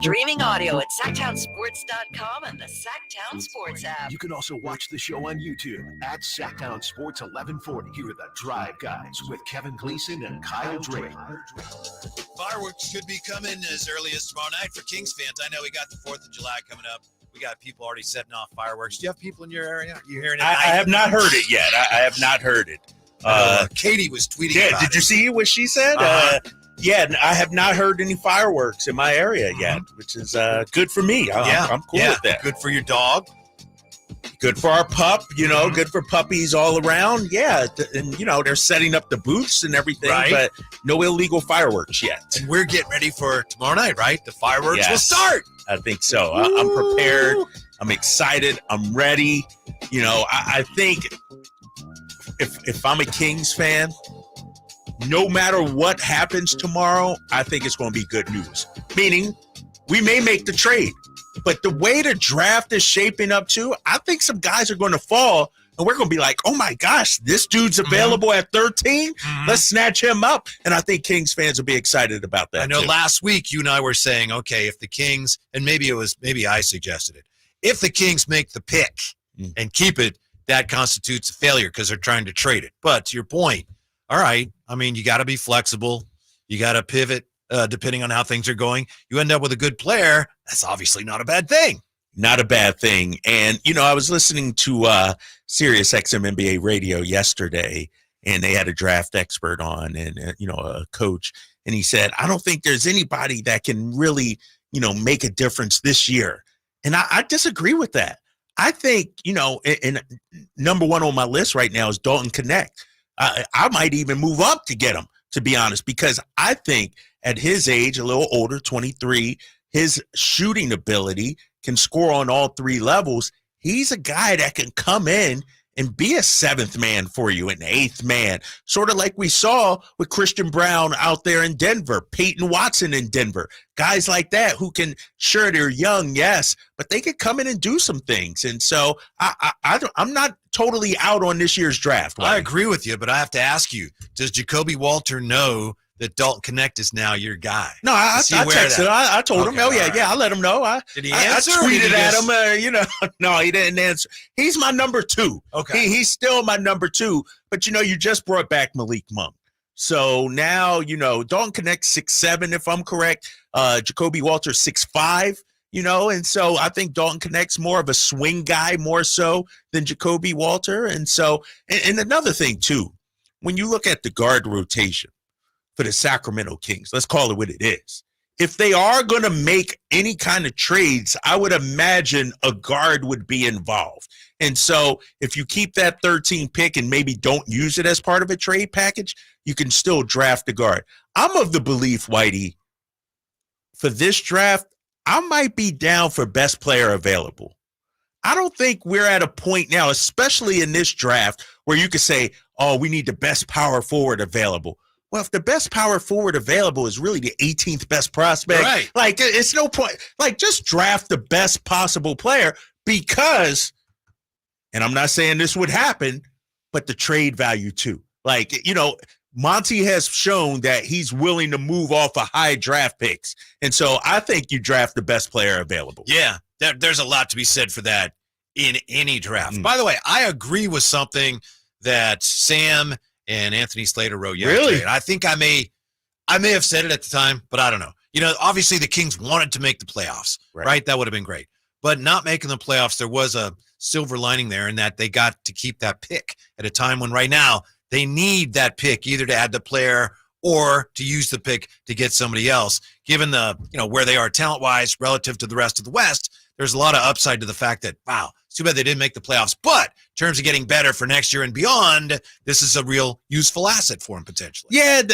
Streaming audio at SactownSports.com and the Sactown Sports app. You can also watch the show on YouTube at Sactown Sports 1140. Here are the Drive Guys with Kevin Gleason and Kyle Draper. Fireworks should be coming as early as tomorrow night for Kings fans. I know we got the 4th of July coming up. We got people already setting off fireworks. Do you have people in your area? You hearing it? I have not heard it yet. I have not heard it. Katie was tweeting about did you see what she said? Yeah, I have not heard any fireworks in my area yet, which is good for me. I'm cool with that. Good for your dog. Good for our pup, good for puppies all around. Yeah, and, they're setting up the booths and everything, but no illegal fireworks yet. And we're getting ready for tomorrow night, right? The fireworks will start. I think so. I'm prepared. I'm excited. I'm ready. I think if I'm a Kings fan, no matter what happens tomorrow, I think it's going to be good news. Meaning, we may make the trade. But the way the draft is shaping up to, I think some guys are going to fall, and we're going to be like, oh, my gosh, this dude's available at 13? Let's snatch him up. And I think Kings fans will be excited about that. I know last week you and I were saying, okay, if the Kings, and maybe I suggested it, if the Kings make the pick and keep it, that constitutes a failure because they're trying to trade it. But to your point, all right, I mean, you got to be flexible. You got to pivot depending on how things are going. You end up with a good player. That's obviously not a bad thing. Not a bad thing. And, I was listening to Sirius XM NBA radio yesterday, and they had a draft expert on and, a coach. And he said, I don't think there's anybody that can really, make a difference this year. And I disagree with that. I think, and number one on my list right now is Dalton Connect. I might even move up to get him, to be honest, because I think at his age, a little older, 23, his shooting ability can score on all three levels. He's a guy that can come in and be a seventh man for you, an eighth man, sort of like we saw with Christian Brown out there in Denver, Peyton Watson in Denver, guys like that who can, sure, they're young, yes, but they could come in and do some things. And so I'm not totally out on this year's draft. I agree with you, but I have to ask you, does Jacoby Walter know that Dalton Connect is now your guy? No, I texted. I told him. Oh, yeah. I let him know. Did he answer? I tweeted at him. No, he didn't answer. He's my number 2. Okay. He's still my number 2. But, you just brought back Malik Monk. So now, Dalton Connect 6'7", if I'm correct. Jacoby Walter 6'5", and so I think Dalton Connect's more of a swing guy more so than Jacoby Walter. And so, and another thing, too, when you look at the guard rotation for the Sacramento Kings, let's call it what it is. If they are going to make any kind of trades, I would imagine a guard would be involved. And so if you keep that 13 pick and maybe don't use it as part of a trade package, you can still draft a guard. I'm of the belief, Whitey, for this draft, I might be down for best player available. I don't think we're at a point now, especially in this draft, where you could say, oh, we need the best power forward available. Well, if the best power forward available is really the 18th best prospect, right, like it's no point. Like, just draft the best possible player because, and I'm not saying this would happen, but the trade value too. Like, Monty has shown that he's willing to move off of high draft picks. And so I think you draft the best player available. Yeah, there's a lot to be said for that in any draft. By the way, I agree with something that Sam and Anthony Slater wrote yesterday. Really? And I think I may have said it at the time, but I don't know. Obviously the Kings wanted to make the playoffs, right? That would have been great. But not making the playoffs, there was a silver lining there in that they got to keep that pick at a time when right now they need that pick either to add the player or to use the pick to get somebody else. Given the, where they are talent-wise relative to the rest of the West, there's a lot of upside to the fact that, wow, it's too bad they didn't make the playoffs. But in terms of getting better for next year and beyond, this is a real useful asset for them potentially. Yeah, and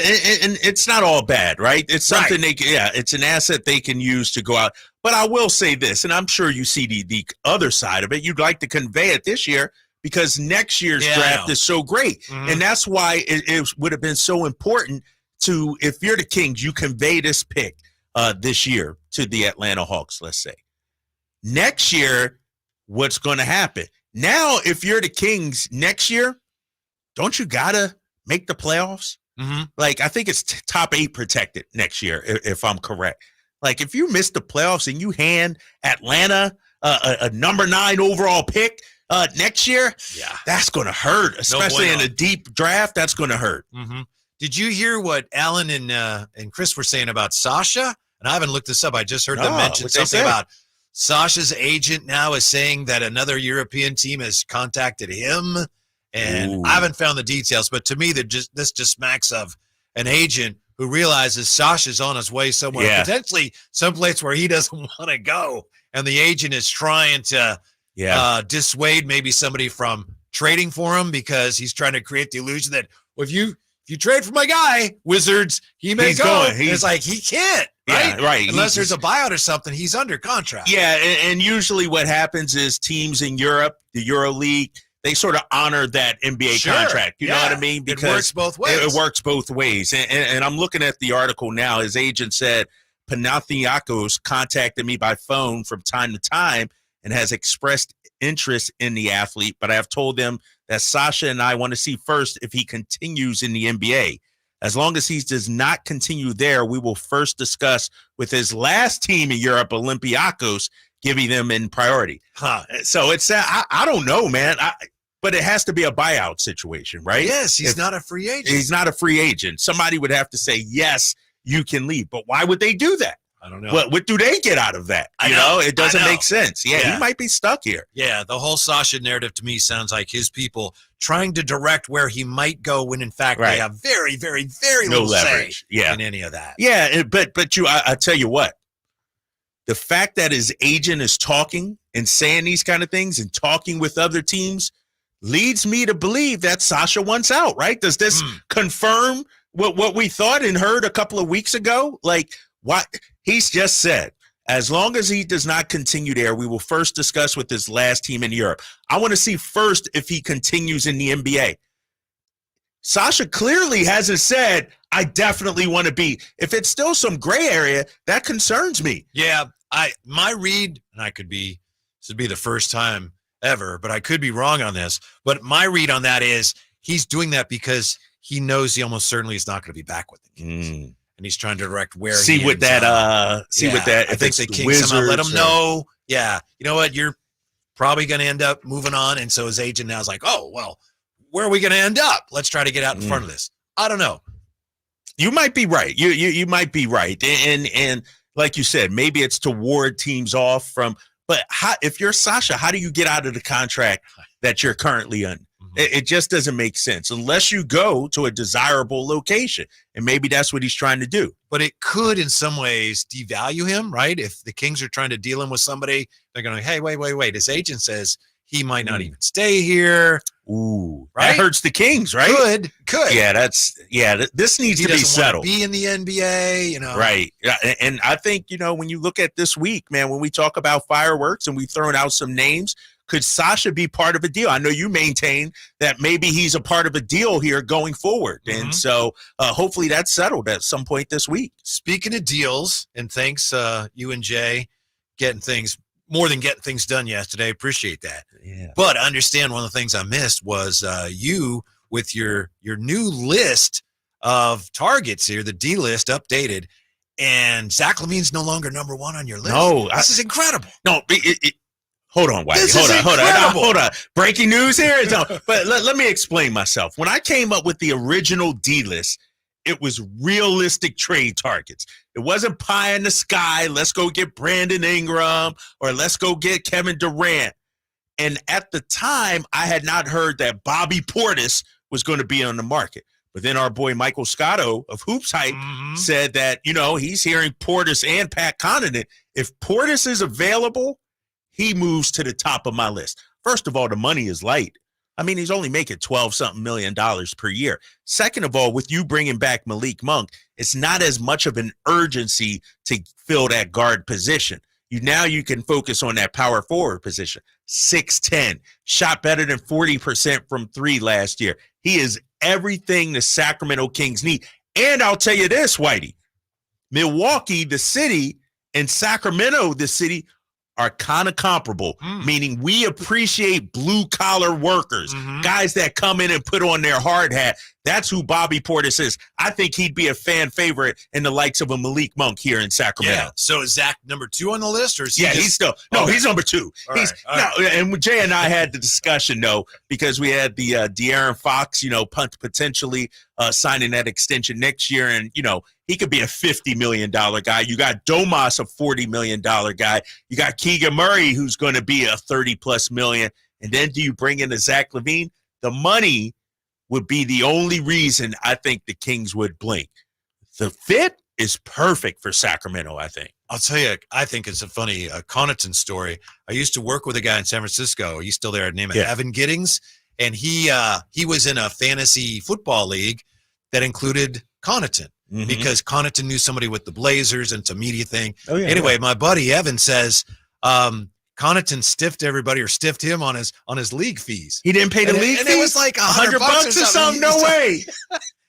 it's not all bad, right? It's something it's an asset they can use to go out. But I will say this, and I'm sure you see the other side of it. You'd like to convey it this year because next year's draft is so great. Mm-hmm. And that's why it would have been so important to, if you're the Kings, you convey this pick this year to the Atlanta Hawks, let's say. Next year, what's going to happen? Now, if you're the Kings next year, don't you got to make the playoffs? Mm-hmm. Like, I think it's top 8 protected next year, if I'm correct. Like if you miss the playoffs and you hand Atlanta a number 9 overall pick next year, that's going to hurt, especially in a deep draft. That's going to hurt. Mm-hmm. Did you hear what Alan and Chris were saying about Sasha? And I haven't looked this up. I just heard them mention something about Sasha's agent now is saying that another European team has contacted him. And I haven't found the details, but to me, this just smacks of an agent who realizes Sasha's on his way somewhere, potentially someplace where he doesn't want to go. And the agent is trying to dissuade maybe somebody from trading for him because he's trying to create the illusion that, well, if you trade for my guy, Wizards, he may go. It's like he can't. Right? Yeah, right. Unless there's a buyout or something, he's under contract. Yeah, and usually what happens is teams in Europe, the EuroLeague, they sort of honor that NBA contract. You know what I mean? Because it works both ways. It works both ways. And I'm looking at the article now. His agent said Panathinaikos contacted me by phone from time to time and has expressed interest in the athlete, but I have told them that Sasha and I want to see first if he continues in the NBA. As long as he does not continue there, we will first discuss with his last team in Europe, Olympiacos, giving them in priority. So it's I don't know, man. But it has to be a buyout situation, right? Yes, he's not a free agent. He's not a free agent. Somebody would have to say, yes, you can leave. But why would they do that? I don't know. What do they get out of that? You know, it doesn't make sense. Yeah, he might be stuck here. Yeah, the whole Sasha narrative to me sounds like his people trying to direct where he might go when, in fact, they have very, very, very little leverage in any of that. Yeah, but I tell you what, the fact that his agent is talking and saying these kind of things and talking with other teams leads me to believe that Sasha wants out, right? Does this confirm what we thought and heard a couple of weeks ago? Like, what he's just said, as long as he does not continue there, we will first discuss with his last team in Europe. I want to see first if he continues in the NBA. Sasha clearly hasn't said, I definitely want to be. If it's still some gray area, that concerns me. Yeah, my read, and this would be the first time ever, but I could be wrong on this. But my read on that is he's doing that because he knows he almost certainly is not going to be back with the Kings. And he's trying to direct where see what that. I think the Kings somehow let him know. Yeah, you know what? You're probably going to end up moving on. And so his agent now is like, oh, well, where are we going to end up? Let's try to get out in front of this. I don't know. You might be right. You might be right. And like you said, maybe it's to ward teams off from. But if you're Sasha, how do you get out of the contract that you're currently in? It just doesn't make sense unless you go to a desirable location. And maybe that's what he's trying to do. But it could in some ways devalue him, right? If the Kings are trying to deal him with somebody, they're going to, hey, wait. His agent says he might not even stay here. Ooh, right? That hurts the Kings, right? Could. Yeah, this needs to be settled. Be in the NBA, you know. Right. Yeah, and I think, when you look at this week, man, when we talk about fireworks and we've thrown out some names, could Sasha be part of a deal? I know you maintain that maybe he's a part of a deal here going forward. And so hopefully that's settled at some point this week. Speaking of deals, and thanks you and Jay getting things done yesterday. Appreciate that. Yeah. But I understand one of the things I missed was you with your new list of targets here, the D list updated, and Zach LaVine's no longer number one on your list. No, this is incredible. No, hold on, Whitey. Hold on. Breaking news here. But let me explain myself. When I came up with the original D list, it was realistic trade targets. It wasn't pie in the sky. Let's go get Brandon Ingram or let's go get Kevin Durant. And at the time, I had not heard that Bobby Portis was going to be on the market. But then our boy Michael Scotto of Hoops Hype said that, he's hearing Portis and Pat Connaughton. If Portis is available, he moves to the top of my list. First of all, the money is light. I mean, he's only making $12-something million per year. Second of all, with you bringing back Malik Monk, it's not as much of an urgency to fill that guard position. Now you can focus on that power forward position. 6'10", shot better than 40% from three last year. He is everything the Sacramento Kings need. And I'll tell you this, Whitey, Milwaukee, the city, and Sacramento, the city, are kind of comparable, meaning we appreciate blue-collar workers, guys that come in and put on their hard hat. That's who Bobby Portis is. I think he'd be a fan favorite in the likes of a Malik Monk here in Sacramento. Yeah. So is Zach number 2 on the list? Or is he he's still – no, he's number 2. All right. And Jay and I had the discussion, though, because we had the De'Aaron Fox, potentially signing that extension next year. And, he could be a $50 million guy. You got Domas, a $40 million guy. You got Keegan Murray, who's going to be a $30+ million. And then do you bring in a Zach LaVine? The money would be the only reason I think the Kings would blink. The fit is perfect for Sacramento, I think. I'll tell you, I think it's a funny Connaughton story. I used to work with a guy in San Francisco. He's still there, named Evan Giddings. And he was in a fantasy football league that included Connaughton. Because Connaughton knew somebody with the Blazers and it's a media thing. Anyway, my buddy Evan says Connaughton stiffed him on his league fees. He didn't pay the league fees? And it was like $100 or something. No way.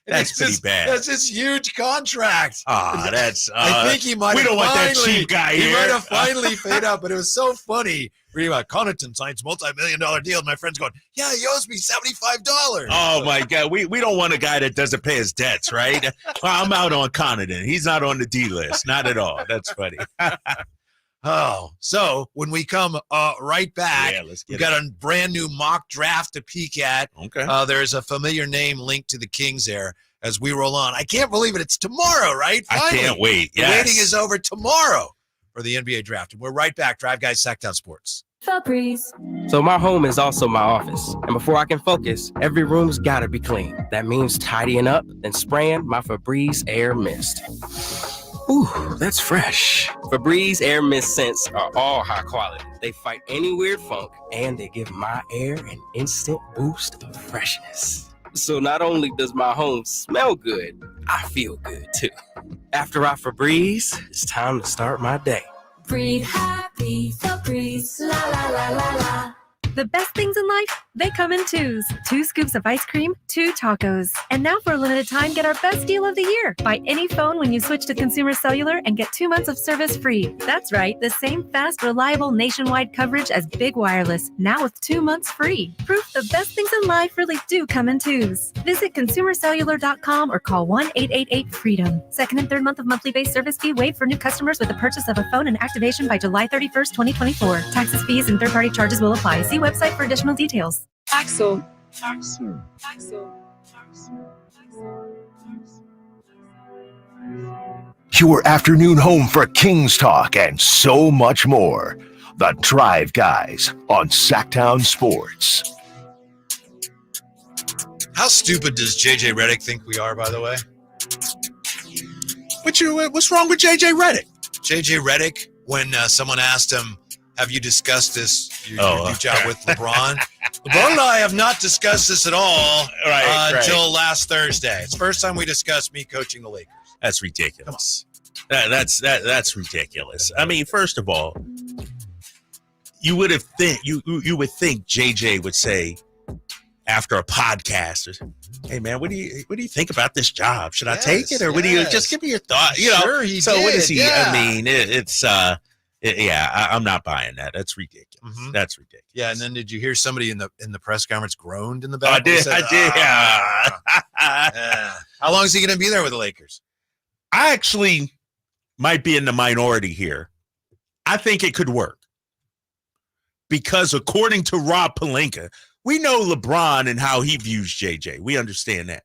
That's pretty bad. That's this huge contract. That's. I think he might. We don't want that cheap guy here. He might have finally paid up, but it was so funny. Reading about Connaughton signs multi-million-dollar deal, and my friend's going, "Yeah, he owes me $75." Oh my God, we don't want a guy that doesn't pay his debts, right? Well, I'm out on Connaughton. He's not on the D list, not at all. That's funny. So when we come right back, we've got a brand new mock draft to peek at. Okay. There's a familiar name linked to the Kings there as we roll on. I can't believe it. It's tomorrow, right? Finally. I can't wait. The waiting is over tomorrow for the NBA draft. And we're right back. Drive Guys, Sactown Sports. Febreze. So my home is also my office. And before I can focus, every room's gotta be clean. That means tidying up and spraying my Febreze Air Mist. Ooh, that's fresh. Febreze Air Mist scents are all high quality. They fight any weird funk, and they give my air an instant boost of freshness. So not only does my home smell good, I feel good too. After I Febreze, it's time to start my day. Breathe happy, Febreze, la la la la la. The best things in life, they come in twos. 2 scoops of ice cream, 2 tacos. And now for a limited time, get our best deal of the year. Buy any phone when you switch to Consumer Cellular and get 2 months of service free. That's right, the same fast, reliable nationwide coverage as Big Wireless, now with 2 months free. Proof the best things in life really do come in twos. Visit consumercellular.com or call 1-888-FREEDOM. Second and third month of monthly base service fee waived for new customers with the purchase of a phone and activation by July 31st, 2024. Taxes, fees, and third-party charges will apply. See website for additional details. Axel. Your afternoon home for Kings talk and so much more. The Drive Guys on Sactown Sports. How stupid does JJ Redick think we are, by the way? What's wrong with JJ Redick? JJ Redick, when someone asked him, have you discussed this, your new job with LeBron? LeBron and I have not discussed this at all until last Thursday. It's the first time we discussed me coaching the Lakers. That's ridiculous. That's ridiculous. I mean, first of all, you would think JJ would say after a podcast, "Hey man, what do you think about this job? Should I take it, or what do you just give me your thought?" Sure, he did. What is he? Yeah. I mean, I'm not buying that. That's ridiculous. Mm-hmm. That's ridiculous. Yeah, and then did you hear somebody in the press conference groaned in the back? I did. Yeah. How long is he going to be there with the Lakers? I actually might be in the minority here. I think it could work because according to Rob Pelinka, we know LeBron and how he views JJ. We understand that.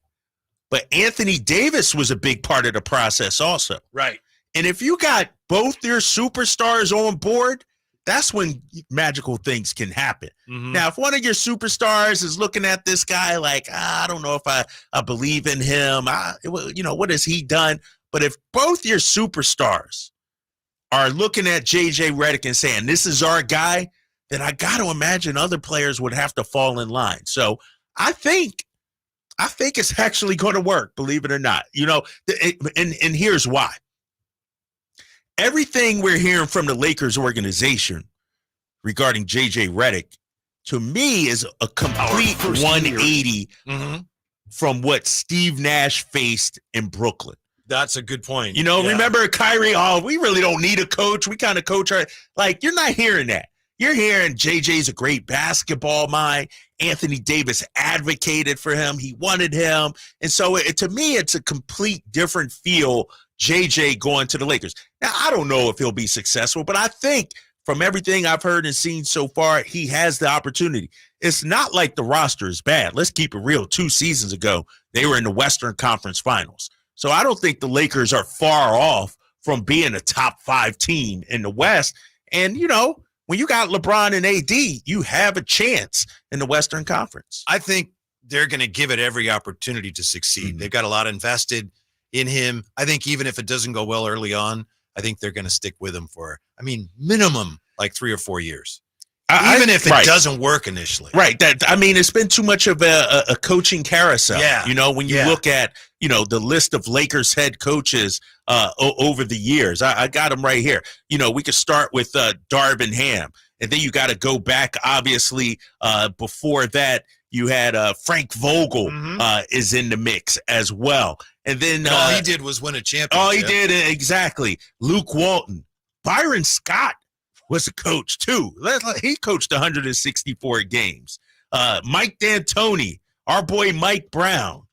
But Anthony Davis was a big part of the process also. Right. And if you got both your superstars on board, that's when magical things can happen. Mm-hmm. Now, if one of your superstars is looking at this guy like, I don't know if I believe in him, what has he done? But if both your superstars are looking at JJ Redick and saying, this is our guy, then I got to imagine other players would have to fall in line. So I think it's actually going to work, believe it or not. And here's why. Everything we're hearing from the Lakers organization regarding JJ Redick, to me, is a complete 180 from what Steve Nash faced in Brooklyn. That's a good point. You know, Yeah. remember Kyrie, we really don't need a coach. We kind of coach you're not hearing that. You're hearing JJ's a great basketball mind. Anthony Davis advocated for him. He wanted him. And so to me, it's a complete different feel, JJ going to the Lakers. Now, I don't know if he'll be successful, but I think from everything I've heard and seen so far, he has the opportunity. It's not like the roster is bad. Let's keep it real. 2 seasons ago, they were in the Western Conference Finals. So I don't think the Lakers are far off from being a top 5 team in the West. And, you know, when you got LeBron and AD, you have a chance in the Western Conference. I think they're going to give it every opportunity to succeed. Mm-hmm. They've got a lot invested in him. I think even if it doesn't go well early on, I think they're going to stick with him for, minimum like 3 or 4 years. Even if it doesn't work initially. Right. It's been too much of a coaching carousel. Yeah. You know, when you look at, you know, the list of Lakers head coaches over the years, I got them right here. You know, we could start with Darvin Ham, and then you got to go back, obviously, before that, you had Frank Vogel is in the mix as well. And then all he did was win a championship. All he did, exactly. Luke Walton. Byron Scott was a coach, too. He coached 164 games. Mike D'Antoni, our boy Mike Brown.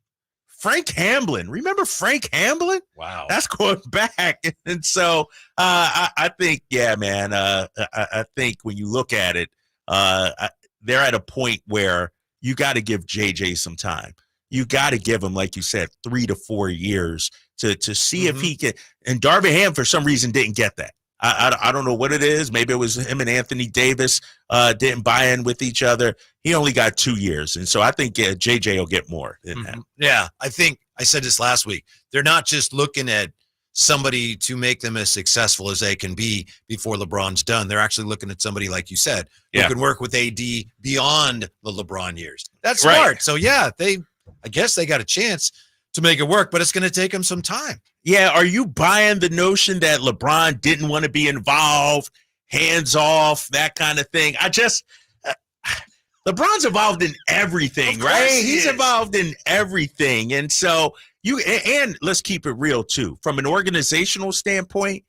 Frank Hamblin. Remember Frank Hamblin? Wow. That's going back. And so I think, man, I think when you look at it, they're at a point where you got to give JJ some time. You got to give him, like you said, 3 to 4 years to see if he can. And Darvin Ham, for some reason, didn't get that. I don't know what it is. Maybe it was him and Anthony Davis didn't buy in with each other. He only got 2 years. And so I think JJ will get more than that. Yeah, I think I said this last week. They're not just looking at somebody to make them as successful as they can be before LeBron's done. They're actually looking at somebody, like you said, who can work with AD beyond the LeBron years. That's smart. Right. So, I guess they got a chance to make it work, but it's going to take them some time. Yeah, are you buying the notion that LeBron didn't want to be involved, hands off, that kind of thing? LeBron's involved in everything, right? He's involved in everything. And so and let's keep it real too. From an organizational standpoint,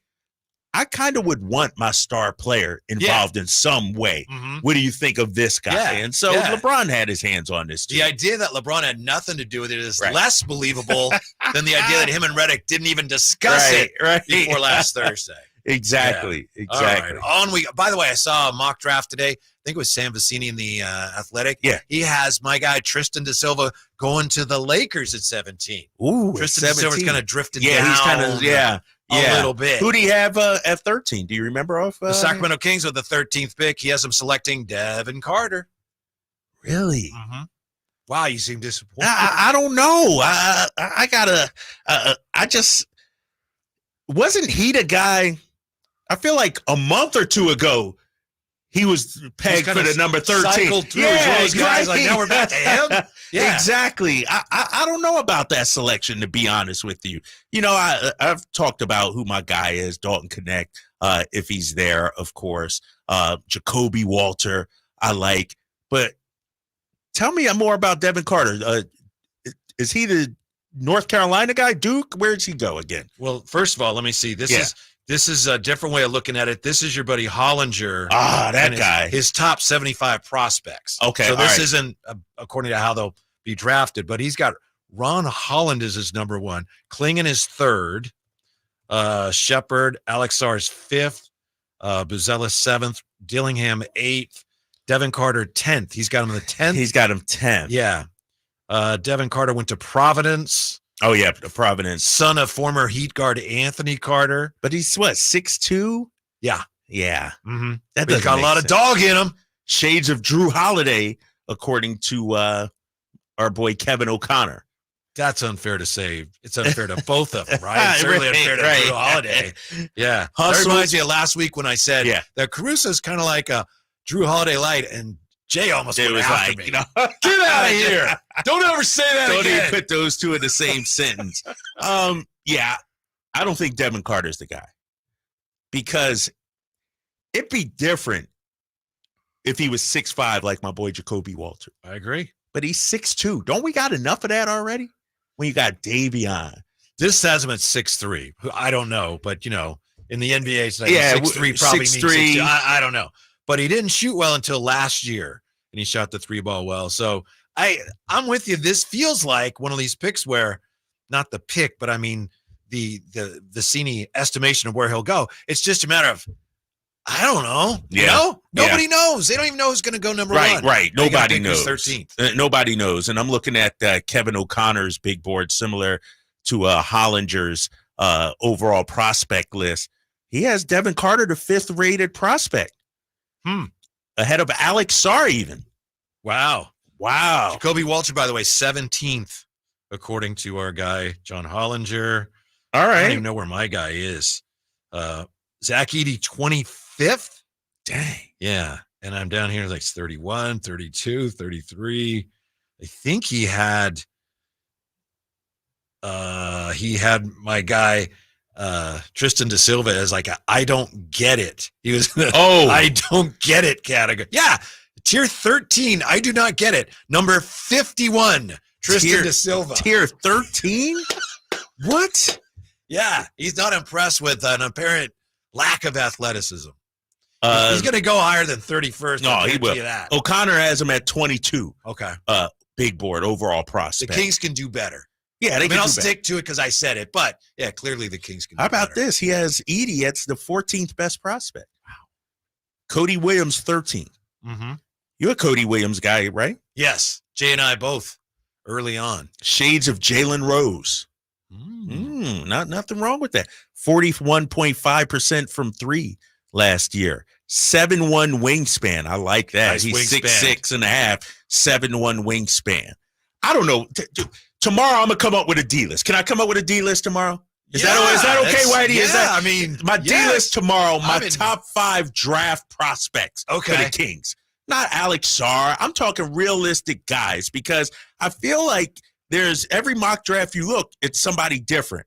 I kind of would want my star player involved in some way. What do you think of this guy? Yeah. And so LeBron had his hands on this too. The idea that LeBron had nothing to do with it is less believable than the idea that him and Redick didn't even discuss it before last Thursday. Exactly. All right. By the way, I saw a mock draft today. I think it was Sam Vecini in the Athletic. Yeah. He has my guy Tristan da Silva going to the Lakers at 17. Ooh, Tristan da Silva's kind of drifted down. He's kind of, a little bit. Who do you have at 13? Do you remember off? The Sacramento Kings with the 13th pick. He has them selecting Devin Carter. Really? Wow, you seem disappointed. I don't know. I gotta. I just wasn't he the guy? I feel like a month or two ago he was pegged for the number 13. Cycled through those guys like now we're back to him. Yeah, exactly. I don't know about that selection, to be honest with you. You know, I've talked about who my guy is, Dalton Connect, if he's there, of course. Jacoby Walter, I like. But tell me more about Devin Carter. Is he the North Carolina guy? Duke? Where does he go again? Well, first of all, let me see. This is a different way of looking at it. This is your buddy Hollinger. That guy. His top 75 prospects. Okay. So this isn't according to how they'll be drafted, but he's got Ron Holland as his number 1, Klingon is 3rd, Shepard, Alexar's 5th, Buzelis 7th, Dillingham 8th, Devin Carter 10th. He's got him in the 10th. He's got him 10th. Yeah. Devin Carter went to Providence. Oh, yeah, Providence. Son of former Heat guard Anthony Carter. But he's what, 6'2"? Yeah. Yeah. He's got a lot of dog in him. Shades of Drew Holiday, according to our boy Kevin O'Connor. That's unfair to say. It's unfair to both of them, right? It's certainly unfair to Drew Holiday. Yeah. That reminds me of last week when I said that Caruso's kind of like a Drew Holiday light, and Jay almost went after me. You know, get out of here. Don't ever say that Don't again. even put those two in the same sentence. Yeah, I don't think Devin Carter's the guy, because it'd be different if he was 6'5", like my boy Jacoby Walter. I agree. But he's 6'2". Don't we got enough of that already? When you got Davion, This has him at 6'3". I don't know, but in the NBA, it's like Yeah, 6'3" probably means 6'3". 6'2". I don't know, but he didn't shoot well until last year, and he shot the 3-ball well. So I'm with you. This feels like one of these picks where, not the pick, but I mean the Cini estimation of where he'll go. It's just a matter of, I don't know. Nobody knows. They don't even know who's going to go number one. Right. Nobody knows. 13th. Nobody knows. And I'm looking at Kevin O'Connor's big board, similar to Hollinger's overall prospect list. He has Devin Carter, the 5th rated prospect, ahead of Alex Sarr even. Wow. Jacoby Walter, by the way, 17th, according to our guy, John Hollinger. All right. I don't even know where my guy is. Zach Edey, 25th. Dang. Yeah. And I'm down here like 31, 32, 33. I think he had my guy Tristan Da Silva as like I don't get it. He was I don't get it category. Yeah. Tier 13. I do not get it. Number 51. Tristan Da Silva. Tier 13? What? Yeah. He's not impressed with an apparent lack of athleticism. He's going to go higher than 31st. No, he will. O'Connor has him at 22. Okay. Big board overall prospect. The Kings can do better. Yeah, I'll stick to it because I said it. But yeah, clearly the Kings can do better. How about this? He has Edey at the 14th best prospect. Wow. Cody Williams, 13th. Mm-hmm. You're a Cody Williams guy, right? Yes. Jay and I both early on. Shades of Jalen Rose. Nothing wrong with that. 41.5% from 3 last year. 7'1" wingspan. I like that. Nice He's wingspan. 6'6.5", 7'1" wingspan. I don't know. Tomorrow I'm gonna come up with a D list. Can I come up with a D list tomorrow? Is that okay, Whitey? Yeah, Is that, I mean, my D list tomorrow? My I'm in- top 5 draft prospects for the Kings. Not Alex Sarr. I'm talking realistic guys because I feel like there's every mock draft you look, it's somebody different.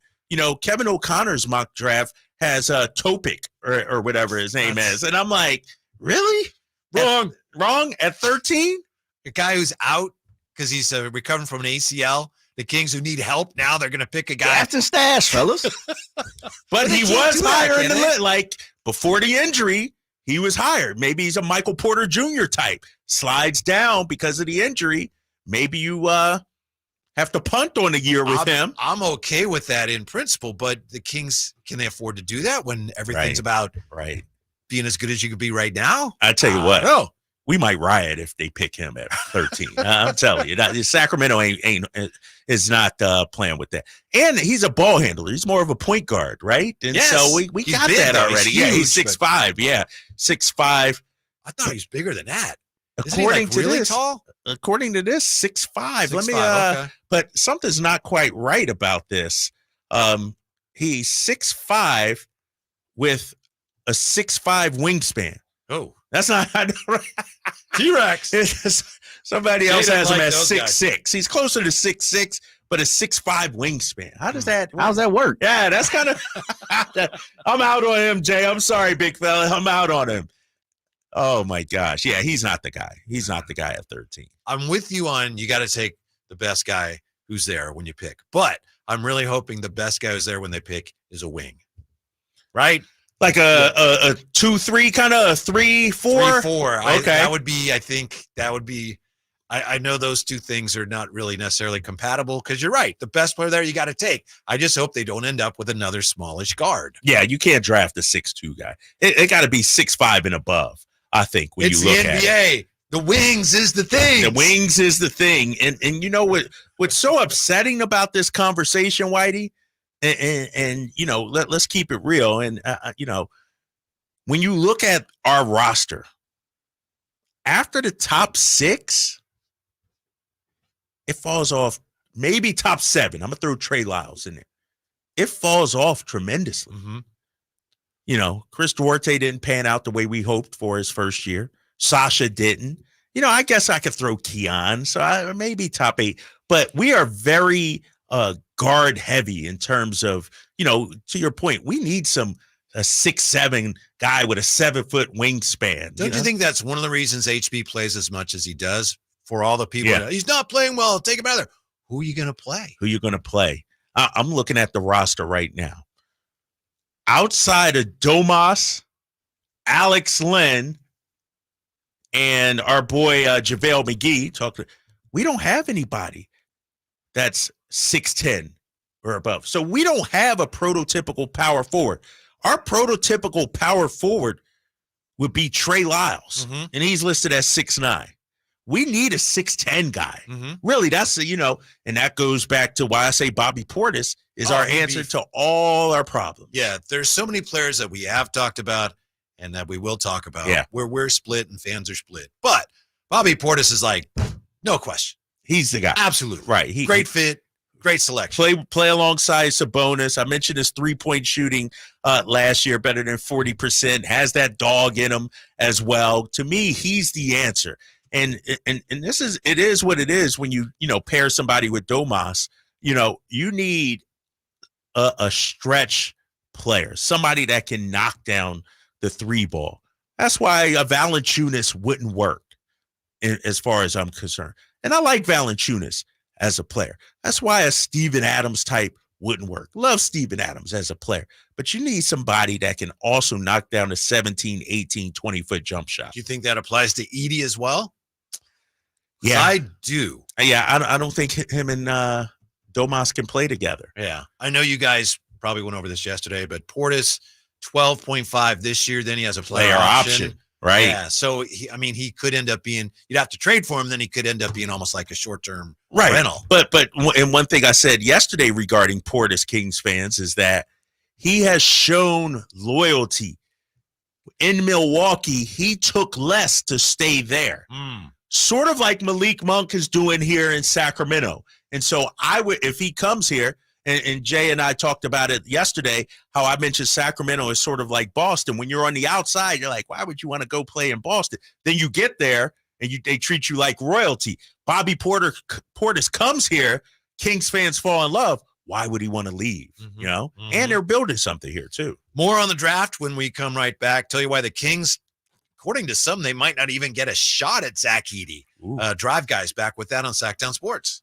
Kevin O'Connor's mock draft has Topic or whatever his name is. And I'm like, really? Wrong at 13? The guy who's out because he's recovering from an ACL. The Kings who need help now, they're going to pick a guy. Draft and stash, fellas. But he was higher in the list. list. Like before the injury, he was higher. Maybe he's a Michael Porter Jr. type. Slides down because of the injury. Maybe you have to punt on a year with him. I'm okay with that in principle, but the Kings, can they afford to do that when everything's about being as good as you could be right now? I tell you what. No. We might riot if they pick him at 13. I'm telling you, Sacramento is not playing with that. And he's a ball handler. He's more of a point guard, right? And so we got big, that though. already. He's He's huge, 6'5". Yeah, 6'5". I thought he was bigger than that. According to really this, tall? According to this, 6'5". Let me. Okay. But something's not quite right about this. He's 6'5" with a 6'5" wingspan. Oh. That's not T-Rex. Somebody else has him like at those 6'6". He's closer to 6'6", but a 6'5" wingspan. How's that work? Yeah, that's kind of. I'm out on him, Jay. I'm sorry, big fella. I'm out on him. Oh my gosh. Yeah, he's not the guy. He's not the guy at 13. I'm with you on you got to take the best guy who's there when you pick. But I'm really hoping the best guy who's there when they pick is a wing. Right? Like a 2-3 kind of 3-4? 3-4. Okay. I know those two things are not really necessarily compatible because you're right. The best player there you got to take. I just hope they don't end up with another smallish guard. Yeah, you can't draft a 6'2" guy. It got to be 6'5" and above, I think, when It's you look the at NBA. it. The wings is the thing. The wings is the thing. And you know what's so upsetting about this conversation, Whitey? And let's keep it real. And, when you look at our roster, after the top 6, it falls off maybe top 7. I'm going to throw Trey Lyles in there. It falls off tremendously. Mm-hmm. Chris Duarte didn't pan out the way we hoped for his first year. Sasha didn't. I guess I could throw Keon. So maybe top 8. But we are very guard heavy in terms of, to your point, we need a 6'7" guy with a 7-foot wingspan. Don't you think that's one of the reasons HB plays as much as he does? For all the people, he's not playing well. Take him out of there. Who are you going to play? I'm looking at the roster right now. Outside of Domas, Alex Len, and our boy JaVale McGee, we don't have anybody that's 6'10" or above. So we don't have a prototypical power forward. Our prototypical power forward would be Trey Lyles, and he's listed as 6'9". We need a 6'10" guy. Really, that's, and that goes back to why I say Bobby Portis is our answer to all our problems. Yeah, there's so many players that we have talked about and that we will talk about where we're split and fans are split. But Bobby Portis is like, no question. He's the guy. Absolutely. Right. Great fit, great selection. Play alongside Sabonis. I mentioned his 3-point shooting last year, better than 40%, has that dog in him as well. To me, he's the answer. And it is what it is when you pair somebody with Domas. You need a stretch player, somebody that can knock down the 3 ball. That's why a Valanciunas wouldn't work as far as I'm concerned. And I like Valanciunas as a player. That's why a Steven Adams type wouldn't work. Love Steven Adams as a player. But you need somebody that can also knock down a 17, 18, 20-foot jump shot. Do you think that applies to Edey as well? Yeah. I do. Yeah, I don't think him and Domas can play together. Yeah. I know you guys probably went over this yesterday, but Portis, 12.5 this year. Then he has a player option. Right. Yeah. So, he could end up being, you'd have to trade for him. Then he could end up being almost like a short-term rental. But and one thing I said yesterday regarding Portis, Kings fans, is that he has shown loyalty. In Milwaukee, he took less to stay there. Sort of like Malik Monk is doing here in Sacramento. And so if he comes here, and Jay and I talked about it yesterday, how I mentioned Sacramento is sort of like Boston. When you're on the outside, you're like, why would you want to go play in Boston? Then you get there, and they treat you like royalty. Bobby Portis comes here, Kings fans fall in love. Why would he want to leave? And they're building something here, too. More on the draft when we come right back. Tell you why the Kings, according to some, they might not even get a shot at Zach Edey. Drive Guys back with that on Sactown Sports.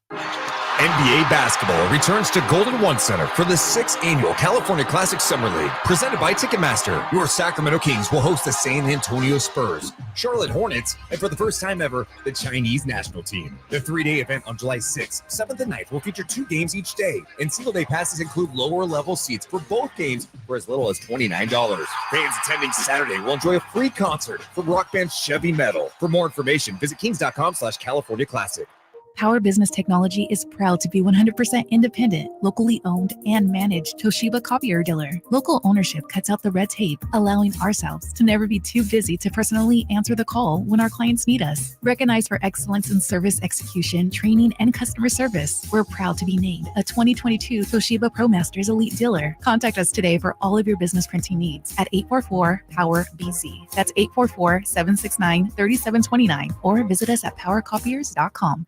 NBA basketball returns to Golden One Center for the 6th annual California Classic Summer League, presented by Ticketmaster. Your Sacramento Kings will host the San Antonio Spurs, Charlotte Hornets, and for the first time ever, the Chinese national team. The 3-day event on July 6th, 7th, and 9th will feature 2 games each day, and single-day passes include lower-level seats for both games for as little as $29. Fans attending Saturday will enjoy a free concert from rock band Chevy Metal. For more information, visit kings.com/California Classic. Power Business Technology is proud to be 100% independent, locally owned, and managed Toshiba copier dealer. Local ownership cuts out the red tape, allowing ourselves to never be too busy to personally answer the call when our clients need us. Recognized for excellence in service execution, training, and customer service, we're proud to be named a 2022 Toshiba ProMasters Elite Dealer. Contact us today for all of your business printing needs at 844-POWER-BC. That's 844-769-3729, or visit us at powercopiers.com.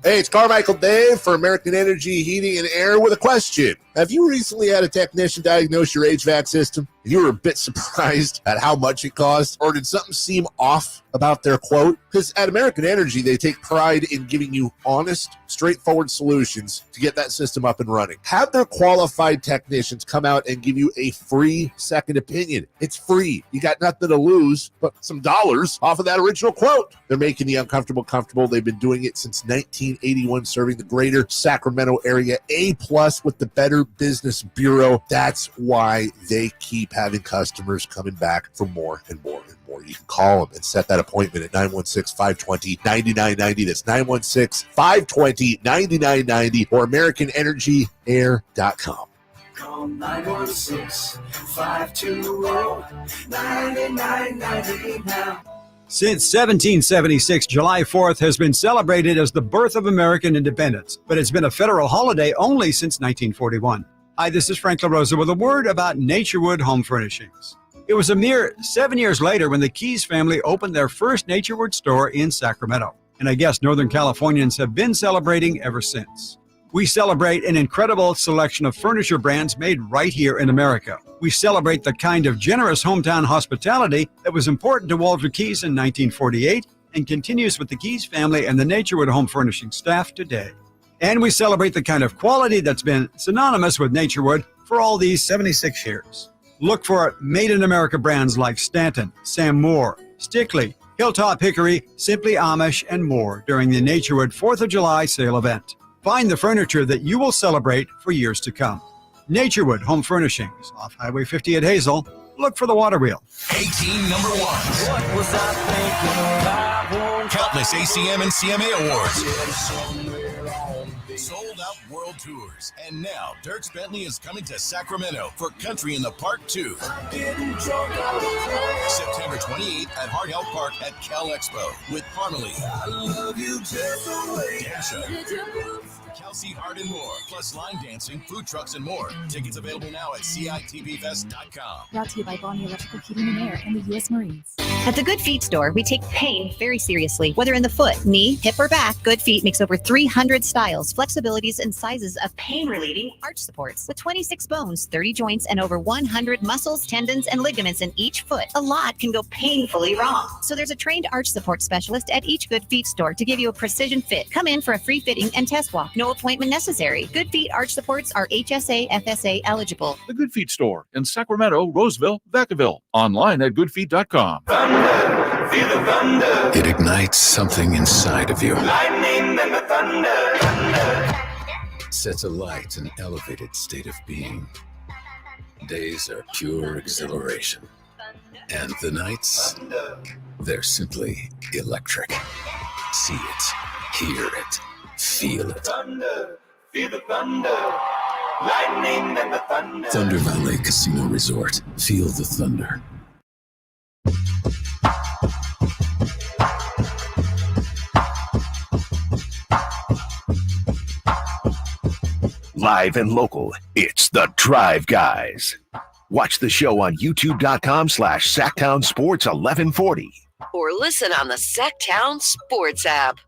Hey, it's Carmichael Dave for American Energy Heating and Air with a question. Have you recently had a technician diagnose your HVAC system and you were a bit surprised at how much it cost? Or did something seem off about their quote? Because at American Energy, they take pride in giving you honest, straightforward solutions to get that system up and running. Have their qualified technicians come out and give you a free second opinion. It's free. You got nothing to lose but some dollars off of that original quote. They're making the uncomfortable comfortable. They've been doing it since 1981, serving the greater Sacramento area. A+ with the Better Business Bureau. That's why they keep having customers coming back for more and more and more. You can call them and set that appointment at 916-520-9990. That's 916-520-9990 or AmericanEnergyAir.com. Call 916-520-9990 now. Since 1776, July 4th has been celebrated as the birth of American independence, but it's been a federal holiday only since 1941. Hi, this is Frank LaRosa with a word about Naturewood Home Furnishings. It was a mere 7 years later when the Keys family opened their first Naturewood store in Sacramento, and I guess Northern Californians have been celebrating ever since. We celebrate an incredible selection of furniture brands made right here in America. We celebrate the kind of generous hometown hospitality that was important to Walter Keys in 1948 and continues with the Keys family and the Naturewood Home Furnishing staff today. And we celebrate the kind of quality that's been synonymous with Naturewood for all these 76 years. Look for Made in America brands like Stanton, Sam Moore, Stickley, Hilltop Hickory, Simply Amish, and more during the Naturewood 4th of July sale event. Find the furniture that you will celebrate for years to come. Naturewood Home Furnishings, off Highway 50 at Hazel. Look for the water wheel. 18 number ones. What was I thinking? Countless ACM and CMA awards. Sold out world tours. And now Dierks Bentley is coming to Sacramento for Country in the Park 2. September 28th at Hart Health Park at Cal Expo with Parmalee, Dasha, Kelsey Hart and more, plus line dancing, food trucks, and more. Tickets available now at CITVFest.com. Brought to you by Bonnie Electrical Heating and Air and the U.S. Marines. At the Good Feet store, we take pain very seriously. Whether in the foot, knee, hip, or back, Good Feet makes over 300 styles, flexibilities, and sizes of pain-relieving arch supports. With 26 bones, 30 joints, and over 100 muscles, tendons, and ligaments in each foot, a lot can go painfully wrong. So there's a trained arch support specialist at each Good Feet store to give you a precision fit. Come in for a free fitting and test walk. No appointment necessary. Good Feet arch supports are HSA, FSA eligible. The Good Feet store in Sacramento, Roseville, Vacaville. Online at goodfeet.com. Thunder, feel the thunder. It ignites something inside of you. Lightning and the thunder. Sets alight an elevated state of being. Days are pure exhilaration. And the nights, they're simply electric. See it, hear it, feel it. Thunder, feel the thunder. Lightning and the thunder. Thunder Valley Casino Resort. Feel the thunder. Live and local, it's the Drive Guys. Watch the show on youtube.com/Sactown Sports 1140. Or listen on the Sactown Sports app.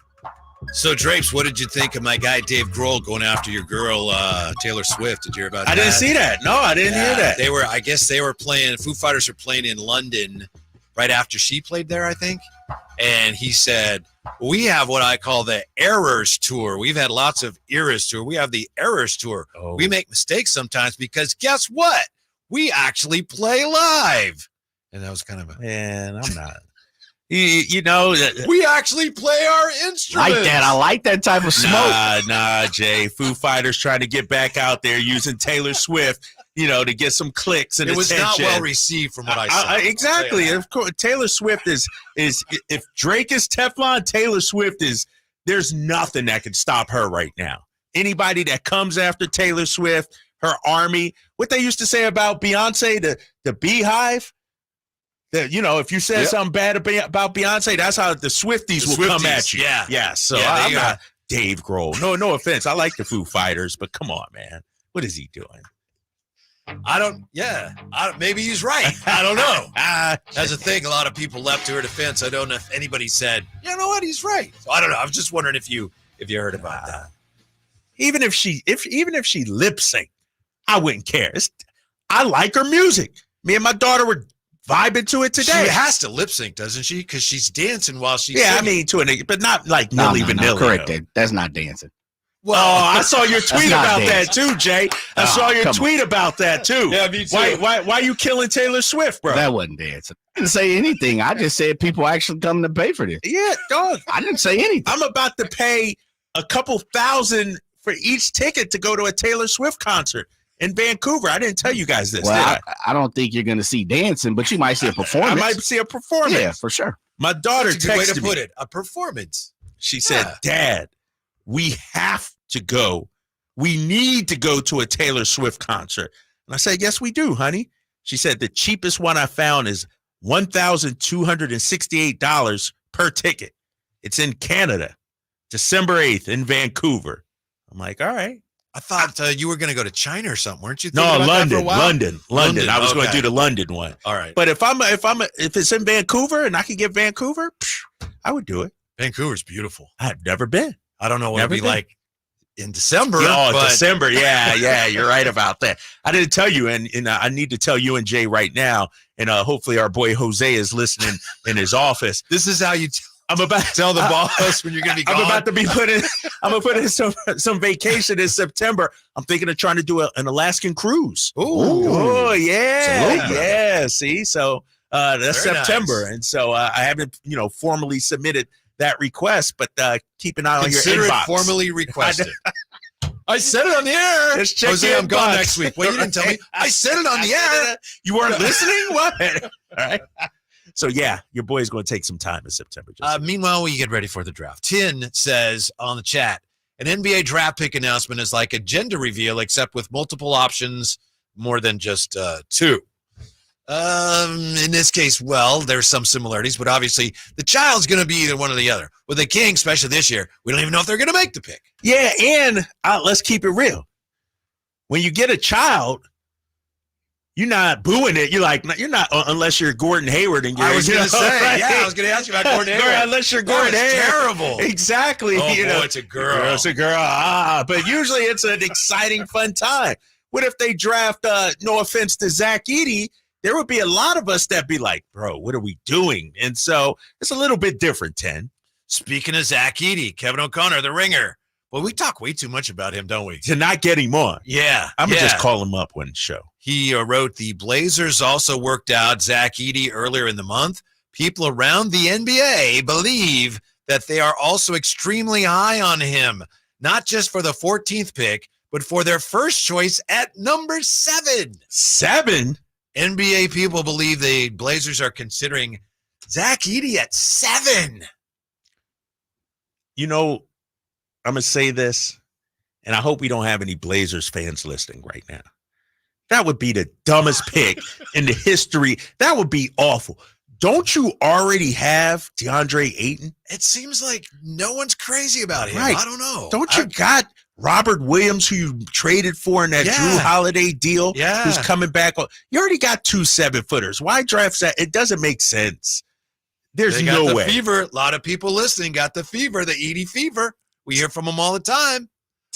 So, Drapes, what did you think of my guy Dave Grohl going after your girl Taylor Swift? Did you hear about that? I didn't see that. No, I didn't hear that. I guess they were playing. Foo Fighters were playing in London right after she played there, I think. And he said, "We have what I call the Errors Tour. We've had lots of Eras Tour. We have the Errors Tour. Oh. We make mistakes sometimes because guess what? We actually play live." And that was kind of a man. I'm not. You know, we actually play our instruments. Like that. I like that type of smoke. Nah, Jay. Foo Fighters trying to get back out there using Taylor Swift, to get some clicks and attention. It was not well received from what I saw. Exactly. Of course, Taylor Swift is if Drake is Teflon, Taylor Swift is. There's nothing that can stop her right now. Anybody that comes after Taylor Swift, her army, what they used to say about Beyonce, the Beehive. That, if you said something bad about Beyonce, that's how the Swifties will come at you. Yeah. So I'm not Dave Grohl. No offense. I like the Foo Fighters, but come on, man. What is he doing? Maybe he's right. I don't know. That's the thing. A lot of people leapt to her defense. I don't know if anybody said, you know what, he's right. So I don't know. I was just wondering if you heard about that. Even if she lip sync, I wouldn't care. I like her music. Me and my daughter were vibing to it today. She has to lip sync, doesn't she? Because she's dancing while she's singing. I mean, but not like Milli Vanilli. Correct. That's not dancing. Well, I saw your tweet about that too, Jay. I saw your tweet about that too. Yeah, me too. Why are you killing Taylor Swift, bro? That wasn't dancing. I didn't say anything. I just said people actually come to pay for this. Yeah, dog. I didn't say anything. I'm about to pay a couple $1,000 for each ticket to go to a Taylor Swift concert in Vancouver. I didn't tell you guys this. Well, I don't think you're going to see dancing, but you might see a performance. I might see a performance. Yeah, for sure. My daughter That's a good way to texted put me. it. A performance. She said, "Dad, we have to go. We need to go to a Taylor Swift concert." And I said, "Yes, we do, honey." She said, "The cheapest one I found is $1,268 per ticket. It's in Canada, December 8th in Vancouver." I'm like, all right. I thought you were going to go to China or something, weren't you? No, London. I was going to do the London one. All right. But if it's in Vancouver and I can get Vancouver, I would do it. Vancouver's beautiful. I've never been. I don't know what it'd be like in December. December. Yeah, you're right about that. I didn't tell you, and I need to tell you and Jay right now, and hopefully our boy Jose is listening in his office. This is how you tell I'm about to tell the boss when you're going to be gone. I'm about to be I'm going to put in some vacation in September. I'm thinking of trying to do an Alaskan cruise. Oh, yeah. Yeah. See, so that's Very September. nice. And so I haven't, formally submitted that request, but keep an eye on your Consider inbox. it formally requested. I said it on the air. Just check Jose, your I'm gone inbox. next week. Well, you didn't tell me. I said it on the air. You weren't listening? What? All right. So, yeah, your boy's going to take some time in September. Meanwhile, we get ready for the draft. Tin says on the chat, an NBA draft pick announcement is like a gender reveal, except with multiple options, more than just two. In this case, well, there's some similarities, but obviously the child's going to be either one or the other. With the Kings, especially this year, we don't even know if they're going to make the pick. Yeah, and let's keep it real. When you get a child, you're not booing it. You're not unless you're Gordon Hayward. And I was going to say, right? I was going to ask you about Gordon Hayward. Unless you're Gordon Hayward. Terrible. Exactly. Oh, boy, it's a girl. It's a girl. But usually it's an exciting, fun time. What if they draft, no offense to Zach Edey, there would be a lot of us that be like, bro, what are we doing? And so it's a little bit different, Ten. Speaking of Zach Edey, Kevin O'Connor, the ringer. Well, we talk way too much about him, don't we? To not get him on. Yeah. I'm going to just call him up one show. He wrote, the Blazers also worked out Zach Edey earlier in the month. People around the NBA believe that they are also extremely high on him, not just for the 14th pick, but for their first choice at number 7. 7? NBA people believe the Blazers are considering Zach Edey at 7. I'm going to say this, and I hope we don't have any Blazers fans listening right now. That would be the dumbest pick in the history. That would be awful. Don't you already have DeAndre Ayton? It seems like no one's crazy about him. Right. I don't know. Don't you got Robert Williams, who you traded for in that Drew Holiday deal, who's coming back? You already got 2 7-footers. Why draft that? It doesn't make sense. There's no way. Fever. A lot of people listening got the fever, the Edey fever. We hear from him all the time.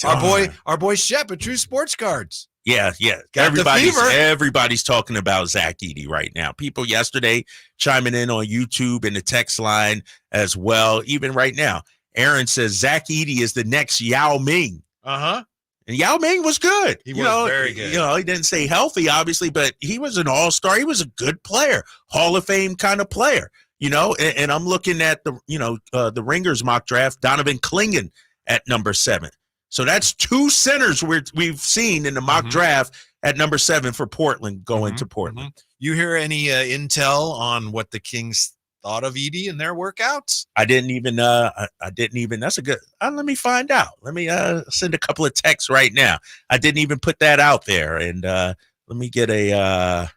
Our boy Shep at True Sports Cards. Yeah. Everybody's talking about Zach Edey right now. People yesterday chiming in on YouTube and the text line as well. Even right now, Aaron says Zach Edey is the next Yao Ming. Uh-huh. And Yao Ming was good. He was very good. He didn't stay healthy, obviously, but he was an all-star. He was a good player, Hall of Fame kind of player. And I'm looking at the Ringers mock draft, Donovan Clingan at number 7. So that's 2 centers we've seen in the mock draft at number 7 for Portland going to Portland. You hear any intel on what the Kings thought of Edey in their workouts? I didn't even. That's a good. Let me find out. Let me send a couple of texts right now. I didn't even put that out there, and let me get a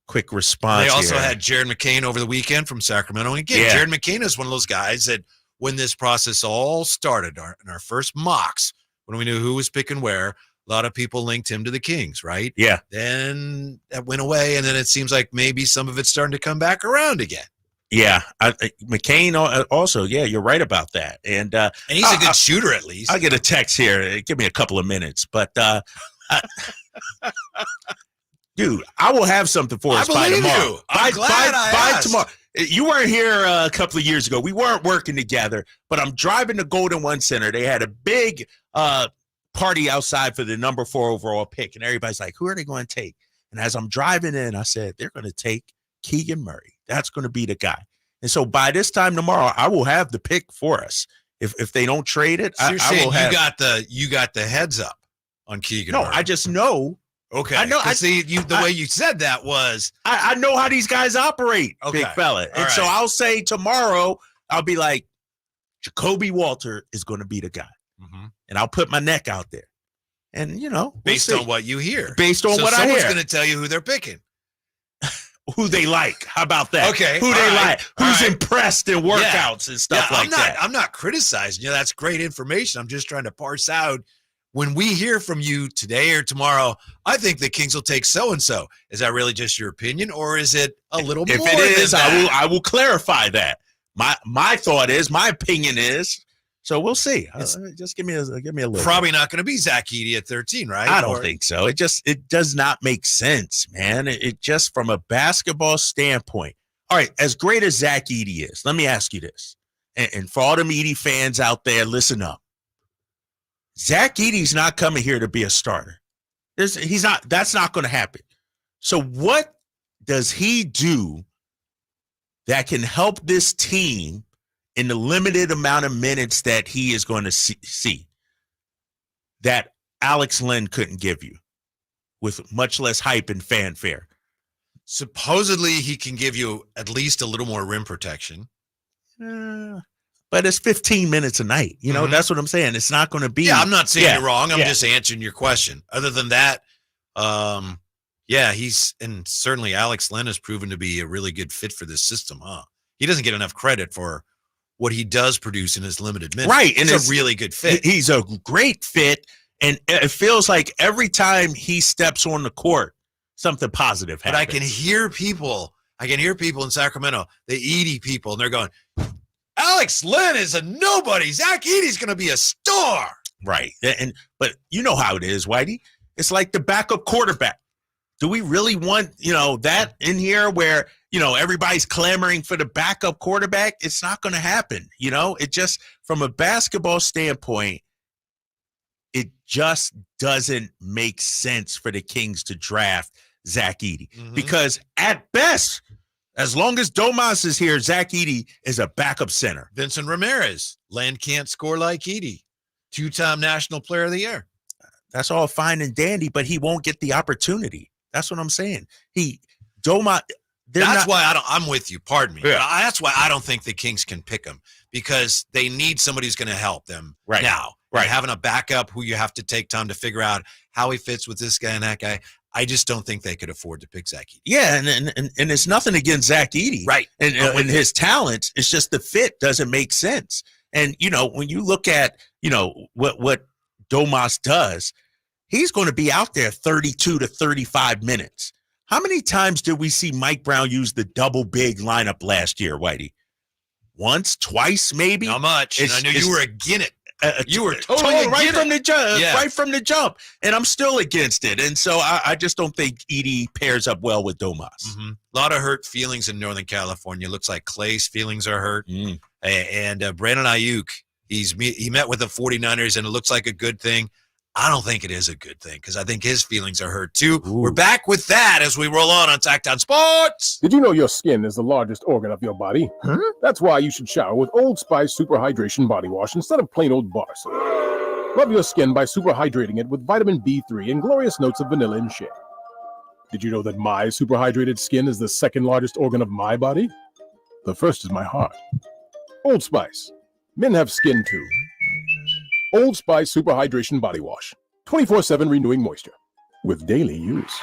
quick response. They also here. had Jared McCain over the weekend from Sacramento. And again, Jared McCain is one of those guys that when this process all started, in our first mocks, when we knew who was picking where, a lot of people linked him to the Kings, right? Yeah. Then that went away, and then it seems like maybe some of it's starting to come back around again. Yeah, McCain also. Yeah, you're right about that. And he's a good shooter, at least. I'll get a text here. Give me a couple of minutes, but dude, I will have something for us by tomorrow. By tomorrow. You weren't here a couple of years ago. We weren't working together, but I'm driving to Golden One Center. They had a big party outside for the number 4 overall pick, and everybody's like, who are they going to take? And as I'm driving in, I said, they're going to take Keegan Murray. That's going to be the guy. And so by this time tomorrow, I will have the pick for us. If they don't trade it, So you're I saying will have. you got the heads up on Keegan No, Murray. I just know. Okay. I know. The way you said that was. I know how these guys operate, Okay. big fella. And so I'll say tomorrow, I'll be like, Jacoby Walter is going to be the guy. And I'll put my neck out there. And, Based on what you hear. Based on what I hear. Someone's going to tell you who they're picking. Who they like. How about that? Okay. Who they like. Who's right. impressed in workouts and stuff like that. I'm not criticizing you. That's great information. I'm just trying to parse out when we hear from you today or tomorrow, I think the Kings will take so-and-so. Is that really just your opinion, or is it a little more? If it is, than that? I will clarify that. My thought is, my opinion is, so we'll see. Just give me a little. Probably not going to be Zach Edey at 13, right? I don't think so. It does not make sense, man. It just from a basketball standpoint. All right, as great as Zach Edey is, let me ask you this. and for all the Edey fans out there, listen up. Zach Edey's not coming here to be a starter. He's not. That's not going to happen. So what does he do that can help this team in the limited amount of minutes that he is going to see that Alex Len couldn't give you with much less hype and fanfare? Supposedly, he can give you at least a little more rim protection. But it's 15 minutes a night. You know, that's what I'm saying. It's not going to be. Yeah, I'm not saying you're wrong. I'm just answering your question. Other than that, and certainly Alex Len has proven to be a really good fit for this system, huh? He doesn't get enough credit for what he does produce in his limited minutes. Right. And it's a really good fit. He's a great fit. And it feels like every time he steps on the court, something positive happens. But I can hear people in Sacramento, the Edey people, and they're going, Alex Len is a nobody. Zach Edey's going to be a star. Right. But you know how it is, Whitey. It's like the backup quarterback. Do we really want, that in here where, everybody's clamoring for the backup quarterback? It's not going to happen. It just, from a basketball standpoint, it just doesn't make sense for the Kings to draft Zach Edey. Because at best, as long as Domas is here, Zach Edey is a backup center. Vincent Ramirez, Len can't score like Edey. 2-time National Player of the Year. That's all fine and dandy, but he won't get the opportunity. That's what I'm saying. I'm with you. Pardon me. Yeah. That's why I don't think the Kings can pick him, because they need somebody who's going to help them now. Right. Having a backup who you have to take time to figure out how he fits with this guy and that guy. I just don't think they could afford to pick Zach Edey. Yeah, and it's nothing against Zach Edey. Right. And his talents, it's just the fit doesn't make sense. And, when you look at, what Domas does, he's going to be out there 32 to 35 minutes. How many times did we see Mike Brown use the double big lineup last year, Whitey? Once, twice, maybe? Not much. I knew you were against it. You were totally right from the jump. Right from the jump. And I'm still against it. And so I just don't think Edey pairs up well with Domas. A lot of hurt feelings in Northern California. Looks like Clay's feelings are hurt. And Brandon Ayuk, he met with the 49ers, and it looks like a good thing. I don't think it is a good thing, because I think his feelings are hurt too. Ooh. We're back with that as we roll on Sactown Sports. Did you know your skin is the largest organ of your body? That's why you should shower with Old Spice Super Hydration Body Wash instead of plain old bar soap. Love your skin by super hydrating it with vitamin B3 and glorious notes of vanilla and shea. Did you know that my super hydrated skin is the second largest organ of my body? The first is my heart. Old Spice. Men have skin too. Old Spice Super Hydration Body Wash. 24/7 renewing moisture. With daily use.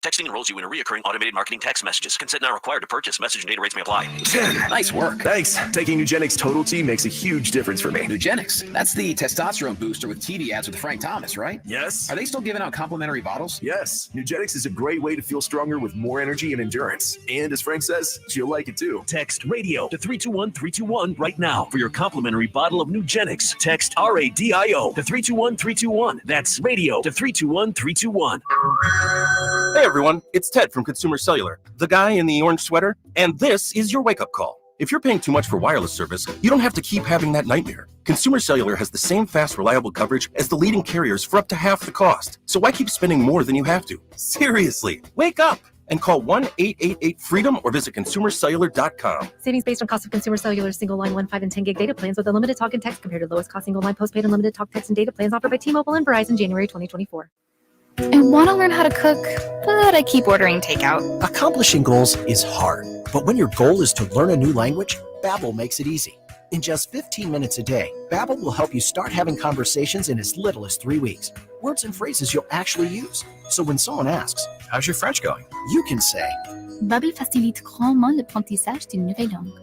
Texting enrolls you in a recurring automated marketing text messages. Consent not required to purchase. Message and data rates may apply. Nice work. Thanks. Taking Nugenix Total T makes a huge difference for me. Nugenix? That's the testosterone booster with TV ads with Frank Thomas, right? Yes. Are they still giving out complimentary bottles? Yes. Nugenix is a great way to feel stronger with more energy and endurance. And as Frank says, you'll like it too. Text radio to 321-321 right now for your complimentary bottle of Nugenix. Text RADIO to 321-321. That's radio to 321-321. Hey everyone, it's Ted from Consumer Cellular, the guy in the orange sweater, and this is your wake-up call. If you're paying too much for wireless service, you don't have to keep having that nightmare. Consumer Cellular has the same fast, reliable coverage as the leading carriers for up to half the cost. So why keep spending more than you have to? Seriously, wake up and call 1-888-FREEDOM or visit consumercellular.com. Savings based on cost of Consumer Cellular single line 1, 5, and 10 gig data plans with unlimited talk and text compared to lowest cost single line postpaid unlimited talk, text, and data plans offered by T-Mobile and Verizon January 2024. I want to learn how to cook, but I keep ordering takeout. Accomplishing goals is hard, but when your goal is to learn a new language, Babbel makes it easy. In just 15 minutes a day, Babbel will help you start having conversations in as little as 3 weeks. Words and phrases you'll actually use. So when someone asks, "How's your French going?" you can say, Babbel facilite grandement l'apprentissage d'une nouvelle langue.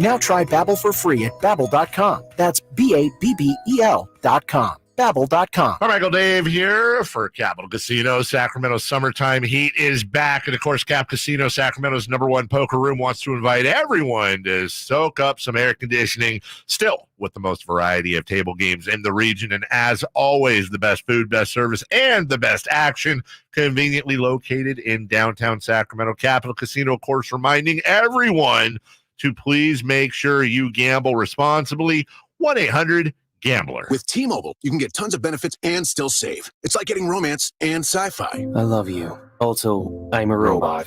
Now try Babbel for free at Babbel.com. That's Babbel.com. Babbel.com. Carmichael Dave here for Capital Casino. Sacramento summertime heat is back. And of course, Cap Casino, Sacramento's #1 poker room, wants to invite everyone to soak up some air conditioning, still with the most variety of table games in the region. And as always, the best food, best service, and the best action, conveniently located in downtown Sacramento. Capital Casino, of course, reminding everyone to please make sure you gamble responsibly. 1-800-GAMBLER. With T-Mobile, you can get tons of benefits and still save. It's like getting romance and sci-fi. I love you. Also, I'm a robot.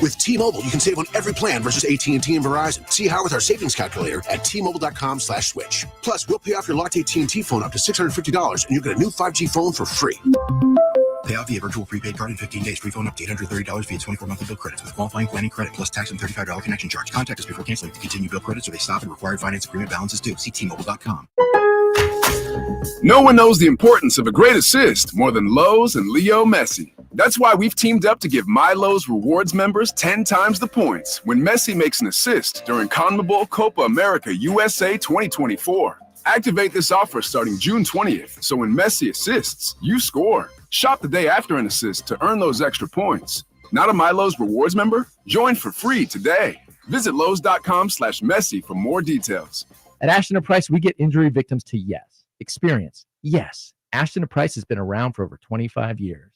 With T-Mobile, you can save on every plan versus AT&T and Verizon. See how with our savings calculator at T-Mobile.com/switch. Plus, we'll pay off your locked AT&T phone up to $650, and you get a new 5G phone for free. Pay off via virtual prepaid card in 15 days. Free phone up to $830 via 24 monthly bill credits with qualifying planning credit plus tax and $35 connection charge. Contact us before canceling to continue bill credits or they stop and required finance agreement balances due. See T-Mobile.com. No one knows the importance of a great assist more than Lowe's and Leo Messi. That's why we've teamed up to give My Lowe's Rewards members 10 times the points when Messi makes an assist during CONMEBOL Copa America USA 2024. Activate this offer starting June 20th, so when Messi assists, you score. Shop the day after an assist to earn those extra points. Not a My Lowe's Rewards member? Join for free today. Visit Lowe's.com/Messi for more details. At Ashton & Price, we get injury victims to yes. Experience, yes. Ashton & Price has been around for over 25 years.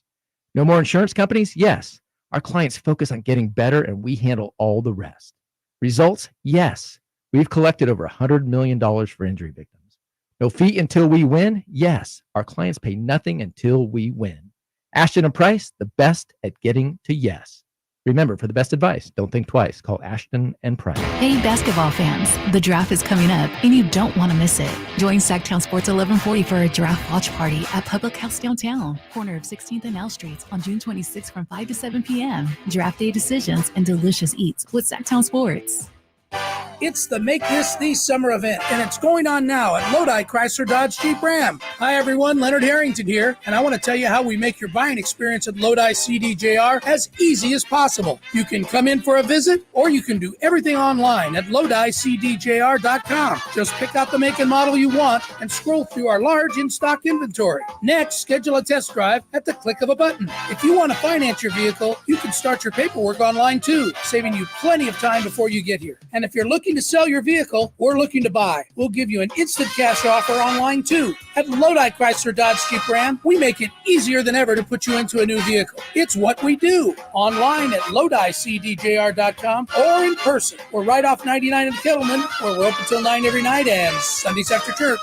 No more insurance companies? Yes. Our clients focus on getting better and we handle all the rest. Results? Yes. We've collected over $100 million for injury victims. No fee until we win? Yes. Our clients pay nothing until we win. Ashton & Price, the best at getting to yes. Remember, for the best advice, don't think twice. Call Ashton & Price. Hey, basketball fans, the draft is coming up, and you don't want to miss it. Join Sactown Sports 1140 for a draft watch party at Public House downtown, corner of 16th and L Streets on June 26th from 5 to 7 p.m. Draft day decisions and delicious eats with Sactown Sports. It's the Make This the Summer event, and it's going on now at Lodi Chrysler Dodge Jeep Ram. Hi, everyone. Leonard Harrington here, and I want to tell you how we make your buying experience at Lodi CDJR as easy as possible. You can come in for a visit, or you can do everything online at LodiCDJR.com. Just pick out the make and model you want and scroll through our large in-stock inventory. Next, schedule a test drive at the click of a button. If you want to finance your vehicle, you can start your paperwork online too, saving you plenty of time before you get here. And if you're looking to sell your vehicle or looking to buy, we'll give you an instant cash offer online too. At Lodi Chrysler Dodge Jeep Ram, we make it easier than ever to put you into a new vehicle. It's what we do. Online at LodiCDJR.com or in person. We're right off 99 in Kettleman, where we're open till 9 every night and Sundays after church.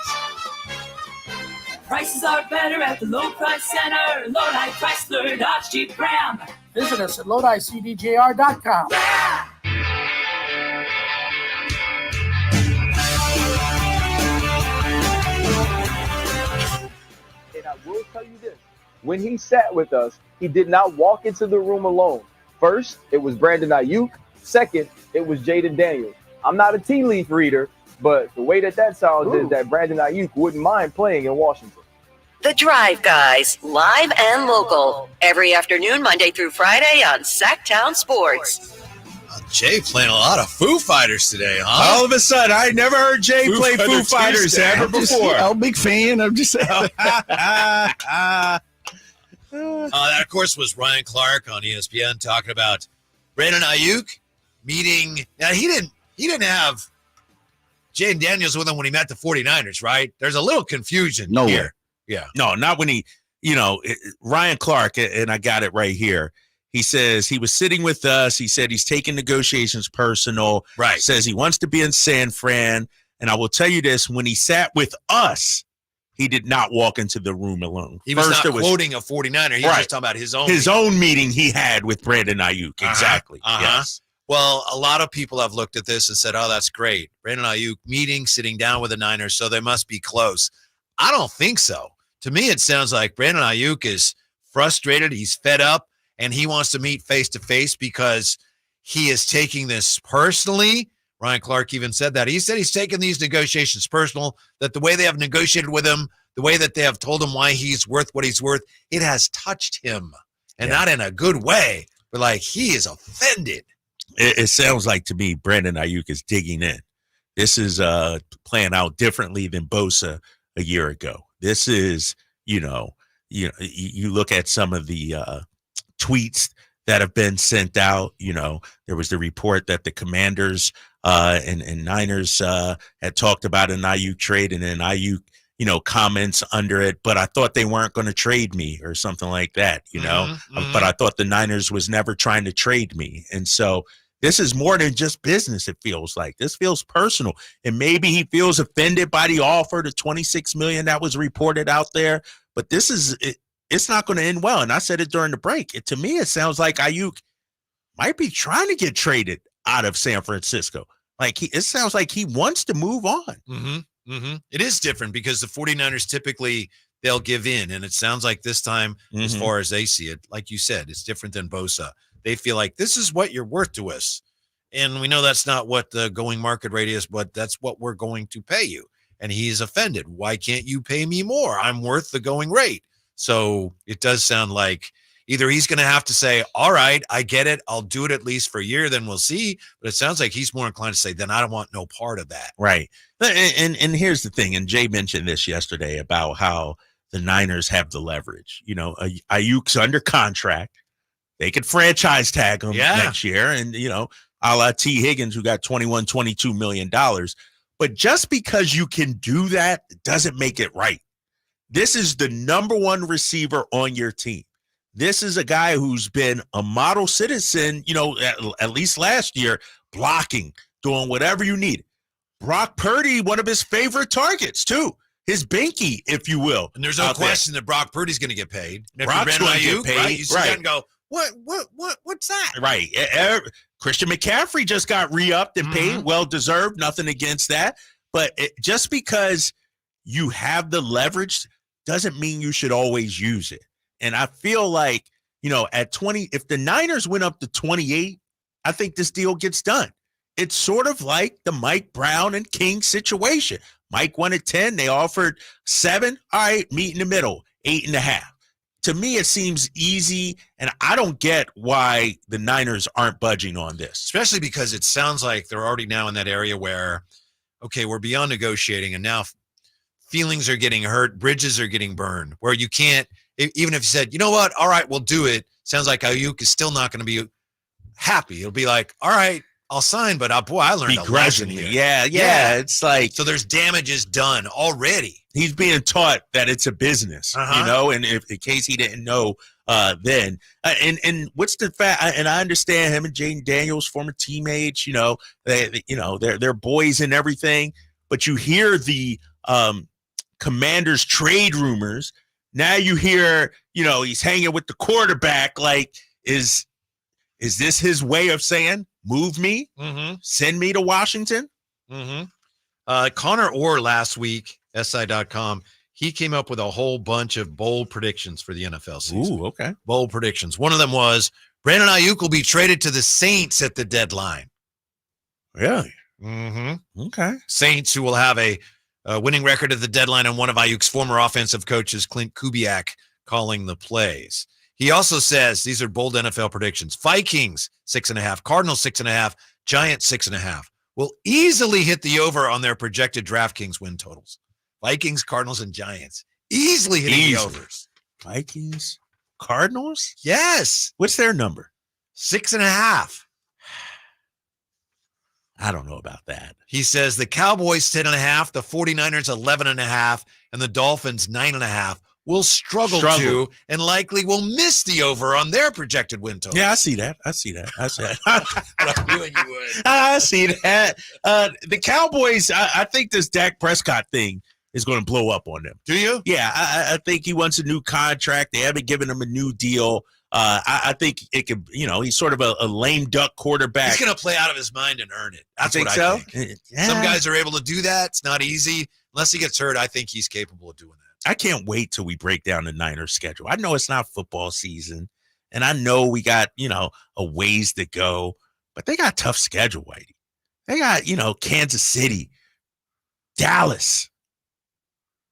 Prices are better at the Low Price Center. Lodi Chrysler Dodge Jeep Ram. Visit us at LodiCDJR.com. Yeah! And I will tell you this, when he sat with us, he did not walk into the room alone. First, it was Brandon Ayuk. Second, it was Jaden Daniels. I'm not a tea leaf reader, but the way that sounds is that Brandon Ayuk wouldn't mind playing in Washington. The Drive Guys, live and local, every afternoon, Monday through Friday on Sactown Sports. Jay playing a lot of Foo Fighters today, huh? All of a sudden, I never heard Jay play Foo Fighters ever before. I'm a big fan. I'm just saying. That, of course, was Ryan Clark on ESPN talking about Brandon Ayuk meeting. Now, he didn't have Jaden Daniels with him when he met the 49ers, right? There's a little confusion here. Yeah. No, not when he, Ryan Clark, and I got it right here. He says he was sitting with us. He said he's taking negotiations personal. Right. Says he wants to be in San Fran. And I will tell you this, when he sat with us, he did not walk into the room alone. He was not quoting a 49er. He was just talking about his own. His own meeting he had with Brandon Ayuk. Exactly. Yes. Well, a lot of people have looked at this and said, oh, that's great. Brandon Ayuk meeting, sitting down with the Niners, so they must be close. I don't think so. To me, it sounds like Brandon Ayuk is frustrated. He's fed up. And he wants to meet face-to-face because he is taking this personally. Ryan Clark even said that. He said he's taking these negotiations personal, that the way they have negotiated with him, the way that they have told him why he's worth what he's worth, it has touched him. And not in a good way, but like he is offended. It sounds like to me Brandon Ayuk is digging in. This is playing out differently than Bosa a year ago. This is, you look at some of the tweets that have been sent out. There was the report that the Commanders and Niners had talked about an Ayuk trade, and then Ayuk, comments under it, but I thought they weren't going to trade me or something like that, but I thought the Niners was never trying to trade me. And so This is more than just business, it feels like. This feels personal. And maybe he feels offended by the offer, the $26 million that was reported out there. But this is it's not going to end well. And I said it during the break. To me, it sounds like Ayuk might be trying to get traded out of San Francisco. Like it sounds like he wants to move on. Mm-hmm. Mm-hmm. It is different because the 49ers typically they'll give in. And it sounds like this time, as far as they see it, like you said, it's different than Bosa. They feel like this is what you're worth to us. And we know that's not what the going market rate is, but that's what we're going to pay you. And he's offended. Why can't you pay me more? I'm worth the going rate. So it does sound like either he's going to have to say, all right, I get it. I'll do it at least for a year. Then we'll see. But it sounds like he's more inclined to say, then I don't want no part of that. Right. And here's the thing. And Jay mentioned this yesterday about how the Niners have the leverage. You know, Ayuk's under contract. They could franchise tag him next year. And, you know, a la T. Higgins, who got $22 million. But just because you can do that doesn't make it right. This is the number one receiver on your team. This is a guy who's been a model citizen, you know, at least last year, blocking, doing whatever you need. Brock Purdy, one of his favorite targets, too. His binky, if you will. And there's no question that Brock Purdy's going to get paid. And Brock's going to get paid. Right? You see that and go, what's that? Right. Christian McCaffrey just got re-upped and paid. Well-deserved. Nothing against that. But just because you have the leverage doesn't mean you should always use it. And I feel like, you know, at 20, if the Niners went up to 28, I think this deal gets done. It's sort of like the Mike Brown and King situation. Mike wanted 10. They offered 7. All right, meet in the middle, 8.5. To me, it seems easy, and I don't get why the Niners aren't budging on this. Especially because it sounds like they're already now in that area where, okay, we're beyond negotiating, and now feelings are getting hurt, bridges are getting burned, where you can't, even if you said, you know what, all right, we'll do it, sounds like Ayuk is still not going to be happy. It'll be like, all right, I'll sign, but I learned a lesson here. Yeah. It's like, so there's damages done already. He's being taught that it's a business, you know, and if in case he didn't know then. And what's the fact? And I understand him and Jaden Daniels, former teammates, you know, they're boys and everything. But you hear the Commanders trade rumors. Now you hear, you know, he's hanging with the quarterback. Like, is this his way of saying, move me, send me to Washington? Connor Orr last week, SI.com, he came up with a whole bunch of bold predictions for the NFL season. Ooh, okay. Bold predictions. One of them was Brandon Ayuk will be traded to the Saints at the deadline. Really? Okay. Saints, who will have a winning record at the deadline, and one of Ayuk's former offensive coaches, Clint Kubiak, calling the plays. He also says, these are bold NFL predictions, Vikings 6.5, Cardinals 6.5, Giants 6.5 will easily hit the over on their projected DraftKings win totals. Vikings, Cardinals, and Giants easily hitting the overs. Vikings, Cardinals? Yes. What's their number? 6.5. I don't know about that. He says the Cowboys 10.5, the 49ers 11.5, and the Dolphins 9.5 will struggle to and likely will miss the over on their projected win total. Yeah, I see that. I see that. I knew you would. I see that. The Cowboys, I think this Dak Prescott thing is going to blow up on them. Do you? Yeah, I think he wants a new contract. They haven't given him a new deal. I think it could, you know, he's sort of a lame duck quarterback. He's going to play out of his mind and earn it. That's what I think. Yeah. Some guys are able to do that. It's not easy. Unless he gets hurt, I think he's capable of doing that. I can't wait till we break down the Niners schedule. I know it's not football season, and I know we got, you know, a ways to go, but they got a tough schedule, Whitey. They got, you know, Kansas City, Dallas.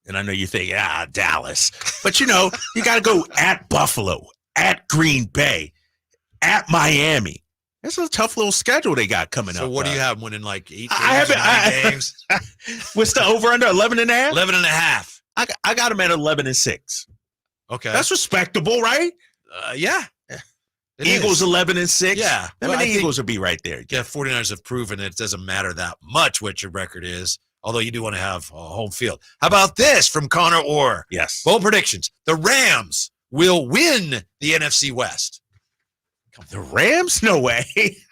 And I know you think, Dallas. But, you know, you got to go at Buffalo, at Green Bay, at Miami. It's a tough little schedule they got coming up. So what do you have winning like 8 games? I 9 games? What's the over under 11.5? 11.5. I got them at 11-6. Okay. That's respectable, right? Yeah. Eagles 11-6. Yeah. I mean, the Eagles will be right there. Yeah, 49ers have proven it doesn't matter that much what your record is, although you do want to have a home field. How about this from Connor Orr? Yes. Bold predictions. The Rams will win the NFC West. The Rams? No way.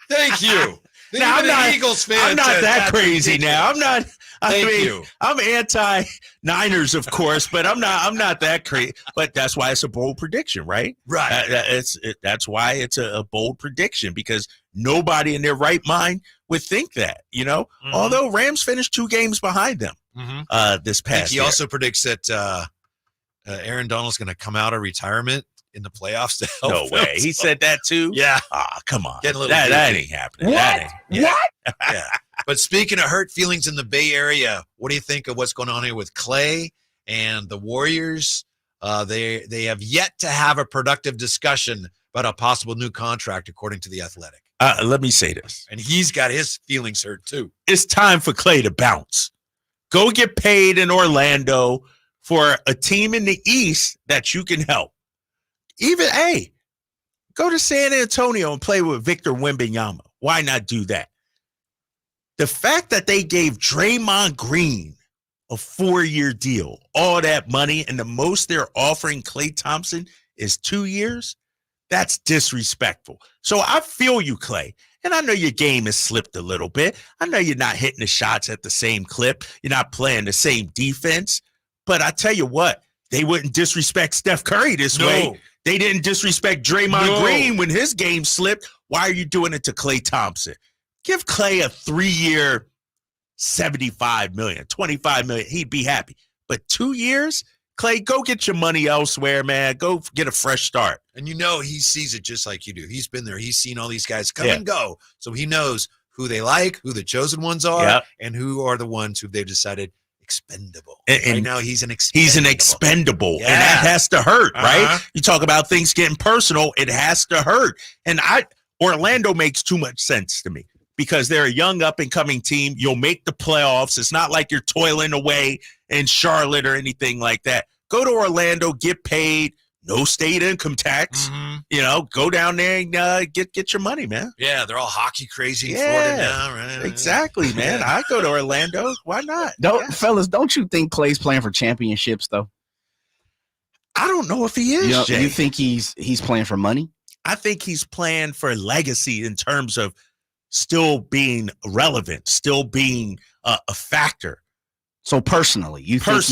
Thank you. Now, Even an Eagles fan I'm not says that that's crazy ridiculous. now. I'm not. Thank you. I'm anti-Niners, of course, but I'm not that crazy. But that's why it's a bold prediction, right? Right. That's why it's a bold prediction, because nobody in their right mind would think that. Mm-hmm. Although Rams finished 2 games behind them this I think past he year. also predicts that Aaron Donald's going to come out of retirement in the playoffs to help No them. way. He said that too? Yeah. Come on. Getting a little That goofy. ain't happening. What? That ain't. Yeah. What? Yeah. But speaking of hurt feelings in the Bay Area, what do you think of what's going on here with Clay and the Warriors? They have yet to have a productive discussion about a possible new contract, according to The Athletic. Let me say this. And he's got his feelings hurt too. It's time for Clay to bounce. Go get paid in Orlando for a team in the East that you can help. Even, go to San Antonio and play with Victor Wembanyama. Why not do that? The fact that they gave Draymond Green a 4-year deal, all that money, and the most they're offering Klay Thompson is 2 years, that's disrespectful. So I feel you, Clay. And I know your game has slipped a little bit. I know you're not hitting the shots at the same clip. You're not playing the same defense. But I tell you what, they wouldn't disrespect Steph Curry this way. They didn't disrespect Draymond Green when his game slipped. Why are you doing it to Klay Thompson? Give Clay a 3-year, $75 million, $25 million. He'd be happy. But 2 years, Clay, go get your money elsewhere, man. Go get a fresh start. And he sees it just like you do. He's been there. He's seen all these guys come and go. So he knows who they like, who the chosen ones are, and who are the ones who they've decided expendable. And right now he's an expendable. He's an expendable. And that has to hurt, right? You talk about things getting personal. It has to hurt. And Orlando makes too much sense to me, because they're a young up-and-coming team. You'll make the playoffs. It's not like you're toiling away in Charlotte or anything like that. Go to Orlando, get paid, no state income tax. Go down there and get your money, man. Yeah, they're all hockey crazy in Florida now, right? Exactly, man. I go to Orlando. Why not? Fellas, don't you think Clay's playing for championships, though? I don't know if he is, Jay. You think he's playing for money? I think he's playing for legacy in terms of still being relevant, still being a factor. So personally, you think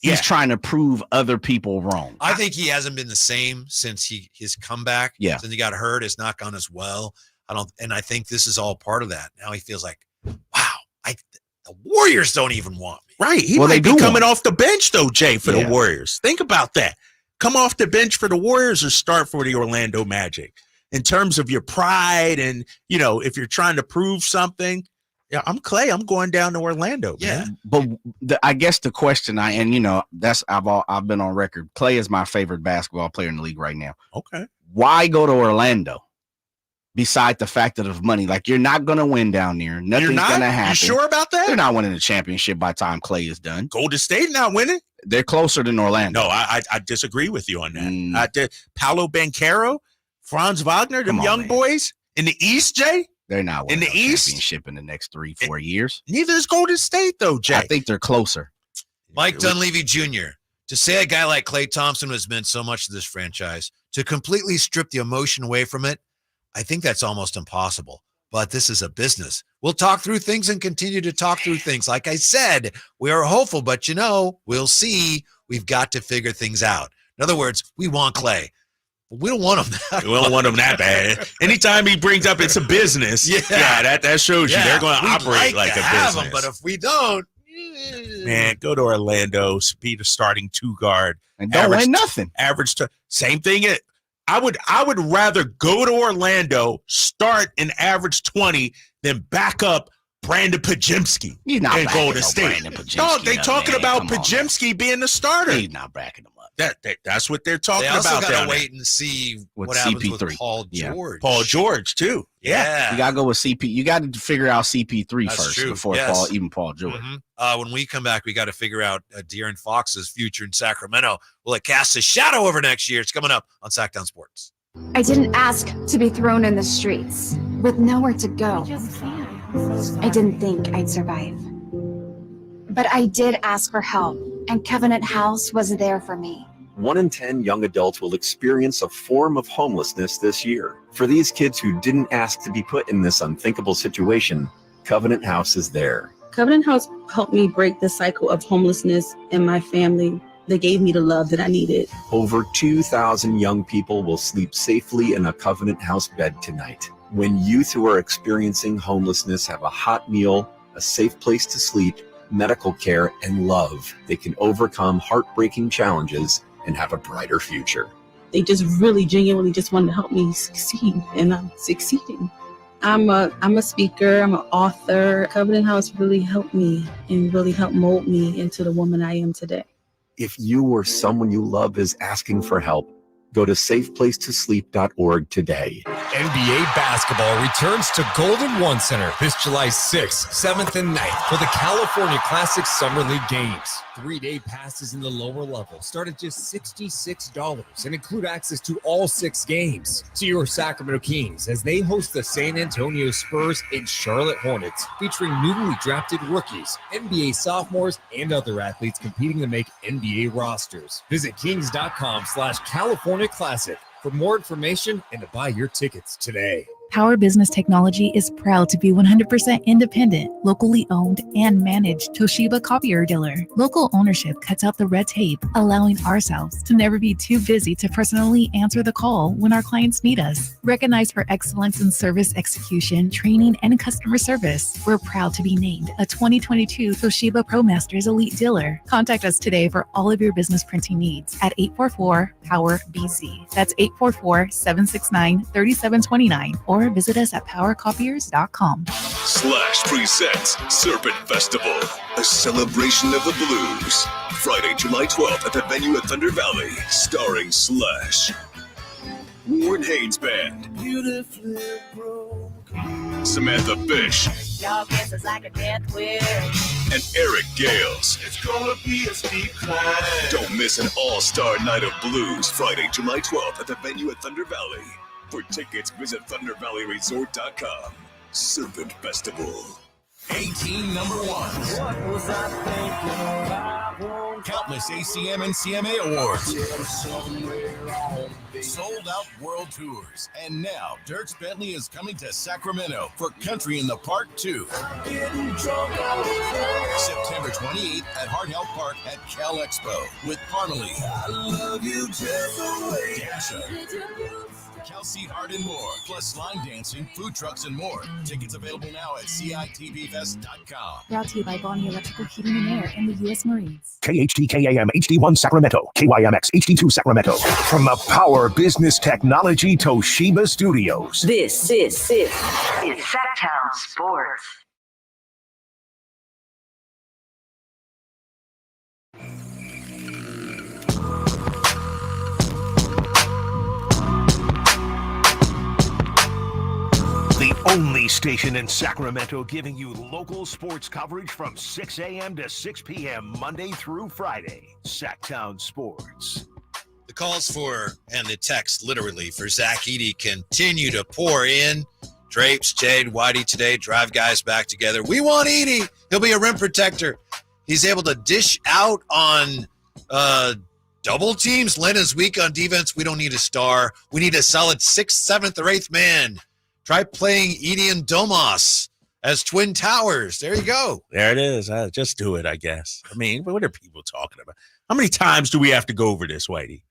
he's trying to prove other people wrong? I think he hasn't been the same since his comeback. Yeah. Since he got hurt, it's not gone as well. I think this is all part of that. Now he feels like, wow, the Warriors don't even want me. Right. He might be coming off the bench, though, Jay, for the Warriors. Think about that. Come off the bench for the Warriors or start for the Orlando Magic. In terms of your pride and, if you're trying to prove something, I'm Clay. I'm going down to Orlando. Yeah. Man. But I guess the question I've been on record. Clay is my favorite basketball player in the league right now. Okay. Why go to Orlando? Beside the fact of money, like you're not going to win down there. Nothing's going to happen. You sure about that? They're not winning the championship by the time Clay is done. Golden State not winning? They're closer than Orlando. No, I disagree with you on that. Paolo Banchero, Franz Wagner, them young boys in the East, Jay? They're not winning in the East championship in the next 3-4 years. Neither is Golden State, though, Jay. I think they're closer. Mike Dunleavy Jr., to say a guy like Klay Thompson has meant so much to this franchise, to completely strip the emotion away from it, I think that's almost impossible. But this is a business. We'll talk through things and continue to talk through things. Like I said, we are hopeful, but we'll see. We've got to figure things out. In other words, we want Klay. But we don't want him that We don't want him that bad. Anytime he brings up it's a business, that shows you they're going to operate like a business. Him, but if we don't, man, go to Orlando, be the starting 2 guard, and don't win nothing. Same thing. I would rather go to Orlando, start an average 20, than back up Brandon Pajemski and Golden State. No, they talking about Pajemski being the starter. He's not backing him up. That's what they're talking about. They also about. got to wait and see what happens CP3. with Paul George. Paul George too. Yeah. You got to go with CP. You got to figure out CP3 That's first true. before Paul George. When we come back, we got to figure out De'Aaron Fox's future in Sacramento. Will it cast a shadow over next year? It's coming up on Sactown Sports. I didn't ask to be thrown in the streets with nowhere to go. I didn't think I'd survive. But I did ask for help, and Covenant House was there for me. 1 in 10 young adults will experience a form of homelessness this year. For these kids who didn't ask to be put in this unthinkable situation, Covenant House is there. Covenant House helped me break the cycle of homelessness in my family. They gave me the love that I needed. Over 2,000 young people will sleep safely in a Covenant House bed tonight. When youth who are experiencing homelessness have a hot meal, a safe place to sleep, medical care, and love, they can overcome heartbreaking challenges and have a brighter future. They just really genuinely just wanted to help me succeed, and I'm succeeding. I'm a speaker, I'm an author. Covenant House really helped me and really helped mold me into the woman I am today. If you or someone you love is asking for help, go to safeplacetosleep.org today. NBA basketball returns to Golden One Center this July 6th, 7th, and 9th for the California Classic Summer League Games. 3-day passes in the lower level start at just $66 and include access to all 6 games. See your Sacramento Kings as they host the San Antonio Spurs and Charlotte Hornets, featuring newly drafted rookies, NBA sophomores, and other athletes competing to make NBA rosters. Visit kings.com/California Classic for more information and to buy your tickets today. Power Business Technology is proud to be 100% independent, locally owned, and managed Toshiba copier dealer. Local ownership cuts out the red tape, allowing ourselves to never be too busy to personally answer the call when our clients need us. Recognized for excellence in service execution, training, and customer service, we're proud to be named a 2022 Toshiba ProMasters Elite Dealer. Contact us today for all of your business printing needs at 844-POWER-BZ. That's 844-769-3729, or visit us at powercopiers.com. Slash presents Serpent Festival, a celebration of the blues. Friday, July 12th at the venue at Thunder Valley, starring Slash, Warren Haynes Band, Samantha Fish, Y'all guess it's like a death wish. and Eric Gales. It's gonna be a steep climb. Don't miss an all-star night of blues, Friday, July 12th at the venue at Thunder Valley. For tickets, visit ThunderValleyResort.com. Serpent Festival. 18 number ones. What was I thinking about? Countless ACM and CMA awards. Sold out world tours. And now, Dirks Bentley is coming to Sacramento for Country in the Park 2. September 28th at Hart Health Park at Cal Expo with Parmalee. I love you just the way Dasha, Kelsey Hart, and more. Plus line dancing, food trucks, and more. Tickets available now at CITVFest.com. Brought to you by Bonnie Electrical Heating and Air and the U.S. Marines. KHTKAM HD1 Sacramento, KYMX HD2 Sacramento. From the Power Business Technology Toshiba Studios. This is Sactown Sports. The only station in Sacramento giving you local sports coverage from 6 a.m. to 6 p.m. Monday through Friday. Sactown Sports. The calls for, and the text literally for Zach Edey continue to pour in. Drapes, Jade, Whitey today, drive guys back together. We want Edey. He'll be a rim protector. He's able to dish out on double teams. Lena's weak on defense. We don't need a star. We need a solid 6th, 7th, or 8th man. Try playing Edey and Domas as twin towers. There you go. There it is. Just do it, I guess. I mean, what are people talking about? How many times do we have to go over this, Whitey?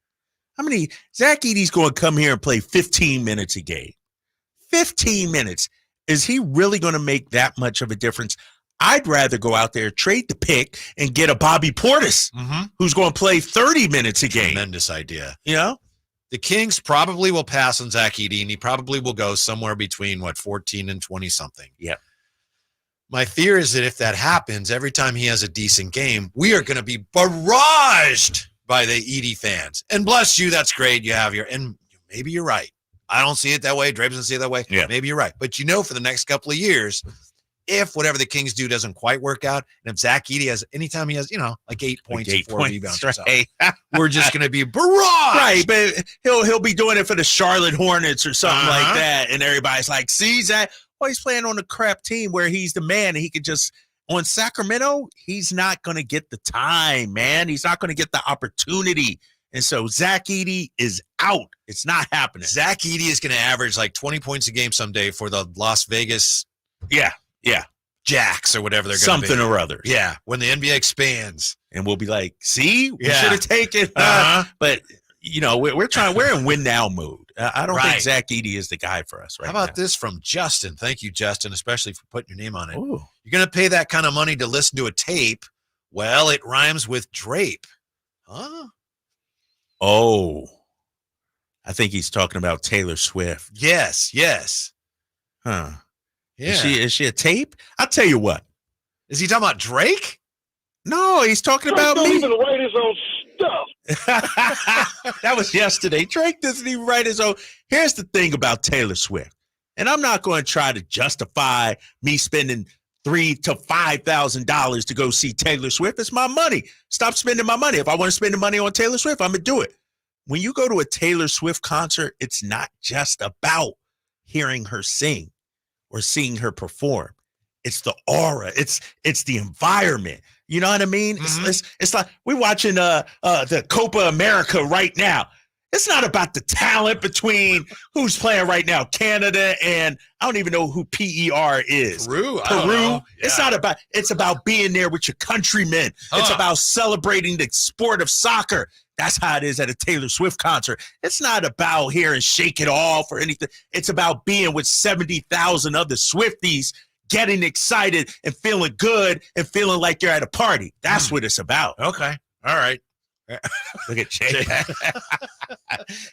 Zach Edey's going to come here and play 15 minutes a game. 15 minutes. Is he really going to make that much of a difference? I'd rather go out there, trade the pick, and get a Bobby Portis who's going to play 30 minutes a game. Tremendous idea. You know? The Kings probably will pass on Zach Edey, and he probably will go somewhere between, 14 and 20-something. Yeah. My fear is that if that happens, every time he has a decent game, we are going to be barraged by the Edey fans. And bless you, that's great. You have and maybe you're right. I don't see it that way. Drapes doesn't see it that way. Yeah. Maybe you're right. But for the next couple of years, if whatever the Kings do doesn't quite work out, and if Zach Edey has, anytime he has, 8 points and 4 rebounds, right. We're just going to be barraged. Right, but he'll be doing it for the Charlotte Hornets or something like that, and everybody's like, see, Zach, he's playing on a crap team where he's the man, and he could just, on Sacramento, he's not going to get the time, man. He's not going to get the opportunity. And so Zach Edey is out. It's not happening. Zach Edey is going to average like 20 points a game someday for the Las Vegas Jacks or whatever they're going to be. Something or other. Yeah, when the NBA expands. And we'll be like, see, we should have taken. But, we're in win now mode. I don't think Zach Edey is the guy for us right now. How about this from Justin? Thank you, Justin, especially for putting your name on it. Ooh. You're going to pay that kind of money to listen to a tape. Well, it rhymes with drape. Huh? Oh, I think he's talking about Taylor Swift. Yes. Huh. Yeah. Is she a tape? I'll tell you what. Is he talking about Drake? No, he's talking about me. Drake don't even write his own stuff. That was yesterday. Drake doesn't even write his own. Here's the thing about Taylor Swift, and I'm not going to try to justify me spending $3,000 to $5,000 to go see Taylor Swift. It's my money. Stop spending my money. If I want to spend the money on Taylor Swift, I'm going to do it. When you go to a Taylor Swift concert, it's not just about hearing her sing or seeing her perform. It's the aura. It's the environment. You know what I mean? Mm-hmm. It's like we're watching the Copa America right now. It's not about the talent between who's playing right now, Canada and I don't even know who PER is. Peru. I don't know. Yeah. It's about being there with your countrymen. It's about celebrating the sport of soccer. That's how it is at a Taylor Swift concert. It's not about hearing Shake It Off or anything. It's about being with 70,000 other Swifties, getting excited and feeling good and feeling like you're at a party. That's what it's about. Okay. All right. Look at Jay.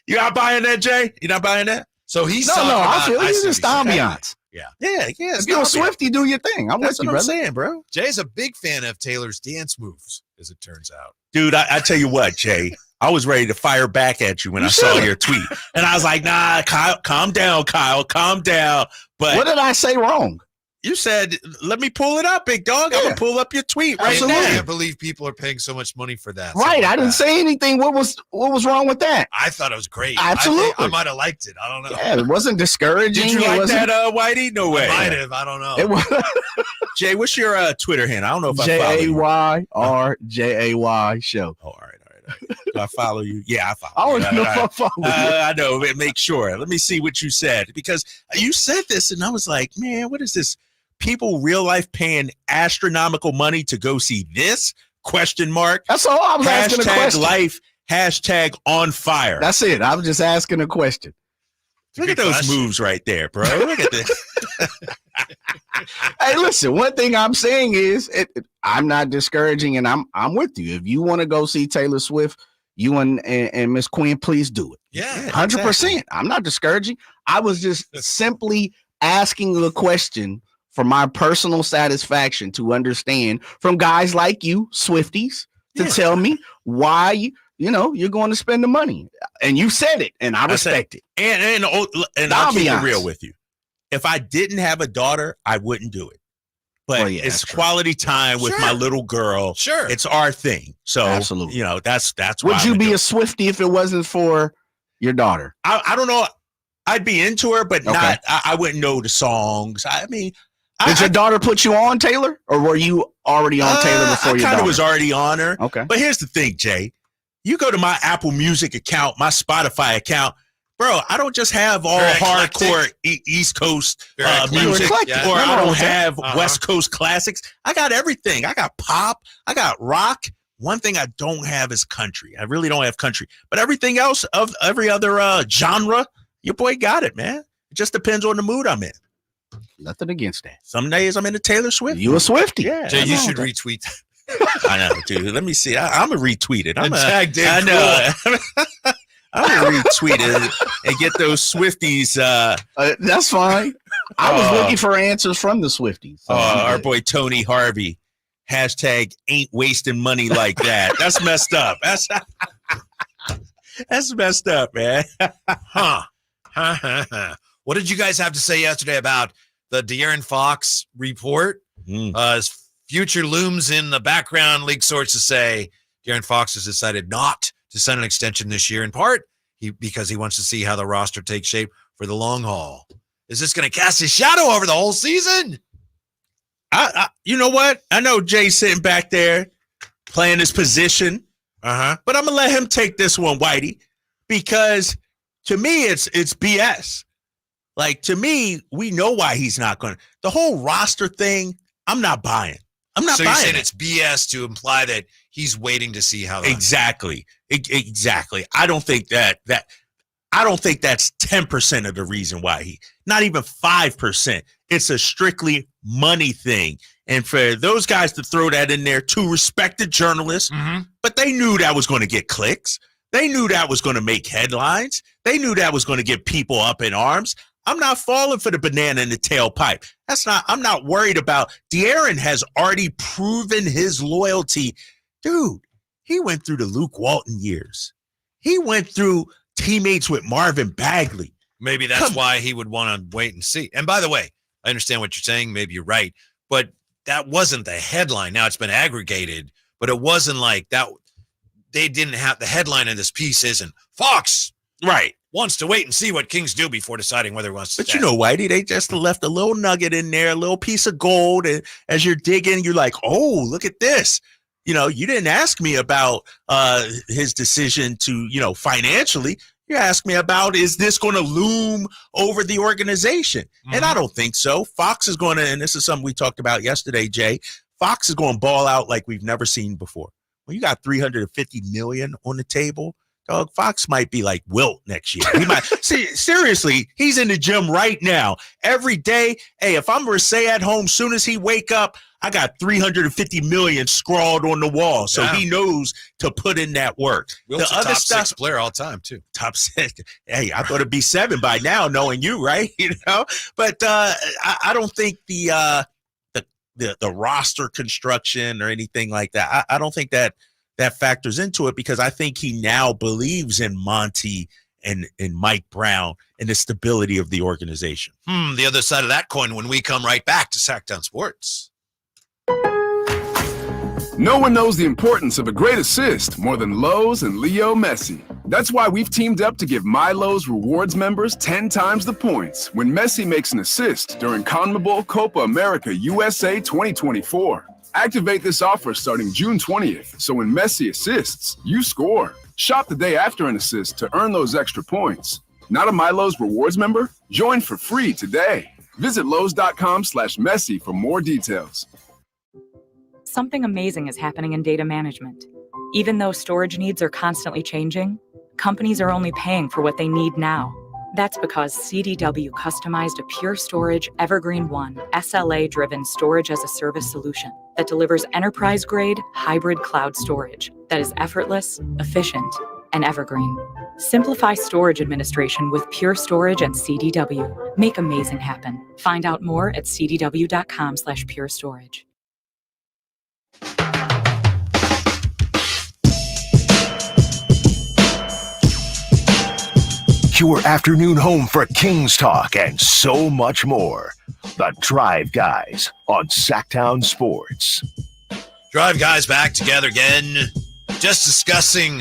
You not buying that, Jay? You not buying that? So he's No, I feel it's just ambiance. Yeah. It's You're a Swifty, do your thing. I'm That's with you, what I'm brother. saying, bro. Jay's a big fan of Taylor's dance moves, as it turns out. Dude, I tell you what, Jay, I was ready to fire back at you when I saw your tweet. And I was like, nah, Kyle, calm down, calm down. But What did I say wrong? you said, let me pull it up, big dog. I'm going to pull up your tweet right I now. can't believe people are paying so much money for that. Right. I didn't say anything. What was wrong with that? I thought it was great. Absolutely. I might have liked it. I don't know. Yeah, it wasn't discouraging. Did you It like wasn't- that, Whitey? No way. I might have. I don't know. It was Jay, what's your Twitter handle? I don't know if I follow you. JAYRJAY show. Oh, all right. Do I follow you? Yeah, I follow I you. don't know if I follow you. I know. Make sure. Let me see what you said. Because you said this, and I was like, man, what is this? People real life paying astronomical money to go see this? Question mark. That's all I was asking a question. Life, hashtag on fire. That's it. I was just asking a question. Look at those moves right there, bro. Look at this. Hey, listen, one thing I'm saying is I'm not discouraging, and I'm with you. If you want to go see Taylor Swift, you and Miss Queen, please do it. Yeah, 100%. I'm not discouraging. I was just simply asking the question for my personal satisfaction to understand from guys like you, Swifties, to tell me why you're going to spend the money. And you said it, and I respect it. And I'll keep it real with you. If I didn't have a daughter, I wouldn't do it. But it's quality time with my little girl. Sure. It's our thing. So, absolutely. That's Would why you be a Swiftie if it wasn't for your daughter? I don't know. I'd be into her, but not. I wouldn't know the songs. I mean, did your daughter put you on, Taylor, or were you already on Taylor before your daughter? I kind of was already on her. Okay. But here's the thing, Jay. You go to my Apple Music account, my Spotify account. Bro, I don't just have all hardcore East Coast music, or I don't have West Coast classics. I got everything. I got pop. I got rock. One thing I don't have is country. I really don't have country. But everything else of every other genre, your boy got it, man. It just depends on the mood I'm in. Nothing against that. Some days I'm into Taylor Swift. You a Swiftie. Yeah. Jay, you should retweet that. I know, dude. Let me see. I'm going to retweet it. Tag Dave. I know. I'm going to retweet it and get those Swifties. That's fine. I was looking for answers from the Swifties. So our boy Tony Harvey. Hashtag ain't wasting money like that. That's messed up. That's messed up, man. What did you guys have to say yesterday about the De'Aaron Fox report? His future looms in the background. League sources say De'Aaron Fox has decided not to sign an extension this year, in part because he wants to see how the roster takes shape for the long haul. Is this going to cast his shadow over the whole season? You know what? I know Jay's sitting back there playing his position But I'm gonna let him take this one, Whitey, because to me it's BS. Like, to me, we know why he's not going to. The whole roster thing, I'm not buying. So you're saying it's BS to imply that he's waiting to see how. Exactly. Exactly. I don't think I don't think that's 10% of the reason why not even 5%. It's a strictly money thing. And for those guys to throw that in there, two respected journalists, but they knew that was going to get clicks. They knew that was going to make headlines. They knew that was going to get people up in arms. I'm not falling for the banana in the tailpipe. I'm not worried about. De'Aaron has already proven his loyalty. Dude, he went through the Luke Walton years. He went through teammates with Marvin Bagley. Maybe that's why he would want to wait and see. And by the way, I understand what you're saying. Maybe you're right. But that wasn't the headline. Now it's been aggregated, but it wasn't like that. They didn't have the headline of this piece isn't Fox. Right. Wants to wait and see what Kings do before deciding whether he wants to. But you know, Whitey, they just left a little nugget in there, a little piece of gold. And as you're digging, you're like, oh, look at this. You know, you didn't ask me about his decision to, financially. You asked me about, is this going to loom over the organization? And I don't think so. Fox is going to, and this is something we talked about yesterday, Jay. Fox is going to ball out like we've never seen before. When you got $350 million on the table, dog, Fox might be like Wilt next year. He might seriously, he's in the gym right now. Every day. Hey, if I'm Rasay at home, soon as he wake up, I got $350 million scrawled on the wall. So he knows to put in that work. Wilt's the other top six player all time, too. Top six. Hey, I thought it'd be 7 by now, knowing you, right? But I don't think the roster construction or anything like that. I don't think that factors into it, because I think he now believes in Monty and Mike Brown and the stability of the organization. The other side of that coin when we come right back to Sactown Sports. No one knows the importance of a great assist more than Lowe's and Leo Messi. That's why we've teamed up to give My Lowe's Rewards members 10 times the points when Messi makes an assist during CONMEBOL Copa America USA 2024. Activate this offer starting June 20th, so when Messi assists, you score. Shop the day after an assist to earn those extra points. Not a My Lowe's Rewards member? Join for free today. Visit Lowe's.com/Messi for more details. Something amazing is happening in data management. Even though storage needs are constantly changing, companies are only paying for what they need now. That's because CDW customized a Pure Storage Evergreen One SLA-driven storage as a service solution that delivers enterprise-grade hybrid cloud storage that is effortless, efficient, and evergreen. Simplify storage administration with Pure Storage and CDW. Make amazing happen. Find out more at cdw.com/purestorage. Your afternoon home for Kings talk and so much more. The Drive Guys on Sactown Sports. Drive Guys back together again, just discussing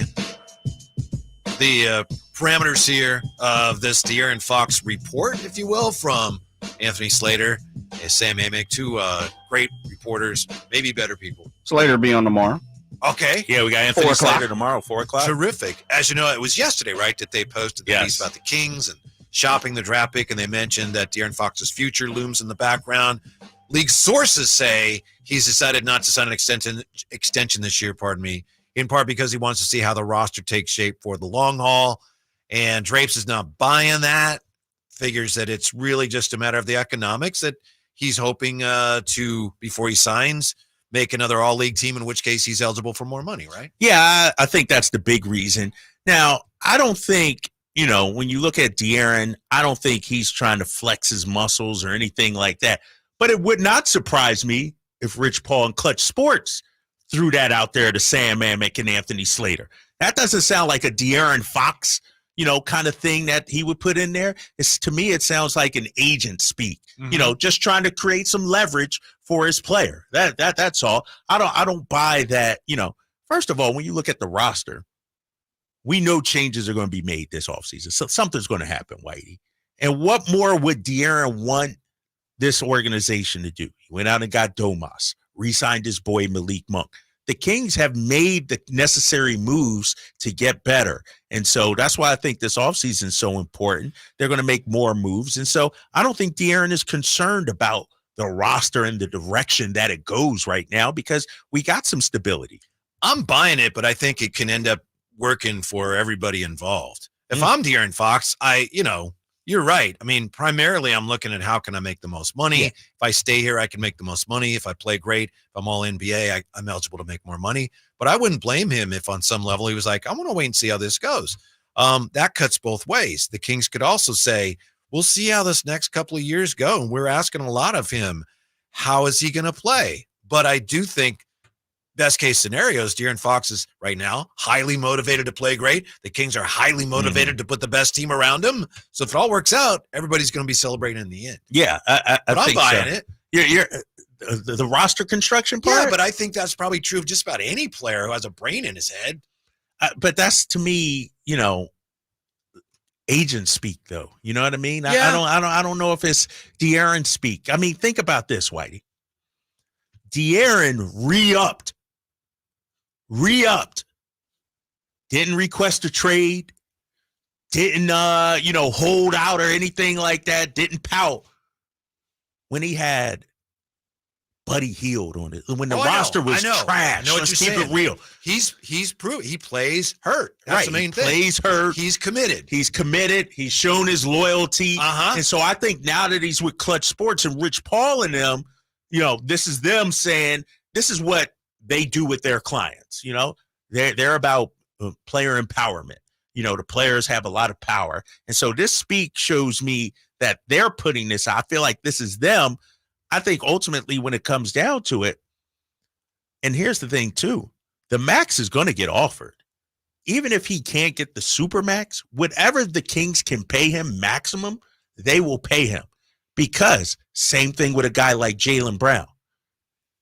the parameters here of this De'Aaron Fox report, if you will, from Anthony Slater and Sam Amick, two great reporters, maybe better people. Slater will be on tomorrow. Okay. Yeah, we got Anthony Slater tomorrow, 4 o'clock. Terrific. As you know, it was yesterday, right, that they posted the piece about the Kings and shopping the draft pick, and they mentioned that De'Aaron Fox's future looms in the background. League sources say he's decided not to sign an extension this year, in part because he wants to see how the roster takes shape for the long haul, and Drapes is not buying that, figures that it's really just a matter of the economics, that he's hoping to, before he signs, make another all-league team, in which case he's eligible for more money, right? Yeah, I think that's the big reason. Now, I don't think, when you look at De'Aaron, I don't think he's trying to flex his muscles or anything like that. But it would not surprise me if Rich Paul and Clutch Sports threw that out there to Sam Amick and Anthony Slater. That doesn't sound like a De'Aaron Fox, kind of thing that he would put in there. To me, it sounds like an agent speak, just trying to create some leverage for his player. That's all. I don't buy that. First of all, when you look at the roster, we know changes are going to be made this offseason. So something's going to happen, Whitey. And what more would De'Aaron want this organization to do? He went out and got Domas, re-signed his boy Malik Monk. the Kings have made the necessary moves to get better. And so that's why I think this offseason is so important. They're going to make more moves. And so I don't think De'Aaron is concerned about the roster and the direction that it goes right now because we got some stability. I'm buying it, but I think it can end up working for everybody involved. If I'm De'Aaron Fox, you're right. I mean, primarily I'm looking at how can I make the most money. If I stay here, I can make the most money. If I play great, if I'm all NBA, I'm eligible to make more money. But I wouldn't blame him if on some level he was like, I want to wait and see how this goes. That cuts both ways. The Kings could also say, we'll see how this next couple of years go. And we're asking a lot of him. How is he going to play? But I do think best case scenarios, De'Aaron Fox is right now highly motivated to play great. The Kings are highly motivated to put the best team around him. So if it all works out, everybody's going to be celebrating in the end. Yeah, I'm buying it. You're the roster construction part? Yeah, but I think that's probably true of just about any player who has a brain in his head. But that's, to me, agent speak, though. You know what I mean? Yeah. I don't know if it's De'Aaron speak. I mean, think about this, Whitey. De'Aaron re-upped, didn't request a trade, didn't hold out or anything like that, didn't pout when he had Buddy Hield on it, when the roster was trash. I know what Let's you're keep saying. it real. He's proved he plays hurt. That's the main thing. He plays hurt. He's committed. He's shown his loyalty. And so I think now that he's with Clutch Sports and Rich Paul and them, this is them saying this is what they do with their clients. They're about player empowerment. The players have a lot of power. And so this speak shows me that they're putting this out. I feel like this is them. I think ultimately when it comes down to it, and here's the thing too, the max is going to get offered. Even if he can't get the super max, whatever the Kings can pay him maximum, they will pay him. Because same thing with a guy like Jaylen Brown.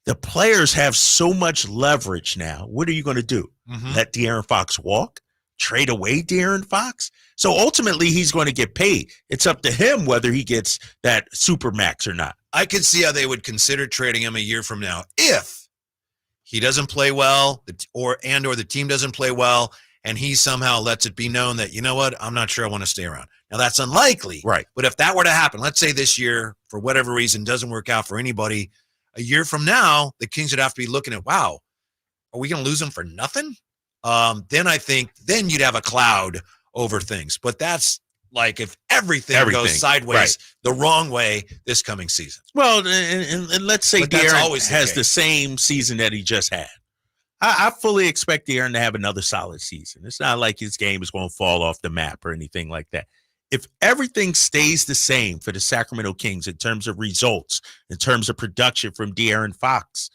The players have so much leverage now. What are you going to do? Let De'Aaron Fox walk? Trade away De'Aaron Fox? So ultimately, he's going to get paid. It's up to him whether he gets that super max or not. I could see how they would consider trading him a year from now if he doesn't play well or the team doesn't play well and he somehow lets it be known that, you know what, I'm not sure I want to stay around. Now, that's unlikely. Right. But if that were to happen, let's say this year, for whatever reason, doesn't work out for anybody, a year from now, the Kings would have to be looking at, wow, are we going to lose him for nothing? Then I think you'd have a cloud over things. But that's like if everything goes sideways the wrong way this coming season. Well, and let's say De'Aaron has the same season that he just had. I fully expect De'Aaron to have another solid season. It's not like his game is going to fall off the map or anything like that. If everything stays the same for the Sacramento Kings in terms of results, in terms of production from De'Aaron Fox,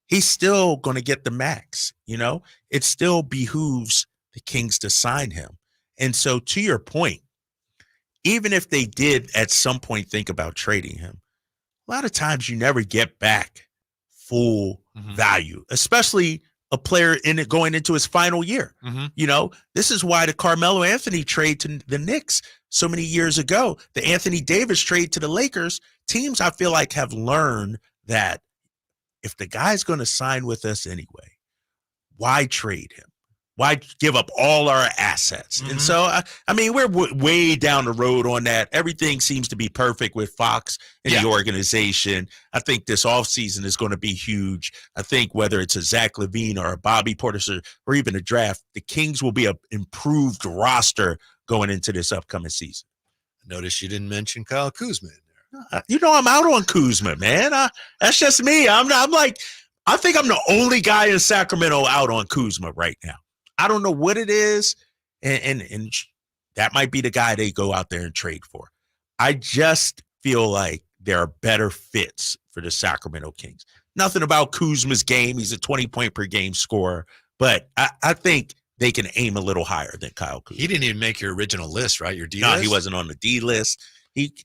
he's still going to get the max. It still behooves the Kings to sign him. And so to your point, even if they did at some point think about trading him, a lot of times you never get back full value, especially a player going into his final year. This is why the Carmelo Anthony trade to the Knicks so many years ago, the Anthony Davis trade to the Lakers, teams I feel like have learned that if the guy's going to sign with us anyway, why trade him? Why give up all our assets? And so, we're way down the road on that. Everything seems to be perfect with Fox and the organization. I think this offseason is going to be huge. I think whether it's a Zach LaVine or a Bobby Portis or even a draft, the Kings will be an improved roster going into this upcoming season. Notice you didn't mention Kyle Kuzma in there. I'm out on Kuzma, man. That's just me. I think I'm the only guy in Sacramento out on Kuzma right now. I don't know what it is, and that might be the guy they go out there and trade for. I just feel like there are better fits for the Sacramento Kings. Nothing about Kuzma's game. He's a 20-point-per-game scorer, but I think they can aim a little higher than Kyle Kuzma. He didn't even make your original list, right? Your D list? No, he wasn't on the D list.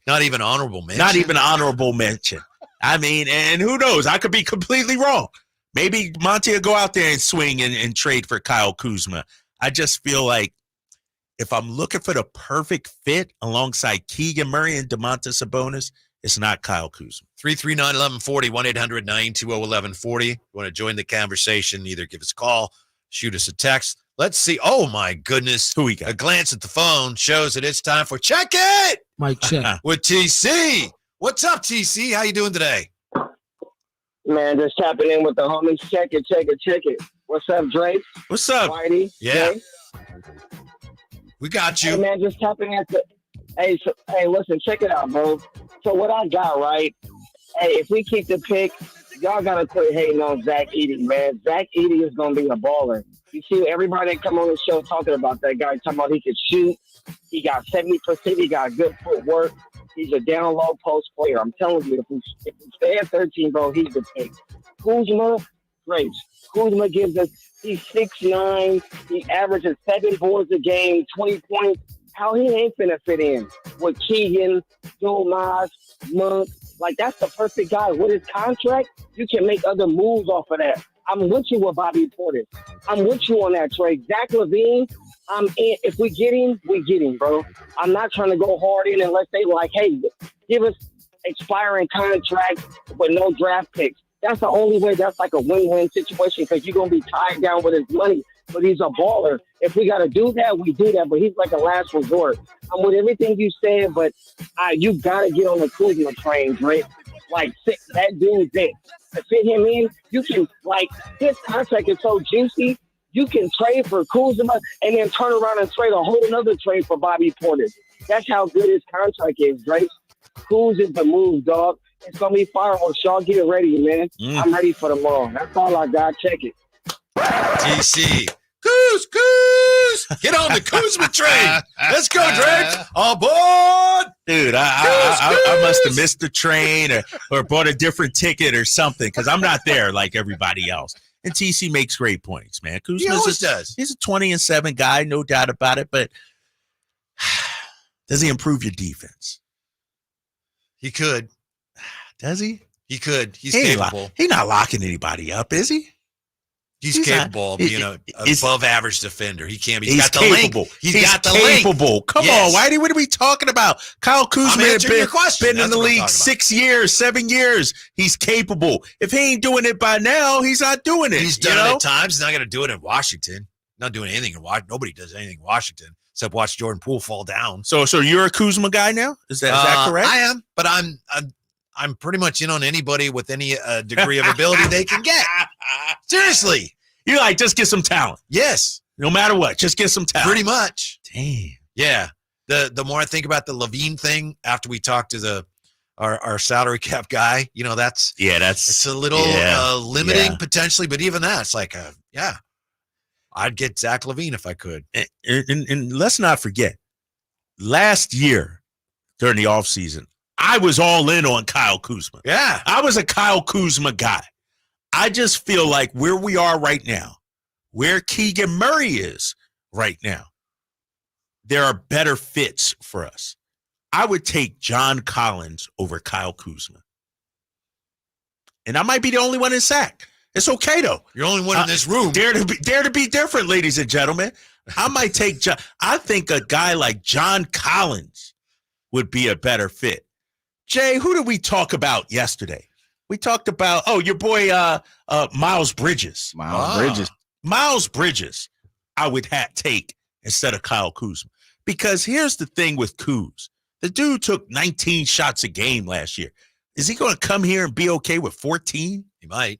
Not even honorable mention. Not even honorable mention. And who knows? I could be completely wrong. Maybe Monty will go out there and swing and trade for Kyle Kuzma. I just feel like if I'm looking for the perfect fit alongside Keegan Murray and Domantas Sabonis, it's not Kyle Kuzma. 339-1140, 1-800-920-1140. You want to join the conversation, either give us a call, shoot us a text. Let's see. Oh, my goodness. Who we got? A glance at the phone shows that it's time for Check It Mike Check with TC. What's up, TC? How you doing today? Man, just tapping in with the homies. Check it. What's up, Drake? What's up? Whitey? Yeah. Jay? We got you. Hey, man, just tapping into. Hey, listen, check it out, bro. So what I got, right? Hey, if we keep the pick, y'all got to quit hating on Zach Edey, man. Zach Edey is going to be a baller. You see everybody that come on the show talking about that guy, talking about he could shoot. He got 70%. He got good footwork. He's a down low post player. I'm telling you, if we stay at 13, bro, he's the pick. Kuzma, great. Kuzma gives us, he's 6'9". He averages 7 boards a game, 20 points. How he ain't finna fit in with Keegan, Dumas, Monk. Like, that's the perfect guy. With his contract, you can make other moves off of that. I'm with you with Bobby Portis. I'm with you on that trade. Zach LaVine, I'm in. If we get him, we get him, bro. I'm not trying to go hard in unless they like, hey, give us expiring contracts with no draft picks. That's the only way. That's like a win-win situation because you're going to be tied down with his money. But he's a baller. If we got to do that, we do that. But he's like a last resort. I'm with everything you said, but you got to get on the Kuzma train, Drake. Like, that dude's it. To fit him in, you can, like, his contract is so juicy, you can trade for Kuzma and then turn around and trade a whole another trade for Bobby Portis. That's how good his contract is, Drake. Kuz is the move, dog. It's going to be fireworks. Y'all get ready, man. I'm ready for tomorrow. That's all I got. Check it. TC. Kuz! Get on the Kuzma train. Let's go, Drake. All aboard. Dude, I must have missed the train or bought a different ticket or something because I'm not there like everybody else. And TC makes great points, man. Kuzma does. He's a 20-7 guy, no doubt about it. But does he improve your defense? He could. Does he? He could. He's capable. He's not locking anybody up, is he? He's capable of being an above-average defender. He can be. He's got the capable. length. He's got the capable. length. Come on, Whitey. What are we talking about? Kyle Kuzma has been in the league 6 years, 7 years. He's capable. If he ain't doing it by now, he's not doing it. He's done it at times. He's not going to do it in Washington. Not doing anything in Washington. Nobody does anything in Washington except watch Jordan Poole fall down. So you're a Kuzma guy now? Is that correct? I am, but I'm pretty much in on anybody with any degree of ability they can get. Seriously. You're like, just get some talent. Yes. No matter what, just get some talent. Pretty much. Damn. Yeah. The more I think about the LaVine thing after we talked to our salary cap guy, it's a little limiting potentially, but even that, it's like, I'd get Zach LaVine if I could. And let's not forget, last year during the offseason, I was all in on Kyle Kuzma. Yeah. I was a Kyle Kuzma guy. I just feel like where we are right now, where Keegan Murray is right now, there are better fits for us. I would take John Collins over Kyle Kuzma. And I might be the only one in sack. It's okay, though. You're the only one in this room. Dare to be different, ladies and gentlemen. I might take John. I think a guy like John Collins would be a better fit. Jay, who did we talk about yesterday? We talked about, your boy Miles Bridges. Miles Bridges, I would take instead of Kyle Kuzma. Because here's the thing with Kuz. The dude took 19 shots a game last year. Is he going to come here and be okay with 14? He might.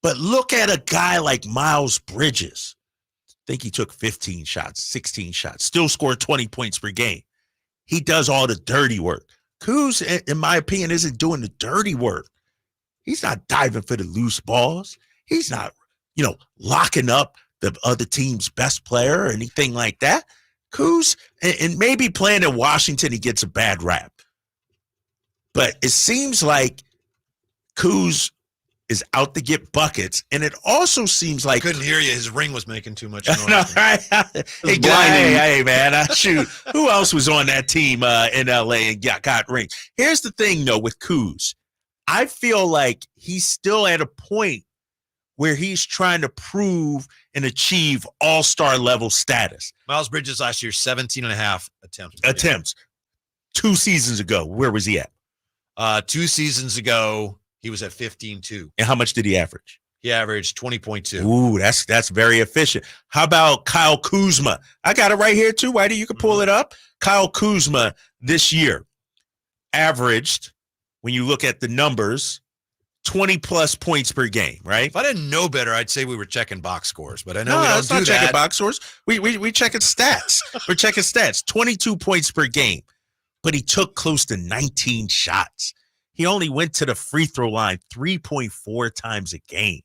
But look at a guy like Miles Bridges. I think he took 15 shots, 16 shots, still scored 20 points per game. He does all the dirty work. Kuz, in my opinion, isn't doing the dirty work. He's not diving for the loose balls. He's not, locking up the other team's best player or anything like that. Kuz, and maybe playing in Washington, he gets a bad rap. But it seems like Kuz is out to get buckets, and it also seems like... I couldn't hear you. His ring was making too much noise. No, right? Hey, man, shoot. Who else was on that team in L.A. and got rings? Here's the thing, though, with Kuz. I feel like he's still at a point where he's trying to prove and achieve all-star level status. Miles Bridges last year, 17.5 attempts. 2 seasons ago, where was he at? 2 seasons ago, he was at 15.2. And how much did he average? He averaged 20.2. Ooh, that's very efficient. How about Kyle Kuzma? I got it right here too, Whitey. You can pull it up. Kyle Kuzma this year averaged, when you look at the numbers, 20-plus points per game, right? If I didn't know better, I'd say we were checking box scores, but I know we don't that's do not that. checking box scores. We checking stats. We're checking stats. 22 points per game, but he took close to 19 shots. He only went to the free throw line 3.4 times a game.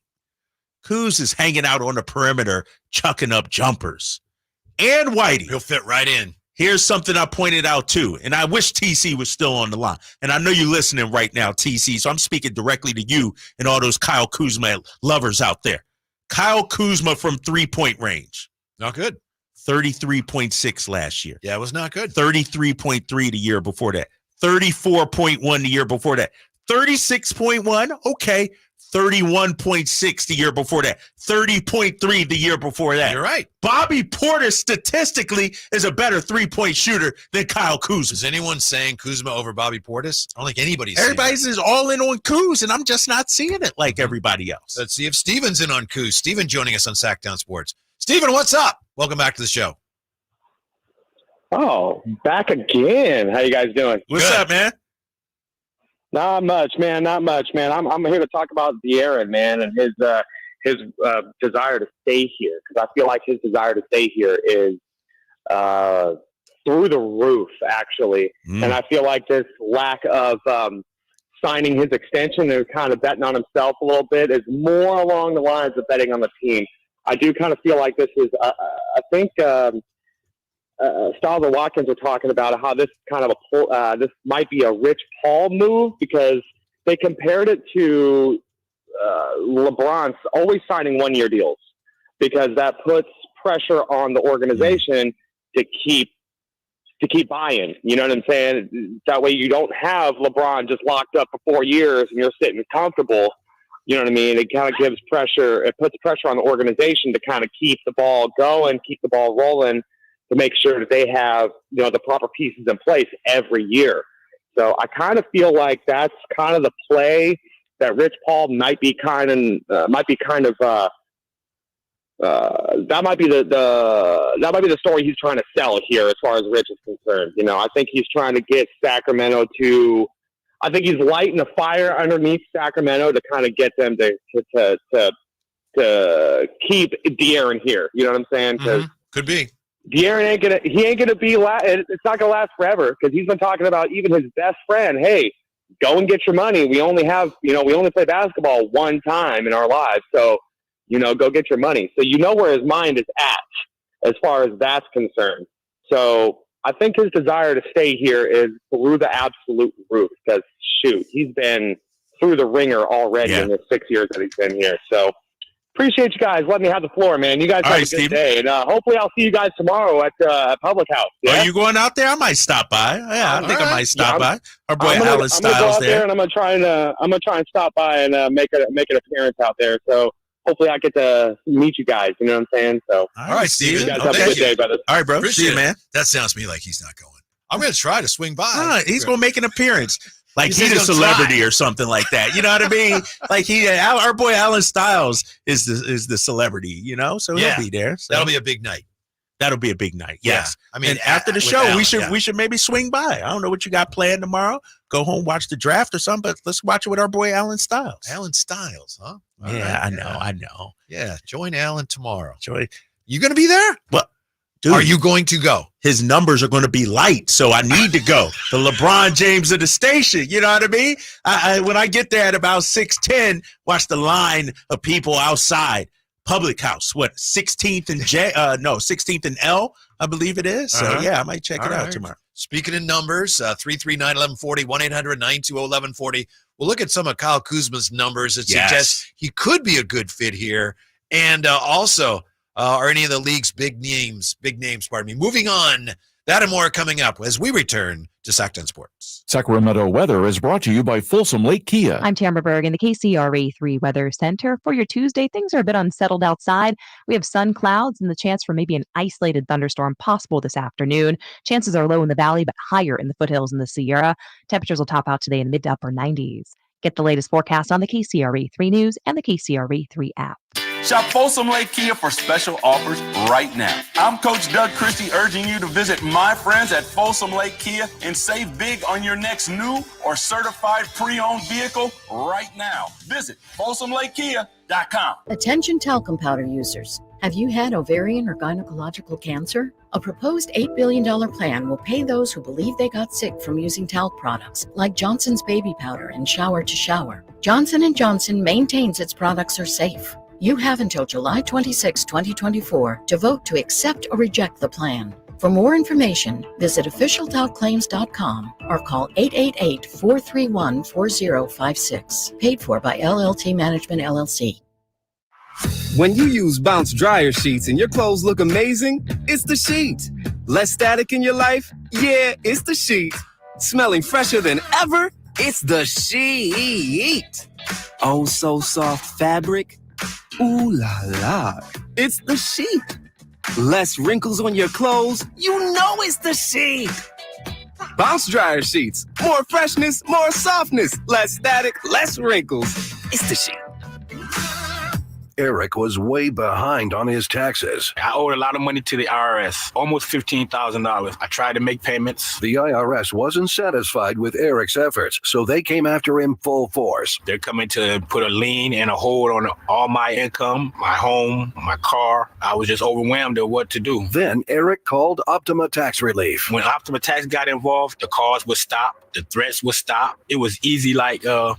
Kuz is hanging out on the perimeter, chucking up jumpers. And Whitey. He'll fit right in. Here's something I pointed out too, and I wish TC was still on the line. And I know you're listening right now, TC, so I'm speaking directly to you and all those Kyle Kuzma lovers out there. Kyle Kuzma from three-point range. Not good. 33.6 last year. Yeah, it was not good. 33.3 the year before that. 34.1 the year before that. 36.1, okay. 31.6 the year before that. 30.3 the year before that. You're right. Bobby Portis statistically is a better three-point shooter than Kyle Kuzma. Is anyone saying Kuzma over Bobby Portis? I don't think anybody's Everybody's is all in on Kuz, and I'm just not seeing it like everybody else. Let's see if Steven's in on Kuz. Steven joining us on Sactown Sports. Steven, what's up? Welcome back to the show. Oh, back again. How you guys doing? What's up, man? Not much, man. Not much, man. I'm here to talk about De'Aaron, man, and his desire to stay here, because I feel like his desire to stay here is through the roof, actually. And I feel like this lack of signing his extension and kind of betting on himself a little bit is more along the lines of betting on the team. I do kind of feel like this is, I think. Stalls and Watkins are talking about how this kind of this might be a Rich Paul move, because they compared it to LeBron's always signing 1-year deals, because that puts pressure on the organization to keep buying. You know what I'm saying? That way you don't have LeBron just locked up for 4 years and you're sitting comfortable. You know what I mean? It kind of gives pressure. It puts pressure on the organization to kind of keep the ball going, keep the ball rolling, to make sure that they have, the proper pieces in place every year. So I kind of feel like that's kind of the play that Rich Paul might be the story he's trying to sell here as far as Rich is concerned. I think he's trying to get Sacramento I think he's lighting a fire underneath Sacramento to kind of get them to keep De'Aaron here. You know what I'm saying? Could be. De'Aaron ain't gonna be. It's not gonna last forever, because he's been talking about even his best friend. Hey, go and get your money. We only play basketball one time in our lives, so go get your money. So where his mind is at as far as that's concerned. So I think his desire to stay here is through the absolute roof, because he's been through the ringer already in the 6 years that he's been here. So. Appreciate you guys letting me have the floor, man. You guys have a good day. And hopefully I'll see you guys tomorrow at Public House. Yeah? Are you going out there? I might stop by. Yeah, I think I might stop by. Our boy Alan Styles I'm gonna go out there, and I'm gonna try and stop by and make an appearance out there. So hopefully I get to meet you guys. You know what I'm saying? So all right, Steven. You guys have a good day, brother. All right, bro. Appreciate See you, man. It. That sounds to me like he's not going. I'm going to try to swing by. He's going to make an appearance. Like he's a celebrity or something like that. You know what I mean? Like our boy Alan Styles is the celebrity, so he'll be there. So. That'll be a big night. That'll be a big night. Yes. Yeah. I mean, and after the show, Alan, we should maybe swing by. I don't know what you got planned tomorrow. Go home, watch the draft or something, but let's watch it with our boy Alan Styles. Alan Styles, huh? All right. I know. Yeah. Join Alan tomorrow. You going to be there? Well, dude, are you going to go? His numbers are going to be light, so I need to go. The LeBron James of the station, you know what I mean? When I get there at about 6:10, watch the line of people outside Public House. 16th and 16th and L, I believe it is. So yeah, I might check it out tomorrow. Speaking of numbers, 339-1140, 1-800-920-1140. We'll look at some of Kyle Kuzma's numbers that suggest he could be a good fit here, and also. Are any of the league's big names, moving on That and more coming up as we return to Sactown Sports. Sacramento weather is brought to you by Folsom Lake Kia. I'm Tamara Berg in the KCRA 3 Weather Center. For your Tuesday, things are a bit unsettled outside. We have sun clouds and the chance for maybe an isolated thunderstorm possible this afternoon. Chances are low in the valley, but higher in the foothills in the Sierra. Temperatures will top out today in the mid to upper 90s. Get the latest forecast on the KCRA 3 News and the KCRA 3 app. Shop Folsom Lake Kia for special offers right now. I'm Coach Doug Christie urging you to visit my friends at Folsom Lake Kia and save big on your next new or certified pre-owned vehicle right now. Visit FolsomLakeKia.com. Attention talcum powder users. Have you had ovarian or gynecological cancer? A proposed $8 billion plan will pay those who believe they got sick from using talc products like Johnson's baby powder and shower to shower. Johnson & Johnson maintains its products are safe. You have until July 26, 2024 to vote to accept or reject the plan. For more information, visit officialtalclaims.com or call 888-431-4056. Paid for by LLT Management, LLC. When you use Bounce dryer sheets and your clothes look amazing, it's the sheet. Less static in your life? Yeah, it's the sheet. Smelling fresher than ever? It's the sheet. Oh, so soft fabric? Ooh la la. It's the sheet. Less wrinkles on your clothes? You know it's the sheet. Bounce dryer sheets. More freshness, more softness. Less static, less wrinkles. It's the sheet. Eric was way behind on his taxes. I owed a lot of money to the IRS, almost $15,000. I tried to make payments. The IRS wasn't satisfied with Eric's efforts, so they came after him full force. They're coming to put a lien and a hold on all my income, my home, my car. I was just overwhelmed at what to do. Then Eric called Optima Tax Relief. When Optima Tax got involved, the calls would stop, the threats would stop. It was easy like 1,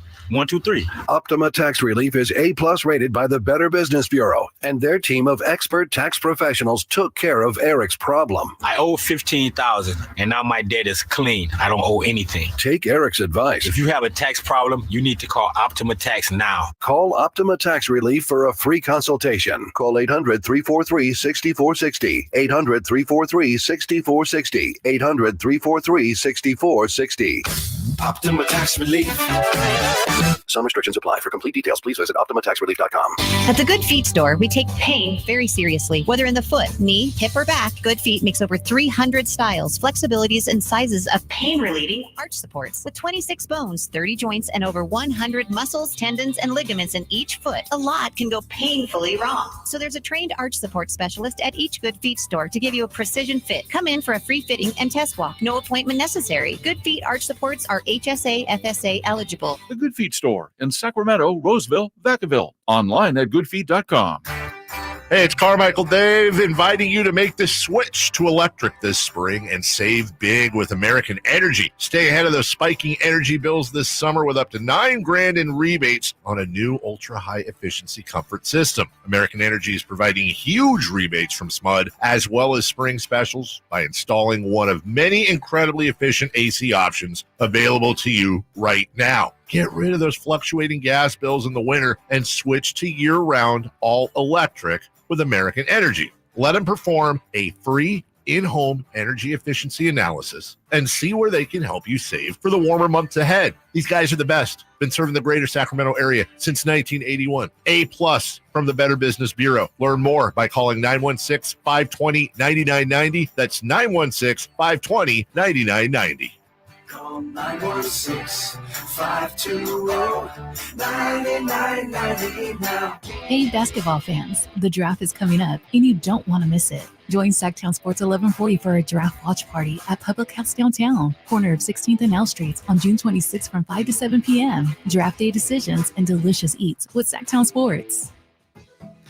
2, 3. Optima Tax Relief is A+ rated by the Better Business Bureau, and their team of expert tax professionals took care of Eric's problem. I owe $15,000, and now my debt is clean. I don't owe anything. Take Eric's advice. If you have a tax problem, you need to call Optima Tax now. Call Optima Tax Relief for a free consultation. Call 800-343-6460. 800-343-6460. 800-343-6460. Optima Tax Relief. Some restrictions apply. For complete details, please visit OptimaTaxRelief.com. At the Good Feet store, we take pain very seriously. Whether in the foot, knee, hip, or back, Good Feet makes over 300 styles, flexibilities, and sizes of pain-relieving arch supports. With 26 bones, 30 joints, and over 100 muscles, tendons, and ligaments in each foot, a lot can go painfully wrong. So there's a trained arch support specialist at each Good Feet store to give you a precision fit. Come in for a free fitting and test walk. No appointment necessary. Good Feet arch supports are HSA, FSA eligible. The Good Feet store in Sacramento, Roseville, Vacaville. Online at goodfeet.com. Hey, it's Carmichael Dave inviting you to make the switch to electric this spring and save big with American Energy. Stay ahead of those spiking energy bills this summer with up to $9,000 in rebates on a new ultra-high efficiency comfort system. American Energy is providing huge rebates from SMUD as well as spring specials by installing one of many incredibly efficient AC options available to you right now. Get rid of those fluctuating gas bills in the winter and switch to year-round all-electric with American Energy. Let them perform a free in-home energy efficiency analysis and see where they can help you save for the warmer months ahead. These guys are the best. Been serving the greater Sacramento area since 1981. A+ from the Better Business Bureau. Learn more by calling 916-520-9990. That's 916-520-9990. Call 916-520-9990 now. Hey, basketball fans, the draft is coming up, and you don't want to miss it. Join Sactown Sports 1140 for a draft watch party at Public House Downtown, corner of 16th and L Streets on June 26 from 5 to 7 p.m. Draft day decisions and delicious eats with Sactown Sports.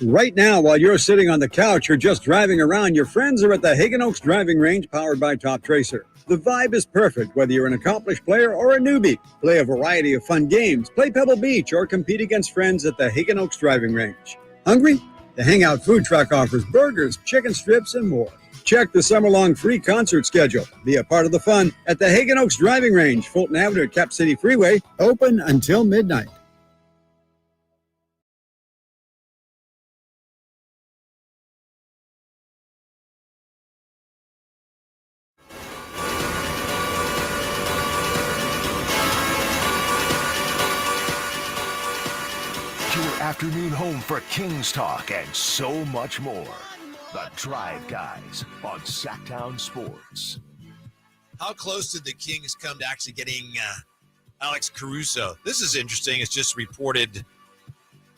Right now, while you're sitting on the couch or just driving around, your friends are at the Hagen Oaks Driving Range powered by Top Tracer. The vibe is perfect, whether you're an accomplished player or a newbie. Play a variety of fun games, play Pebble Beach, or compete against friends at the Hagen Oaks Driving Range. Hungry? The Hangout Food Truck offers burgers, chicken strips, and more. Check the summer-long free concert schedule. Be a part of the fun at the Hagen Oaks Driving Range, Fulton Avenue at Cap City Freeway, open until midnight. afternoon home for Kings talk and so much more. The Drive Guys on Sactown Sports. How close did the Kings come to actually getting Alex Caruso? This is interesting. It's just reported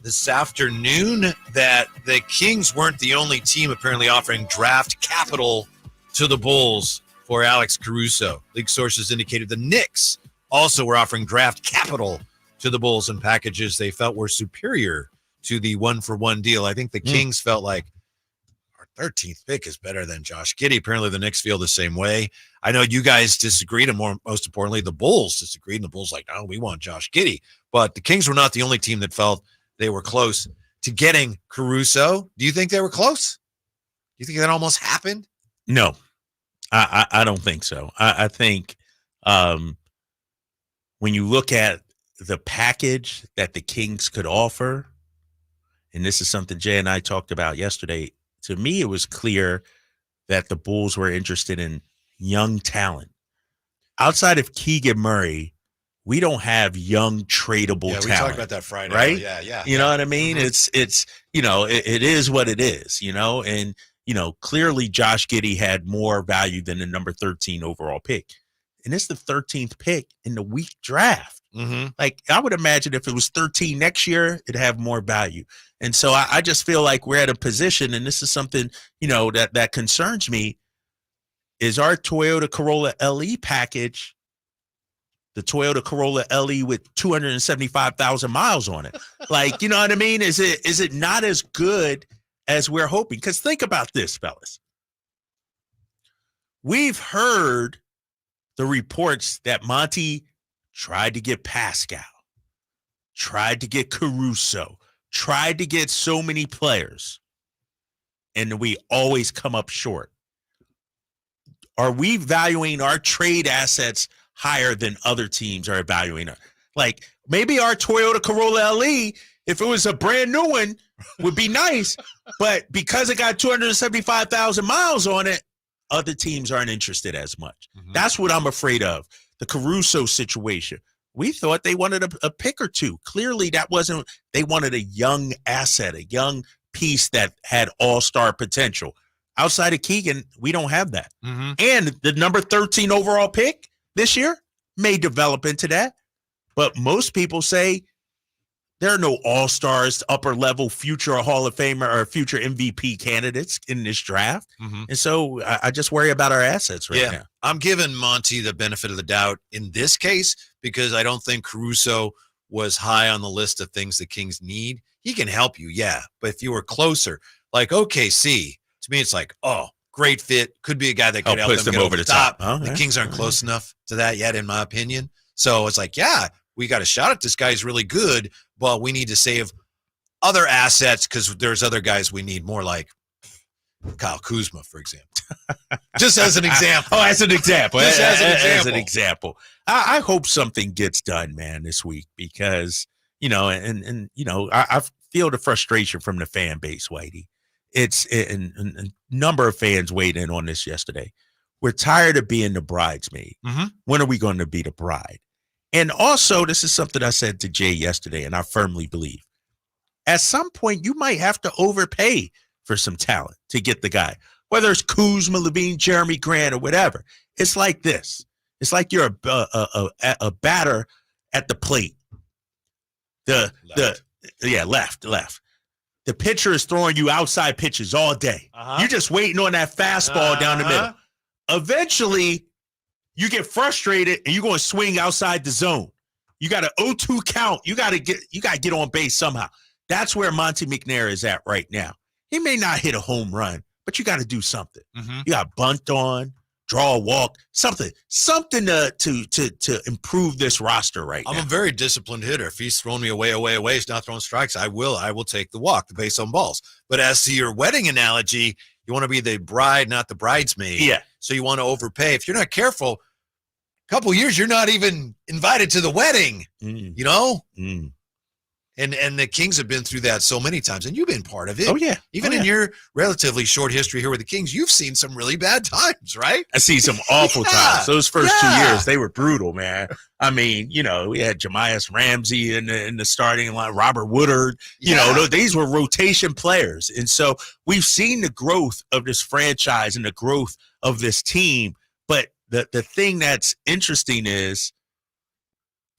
this afternoon that the Kings weren't the only team apparently offering draft capital to the Bulls for Alex Caruso. League sources indicated the Knicks also were offering draft capital to the Bulls in packages they felt were superior to the one-for-one deal. I think the Kings felt like our 13th pick is better than Josh Giddey. Apparently the Knicks feel the same way. I know you guys disagreed, and most importantly, the Bulls disagreed, and the Bulls like, no, we want Josh Giddey. But the Kings were not the only team that felt they were close to getting Caruso. Do you think they were close? Do you think that almost happened? No, I don't think so. I think when you look at the package that the Kings could offer, and this is something Jay and I talked about yesterday, to me, it was clear that the Bulls were interested in young talent. Outside of Keegan Murray, we don't have young tradable talent. We talked about that Friday, right? Yeah. You know what I mean? Mm-hmm. It's it is what it is, and clearly Josh Giddey had more value than the number 13 overall pick. And it's the 13th pick in the weak draft. Mm-hmm. Like, I would imagine if it was 13 next year, it'd have more value. And so I just feel like we're at a position, and this is something, that concerns me, is our Toyota Corolla LE package, the Toyota Corolla LE with 275,000 miles on it. Like, you know what I mean? Is it not as good as we're hoping? Because think about this, fellas. We've heard the reports that Monty tried to get Pascal, tried to get Caruso, tried to get so many players, and we always come up short. Are we valuing our trade assets higher than other teams are evaluating? Like, maybe our Toyota Corolla LE, if it was a brand new one, would be nice, but because it got 275,000 miles on it, other teams aren't interested as much. Mm-hmm. That's what I'm afraid of. The Caruso situation. We thought they wanted a pick or two. Clearly, that wasn't. They wanted a young asset, a young piece that had all-star potential. Outside of Keegan, we don't have that. Mm-hmm. And the number 13 overall pick this year may develop into that. But most people say there are no all-stars, upper-level future Hall of Famer or future MVP candidates in this draft. Mm-hmm. And so I just worry about our assets right now. I'm giving Monty the benefit of the doubt in this case because I don't think Caruso was high on the list of things the Kings need. He can help you, yeah. But if you were closer, like OKC, to me it's like, oh, great fit. Could be a guy that could help them get over the top. Huh? The Kings aren't close enough to that yet, in my opinion. So it's like, yeah, we got a shot at this guy. He's really good, but we need to save other assets because there's other guys we need more, like Kyle Kuzma, for example. Just as an example. As an example. Just as an example. As an example. I hope something gets done, man, this week because, I feel the frustration from the fan base, Whitey. It's a number of fans weighed in on this yesterday. We're tired of being the bridesmaid. Mm-hmm. When are we going to be the bride? And also, this is something I said to Jay yesterday, and I firmly believe. At some point, you might have to overpay for some talent to get the guy, whether it's Kuzma, Levine, Jeremy Grant, or whatever. It's like this. It's like you're a batter at the plate. Left. The pitcher is throwing you outside pitches all day. Uh-huh. You're just waiting on that fastball down the middle. Eventually, you get frustrated and you're going to swing outside the zone. You got an 0-2 count. You got to get on base somehow. That's where Monty McNair is at right now. He may not hit a home run, but you got to do something. Mm-hmm. You got bunt on, draw a walk, something to improve this roster right now. I'm a very disciplined hitter. If he's throwing me away, he's not throwing strikes, I will take the walk, the base on balls. But as to your wedding analogy, you want to be the bride, not the bridesmaid. Yeah. So you want to overpay. If you're not careful, a couple years, you're not even invited to the wedding, Mm. And the Kings have been through that so many times, and you've been part of it. Oh, yeah. Even in your relatively short history here with the Kings, you've seen some really bad times, right? I see some awful times. Those first 2 years, they were brutal, man. I mean, we had Jamias Ramsey in the starting line, Robert Woodard. These were rotation players. And so we've seen the growth of this franchise and the growth of this team. But the thing that's interesting is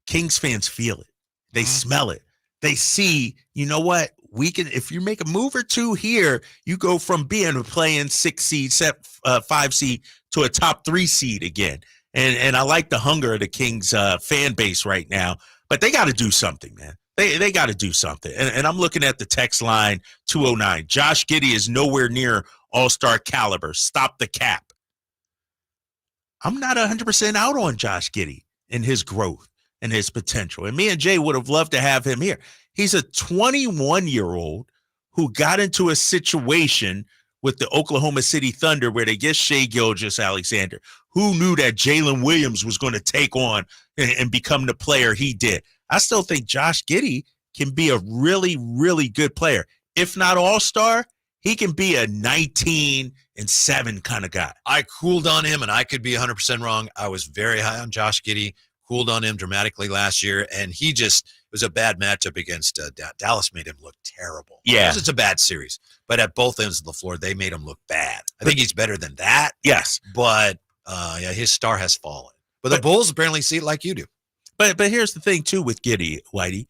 Kings fans feel it. They smell it. They see, you know what? We can, if you make a move or two here, you go from being a playing 6 seed, 5 seed to a top 3 seed again. And I like the hunger of the Kings fan base right now, but they got to do something, man. They got to do something. And I'm looking at the text line 209. Josh Giddey is nowhere near all-star caliber. Stop the cap. I'm not 100% out on Josh Giddey and his growth and his potential. And me and Jay would have loved to have him here. He's a 21-year-old who got into a situation with the Oklahoma City Thunder where they get Shai Gilgeous-Alexander. Who knew that Jalen Williams was going to take on and become the player he did? I still think Josh Giddey can be a really, really good player. If not all-star, he can be a 19-7 kind of guy. I cooled on him, and I could be 100% wrong. I was very high on Josh Giddey. Cooled on him dramatically last year, and it was a bad matchup against Dallas. Made him look terrible. Yeah, it's a bad series, but at both ends of the floor, they made him look bad. I think he's better than that. Yes, but his star has fallen. But the Bulls apparently see it like you do. But here's the thing too with Giddey, Whitey,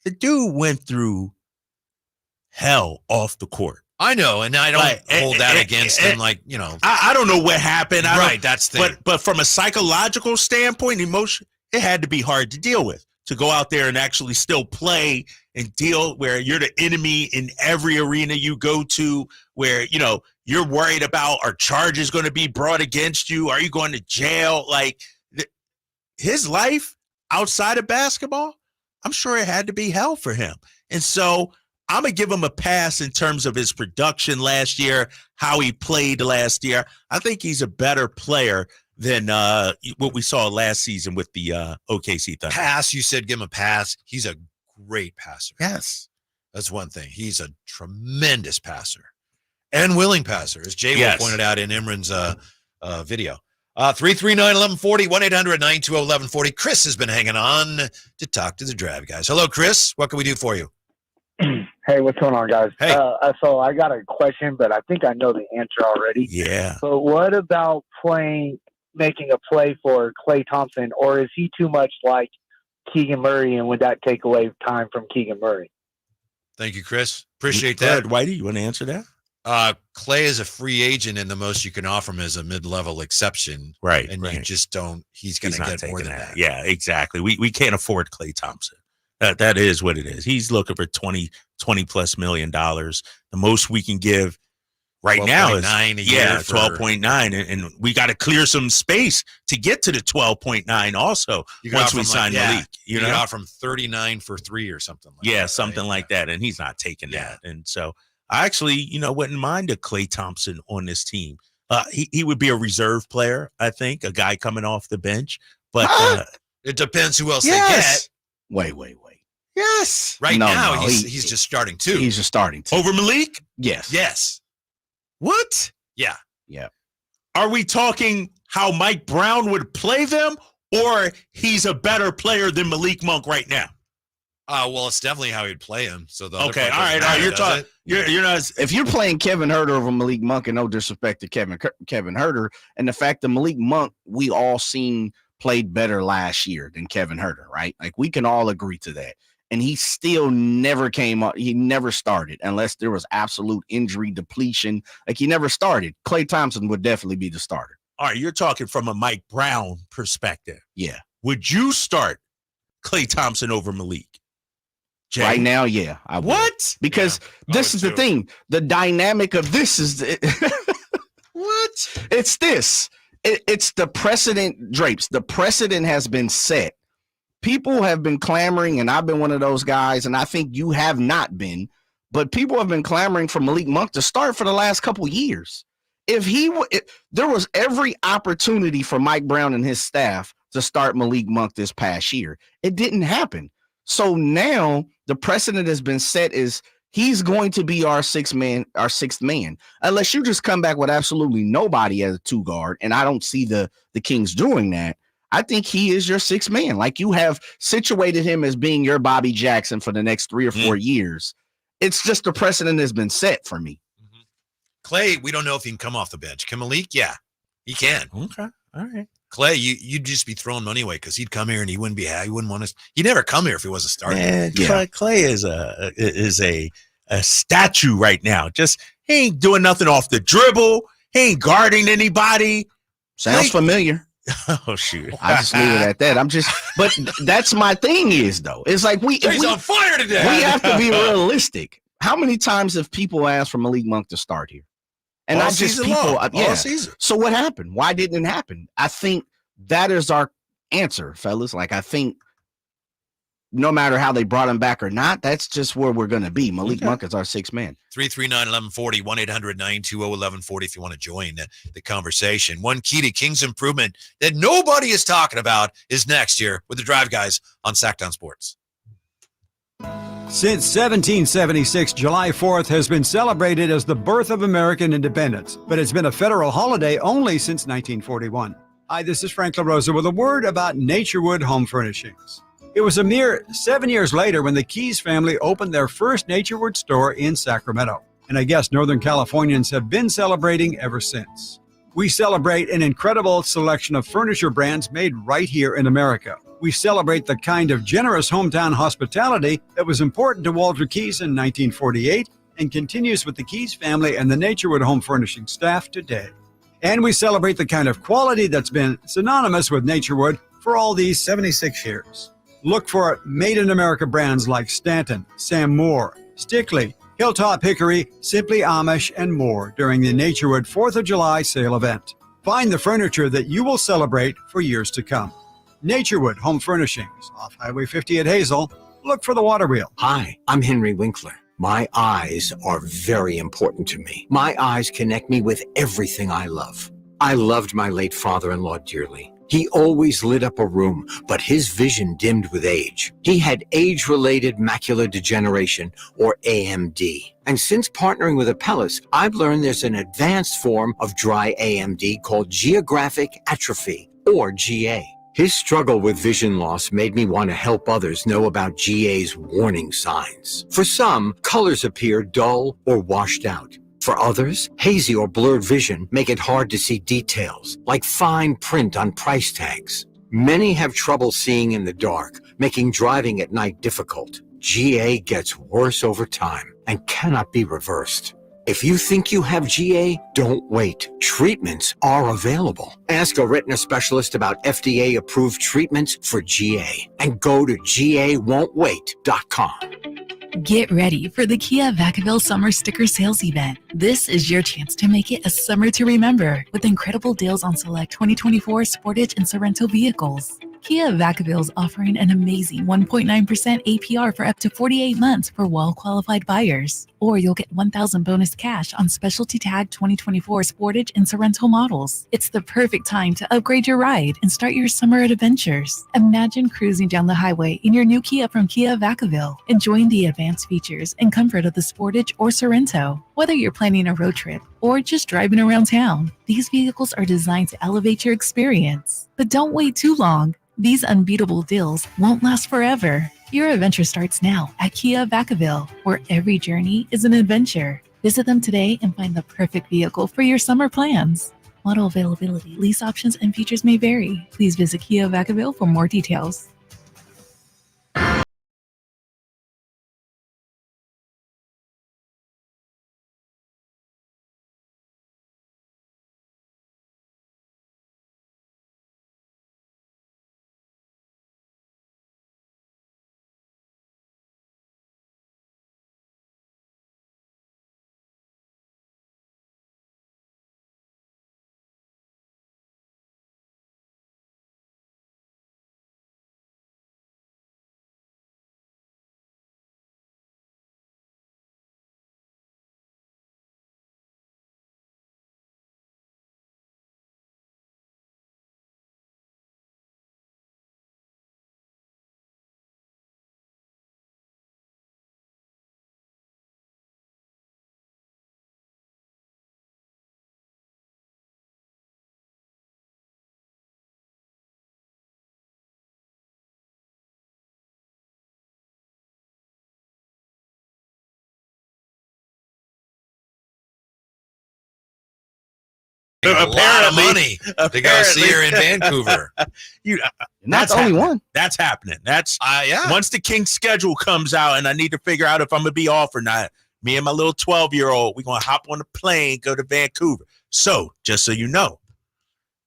the dude went through hell off the court. I know, and I don't hold that against him. I don't know what happened. That's the thing. But from a psychological standpoint, emotion, it had to be hard to deal with, to go out there and actually still play and deal where you're the enemy in every arena you go to, where, you're worried about, are charges going to be brought against you? Are you going to jail? His life outside of basketball, I'm sure it had to be hell for him. And so I'm going to give him a pass in terms of his production last year, how he played last year. I think he's a better player than what we saw last season with the OKC Thunder. Pass, you said give him a pass. He's a great passer. Yes. That's one thing. He's a tremendous passer and willing passer, as Jay pointed out in Imran's video. 339-1140, 1-800-920-1140. Chris has been hanging on to talk to the Drive guys. Hello, Chris. What can we do for you? Hey, what's going on, guys? Hey. So I got a question, but I think I know the answer already. Yeah. But what about making a play for Klay Thompson, or is he too much like Keegan Murray, and would that take away time from Keegan Murray? Thank you, Chris. Appreciate that. Whitey, you want to answer that? Klay is a free agent, and the most you can offer him is a mid-level exception. Right. And you just don't – he's going to get more than that. Yeah, exactly. We can't afford Klay Thompson. That is what it is. He's looking for $20+ million. The most we can give right now is 12.9, and we got to clear some space to get to the 12.9. Also, once we sign Malik, you know, offer him 39 for 3 or something. Something like that, and he's not taking that. And so, I actually, wouldn't mind a Klay Thompson on this team. He would be a reserve player, I think, a guy coming off the bench. But it depends who else they get. Wait. Yes. Right now, he's just starting too. He's just starting to. Over Malik? Yes. What? Yeah. Are we talking how Mike Brown would play them, or he's a better player than Malik Monk right now? Well, it's definitely how he'd play him. So all right. You're talking. You're not. If you're playing Kevin Huerter over Malik Monk, and no disrespect to Kevin Huerter, and the fact that Malik Monk, we all seen played better last year than Kevin Huerter, right? Like, we can all agree to that. And he still never came up. He never started unless there was absolute injury depletion. Like, he never started. Klay Thompson would definitely be the starter. All right, you're talking from a Mike Brown perspective. Yeah. Would you start Klay Thompson over Malik? Jay? Right now, yeah. I would. What? Because this is the thing. The dynamic of this is what? It's this. It's the precedent, Drapes. The precedent has been set. People have been clamoring, and I've been one of those guys, and I think you have not been, but people have been clamoring for Malik Monk to start for the last couple years. There was every opportunity for Mike Brown and his staff to start Malik Monk this past year. It didn't happen. So now the precedent has been set is he's going to be our sixth man, unless you just come back with absolutely nobody as a 2 guard. And I don't see the Kings doing that. I think he is your 6th man. Like, you have situated him as being your Bobby Jackson for the next 3 or 4 years. It's just the precedent has been set for me. Clay, we don't know if he can come off the bench. Can Malik? Yeah, he can. Okay. All right. Clay, you'd just be throwing money away because he'd come here and he wouldn't want us. He'd never come here if he was a starter. Man, Clay is a statue right now. Just, he ain't doing nothing off the dribble. He ain't guarding anybody. Sounds familiar. Oh, shoot. I just leave it at that. But that's my thing is, though. It's like he's on fire today. We have to be realistic. How many times have people asked for Malik Monk to start here? And all not just season people. long. All season. So what happened? Why didn't it happen? I think that is our answer, fellas. Like, I think no matter how they brought him back or not, that's just where we're going to be. Malik Monk is our 6th man. 339-1140, 1-800-920-1140 if you want to join the conversation. One key to Kings improvement that nobody is talking about is next year with the Drive Guys on Sactown Sports. Since 1776, July 4th has been celebrated as the birth of American independence, but it's been a federal holiday only since 1941. Hi, this is Frank LaRosa with a word about Naturewood Home Furnishings. It was a mere 7 years later when the Keys family opened their first Naturewood store in Sacramento, and I guess Northern Californians have been celebrating ever since. We celebrate an incredible selection of furniture brands made right here in America. We celebrate the kind of generous hometown hospitality that was important to Walter Keys in 1948 and continues with the Keys family and the Naturewood Home Furnishing staff today. And we celebrate the kind of quality that's been synonymous with Naturewood for all these 76 years. Look for Made in America brands like Stanton, Sam Moore, Stickley, Hilltop Hickory, Simply Amish, and more during the Naturewood 4th of July sale event. Find the furniture that you will celebrate for years to come. Naturewood Home Furnishings, off Highway 50 at Hazel. Look for the water wheel. Hi, I'm Henry Winkler. My eyes are very important to me. My eyes connect me with everything I love. I loved my late father-in-law dearly. He always lit up a room, but his vision dimmed with age. He had age-related macular degeneration, or AMD. And since partnering with Apellis, I've learned there's an advanced form of dry AMD called geographic atrophy, or GA. His struggle with vision loss made me want to help others know about GA's warning signs. For some, colors appear dull or washed out. For others, hazy or blurred vision make it hard to see details, like fine print on price tags. Many have trouble seeing in the dark, making driving at night difficult. GA gets worse over time and cannot be reversed. If you think you have GA, don't wait. Treatments are available. Ask a retina specialist about FDA-approved treatments for GA and go to GAWon'tWait.com. Get ready for the Kia Vacaville Summer Sticker Sales Event. This is your chance to make it a summer to remember with incredible deals on select 2024 Sportage and Sorento vehicles. Kia Vacaville is offering an amazing 1.9% APR for up to 48 months for well-qualified buyers. Or you'll get $1,000 bonus cash on specialty tag 2024 Sportage and Sorento models. It's the perfect time to upgrade your ride and start your summer adventures. Imagine cruising down the highway in your new Kia from Kia Vacaville, enjoying the advanced features and comfort of the Sportage or Sorento. Whether you're planning a road trip or just driving around town, these vehicles are designed to elevate your experience. But don't wait too long. These unbeatable deals won't last forever. Your adventure starts now at Kia Vacaville, where every journey is an adventure. Visit them today and find the perfect vehicle for your summer plans. Model availability, lease options, and features may vary. Please visit Kia Vacaville for more details. a lot of money to go see her in Vancouver. That's the only one. That's happening. That's yeah. Once the Kings schedule comes out and I need to figure out if I'm gonna be off or not, me and my little 12-year-old, we're gonna hop on a plane, go to Vancouver. So just so you know,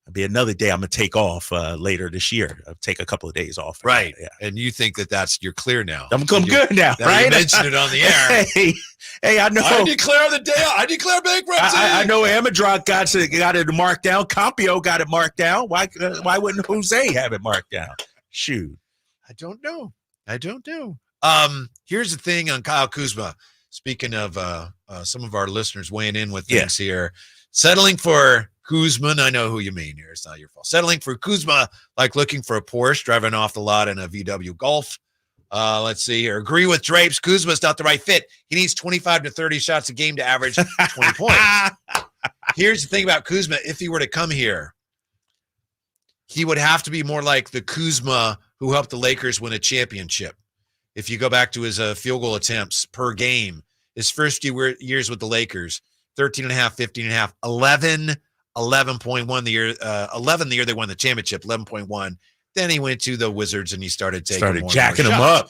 it'll be another day I'm gonna take off later this year. I'll take a couple of days off. Right. Yeah. And you think that you're clear now. I'm good now, right? You mentioned it on the air. Hey, I know. I declare bankruptcy. I know Amadrock got it marked down. Campio got it marked down. Why wouldn't Jose have it marked down? Shoot. I don't know. Here's the thing on Kyle Kuzma. Speaking of some of our listeners weighing in with things here, settling for Kuzma, I know who you mean here. It's not your fault. Settling for Kuzma, like looking for a Porsche, driving off the lot in a VW Golf. Let's see here. Agree with Drapes. Kuzma's not the right fit. He needs 25 to 30 shots a game to average 20 points. Here's the thing about Kuzma. If he were to come here, he would have to be more like the Kuzma who helped the Lakers win a championship. If you go back to his field goal attempts per game, his first few years with the Lakers, 13.5, 15.5, 11, 11.1 the year, 11 the year they won the championship, 11.1. Then he went to the Wizards and he started jacking them up.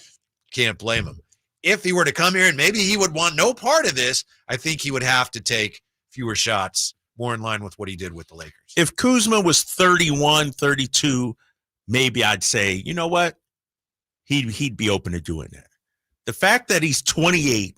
Can't blame him. If he were to come here and maybe he would want no part of this, I think he would have to take fewer shots, more in line with what he did with the Lakers. If Kuzma was 31, 32, maybe I'd say, you know what? He'd be open to doing that. The fact that he's 28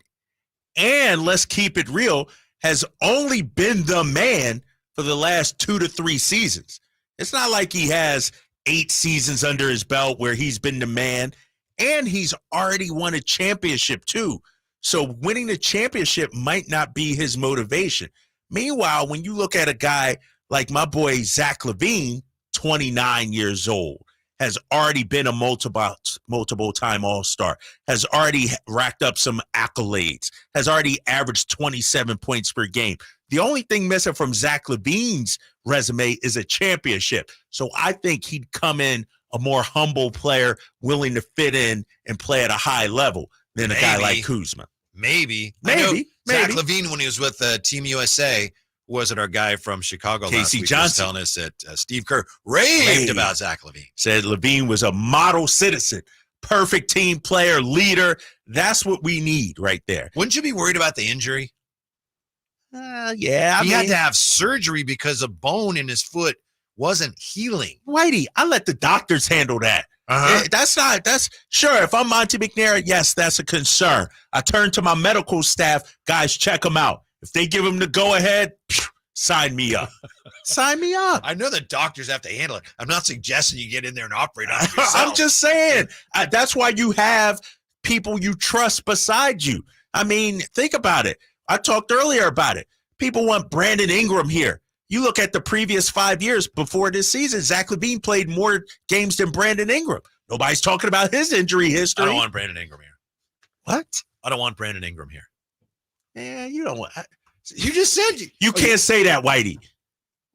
and, let's keep it real, has only been the man for the last 2 to 3 seasons. It's not like he has 8 seasons under his belt where he's been the man, and he's already won a championship too. So winning the championship might not be his motivation. Meanwhile, when you look at a guy like my boy Zach LaVine, 29 years old, has already been a multiple-time All-Star, has already racked up some accolades, has already averaged 27 points per game. The only thing missing from Zach LaVine's resume is a championship. So I think he'd come in a more humble player, willing to fit in and play at a high level than a guy like Kuzma. Maybe. Zach LaVine, when he was with Team USA, wasn't our guy from Chicago last week was telling us that Steve Kerr raved about Zach LaVine. Said LaVine was a model citizen, perfect team player, leader. That's what we need right there. Wouldn't you be worried about the injury? Yeah. He had to have surgery because a bone in his foot wasn't healing. Whitey, I let the doctors handle that. That's sure. If I'm Monty McNair, yes, that's a concern. I turn to my medical staff, guys, check him out. If they give him the go-ahead, sign me up. Sign me up. I know the doctors have to handle it. I'm not suggesting you get in there and operate on it yourself. I'm just saying. That's why you have people you trust beside you. I mean, think about it. I talked earlier about it. People want Brandon Ingram here. You look at the previous 5 years before this season, Zach LaVine played more games than Brandon Ingram. Nobody's talking about his injury history. I don't want Brandon Ingram here. What? I don't want Brandon Ingram here. Yeah, you don't want. You just said you can't say that, Whitey.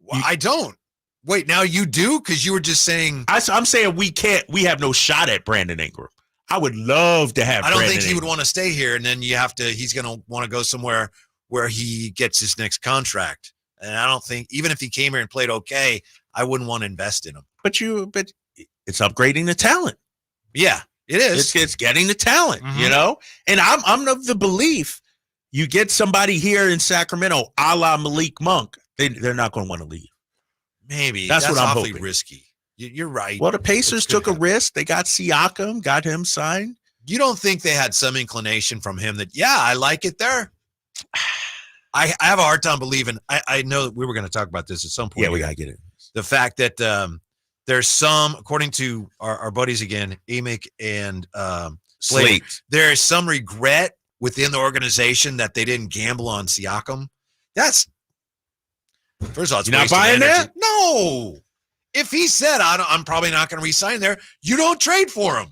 Well, I don't. Wait, now you do? Because you were just saying. I'm saying we can't. We have no shot at Brandon Ingram. I would love to have. I don't Brandon think he Ingram. would want to stay here, and then you have to. He's going to want to go somewhere where he gets his next contract. And I don't think, even if he came here and played okay, I wouldn't want to invest in him. But it's upgrading the talent. Yeah, it is. It's getting the talent, you know. And I'm of the belief. You get somebody here in Sacramento, a la Malik Monk, they're not going to want to leave. Maybe. That's what I'm awfully hoping. Risky. You're right. Well, the Pacers took a risk. They got Siakam, got him signed. You don't think they had some inclination from him that, yeah, I like it there? I have a hard time believing. I know that we were going to talk about this at some point. Yeah, we got to get it. The fact that there's some, according to our buddies again, Amick and Slate, there's some regret within the organization that they didn't gamble on Siakam. That's, first of all, it's you're not buying that? No. If he said, I'm probably not going to re-sign there, you don't trade for him.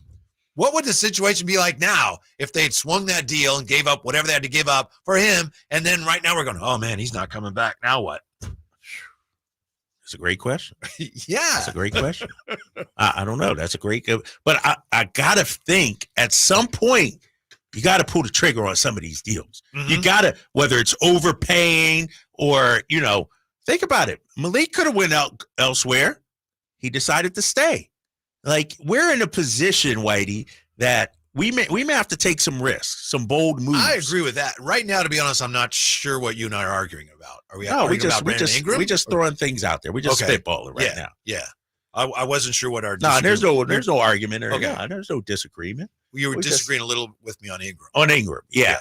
What would the situation be like now if they'd swung that deal and gave up whatever they had to give up for him, and then right now we're going, oh, man, he's not coming back. Now what? That's a great question. Yeah. That's a great question. I don't know. That's a great – but I got to think at some point you got to pull the trigger on some of these deals. You got to – whether it's overpaying or, Think about it. Malik could have went out elsewhere. He decided to stay. Like, we're in a position, Whitey, that we may have to take some risks, some bold moves. I agree with that. Right now, to be honest, I'm not sure what you and I are arguing about. Are we No, arguing about Brandon Ingram? we just throwing things out there. We just spitballing right now. Yeah. I wasn't sure what our there's no argument or there's no disagreement. You were disagreeing a little with me on Ingram. On Ingram, yeah.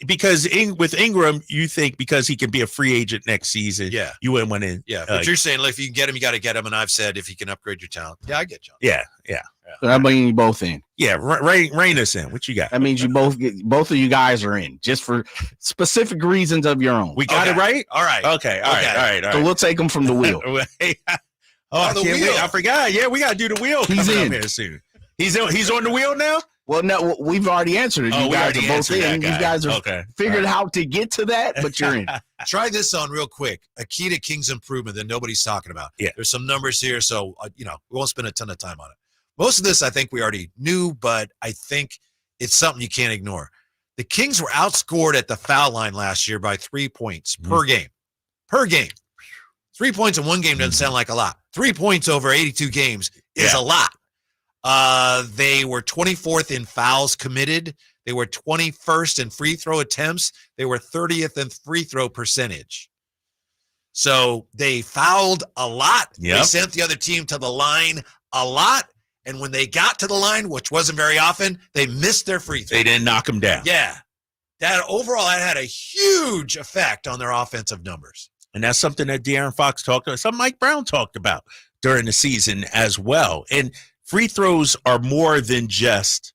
Because with Ingram, you think because he can be a free agent next season, you wouldn't want to. Yeah, but you're saying, like, if you can get him, you got to get him. And I've said if you can upgrade your talent, I get you. Yeah. So that bring you both in. Yeah, rein us in. What you got? That means you both of you guys are in, just for specific reasons of your own. We got it right? All right. Okay. All right. So we'll take them from the wheel. I can't wait. I forgot. Yeah, we got to do the wheel. He's in here soon. He's on the wheel now? Well, no, we've already answered it. You guys are both in. You guys are figured out how to get to that, but you're in. Try this on real quick. A key to Kings improvement that nobody's talking about. Yeah. There's some numbers here, so we won't spend a ton of time on it. Most of this I think we already knew, but I think it's something you can't ignore. The Kings were outscored at the foul line last year by 3 points per game. Per game. 3 points in one game doesn't sound like a lot. 3 points over 82 games is a lot. They were 24th in fouls committed. They were 21st in free throw attempts. They were 30th in free throw percentage. So they fouled a lot. Yep. They sent the other team to the line a lot. And when they got to the line, which wasn't very often, they missed their free throw. They didn't knock them down. Yeah. That had a huge effect on their offensive numbers. And that's something that De'Aaron Fox talked about. Something Mike Brown talked about during the season as well. And free throws are more than just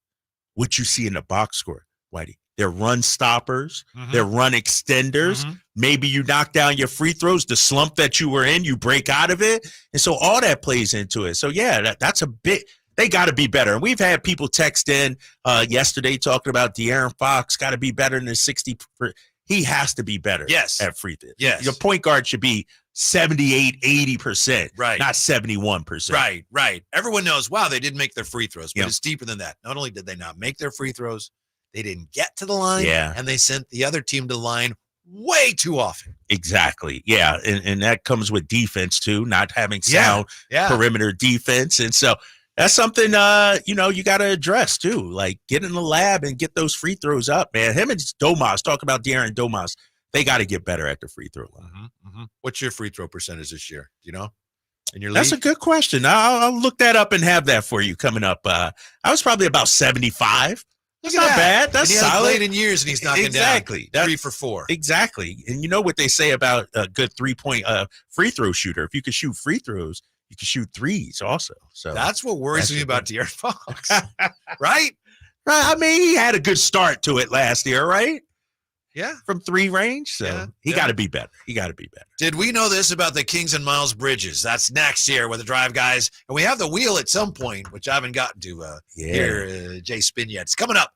what you see in the box score, Whitey. They're run stoppers. They're run extenders. Maybe you knock down your free throws, the slump that you were in, you break out of it. And so all that plays into it. So, yeah, that's a bit – they got to be better. And we've had people text in yesterday talking about De'Aaron Fox got to be better than 60 – he has to be better at free throws. Yes. Your point guard should be 78, 80%, right? Not 71%. Right. Everyone knows, wow, they didn't make their free throws, but it's deeper than that. Not only did they not make their free throws, they didn't get to the line, and they sent the other team to the line way too often. Exactly. Yeah. And that comes with defense too, not having sound perimeter defense. And so that's something, you got to address too. Like, get in the lab and get those free throws up, man. Him and Domas, talk about De'Aaron Domas. They got to get better at the free throw line. What's your free throw percentage this year? Do you know? In your league? That's a good question. I'll look that up and have that for you coming up. I was probably about 75. That's not bad. That's and he solid. hasn't played in years, and he's knocking down 3 for 4. Exactly. And you know what they say about a good 3-point free throw shooter? If you can shoot free throws, you can shoot threes also. So that's what worries me about De'Aaron Fox, right? I mean, he had a good start to it last year, right? Yeah. From 3 range. So he got to be better. Did we know this about the Kings and Miles Bridges? That's next year with the Drive Guys. And we have the wheel at some point, which I haven't gotten to here, Jay Spin yet. It's coming up.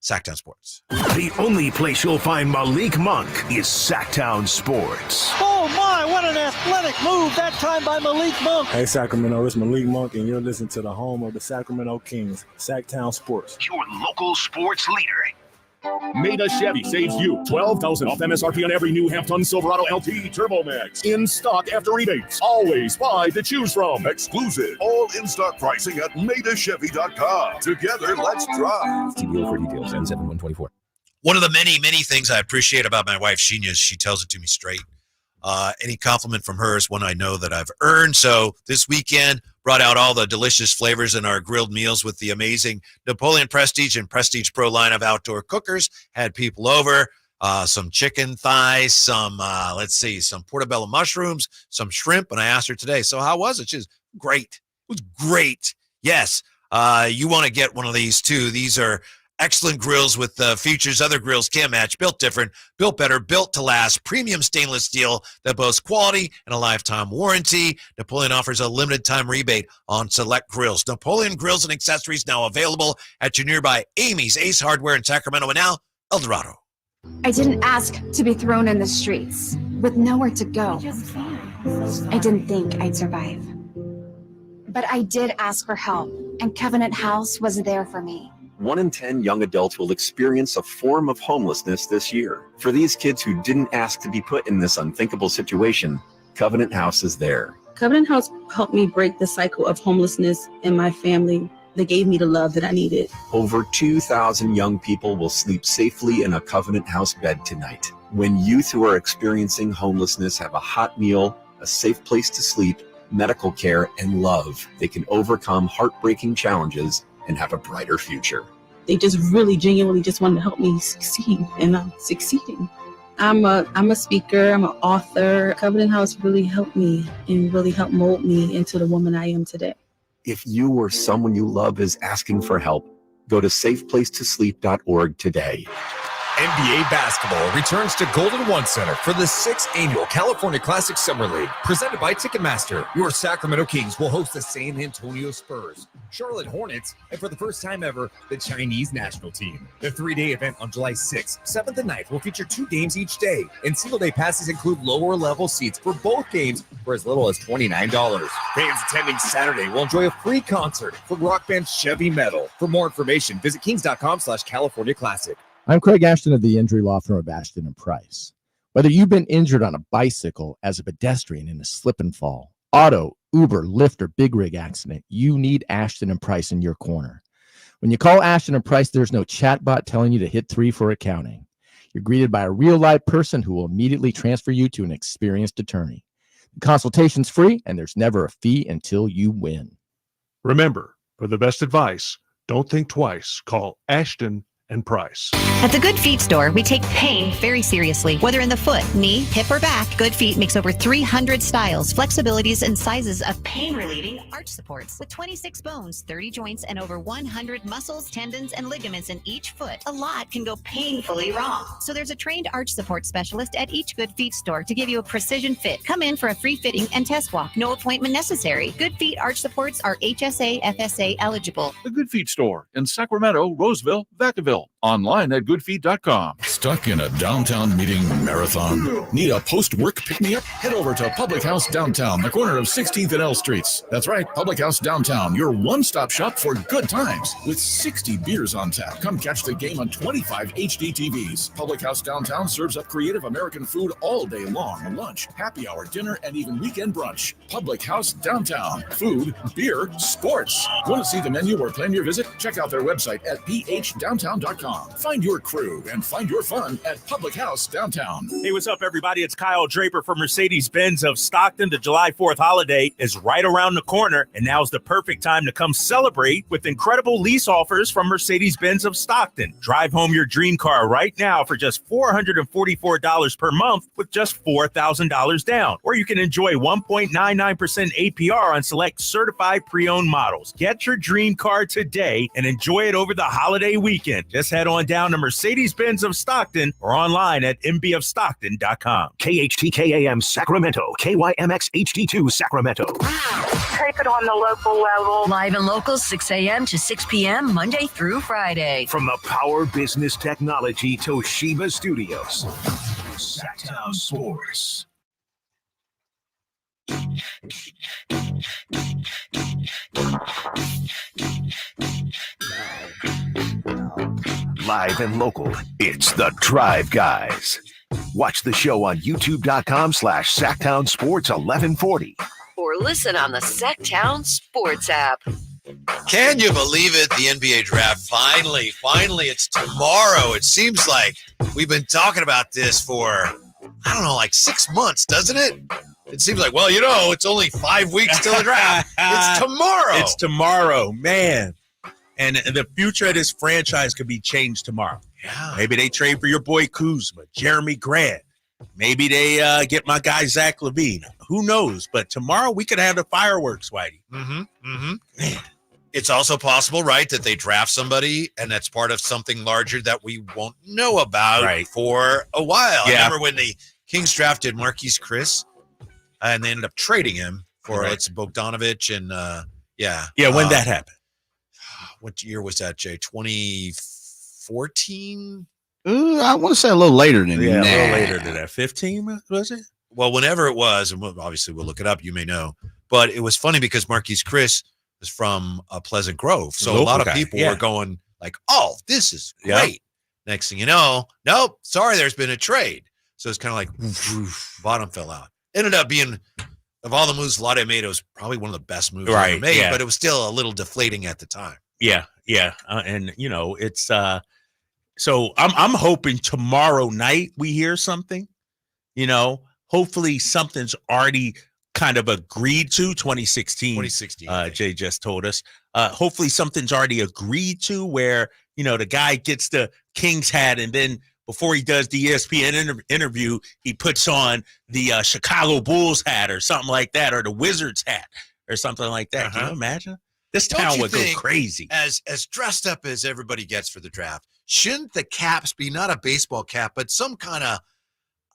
Sactown Sports. The only place you'll find Malik Monk is Sactown Sports. Oh, my, what an athletic move that time by Malik Monk. Hey, Sacramento, it's Malik Monk, and you're listening to the home of the Sacramento Kings, Sactown Sports. Your local sports leader. Maida Chevy saves you $12,000 off MSRP on every new half-ton Silverado LT Turbo Max. In stock after rebates. Always 5 to choose from. Exclusive. All in-stock pricing at MaidaChevy.com. Together, let's drive. TBO for details. N7124. One of the many, many things I appreciate about my wife, Sheena, is she tells it to me straight. Any compliment from her is one I know that I've earned. So this weekend, brought out all the delicious flavors in our grilled meals with the amazing Napoleon Prestige and Prestige Pro line of outdoor cookers. Had people over, some chicken thighs, some portobello mushrooms, some shrimp. And I asked her today, so how was it? She was great. It was great. Yes. You want to get one of these too. These are excellent grills with features other grills can't match. Built different, built better, built to last. Premium stainless steel that boasts quality and a lifetime warranty. Napoleon offers a limited time rebate on select grills. Napoleon Grills and Accessories now available at your nearby Amy's, Ace Hardware in Sacramento, and now El Dorado. I didn't ask to be thrown in the streets with nowhere to go. I didn't think I'd survive. But I did ask for help, and Covenant House was there for me. 1 in 10 young adults will experience a form of homelessness this year. For these kids who didn't ask to be put in this unthinkable situation, Covenant House is there. Covenant House helped me break the cycle of homelessness in my family. They gave me the love that I needed. Over 2,000 young people will sleep safely in a Covenant House bed tonight. When youth who are experiencing homelessness have a hot meal, a safe place to sleep, medical care, and love, they can overcome heartbreaking challenges and have a brighter future. They just really genuinely just wanted to help me succeed, and I'm succeeding. I'm a speaker, I'm an author. Covenant House really helped me and really helped mold me into the woman I am today. If you or someone you love is asking for help, go to safeplacetosleep.org today. NBA basketball returns to Golden One Center for the 6th annual California Classic Summer League, presented by Ticketmaster. Your Sacramento Kings will host the San Antonio Spurs, Charlotte Hornets, and for the first time ever, the Chinese national team. The 3-day event on July 6th, 7th, and 9th will feature 2 games each day, and single-day passes include lower-level seats for both games for as little as $29. Fans attending Saturday will enjoy a free concert from rock band Chevy Metal. For more information, visit kings.com/California Classic. I'm Craig Ashton of the injury law firm of Ashton and Price. Whether you've been injured on a bicycle, as a pedestrian in a slip and fall, auto, Uber, Lyft, or big rig accident, you need Ashton and Price in your corner. When you call Ashton and Price, there's no chatbot telling you to hit 3 for accounting. You're greeted by a real live person who will immediately transfer you to an experienced attorney. The consultation's free, and there's never a fee until you win. Remember, for the best advice, don't think twice. Call Ashton and Price. At the Good Feet store, we take pain very seriously. Whether in the foot, knee, hip, or back, Good Feet makes over 300 styles, flexibilities, and sizes of pain-relieving arch supports. With 26 bones, 30 joints, and over 100 muscles, tendons, and ligaments in each foot, a lot can go painfully wrong. So there's a trained arch support specialist at each Good Feet store to give you a precision fit. Come in for a free fitting and test walk. No appointment necessary. Good Feet arch supports are HSA, FSA eligible. The Good Feet store in Sacramento, Roseville, Vacaville. Online at goodfeet.com. Stuck in a downtown meeting marathon? Need a post-work pick-me-up? Head over to Public House Downtown, the corner of 16th and L Streets. That's right, Public House Downtown, your one-stop shop for good times. With 60 beers on tap, come catch the game on 25 HD TVs. Public House Downtown serves up creative American food all day long. Lunch, happy hour, dinner, and even weekend brunch. Public House Downtown. Food, beer, sports. Want to see the menu or plan your visit? Check out their website at phdowntown.com. Find your crew and find your fun at Public House Downtown. Hey, what's up, everybody? It's Kyle Draper from Mercedes-Benz of Stockton. The July 4th holiday is right around the corner, and now's the perfect time to come celebrate with incredible lease offers from Mercedes-Benz of Stockton. Drive home your dream car right now for just $444 per month with just $4,000 down. Or you can enjoy 1.99% APR on select certified pre-owned models. Get your dream car today and enjoy it over the holiday weekend. Just head on down to Mercedes-Benz of Stockton or online at mbofstockton.com. KHTKAM Sacramento, KYMX HD2 Sacramento. Take it on the local level. Live and local, 6 a.m. to 6 p.m. Monday through Friday. From the Power Business Technology Toshiba Studios. Sactown Sports. Live and local, it's the Drive Guys. Watch the show on youtube.com/Sactown Sports 1140. Or listen on the Sactown Sports app. Can you believe it? The NBA draft finally, it's tomorrow. It seems like we've been talking about this for, I don't know, like 6 months, doesn't it? It seems like, well, you know, it's only 5 weeks till the draft. It's tomorrow. It's tomorrow, man. And the future of this franchise could be changed tomorrow. Yeah. Maybe they trade for your boy Kuzma, Jeremy Grant. Maybe they get my guy Zach LaVine. Who knows? But tomorrow we could have the fireworks, Whitey. Man. It's also possible, right, that they draft somebody and that's part of something larger that we won't know about for a while. Yeah. I remember when the Kings drafted Marquise Chris and they ended up trading him for Bogdanovich and when that happened. What year was that, Jay? 2014? I want to say a little later than that. A little later than that. 15, was it? Well, whenever it was, and obviously we'll look it up, you may know. But it was funny because Marquise Chris is from Pleasant Grove. So a lot of people were going, like, oh, this is great. Next thing you know, nope, sorry, there's been a trade. So it's kind of like bottom fell out. Ended up being, of all the moves Vlade made, it was probably one of the best moves ever made, but it was still a little deflating at the time. Yeah. And it's so I'm hoping tomorrow night we hear something. Hopefully something's already kind of agreed to. 2016. Jay just told us. Hopefully something's already agreed to where the guy gets the Kings hat, and then before he does the ESPN interview, he puts on the Chicago Bulls hat or something like that, or the Wizards hat or something like that. Can you imagine? This town would go crazy. As dressed up as everybody gets for the draft, shouldn't the caps be not a baseball cap, but some kind of,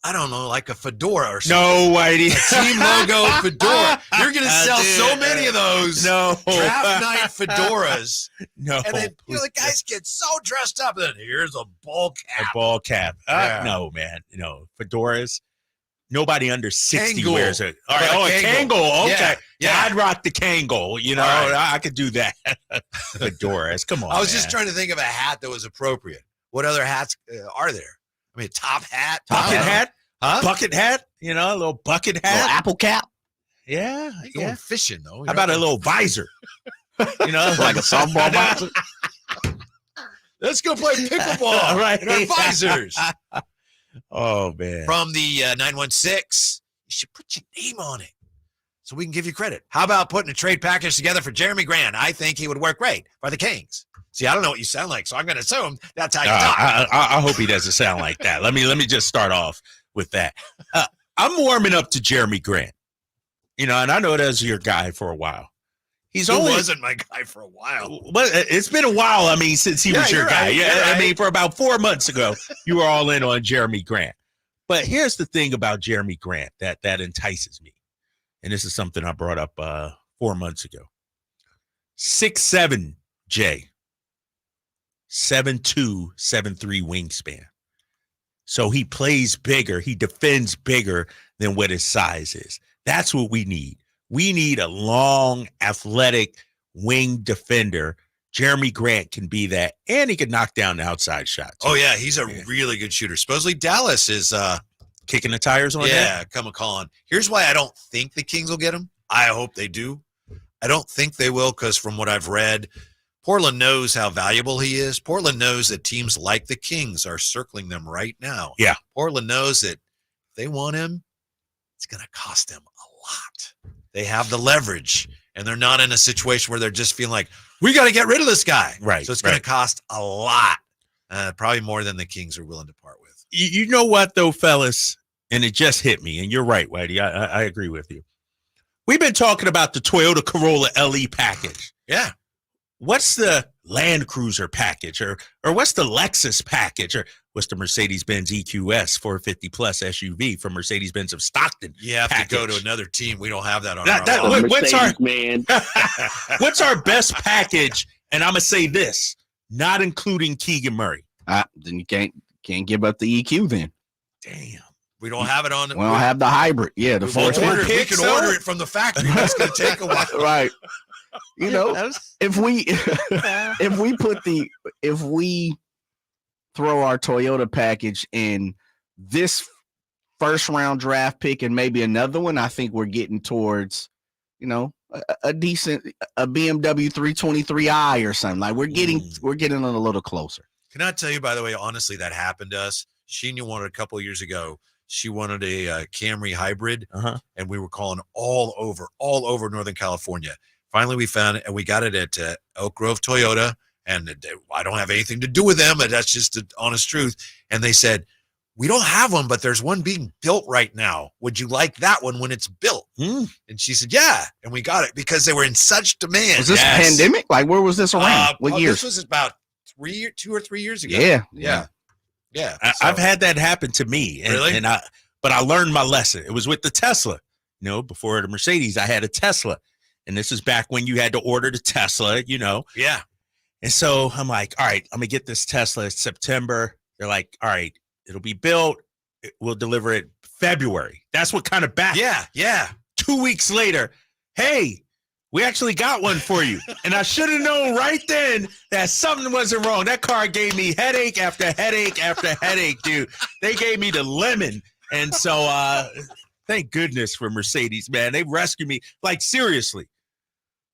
I don't know, like a fedora or something? No, Whitey. A team logo fedora. You're going to sell so many of those draft night fedoras. No. And then the guys get so dressed up, and then here's a ball cap. A ball cap. No, man. Fedoras. Nobody under 60 Kangol. wears it. All right. A Kangol. Okay. Yeah. I'd rock the Kangol. I could do that. Fedoras. Come on. I was just trying to think of a hat that was appropriate. What other hats are there? I mean, top hat? Bucket hat? Huh? Bucket hat? A little bucket hat? Little apple cap? Yeah. You're going fishing, though. How about a little visor? Like a softball visor? Let's go play pickleball. Right. In our visors. Oh, man. From the 916, you should put your name on it so we can give you credit. How about putting a trade package together for Jeremy Grant? I think he would work great for the Kings. See, I don't know what you sound like, so I'm going to assume that's how you talk. I hope he doesn't sound like that. Let me just start off with that. I'm warming up to Jeremy Grant. And I know that's your guy for a while. He wasn't my guy for a while. But it's been a while, since he was your guy. Right, for about 4 months ago, you were all in on Jeremy Grant. But here's the thing about Jeremy Grant that entices me. And this is something I brought up 4 months ago. 6'7", Jay. 7'2", 7'3" wingspan. So he plays bigger. He defends bigger than what his size is. That's what we need. We need a long, athletic wing defender. Jeremy Grant can be that, and he can knock down the outside shot, too. Oh, yeah, he's a really good shooter. Supposedly Dallas is kicking the tires on that? Yeah, come a calling. Here's why I don't think the Kings will get him. I hope they do. I don't think they will because from what I've read, Portland knows how valuable he is. Portland knows that teams like the Kings are circling them right now. Yeah. Portland knows that if they want him, it's going to cost them a lot. They have the leverage, and they're not in a situation where they're just feeling like, we got to get rid of this guy. Right. So it's going to cost a lot, probably more than the Kings are willing to part with. You know what, though, fellas? And it just hit me, and you're right, Whitey. I agree with you. We've been talking about the Toyota Corolla LE package. Yeah. What's the Land Cruiser package, or what's the Lexus package, or what's the Mercedes-Benz EQS 450 plus SUV from Mercedes-Benz of Stockton? You have to go to another team. We don't have that on our What's our best package? And I'm gonna say this, not including Keegan Murray. Then you can't give up the EQ. Then damn, we don't have it on. We don't have the hybrid. Yeah, the 450. We can order it from the factory. That's gonna take a while. Right. If we throw our Toyota package in this first round draft pick and maybe another one, I think we're getting towards, a decent BMW 323i or something. Like we're getting a little closer. Can I tell you, by the way, honestly, that happened to us. Sheena wanted a couple of years ago. She wanted a Camry hybrid, and we were calling all over Northern California. Finally, we found it, and we got it at Elk Grove Toyota, and I don't have anything to do with them, but that's just the honest truth. And they said, we don't have one, but there's one being built right now. Would you like that one when it's built? And she said, yeah. And we got it because they were in such demand. Was this pandemic? Like, where was this around? What years? This was about 2 or 3 years ago. Yeah. I've had that happen to me. And, really? But I learned my lesson. It was with the Tesla. Before the Mercedes, I had a Tesla. And this is back when you had to order the Tesla, Yeah. And so I'm like, all right, I'm going to get this Tesla. It's September. They're like, all right, it'll be built. We'll deliver it February. That's what kind of back. Yeah. 2 weeks later, hey, We actually got one for you. And I should have known right then that something wasn't wrong. That car gave me headache after headache after headache, dude. They gave me the lemon. And so thank goodness for Mercedes, man. They rescued me. Like, seriously.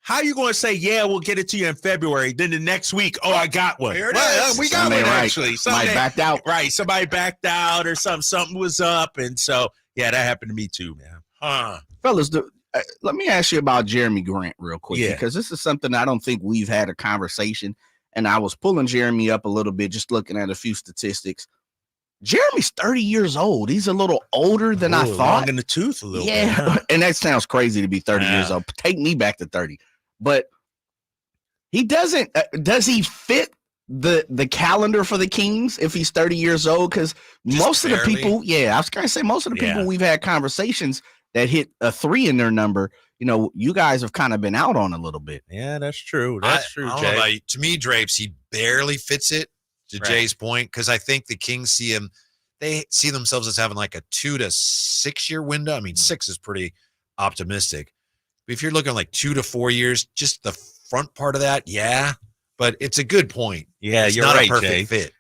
How you going to say, yeah, we'll get it to you in February, then the next week, I got one. Here it is. We got one, actually. Somebody backed out. Right, somebody backed out or something. Something was up. And so, yeah, that happened to me too, man. Fellas, let me ask you about Jeremy Grant real quick, because this is something I don't think we've had a conversation, and I was pulling Jeremy up a little bit, just looking at a few statistics. Jeremy's 30 years old. He's a little older than I thought. Long in the tooth a little bit. Yeah, and that sounds crazy to be 30 years old. Take me back to 30. But he doesn't does he fit the calendar for the Kings if he's 30 years old? Because most of the people, I was going to say most of the people we've had conversations that hit a 3 in their number, you guys have kind of been out on a little bit. Yeah, that's true. That's true, I don't Jay. know about you. To me, Drapes, he barely fits it, to Jay's point, because I think the Kings see him, they see themselves as having like a 2 to 6 year window. I mean, 6 is pretty optimistic. But if you're looking like 2 to 4 years, just the front part of that, but it's a good point. Yeah, it's you're not right, a perfect Jay. fit.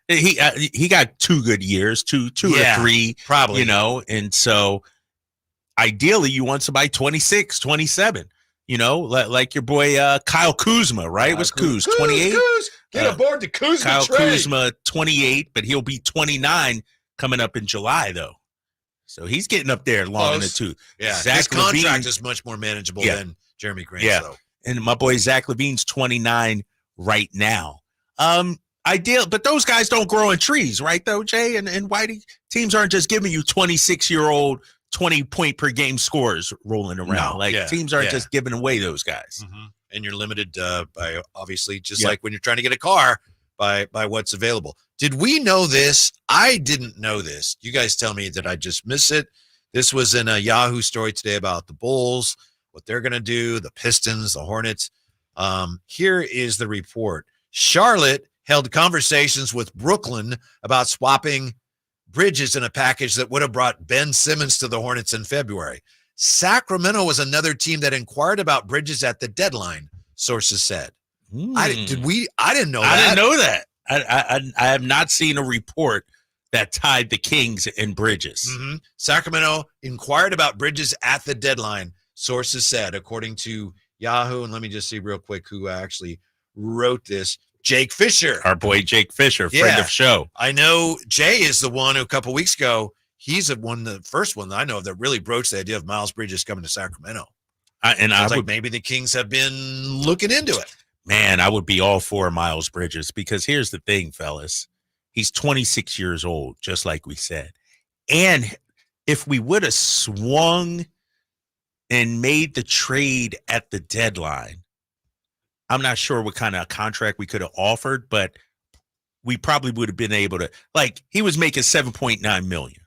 He got 2 good years, two or 3, probably. And so ideally you want somebody 26, 27, like your boy Kyle Kuzma, right? What's Kuz, 28? Get aboard the Kuzma Kyle train. Kuzma, 28, but he'll be 29 coming up in July, though. So he's getting up there long in the tooth. Yeah, Zach his contract LaVine is much more manageable than Jeremy Grant's. Yeah, though. And my boy Zach LaVine's 29 right now. Ideal, but those guys don't grow in trees, right, though, Jay and Whitey? Teams aren't just giving you 26-year-old 20-point per game scores rolling around. Teams aren't just giving away those guys. Mm-hmm. And you're limited by, obviously, just like when you're trying to get a car, by what's available. Did we know this? I didn't know this. You guys tell me that I just miss it. This was in a Yahoo story today about the Bulls, what they're going to do, the Pistons, the Hornets. Here is the report. Charlotte held conversations with Brooklyn about swapping Bridges in a package that would have brought Ben Simmons to the Hornets in February. Sacramento was another team that inquired about Bridges at the deadline, sources said. I didn't know that. I didn't know that. I have not seen a report that tied the Kings and Bridges. Mm-hmm. Sacramento inquired about Bridges at the deadline, sources said, according to Yahoo. And let me just see real quick who actually wrote this. Jake Fisher. Our boy Jake Fisher, friend of show. I know Jay is the one who a couple weeks ago, he's the first one that I know of that really broached the idea of Miles Bridges coming to Sacramento. I was like, maybe the Kings have been looking into it. Man, I would be all for Miles Bridges because here's the thing, fellas. He's 26 years old, just like we said. And if we would have swung and made the trade at the deadline, I'm not sure what kind of contract we could have offered, but we probably would have been able to, he was making $7.9 million.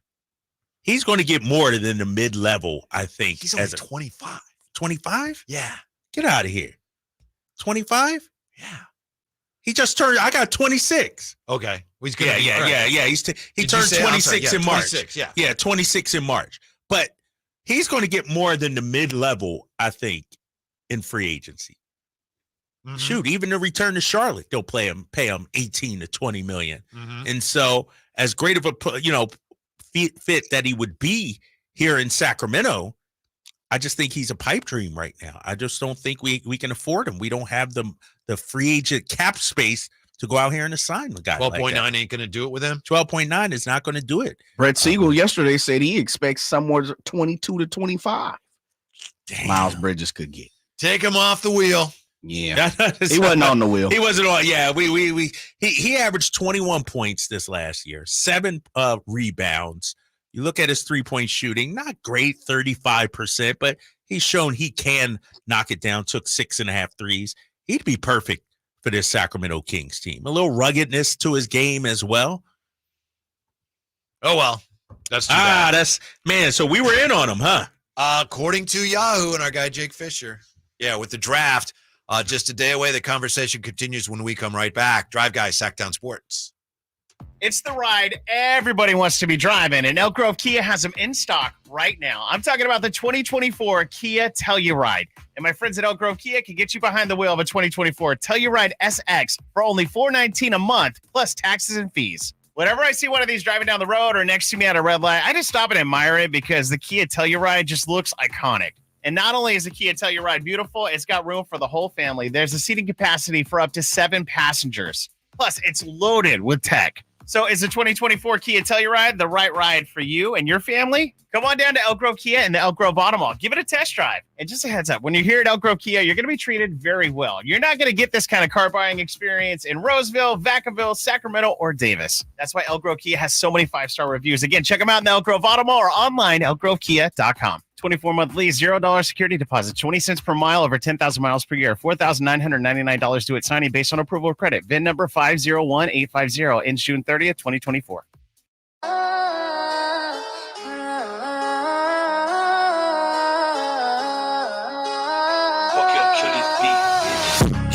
He's going to get more than the mid-level, I think. He's only 25. 25? Yeah. Get out of here. 25? Yeah. He just turned. I got 26. Okay. He's He turned 26 in March. 26, yeah, 26 in March. But he's going to get more than the mid-level, I think, in free agency. Mm-hmm. Shoot, even to return to Charlotte, they'll pay him 18 to 20 million. Mm-hmm. And so, as great of a fit that he would be here in Sacramento, I just think he's a pipe dream right now. I just don't think we can afford him. We don't have the free agent cap space to go out here and assign the guy. 12.9 ain't going to do it with him. 12.9 is not going to do it. Brett Siegel yesterday said he expects somewhere 22 to 25. Damn. Miles Bridges could get. Take him off the wheel. Yeah, he wasn't on the wheel. He wasn't on. Yeah, he averaged 21 points this last year, 7 rebounds. You look at his 3-point shooting, not great, 35%, but he's shown he can knock it down. Took 6.5 threes. He'd be perfect for this Sacramento Kings team. A little ruggedness to his game as well. Oh well, that's too bad. So we were in on him, huh? According to Yahoo and our guy Jake Fisher. Yeah, with the draft. Just a day away. The conversation continues when we come right back. Drive Guys, Sactown Sports. It's the ride everybody wants to be driving, and Elk Grove Kia has them in stock right now. I'm talking about the 2024 Kia Telluride. And my friends at Elk Grove Kia can get you behind the wheel of a 2024 Telluride SX for only $419 a month, plus taxes and fees. Whenever I see one of these driving down the road or next to me at a red light, I just stop and admire it because the Kia Telluride just looks iconic. And not only is the Kia Telluride beautiful, it's got room for the whole family. There's a seating capacity for up to 7 passengers. Plus, it's loaded with tech. So is the 2024 Kia Telluride the right ride for you and your family? Come on down to Elk Grove Kia and the Elk Grove Auto Mall. Give it a test drive. And just a heads up, when you're here at Elk Grove Kia, you're going to be treated very well. You're not going to get this kind of car buying experience in Roseville, Vacaville, Sacramento, or Davis. That's why Elk Grove Kia has so many 5-star reviews. Again, check them out in the Elk Grove Auto Mall or online, elkgrovekia.com. 24-month lease, $0 security deposit, 20 cents per mile over 10,000 miles per year, $4,999 due at signing based on approval of credit. VIN number 501850, ends June 30th, 2024.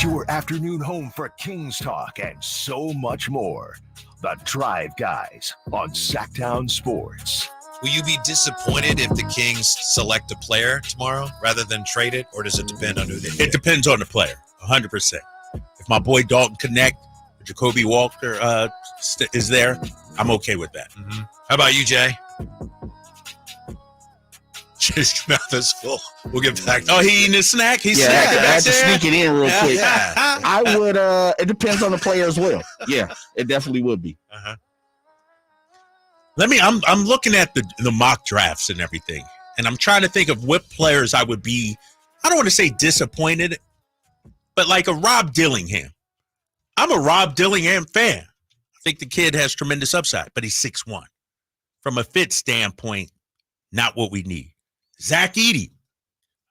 Your afternoon home for Kings talk and so much more. The Drive Guys on Sactown Sports. Will you be disappointed if the Kings select a player tomorrow rather than trade it, or does it depend on who they get? It depends on the player, 100%. If my boy Dalton Connect, Jacoby Walter is there, I'm okay with that. Mm-hmm. How about you, Jay? Jay's mouth is full. We'll get back to he eating his snack? He's snacking I had to back sneak it in real quick. Yeah. I would, it depends on the player as well. Yeah, it definitely would be. Uh-huh. I'm looking at the mock drafts and everything, and I'm trying to think of what players I would be, I don't want to say disappointed, but like a Rob Dillingham. I'm a Rob Dillingham fan. I think the kid has tremendous upside, but he's 6'1". From a fit standpoint, not what we need. Zach Edey.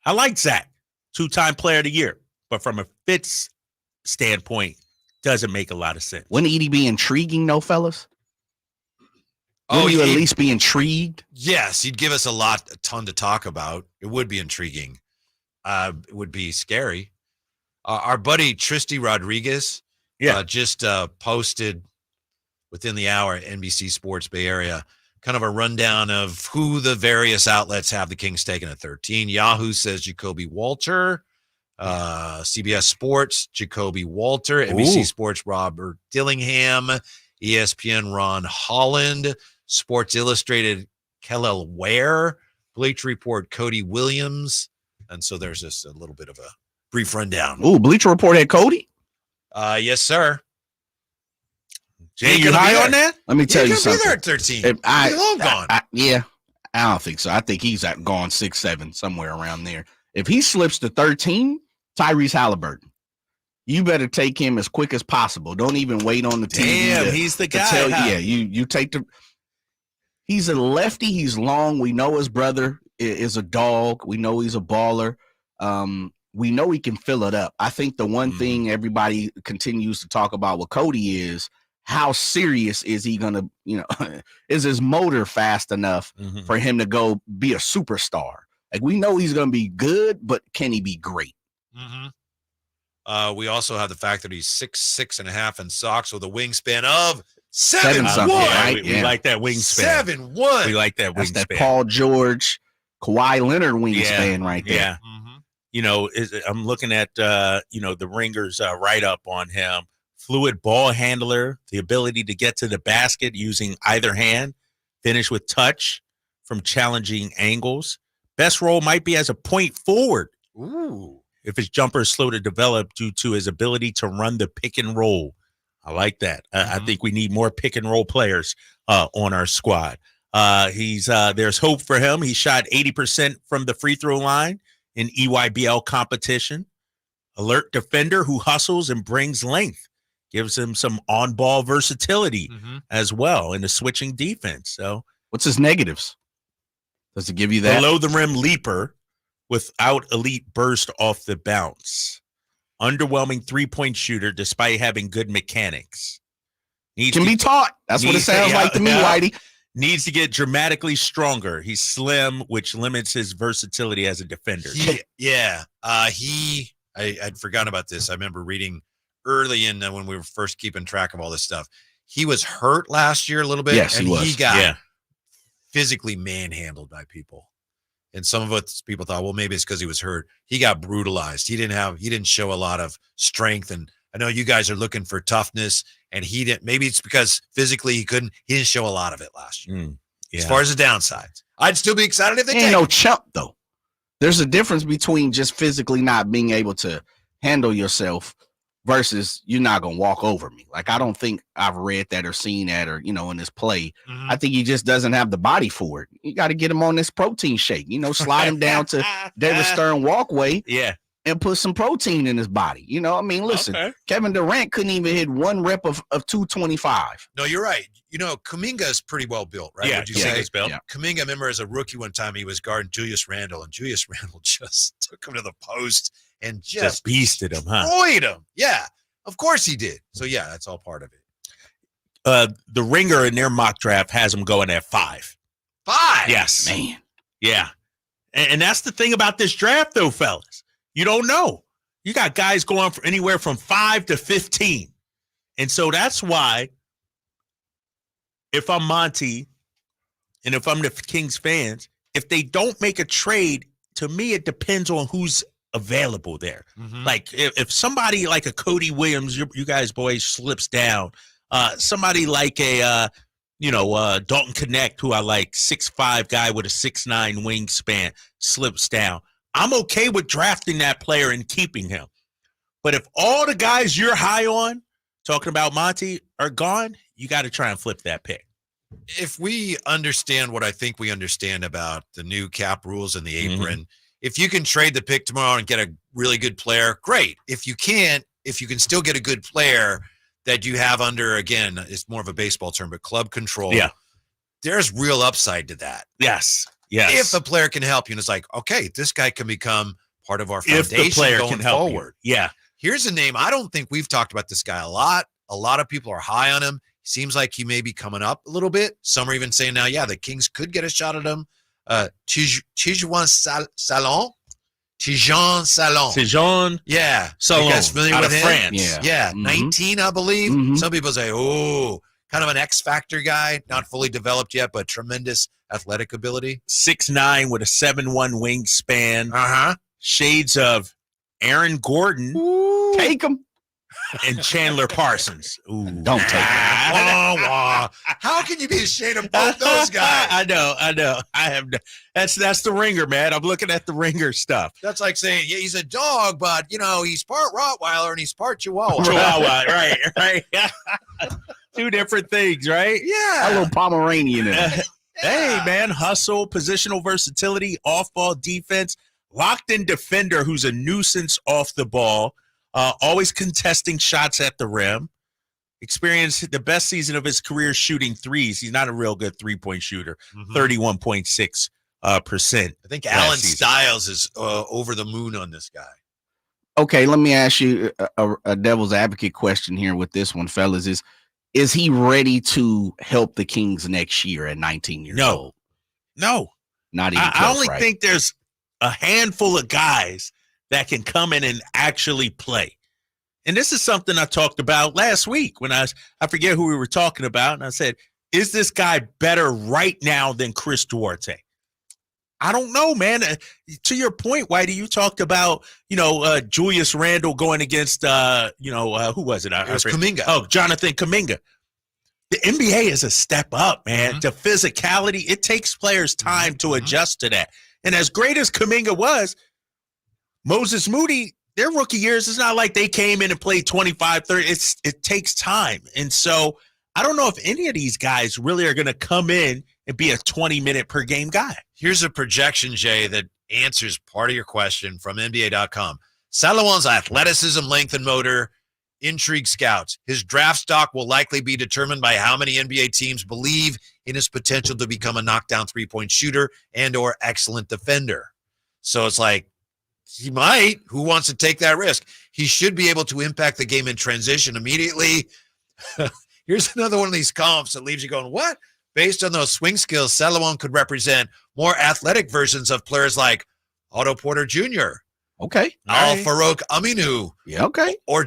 I like Zach, 2-time player of the year, but from a fits standpoint, doesn't make a lot of sense. Wouldn't Edey be intriguing, no, fellas? Would you at least be intrigued? Yes, he'd give us a ton to talk about. It would be intriguing. It would be scary. Our buddy Tristy Rodriguez just posted within the hour, NBC Sports Bay Area, kind of a rundown of who the various outlets have the Kings taken at 13. Yahoo says Jacoby Walter. CBS Sports, Jacoby Walter. NBC Sports, Robert Dillingham. ESPN, Ron Holland. Sports Illustrated, Kellel Ware. Bleacher Report, Cody Williams. And so there's just a little bit of a brief rundown. Ooh, Bleacher Report had Cody? Yes, sir. Jay, you high on that? Let me tell you something. Be there at 13. He's long gone. I don't think so. I think he's gone 6-7, somewhere around there. If he slips to 13, Tyrese Halliburton. You better take him as quick as possible. Don't even wait on the team. Damn, he's the guy. You take the. He's a lefty. He's long. We know his brother is a dog. We know he's a baller. We know he can fill it up. I think the one thing everybody continues to talk about with Cody is how serious is he going to, is his motor fast enough for him to go be a superstar? Like, we know he's going to be good, but can he be great? Mm-hmm. We also have the fact that he's 6'6.5" and socks with a wingspan of 7'1". Right? We like that wingspan. 7'1". We like that That's wingspan. that Paul George, Kawhi Leonard wingspan right there. Yeah. I'm looking at, the Ringers write up on him. Fluid ball handler, the ability to get to the basket using either hand, finish with touch from challenging angles. Best role might be as a point forward. Ooh. If his jumper is slow to develop due to his ability to run the pick and roll. I like that. I think we need more pick and roll players on our squad. There's hope for him. He shot 80% from the free throw line in EYBL competition. Alert defender who hustles and brings length. Gives him some on-ball versatility as well in the switching defense. So, what's his negatives? Does it give you that? Below the rim leaper without elite burst off the bounce. Underwhelming three-point shooter despite having good mechanics. Can be taught. That's what it sounds like to me, Whitey. Needs to get dramatically stronger. He's slim, which limits his versatility as a defender. I'd forgotten about this. I remember reading early in when we were first keeping track of all this stuff. he was hurt last year a little bit. Yes, and he was. He got physically manhandled by people. And some of us people thought, well, maybe it's because he was hurt. He got brutalized. He didn't show a lot of strength. And I know you guys are looking for toughness, and he didn't. Maybe it's because physically he didn't show a lot of it last year. As far as the downsides, I'd still be excited if they ain't no chump though. There's a difference between just physically not being able to handle yourself versus you're not going to walk over me. Like, I don't think I've read that or seen that or, in this play. I think he just doesn't have the body for it. You got to get him on this protein shake, slide him down to David Stern walkway and put some protein in his body. Listen, Kevin Durant couldn't even hit one rep of 225. No, you're right. Kuminga is pretty well built, right? Yeah, Would you say he's built. Yeah. Kuminga, I remember as a rookie one time, he was guarding Julius Randle, and Julius Randle just took him to the post and just beasted him, huh? Destroyed him. Yeah, of course he did. So, yeah, that's all part of it. The Ringer in their mock draft has him going at 5. 5? Yes. Man. Yeah. And that's the thing about this draft, though, fellas. You don't know. You got guys going for anywhere from 5 to 15. And so that's why if I'm Monty and if I'm the Kings fans, if they don't make a trade, to me, it depends on who's available there. Like if somebody like a Cody Williams, you guys boys slips down, somebody like a Dalton Connect, who I like, 6'5" guy with a 6'9" wingspan, slips down, I'm okay with drafting that player and keeping him. But if all the guys you're high on, talking about Monty, are gone, you got to try and flip that pick. If we understand what I think we understand about the new cap rules and the apron, if you can trade the pick tomorrow and get a really good player, great. If you can't, if you can still get a good player that you have under, again, it's more of a baseball term, but club control, there's real upside to that. Yes. If a player can help you, and it's like, okay, this guy can become part of our foundation if the player going can help forward. You. Yeah. Here's a name. I don't think we've talked about this guy a lot. A lot of people are high on him. Seems like he may be coming up a little bit. Some are even saying now, the Kings could get a shot at him. Tijuan Salon. Yeah. Salon. You guys familiar out with of him? France. Yeah. 19, I believe. Some people say, kind of an X factor guy, not fully developed yet, but tremendous athletic ability. 6'9" with a 7'1" wingspan. Shades of Aaron Gordon. Take him. And Chandler Parsons. Don't take him. How can you be ashamed of both those guys? I know. I have. That's the Ringer, man. I'm looking at the Ringer stuff. That's like saying, he's a dog, but he's part Rottweiler and he's part Chihuahua. Right. Two different things, right? Yeah. A little Pomeranian in it. Hey, man, hustle, positional versatility, off-ball defense, locked-in defender who's a nuisance off the ball, always contesting shots at the rim, experienced the best season of his career shooting threes. He's not a real good three-point shooter, 31.6%. I think Alan Stiles is over the moon on this guy. Okay, let me ask you a devil's advocate question here with this one, fellas. Is he ready to help the Kings next year at 19 years old? No. Not even close, I only right? think there's a handful of guys that can come in and actually play. And this is something I talked about last week when I forget who we were talking about, and I said, is this guy better right now than Chris Duarte? I don't know, man. To your point, Whitey, you talked about, Julius Randle going against, who was it? It was Kuminga. Oh, Jonathan Kuminga. The NBA is a step up, man. To physicality, it takes players time to adjust to that. And as great as Kuminga was, Moses Moody, their rookie years, it's not like they came in and played 25, 30. It takes time. And so I don't know if any of these guys really are going to come in and be a 20-minute per game guy. Here's a projection, Jay, that answers part of your question from NBA.com. Salomon's athleticism, length, and motor intrigue scouts. His draft stock will likely be determined by how many NBA teams believe in his potential to become a knockdown three-point shooter and or excellent defender. So it's like, he might. Who wants to take that risk? He should be able to impact the game in transition immediately. Here's another one of these comps that leaves you going, what? Based on those swing skills, Salomon could represent more athletic versions of players like Otto Porter Jr. Okay. Al Farouk Aminu. Yeah, okay. Or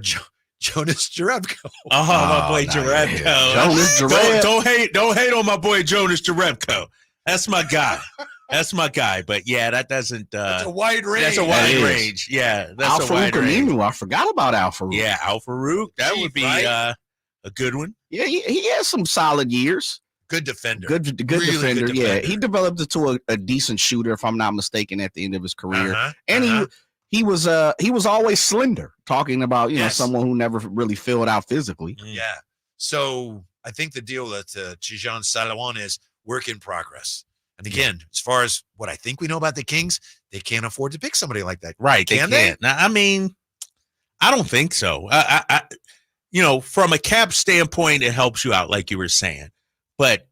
Jonas Jerebko. Oh, my boy Jerebko. Jonas Jerebko. Don't hate on my boy Jonas Jerebko. That's my guy. That's my guy. But yeah, that doesn't. That's a wide range. That's a wide range. Yeah, that's Al a wide range. I forgot about Al Farouk. Yeah, Al Farouk. That would be a good one. Yeah, he has some solid years. Good defender. Good defender. Yeah, he developed into a decent shooter, if I'm not mistaken, at the end of his career. And he was always slender. Talking about someone who never really filled out physically. Yeah. So I think the deal that Tijan Salawan is work in progress. And again, as far as what I think we know about the Kings, they can't afford to pick somebody like that. Right. Can they? Now, I mean, I don't think so. I from a cap standpoint, it helps you out, like you were saying. But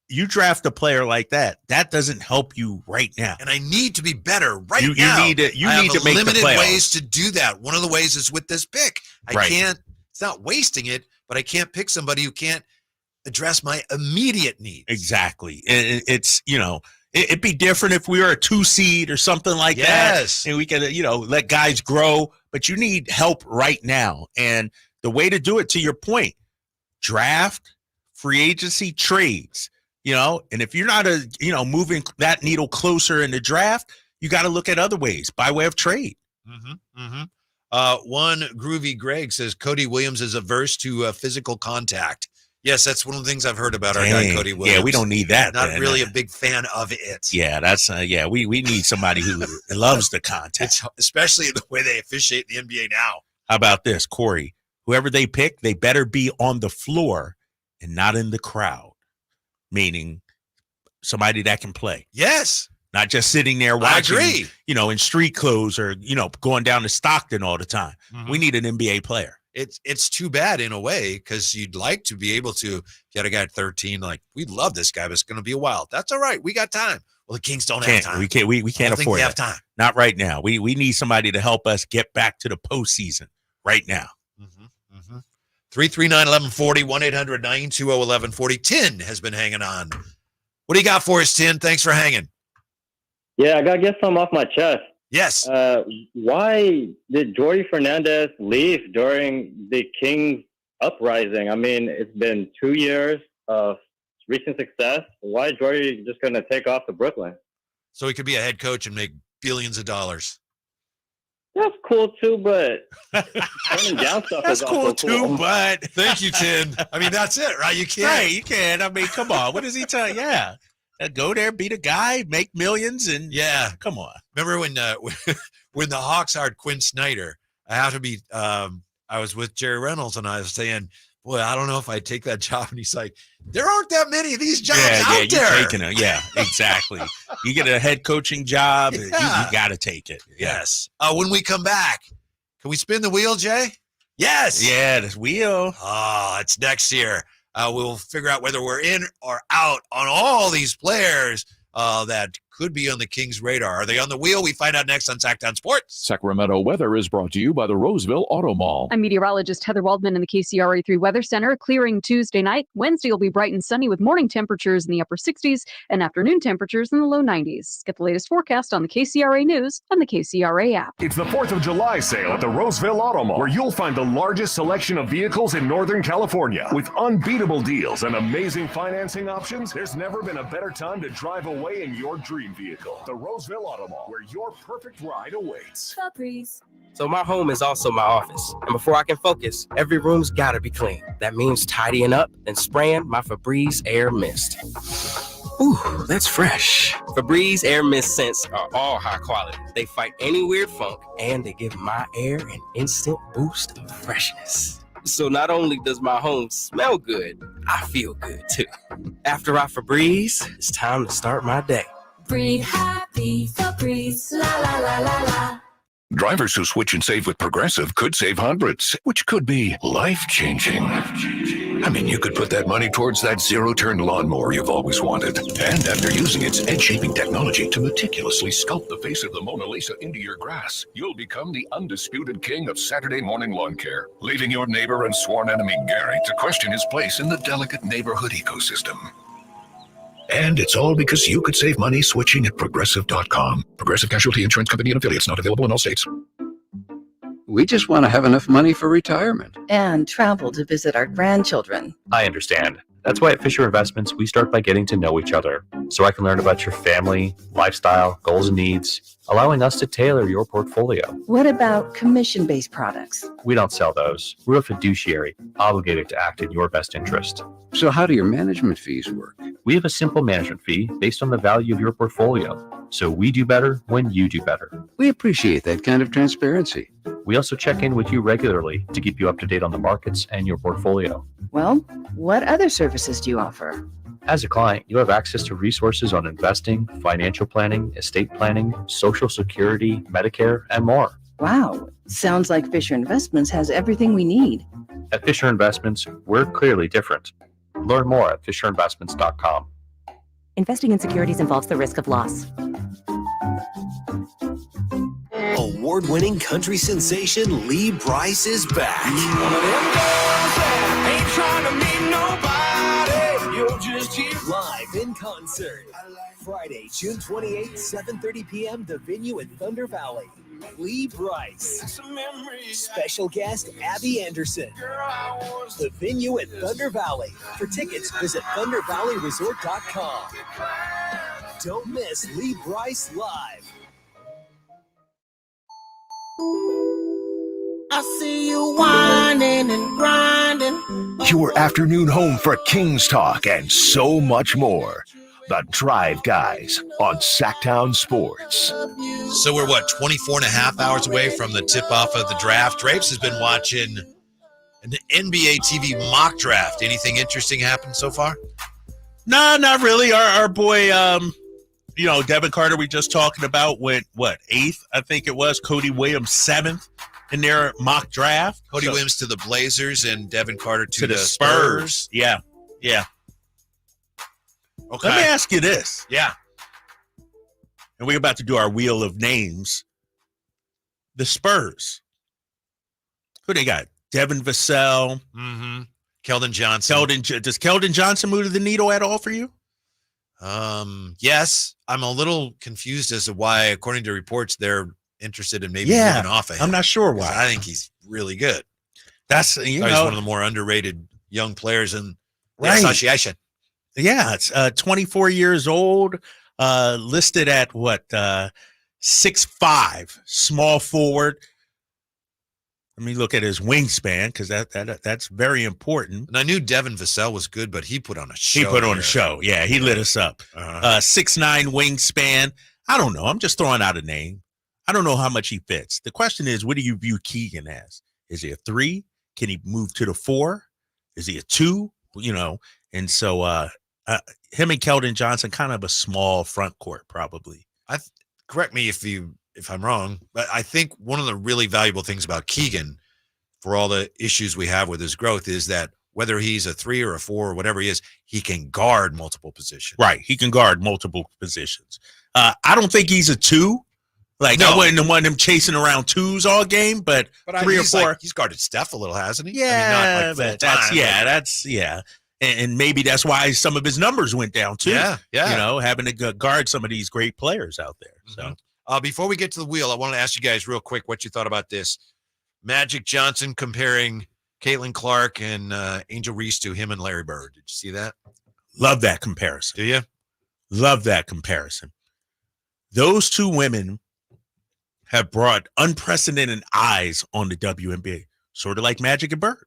you draft a player like that doesn't help you right now. And I need to be better now. You need to make limited the playoffs. ways to do that. One of the ways is with this pick. I can't. It's not wasting it, but I can't pick somebody who can't address my immediate needs. Exactly. And it's it'd be different if we were a 2 seed or something like that. And we can let guys grow. But you need help right now. And the way to do it, to your point, draft, free agency, trades. And if you're not moving that needle closer in the draft, you got to look at other ways by way of trade. One Groovy Greg says Cody Williams is averse to physical contact. Yes, that's one of the things I've heard about our guy Cody Williams. Yeah, we don't need that. Not really a big fan of it. Yeah, that's we need somebody who loves the contact, especially the way they officiate in the NBA now. How about this, Corey? Whoever they pick, they better be on the floor and not in the crowd. Meaning somebody that can play. Yes. Not just sitting there watching, I agree. In street clothes or, going down to Stockton all the time. We need an NBA player. It's too bad in a way because you'd like to be able to get a guy at 13. Like, we love this guy, but it's going to be a while. That's all right. We got time. Well, the Kings don't have time. We can't afford have time. Not right now. We need somebody to help us get back to the postseason right now. 339-1140, 1-800-920-1140. Tin has been hanging on. What do you got for us, Tin? Thanks for hanging. Yeah, I got to get some off my chest. Yes. Why did Jordy Fernandez leave during the Kings uprising? I mean, it's been 2 years of recent success. Why is Jordy just going to take off to Brooklyn? So he could be a head coach and make billions of dollars. That's cool too, but turning down stuff that's is cool also too, cool. but thank you, Tin. I mean, that's it, right? You can't. Right, you can. I mean, come on. What does he tell you? Yeah. Go there, beat a guy, make millions, and come on. Remember when the Hawks hired Quinn Snyder? I have to be. I was with Jerry Reynolds, and I was saying, "Boy, I don't know if I'd take that job." And he's like, "There aren't that many of these jobs out there." You're taking it. Yeah, exactly. You get a head coaching job, you got to take it. Yes. When we come back, can we spin the wheel, Jay? Yes. Yeah, this wheel. Oh, it's next year. We'll figure out whether we're in or out on all these players that could be on the Kings' radar. Are they on the wheel? We find out next on Sactown Sports. Sacramento weather is brought to you by the Roseville Auto Mall. I'm meteorologist Heather Waldman in the KCRA 3 Weather Center. Clearing Tuesday night. Wednesday will be bright and sunny with morning temperatures in the upper 60s and afternoon temperatures in the low 90s. Get the latest forecast on the KCRA News and the KCRA app. It's the 4th of July sale at the Roseville Auto Mall, where you'll find the largest selection of vehicles in Northern California. With unbeatable deals and amazing financing options, there's never been a better time to drive away in your dream vehicle. The Roseville Auto Mall, where your perfect ride awaits. So my home is also my office. And before I can focus, every room's gotta be clean. That means tidying up and spraying my Febreze Air Mist. Ooh, that's fresh. Febreze Air Mist scents are all high quality. They fight any weird funk, and they give my air an instant boost of freshness. So not only does my home smell good, I feel good too. After I Febreze, it's time to start my day. Breathe happy, Febreze, la la la la la. Drivers who switch and save with Progressive could save hundreds, which could be life-changing. I mean, you could put that money towards that zero-turn lawnmower you've always wanted. And after using its edge-shaping technology to meticulously sculpt the face of the Mona Lisa into your grass, you'll become the undisputed king of Saturday morning lawn care, leaving your neighbor and sworn enemy Gary to question his place in the delicate neighborhood ecosystem. And it's all because you could save money switching at Progressive.com. Progressive Casualty Insurance Company and Affiliates, not available in all states. We just want to have enough money for retirement. And travel to visit our grandchildren. I understand. That's why at Fisher Investments, we start by getting to know each other so I can learn about your family, lifestyle, goals, and needs, allowing us to tailor your portfolio. What about commission-based products? We don't sell those. We're a fiduciary, obligated to act in your best interest. So how do your management fees work? We have a simple management fee based on the value of your portfolio. So we do better when you do better. We appreciate that kind of transparency. We also check in with you regularly to keep you up to date on the markets and your portfolio. Well, what other services do you offer? As a client, you have access to resources on investing, financial planning, estate planning, Social Security, Medicare, and more. Wow, sounds like Fisher Investments has everything we need. At Fisher Investments, we're clearly different. Learn more at fisherinvestments.com. Investing in securities involves the risk of loss. Award-winning country sensation Lee Brice is back. Ain't trying to meet nobody. You're just here. Live in concert. Friday, June 28th, 7:30 p.m. The venue at Thunder Valley. Lee Brice. Special guest Abby Anderson. The venue at Thunder Valley. For tickets, visit ThunderValleyResort.com. Don't miss Lee Brice live. I see you whining and grinding. Your afternoon home for Kings talk and so much more. The Drive Guys on Sactown Sports. So we're 24 and a half hours away from the tip-off of the draft. Drapes has been watching an NBA TV mock draft. Anything interesting happened so far? No, not really. Our boy, Devin Carter, we just talking about, went, 8th, I think it was. Cody Williams, 7th in their mock draft. Cody Williams to the Blazers and Devin Carter to the Spurs. Yeah. Okay. Let me ask you this. Yeah. And we're about to do our wheel of names. The Spurs. Who they got? Devin Vassell. Mm-hmm. Keldon Johnson. Does Keldon Johnson move to the needle at all for you? Yes. I'm a little confused as to why, according to reports, they're interested in moving off of him. I'm not sure why. I think he's really good. That's he's one of the more underrated young players in the Right. association. Yeah, it's 24 years old, listed at 6'5", small forward. Let me look at his wingspan because that's very important. And I knew Devin Vassell was good, but he put on a show. He put on a show. Yeah, he lit us up. 6'9" wingspan. I don't know. I'm just throwing out a name. I don't know how much he fits. The question is, what do you view Keegan as? Is he a 3? Can he move to the 4? Is he a 2? And so him and Keldon Johnson, kind of a small front court, probably. Correct me if I'm wrong, but I think one of the really valuable things about Keegan, for all the issues we have with his growth, is that whether he's a 3 or a 4 or whatever he is, he can guard multiple positions. Right. He can guard multiple positions. I don't think he's a 2. I wouldn't want him chasing around 2s all game, but 3 or 4. He's guarded Steph a little, hasn't he? Yeah, but that's And maybe that's why some of his numbers went down too. Yeah. Having to guard some of these great players out there. So, before we get to the wheel, I want to ask you guys real quick what you thought about this. Magic Johnson comparing Caitlin Clark and Angel Reese to him and Larry Bird. Did you see that? Love that comparison. Do you? Love that comparison. Those two women have brought unprecedented eyes on the WNBA, sort of like Magic and Bird.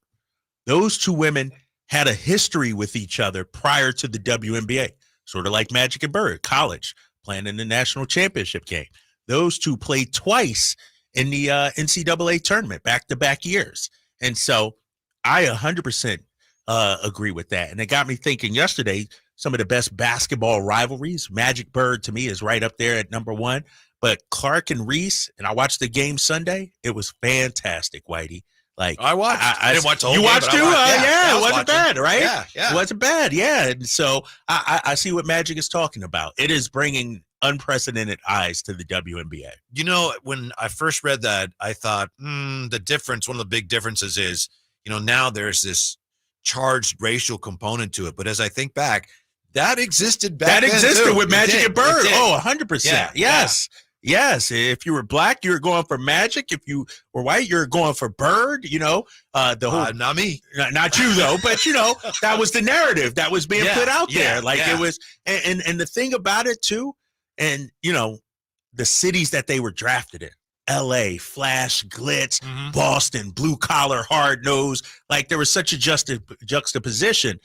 Those two women had a history with each other prior to the WNBA, sort of like Magic and Bird, college, playing in the national championship game. Those two played twice in the NCAA tournament, back-to-back years. And so I 100% agree with that. And it got me thinking yesterday, some of the best basketball rivalries, Magic Bird to me is right up there at number 1. But Clark and Reese, and I watched the game Sunday, it was fantastic, Whitey. I watched. I didn't watch the whole game. You watched too? Yeah, it wasn't bad, right? Yeah. It wasn't bad, yeah. And so I see what Magic is talking about. It is bringing unprecedented eyes to the WNBA. When I first read that, I thought, the difference, one of the big differences is, now there's this charged racial component to it. But as I think back, that existed back then. That existed too. with Magic and Bird. Oh, 100%. Yeah, yes. Yes, if you were black, you were going for Magic. If you were white, you're going for Bird. You know, the whole not me, not you though. But you know, that was the narrative that was being put out there. Like it was, and the thing about it too, and you know, the cities that they were drafted in: L.A., Flash, Glitz, Boston, blue collar, hard nose. Like there was such a juxtaposition.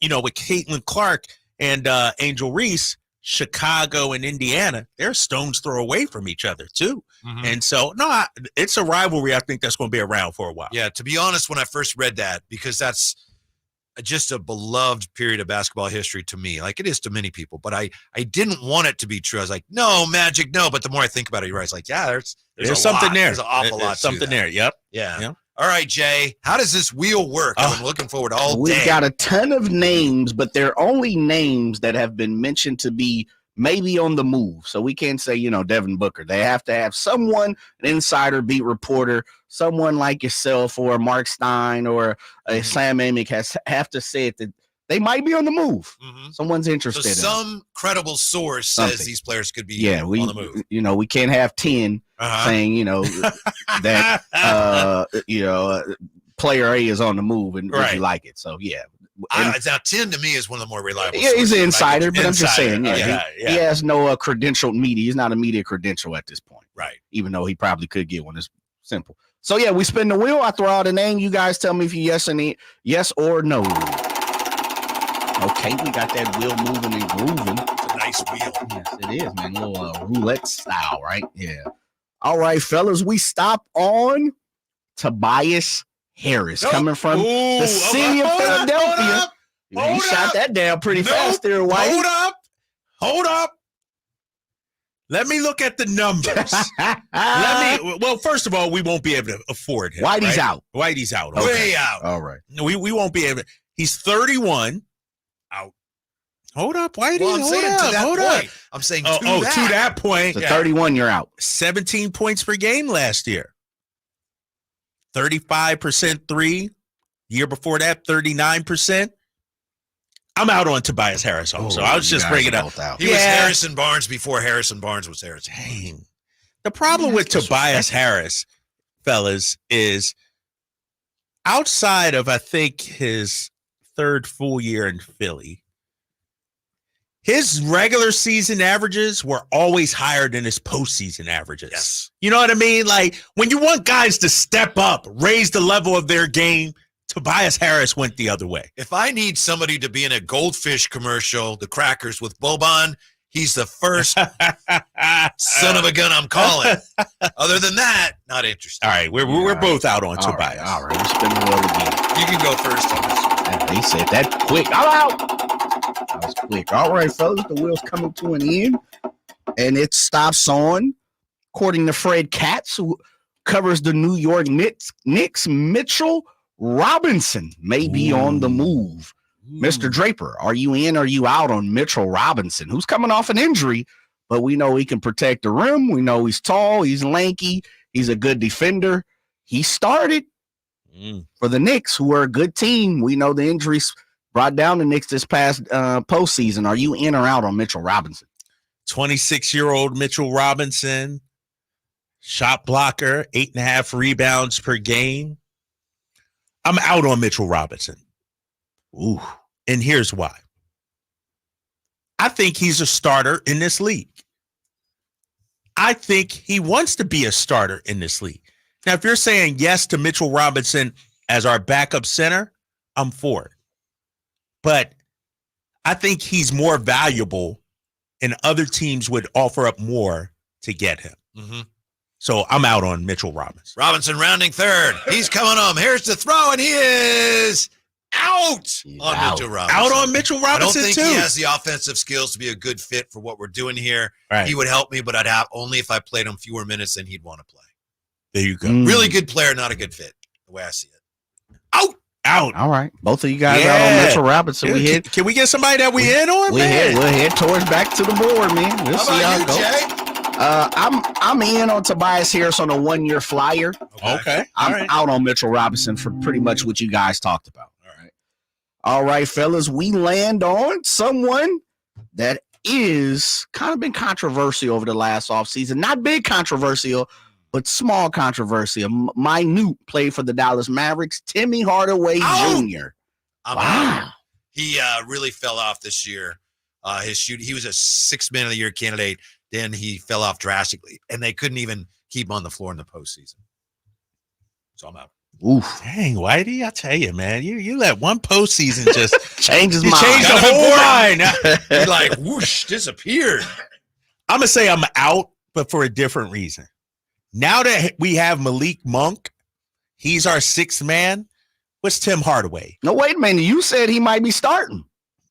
You know, with Caitlin Clark and Angel Reese. Chicago and Indiana, they're stone's throw away from each other too. And so, no, it's a rivalry I think that's going to be around for a while. Yeah, to be honest, when I first read that, because that's just a beloved period of basketball history to me, like it is to many people, but I didn't want it to be true. I was like, no, Magic, no. But the more I think about it, you're right. It's like, yeah, there's something there. There's an awful lot. Something there. Yep. Yeah. All right, Jay, how does this wheel work? I've been looking forward all day. We've got a ton of names, but they're only names that have been mentioned to be maybe on the move. So we can't say, you know, Devin Booker. They have to have someone, an insider beat reporter, someone like yourself or Mark Stein or Sam Amick have to say it that they might be on the move. Someone's interested. So some credible source says these players could be on the move. You know, we can't have 10 saying, you know, that, player A is on the move and would you like it? So, yeah. Now, 10 to me is one of the more reliable Yeah, he's an sources. insider, but I'm just saying, he he has no credentialed media. He's not a media credential at this point. Right. Even though he probably could get one. It's simple. So, yeah, we spin the wheel. I throw out a name. You guys tell me if you yes or no. Okay, we got that wheel moving and grooving. It's a nice wheel. Yes, it is, man. A little roulette style, right? Yeah. All right, fellas, we stop on Tobias Harris coming from the city of Philadelphia. You shot that down pretty fast there, Whitey. Hold up. Let me look at the numbers. Well, first of all, we won't be able to afford him. Whitey's out. Whitey's out. Okay. Way out. All right. We won't be able to. He's 31. Out. Hold up, Whitey. Well, I'm saying to that point. I'm saying to that point. So 31, you're out. 17 points per game last year. 35% three. Year before that, 39%. I'm out on Tobias Harris also. I was just bringing it up. He was Harrison Barnes before Harrison Barnes was Harrison. Dang. The problem with Tobias Harris, fellas, is outside of, I think, his third full year in Philly, his regular season averages were always higher than his postseason averages. Yes. You know what I mean? Like when you want guys to step up, raise the level of their game, Tobias Harris went the other way. If I need somebody to be in a Goldfish commercial, the crackers with Boban, he's the first son of a gun I'm calling. Other than that, not interested. All right, we're both out on Tobias. All right, we're spinning the wheel again. You can go first on this. They said that quick. I'm out. That was quick. All right, fellas, the wheel's coming to an end, and it stops on, according to Fred Katz, who covers the New York Knicks, Mitchell Robinson may be on the move. Mr. Draper, are you in or are you out on Mitchell Robinson, who's coming off an injury, but we know he can protect the rim. We know he's tall, he's lanky, he's a good defender. He started for the Knicks, who are a good team. We know the injuries brought down the Knicks this past postseason. Are you in or out on Mitchell Robinson? 26-year-old Mitchell Robinson, shot blocker, 8.5 rebounds per game. I'm out on Mitchell Robinson. Ooh, and here's why. I think he's a starter in this league. I think he wants to be a starter in this league. Now, if you're saying yes to Mitchell Robinson as our backup center, I'm for it. But I think he's more valuable and other teams would offer up more to get him. So I'm out on Mitchell Robinson. Robinson rounding third. He's coming home. Here's the throw, and he is out on Mitchell Robinson. Out on Mitchell Robinson, I don't think too. he has the offensive skills to be a good fit for what we're doing here. Right. He would help me, but I'd have only if I played him fewer minutes than he'd want to play. There you go. Really good player, not a good fit, the way I see it. Out. All right. Both of you guys out on Mitchell Robinson. Can we get somebody that we in on? We'll head towards back to the board, man. We'll see how it goes. Jay? I'm in on Tobias Harris on a 1-year flyer. Okay. I'm out on Mitchell Robinson for pretty much what you guys talked about. All right, fellas, we land on someone that is kind of been controversial over the last offseason. Not big controversial, but small controversy. Minute played for the Dallas Mavericks, Timmy Hardaway Jr. Wow. He really fell off this year. His shoot, he was a 6th man of the year candidate. Then he fell off drastically, and they couldn't even keep him on the floor in the postseason. So I'm out. Oof. Dang, Whitey, I tell you, man, you let one postseason just changes mind. Change the whole mind. You're like, whoosh, disappeared. I'm going to say I'm out, but for a different reason. Now that we have Malik Monk, he's our 6th man. What's Tim Hardaway? No, wait a minute. You said he might be starting.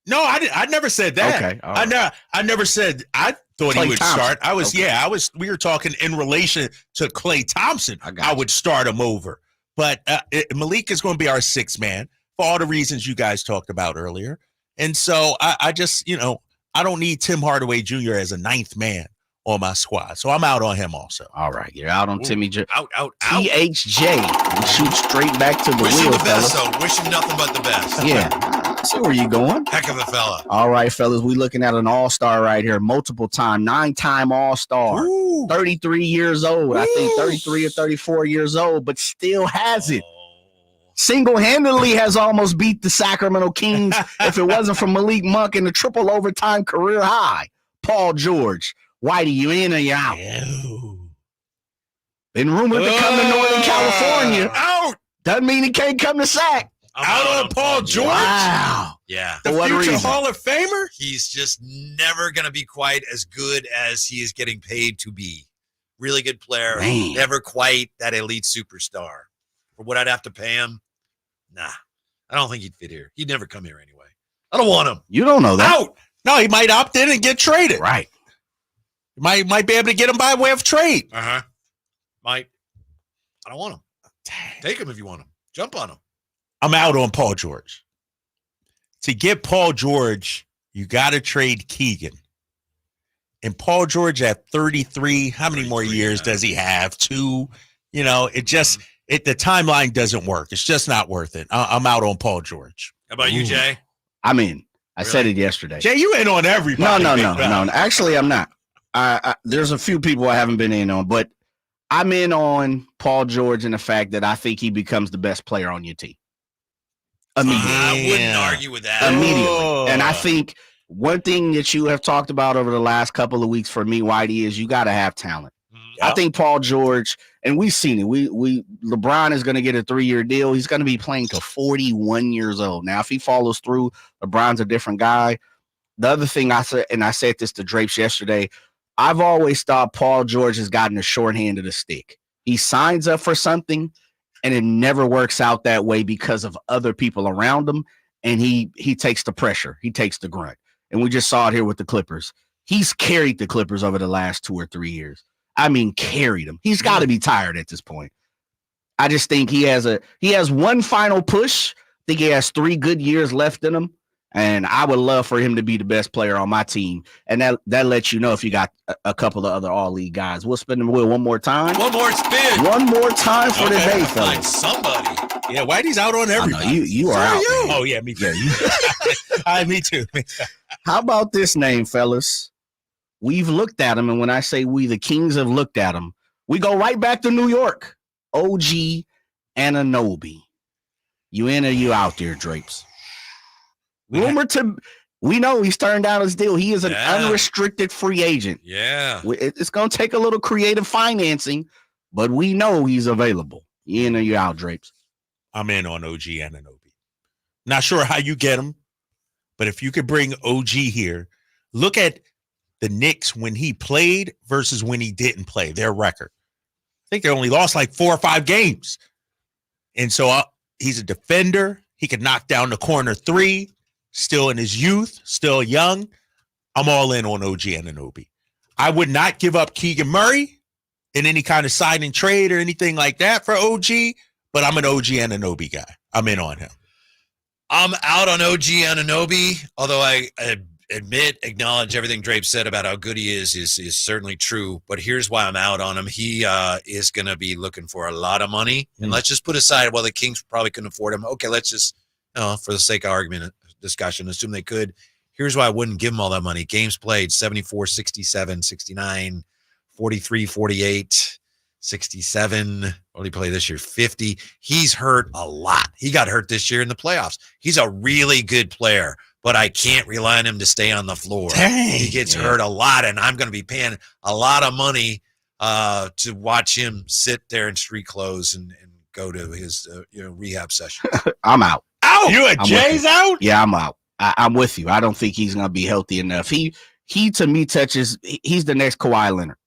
No, I never said that. Okay. I never said I thought Klay he would Thompson. start. I was, Okay. we were talking in relation to Klay Thompson. I would start him over. But Malik is going to be our 6th man for all the reasons you guys talked about earlier. And so I just, I don't need Tim Hardaway Jr. as a 9th man on my squad. So I'm out on him also. All right. You're out on Timmy J. Out. THJ. We shoot straight back to the Wish wheel, him the best, fellas. though. Wish him nothing but the best. Yeah. I see where you going. Heck of a fella. All right, fellas. We're looking at an all-star right here. Multiple time, 9-time all-star. 33 years old. I think 33 or 34 years old, but still has it. Single-handedly has almost beat the Sacramento Kings if it wasn't for Malik Monk in the triple overtime career high. Paul George. Whitey, you in or you out? Been rumored to come to Northern California. Out. Doesn't mean he can't come to Sac. Out on Paul George? Wow. Yeah. The For what future reason? Hall of Famer? He's just never going to be quite as good as he is getting paid to be. Really good player. Man. Never quite that elite superstar. For what I'd have to pay him, nah. I don't think he'd fit here. He'd never come here anyway. I don't want him. You don't know that. Out. No, he might opt in and get traded. Right. Might be able to get him by way of trade. Uh-huh. Might. I don't want him. Take him if you want him. Jump on him. I'm out on Paul George. To get Paul George, you got to trade Keegan. And Paul George at 33, how many more years does he have? 2. It just the timeline doesn't work. It's just not worth it. I'm out on Paul George. How about you, Jay? I'm in. I said it yesterday. Jay, you ain't on everybody. No. Actually, I'm not. There's a few people I haven't been in on, but I'm in on Paul George and the fact that I think he becomes the best player on your team. Immediately. I wouldn't argue with that. Immediately. And I think one thing that you have talked about over the last couple of weeks for me, Whitey, is you got to have talent. I think Paul George, and we've seen it. LeBron is going to get a 3-year deal. He's going to be playing to 41 years old. Now, if he follows through, LeBron's a different guy. The other thing I said, and I said this to Drapes yesterday, I've always thought Paul George has gotten the short hand of the stick. He signs up for something, and it never works out that way because of other people around him, and he takes the pressure. He takes the grunt. And we just saw it here with the Clippers. He's carried the Clippers over the last 2 or 3 years. I mean, carried them. He's got to be tired at this point. I just think he has one final push. I think he has 3 good years left in him. And I would love for him to be the best player on my team. And that lets you know if you got a couple of other all-league guys. We'll spin the wheel one more time. One more spin. One more time for the day, fellas. Find somebody. Yeah, Whitey's out on everybody. You are out. You. Oh, yeah, me too. Me too. How about this name, fellas? We've looked at him, and when I say we, the Kings have looked at him. We go right back to New York. OG Anunoby. You in or you out there, Drapes? We know he's turned down his deal. He is an unrestricted free agent. Yeah. It's going to take a little creative financing, but we know he's available. You in or you out, Drapes? I'm in on OG Anunoby. Not sure how you get him, but if you could bring OG here, look at the Knicks when he played versus when he didn't play, their record. I think they only lost like 4 or 5 games. And so he's a defender. He can knock down the corner 3, still in his youth, still young. I'm all in on OG Anunoby. I would not give up Keegan Murray in any kind of sign and trade or anything like that for OG, but I'm an OG Anunoby guy. I'm in on him. I'm out on OG Anunoby, although I acknowledge everything Drape said about how good he is certainly true. But here's why I'm out on him. He is going to be looking for a lot of money. And let's just put aside, well, the Kings probably couldn't afford him. Okay, let's just, for the sake of argument, discussion, assume they could. Here's why I wouldn't give him all that money. Games played 74, 67, 69, 43, 48, 67. What did he play this year? 50. He's hurt a lot. He got hurt this year in the playoffs. He's a really good player, but I can't rely on him to stay on the floor. Dang, he gets hurt a lot, and I'm going to be paying a lot of money to watch him sit there in street clothes and go to his rehab session. I'm out. Out. You and Jay's out? Yeah, I'm out. I'm with you. I don't think he's gonna be healthy enough. He to me he's the next Kawhi Leonard.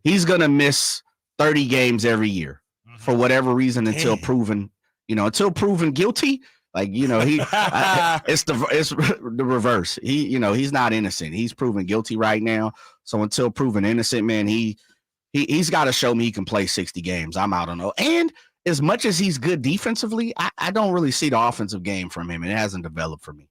He's gonna miss 30 games every year for whatever reason until proven guilty. Like, it's the reverse. He's not innocent. He's proven guilty right now. So until proven innocent, man, he's got to show me he can play 60 games. I'm out on it. And as much as he's good defensively, I don't really see the offensive game from him. It hasn't developed for me.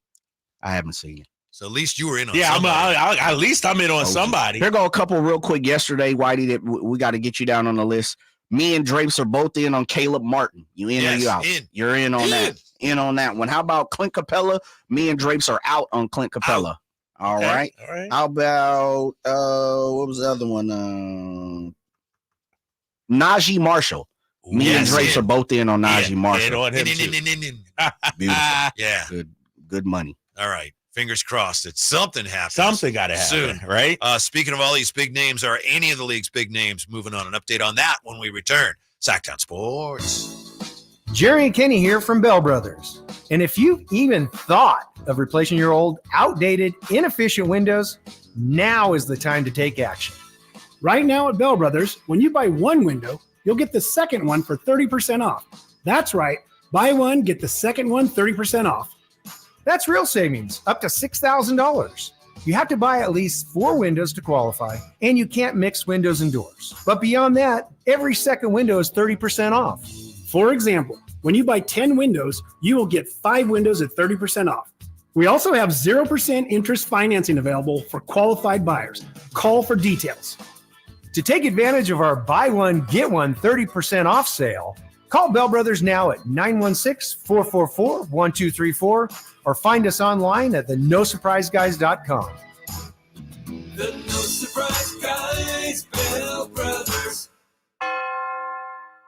I haven't seen it. So at least you were in on at least I'm in on somebody. Here go a couple real quick yesterday, Whitey, that we got to get you down on the list. Me and Drapes are both in on Caleb Martin. You in or you out? You're in on that. In on that one. How about Clint Capella? Me and Drapes are out on Clint Capella. All right. How about what was the other one? Najee Marshall. Me and Drapes are both in on Najee Marshall. On him Beautiful. Yeah. Good money. All right. Fingers crossed that something happens. Something got to happen, soon, right? Speaking of all these big names, are any of the league's big names moving on? An update on that when we return. Sactown Sports. Jerry and Kenny here from Bell Brothers. And if you even thought of replacing your old, outdated, inefficient windows, now is the time to take action. Right now at Bell Brothers, when you buy one window, you'll get the second one for 30% off. That's right. Buy one, get the second one 30% off. That's real savings, up to $6,000. You have to buy at least 4 windows to qualify, and you can't mix windows and doors. But beyond that, every second window is 30% off. For example, when you buy 10 windows, you will get 5 windows at 30% off. We also have 0% interest financing available for qualified buyers. Call for details. To take advantage of our buy one, get one 30% off sale, call Bell Brothers now at 916-444-1234 or find us online at theNoSurpriseGuys.com. The No Surprise Guys, Bell Brothers.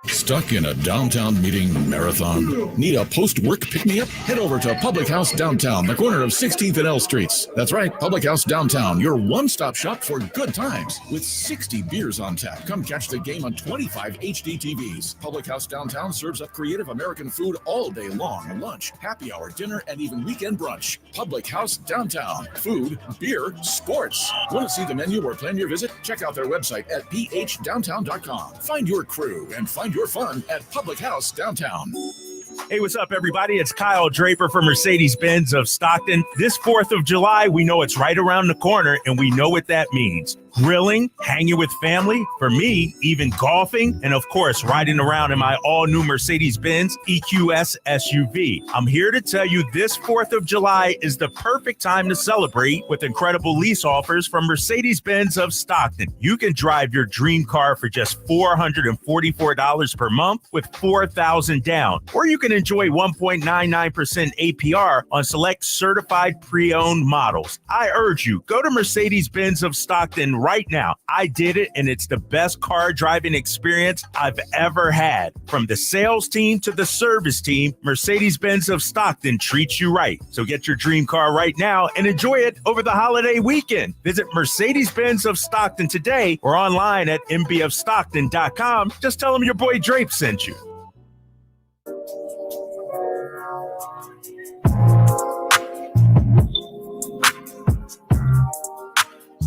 Stuck in a downtown meeting marathon? Need a post-work pick-me-up? Head over to Public House Downtown, the corner of 16th and L Streets. That's right, Public House Downtown, your one-stop shop for good times. With 60 beers on tap, come catch the game on 25 HD TVs. Public House Downtown serves up creative American food all day long. Lunch, happy hour, dinner, and even weekend brunch. Public House Downtown. Food, beer, sports. Want to see the menu or plan your visit? Check out their website at phdowntown.com. Find your crew and find your fun at Public House Downtown. Hey, what's up, everybody? It's Kyle Draper from Mercedes-Benz of Stockton. This 4th of July, we know it's right around the corner, and we know what that means. Grilling, hanging with family, for me, even golfing, and of course, riding around in my all-new Mercedes-Benz EQS SUV. I'm here to tell you this 4th of July is the perfect time to celebrate with incredible lease offers from Mercedes-Benz of Stockton. You can drive your dream car for just $444 per month with $4,000 down, or you can enjoy 1.99% APR on select certified pre-owned models. I urge you, go to Mercedes-Benz of Stockton right now. I did it, and it's the best car driving experience I've ever had. From the sales team to the service team, Mercedes-Benz of Stockton treats you right. So get your dream car right now and enjoy it over the holiday weekend. Visit Mercedes-Benz of Stockton today or online at mbofstockton.com. Just tell them your boy Drape sent you.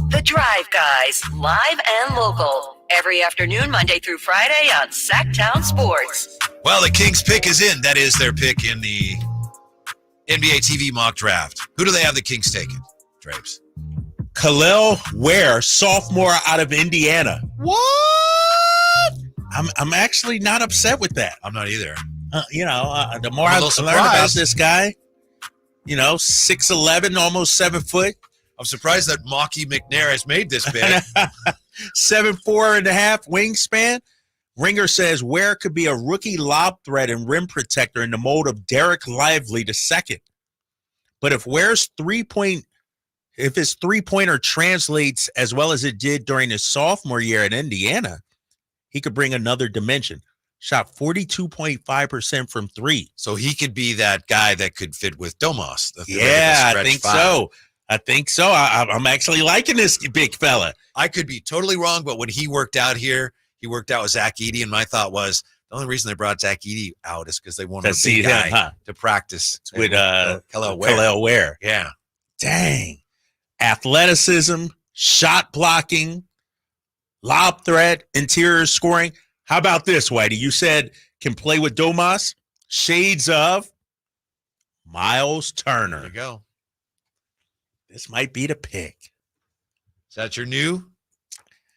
The Drive Guys, live and local. Every afternoon, Monday through Friday on Sactown Sports. Well, the Kings pick is in. That is their pick in the NBA TV mock draft. Who do they have the Kings taking, Drapes? Khalil Ware, sophomore out of Indiana. What? I'm actually not upset with that. I'm not either. The more I learn about this guy, 6'11", almost 7 foot. I'm surprised that Mocky McNair has made this pick. 7'4.5" wingspan. Ringer says Ware could be a rookie lob threat and rim protector in the mold of Derek Lively II. But if Ware's if his 3-pointer translates as well as it did during his sophomore year at Indiana, he could bring another dimension. Shot 42.5% from 3. So he could be that guy that could fit with Domas. Yeah, I think so. I'm actually liking this big fella. I could be totally wrong, but when he worked out here, he worked out with Zach Edey, and my thought was the only reason they brought Zach Edey out is because they wanted a big guy to practice with Khalil Ware. Yeah. Dang. Athleticism, shot blocking, lob threat, interior scoring. How about this, Whitey? You said can play with Domas. Shades of Miles Turner. There you go. This might be the pick. Is that your new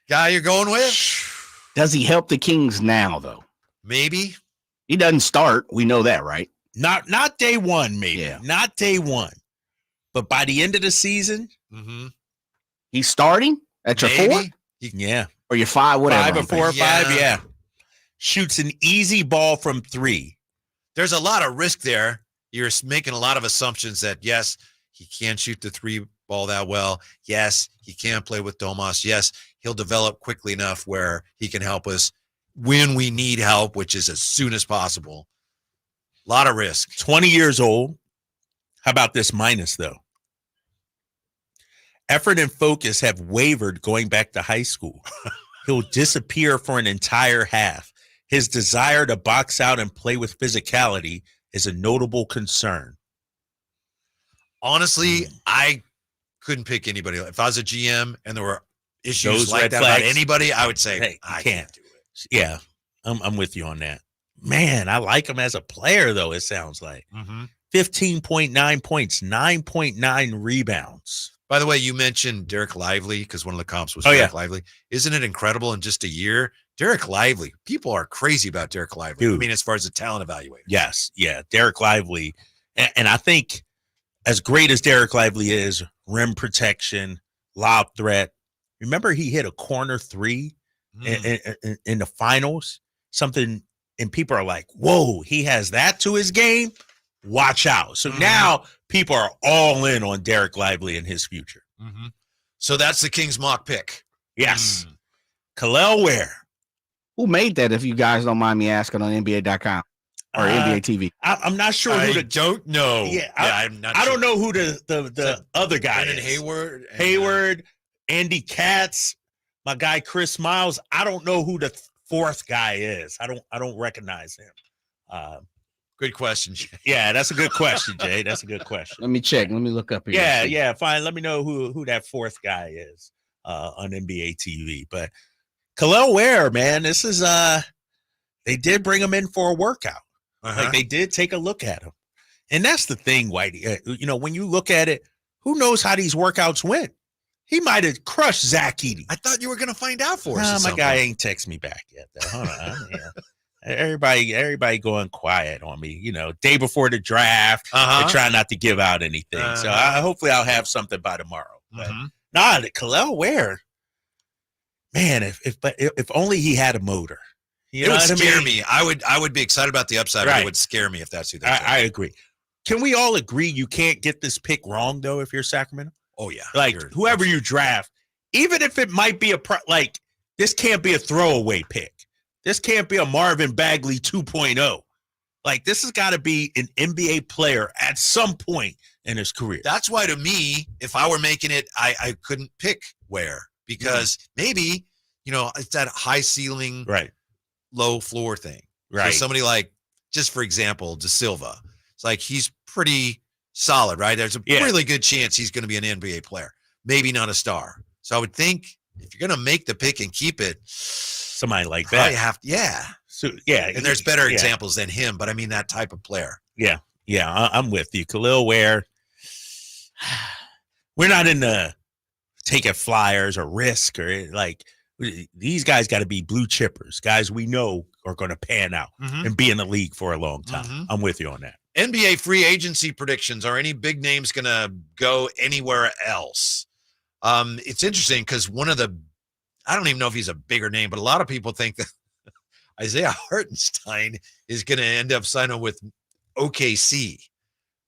guy you're going with? Does he help the Kings now, though? Maybe. He doesn't start. We know that, right? Not day one, maybe. Yeah. Not day one. But by the end of the season, he's starting at your 4? Yeah. Or your 5, whatever. 5 or 4 or 5, yeah. Shoots an easy ball from 3. There's a lot of risk there. You're making a lot of assumptions that, yes, he can't shoot the 3 ball that well. Yes, he can play with Domas. Yes, he'll develop quickly enough where he can help us when we need help, which is as soon as possible. A lot of risk. 20 years old. How about this minus, though? Effort and focus have wavered going back to high school. He'll disappear for an entire half. His desire to box out and play with physicality is a notable concern. Honestly, I couldn't pick anybody. If I was a GM and there were issues Those like red that flags, about anybody, I would say, hey, I can't do it. Yeah, I'm with you on that. Man, I like him as a player, though, it sounds like. 15.9 points, 9.9 rebounds. By the way, you mentioned Derek Lively because one of the comps was Derek Lively. Isn't it incredible in just a year? Derek Lively, people are crazy about Derek Lively. Dude. I mean, as far as the talent evaluator. Yes, yeah, Derek Lively. And I think as great as Derek Lively is, rim protection, lob threat. Remember he hit a corner 3 in the finals? Something, and people are like, whoa, he has that to his game? Watch out. So now people are all in on Derek Lively and his future. So that's the Kings mock pick. Yes. Khalil Ware. Who made that, if you guys don't mind me asking, on NBA.com or NBA TV? I'm not sure I who the don't know. Yeah, I'm not I sure. don't know who the other guy Brendan is. Hayward, Andy Katz, my guy Chris Miles. I don't know who the 4th guy is. I don't recognize him. Good question, Jay. Yeah, that's a good question, Jay. That's a good question. Let me check. Let me look up here. Yeah, fine. Let me know who that 4th guy is on NBA TV. But Khalil Ware, man, this is they did bring him in for a workout. Like they did take a look at him. And that's the thing, Whitey. When you look at it, who knows how these workouts went? He might have crushed Zach Edey. I thought you were going to find out for us. My guy ain't text me back yet, though. Hold on. Yeah. Everybody going quiet on me. Day before the draft, I try not to give out anything. So hopefully I'll have something by tomorrow. But the Khalil Ware, man, if only he had a motor. It would scare me. I would be excited about the upside, but it would scare me if that's who that's. I agree. Can we all agree you can't get this pick wrong, though, if you're Sacramento? Oh, yeah. Like, whoever you draft, even if it might be this can't be a throwaway pick. This can't be a Marvin Bagley 2.0. Like, this has got to be an NBA player at some point in his career. That's why, to me, if I were making it, I couldn't pick Ware because maybe, it's that high ceiling, low floor thing. Right. So somebody like, just for example, De Silva. It's like he's pretty solid, right? There's a really good chance he's going to be an NBA player. Maybe not a star. So I would think if you're going to make the pick and keep it, somebody like that. So and there's better examples than him, but I mean that type of player. Yeah, I'm with you. Khalil Ware. We're not in the take it flyers or risk or these guys got to be blue chippers, guys we know are going to pan out and be in the league for a long time. I'm with you on that. NBA free agency predictions. Are any big names going to go anywhere else? It's interesting because I don't even know if he's a bigger name, but a lot of people think that Isaiah Hartenstein is going to end up signing with OKC.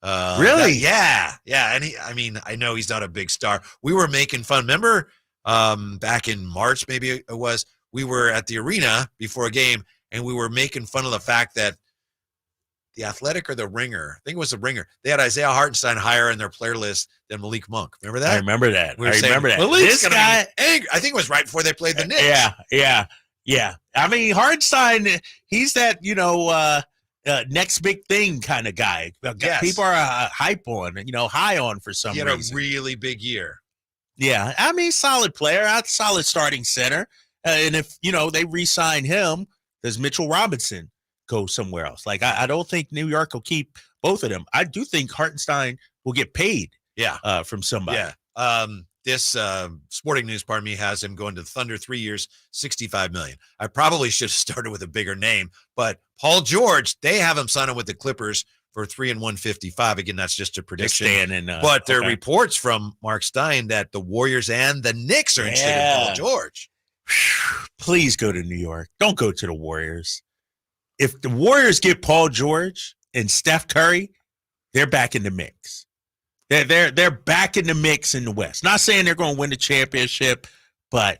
Really? Yeah. And I know he's not a big star. We were making fun. Remember, back in March, maybe it was, we were at the arena before a game, and we were making fun of the fact that the Athletic or the Ringer, I think it was the Ringer, they had Isaiah Hartenstein higher in their player list than Malik Monk. Remember that? I remember that. We were saying, This guy, angry. I think it was right before they played the Knicks. Yeah. I mean, Hartenstein, he's that, next big thing kind of guy. Yes. People are hype on, high on for some reason. He had a really big year. Yeah. I mean, solid player, solid starting center. And if, they re-sign him, does Mitchell Robinson go somewhere else? Like, I don't think New York will keep both of them. I do think Hartenstein will get paid from somebody. Yeah. This Sporting News, has him going to the Thunder 3 years, $65 million. I probably should have started with a bigger name, but Paul George, they have him signing with the Clippers for $3 and $155. Again, that's just a prediction. But there are reports from Mark Stein that the Warriors and the Knicks are interested in Paul George. Please go to New York. Don't go to the Warriors. If the Warriors get Paul George and Steph Curry, they're back in the mix. They're back in the mix in the West. Not saying they're going to win the championship, but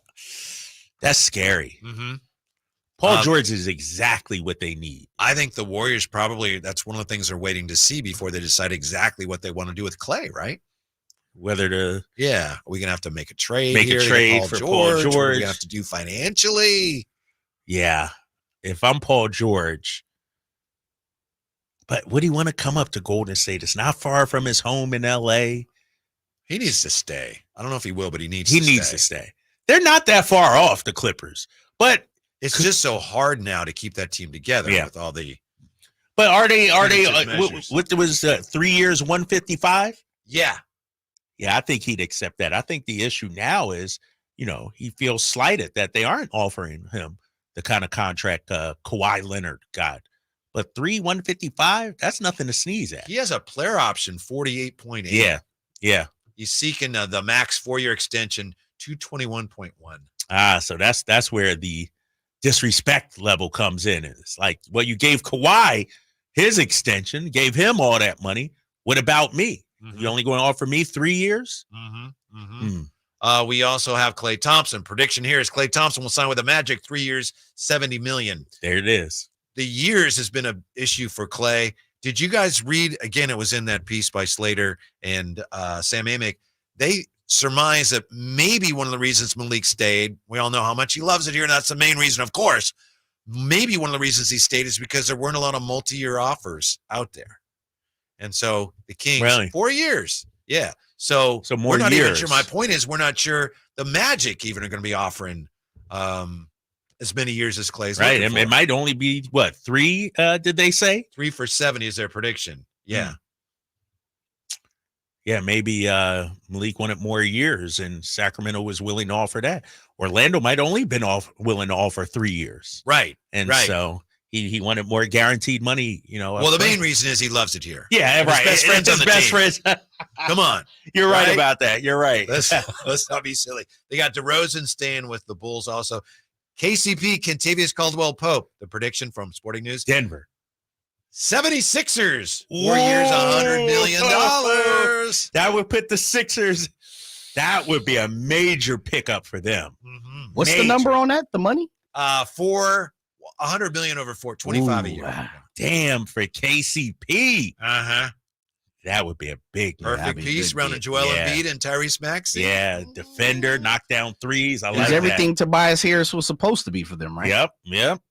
that's scary. Mm-hmm. Paul George is exactly what they need. I think the Warriors that's one of the things they're waiting to see before they decide exactly what they want to do with Clay, right? Whether to are we gonna have to make a trade? For Paul George. What are we gonna have to do financially? Yeah, if I'm Paul George, but would he want to come up to Golden State? It's not far from his home in L.A. He needs to stay. I don't know if he will, but he needs to stay. They're not that far off, the Clippers, but it's just so hard now to keep that team together with all the. But are they? What was 3 years, 155? Yeah. Yeah, I think he'd accept that. I think the issue now is, he feels slighted that they aren't offering him the kind of contract Kawhi Leonard got. But 155, that's nothing to sneeze at. He has a player option, 48.8. Yeah. He's seeking the max 4-year extension, 221.1. So that's where the disrespect level comes in. It's like, well, you gave Kawhi his extension, gave him all that money. What about me? Mm-hmm. You only going to offer me 3 years? Mm-hmm. Mm-hmm. We also have Klay Thompson. Prediction here is Klay Thompson will sign with the Magic 3 years, $70 million. There it is. The years has been an issue for Klay. Did you guys read, again, it was in that piece by Slater and Sam Amick, they surmise that maybe one of the reasons Malik stayed, we all know how much he loves it here, and that's the main reason, of course. Maybe one of the reasons he stayed is because there weren't a lot of multi-year offers out there. And so the Kings, 4 years. Yeah. So more we're not years. even sure. My point is we're not sure the Magic even are going to be offering as many years as Clay's. Right. It might only be, 3, did they say? 3 for 70 is their prediction. Yeah. Yeah, maybe Malik wanted more years and Sacramento was willing to offer that. Orlando might only been willing to offer 3 years. Right. And so he wanted more guaranteed money, Well, the main reason is he loves it here. Yeah, right. His best friends on the team. Friends. Come on. You're right about that. You're right. Let's not be silly. They got DeRozan staying with the Bulls also. KCP, Kentavious Caldwell-Pope, the prediction from Sporting News. Denver. 76ers. 4 years, $100 million. That would put the Sixers. That would be a major pickup for them. Mm-hmm. What's the number on that? The money? $100 million over 25 a year. Wow. Damn, for KCP. Uh-huh. That would be a big perfect piece around Joel Embiid and Tyrese Maxey. Yeah, defender, knock down threes. I like everything Tobias Harris was supposed to be for them, right? Yep.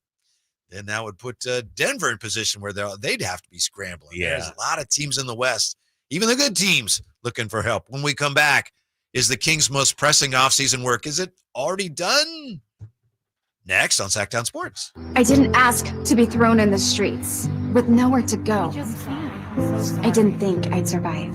And that would put Denver in position where they'd have to be scrambling. Yeah. There's a lot of teams in the West, even the good teams, looking for help. When we come back, is the Kings' most pressing offseason work? Is it already done? Next on Sactown Sports. I didn't ask to be thrown in the streets with nowhere to go. I didn't think I'd survive.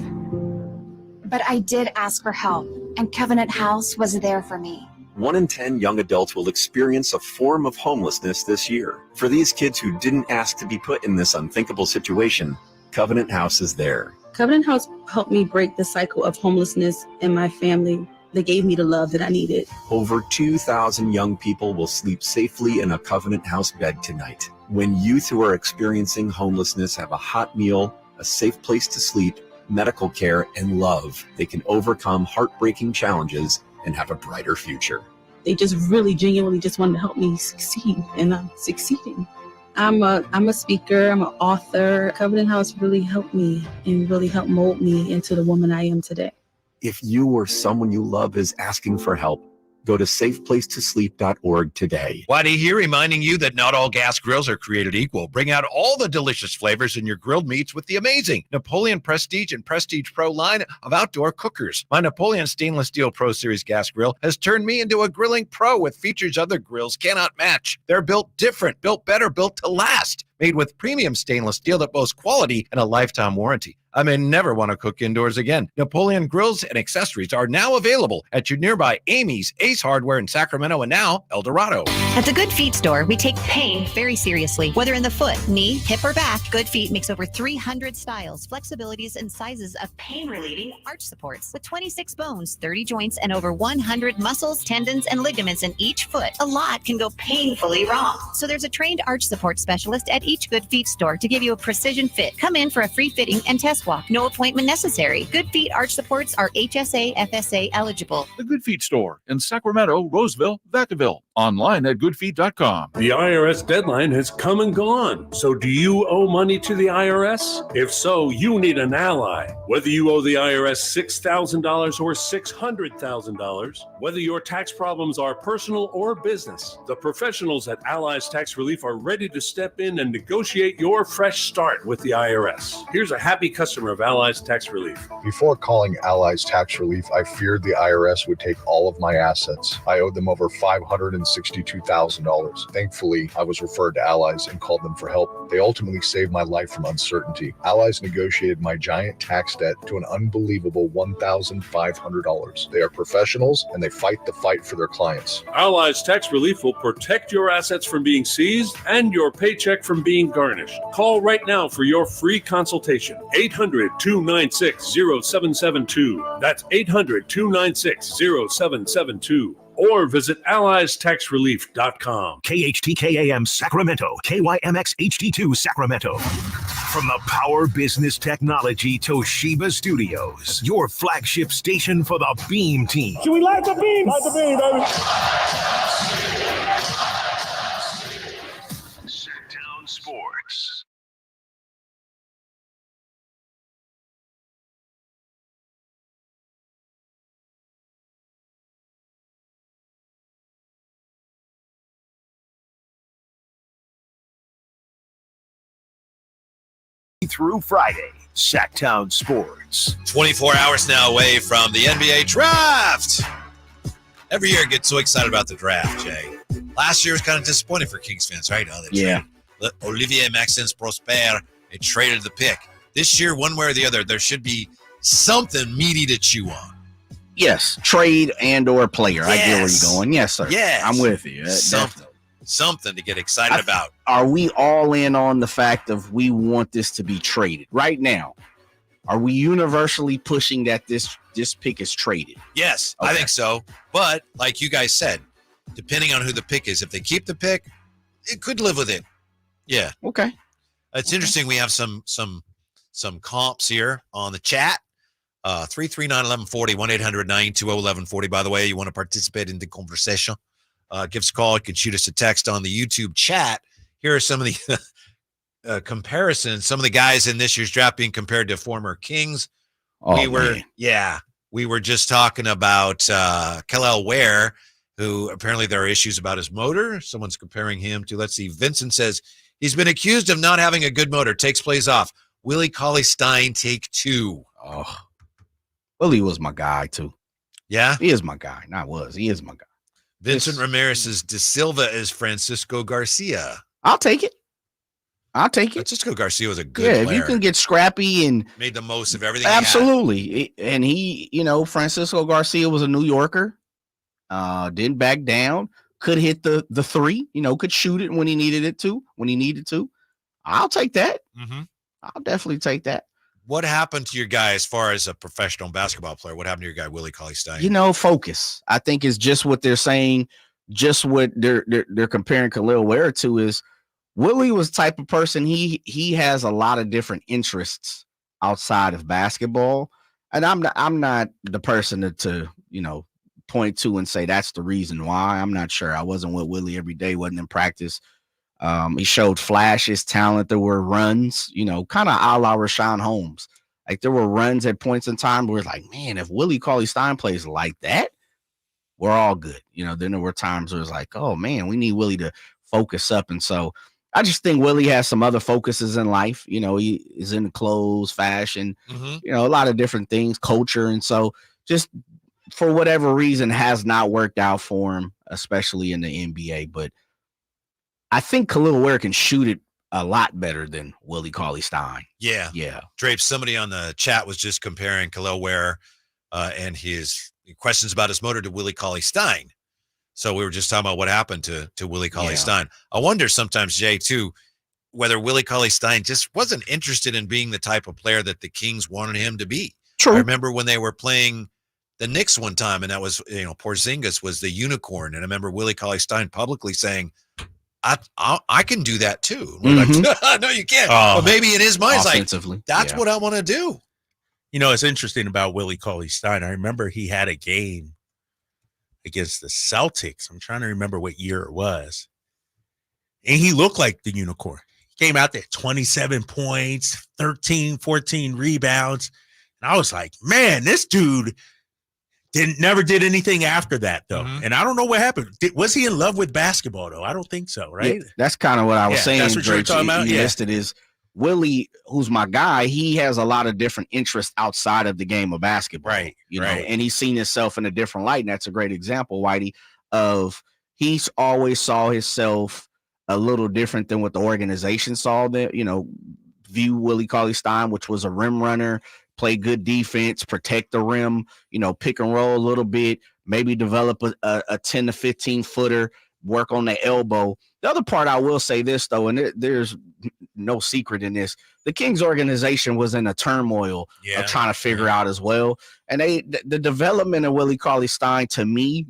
But I did ask for help, and Covenant House was there for me. 1 in 10 young adults will experience a form of homelessness this year. For these kids who didn't ask to be put in this unthinkable situation, Covenant House is there. Covenant House helped me break the cycle of homelessness in my family. They gave me the love that I needed. Over 2,000 young people will sleep safely in a Covenant House bed tonight. When youth who are experiencing homelessness have a hot meal, a safe place to sleep, medical care, and love, they can overcome heartbreaking challenges and have a brighter future. They just really genuinely just wanted to help me succeed, and I'm succeeding. I'm a speaker, I'm an author. Covenant House really helped me and really helped mold me into the woman I am today. If you or someone you love is asking for help, go to safeplacetosleep.org today. Whitey here, reminding you that not all gas grills are created equal. Bring out all the delicious flavors in your grilled meats with the amazing Napoleon Prestige and Prestige Pro line of outdoor cookers. My Napoleon Stainless Steel Pro Series gas grill has turned me into a grilling pro with features other grills cannot match. They're built different, built better, built to last. Made with premium stainless steel that boasts quality and a lifetime warranty. I may never want to cook indoors again. Napoleon grills and accessories are now available at your nearby Amy's, Ace Hardware in Sacramento, and now El Dorado. At the Good Feet store, we take pain very seriously. Whether in the foot, knee, hip, or back, Good Feet makes over 300 styles, flexibilities, and sizes of pain-relieving arch supports. With 26 bones, 30 joints, and over 100 muscles, tendons, and ligaments in each foot, a lot can go painfully wrong. So there's a trained arch support specialist at each Good Feet store to give you a precision fit. Come in for a free fitting and test walk. No appointment necessary. Good Feet arch supports are HSA, FSA eligible. The Good Feet store in Sacramento, Roseville, Vacaville. Online at goodfeet.com. The IRS deadline has come and gone. So do you owe money to the IRS? If so, you need an ally. Whether you owe the IRS $6,000 or $600,000, whether your tax problems are personal or business, the professionals at Allies Tax Relief are ready to step in and negotiate your fresh start with the IRS. Here's a happy customer of Allies Tax Relief. Before calling Allies Tax Relief, I feared the IRS would take all of my assets. I owed them over $562,000. Thankfully, I was referred to Allies and called them for help. They ultimately saved my life from uncertainty. Allies negotiated my giant tax debt to an unbelievable $1,500. They are professionals and they fight the fight for their clients. Allies Tax Relief will protect your assets from being seized and your paycheck from being garnished. Call right now for your free consultation. 800-296-0772. That's 800-296-0772. Or visit alliestaxrelief.com. KHTKAM Sacramento, KYMX HD2 Sacramento. From the Power Business Technology Toshiba Studios, your flagship station for the Beam Team. Should we light the beam? Light the beam, baby. Sactown Sports. Through Friday, Sactown Sports. 24 hours now away from the NBA draft. Every year I get so excited about the draft, Jay. Last year was kind of disappointing for Kings fans, right? Oh, Yeah. Olivier Maxence Prosper, they traded the pick. This year, one way or the other, there should be something meaty to chew on. Yes, trade and or player. I get where Yes. you're going. Yes, sir. Yes. I'm with you. Something to get excited about. Are we all in on the fact of we want this to be traded right now? Are we universally pushing that this pick is traded? Yes, I think so. But like you guys said, depending on who the pick is, if they keep the pick, it could live with it. Yeah. Okay. It's interesting. We have some comps here on the chat. 339-1140, 1-800-920-1140. By the way, you want to participate in the conversation, give us a call. You can shoot us a text on the YouTube chat. Here are some of the comparisons. Some of the guys in this year's draft being compared to former Kings. We were just talking about Kel'el Ware, who apparently there are issues about his motor. Someone's comparing him to, let's see, Vincent says he's been accused of not having a good motor. Takes plays off. Willie Cauley-Stein, take two. Oh, Willie was my guy too. Yeah, he is my guy. He is my guy. Vincent Ramirez says De Silva is Francisco Garcia. I'll take it. Francisco Garcia was a good player. If you can get scrappy and made the most of everything. Absolutely. And he, Francisco Garcia was a New Yorker. Didn't back down. Could hit the three, could shoot it when he needed to. I'll take that. Mm-hmm. I'll definitely take that. What happened to your guy as far as a professional basketball player? What happened to your guy, Willie Cauley-Stein? Focus. I think is just what they're saying. Just what they're comparing Kel'el Ware to is Willie was the type of person. He has a lot of different interests outside of basketball. And I'm not the person to point to and say that's the reason why. I'm not sure. I wasn't with Willie every day, wasn't in practice. He showed flashes, talent. There were runs, kind of a la Rashawn Holmes. Like there were runs at points in time where it's like, man, if Willie Cauley-Stein plays like that, we're all good. Then there were times where it's like, oh man, we need Willie to focus up. And so I just think Willie has some other focuses in life. He is in clothes, fashion, a lot of different things, culture. And so just for whatever reason has not worked out for him, especially in the NBA. But I think Khalil Ware can shoot it a lot better than Willie Cauley-Stein. Yeah. Drape, somebody on the chat was just comparing Khalil Ware and his questions about his motor to Willie Cauley-Stein. So we were just talking about what happened to Willie Cauley-Stein. I wonder sometimes, Jay, too, whether Willie Cauley-Stein just wasn't interested in being the type of player that the Kings wanted him to be. True. I remember when they were playing the Knicks one time, and that was, Porzingis was the unicorn. And I remember Willie Cauley-Stein publicly saying, I can do that too. We're like, no, you can't. But maybe in his mind, it's like, that's what I want to do. It's interesting about Willie Cauley-Stein. I remember he had a game against the Celtics. I'm trying to remember what year it was. And he looked like the unicorn. He came out there 27 points, 13, 14 rebounds. And I was like, man, this dude never did anything after that, though. And I don't know what happened. Was he in love with basketball, though? I don't think so, right? Yeah, that's kind of what I was saying. That's what you're talking about? You listed is Willie, who's my guy, he has a lot of different interests outside of the game of basketball. Right. And he's seen himself in a different light. And that's a great example, Whitey, of he's always saw himself a little different than what the organization saw that, view Willie Cauley-Stein, which was a rim runner, play good defense, protect the rim, pick and roll a little bit, maybe develop a 10 to 15 footer, work on the elbow. The other part I will say this, though, and there's no secret in this, the Kings organization was in a turmoil of trying to figure out as well. And the development of Willie Cauley-Stein, to me,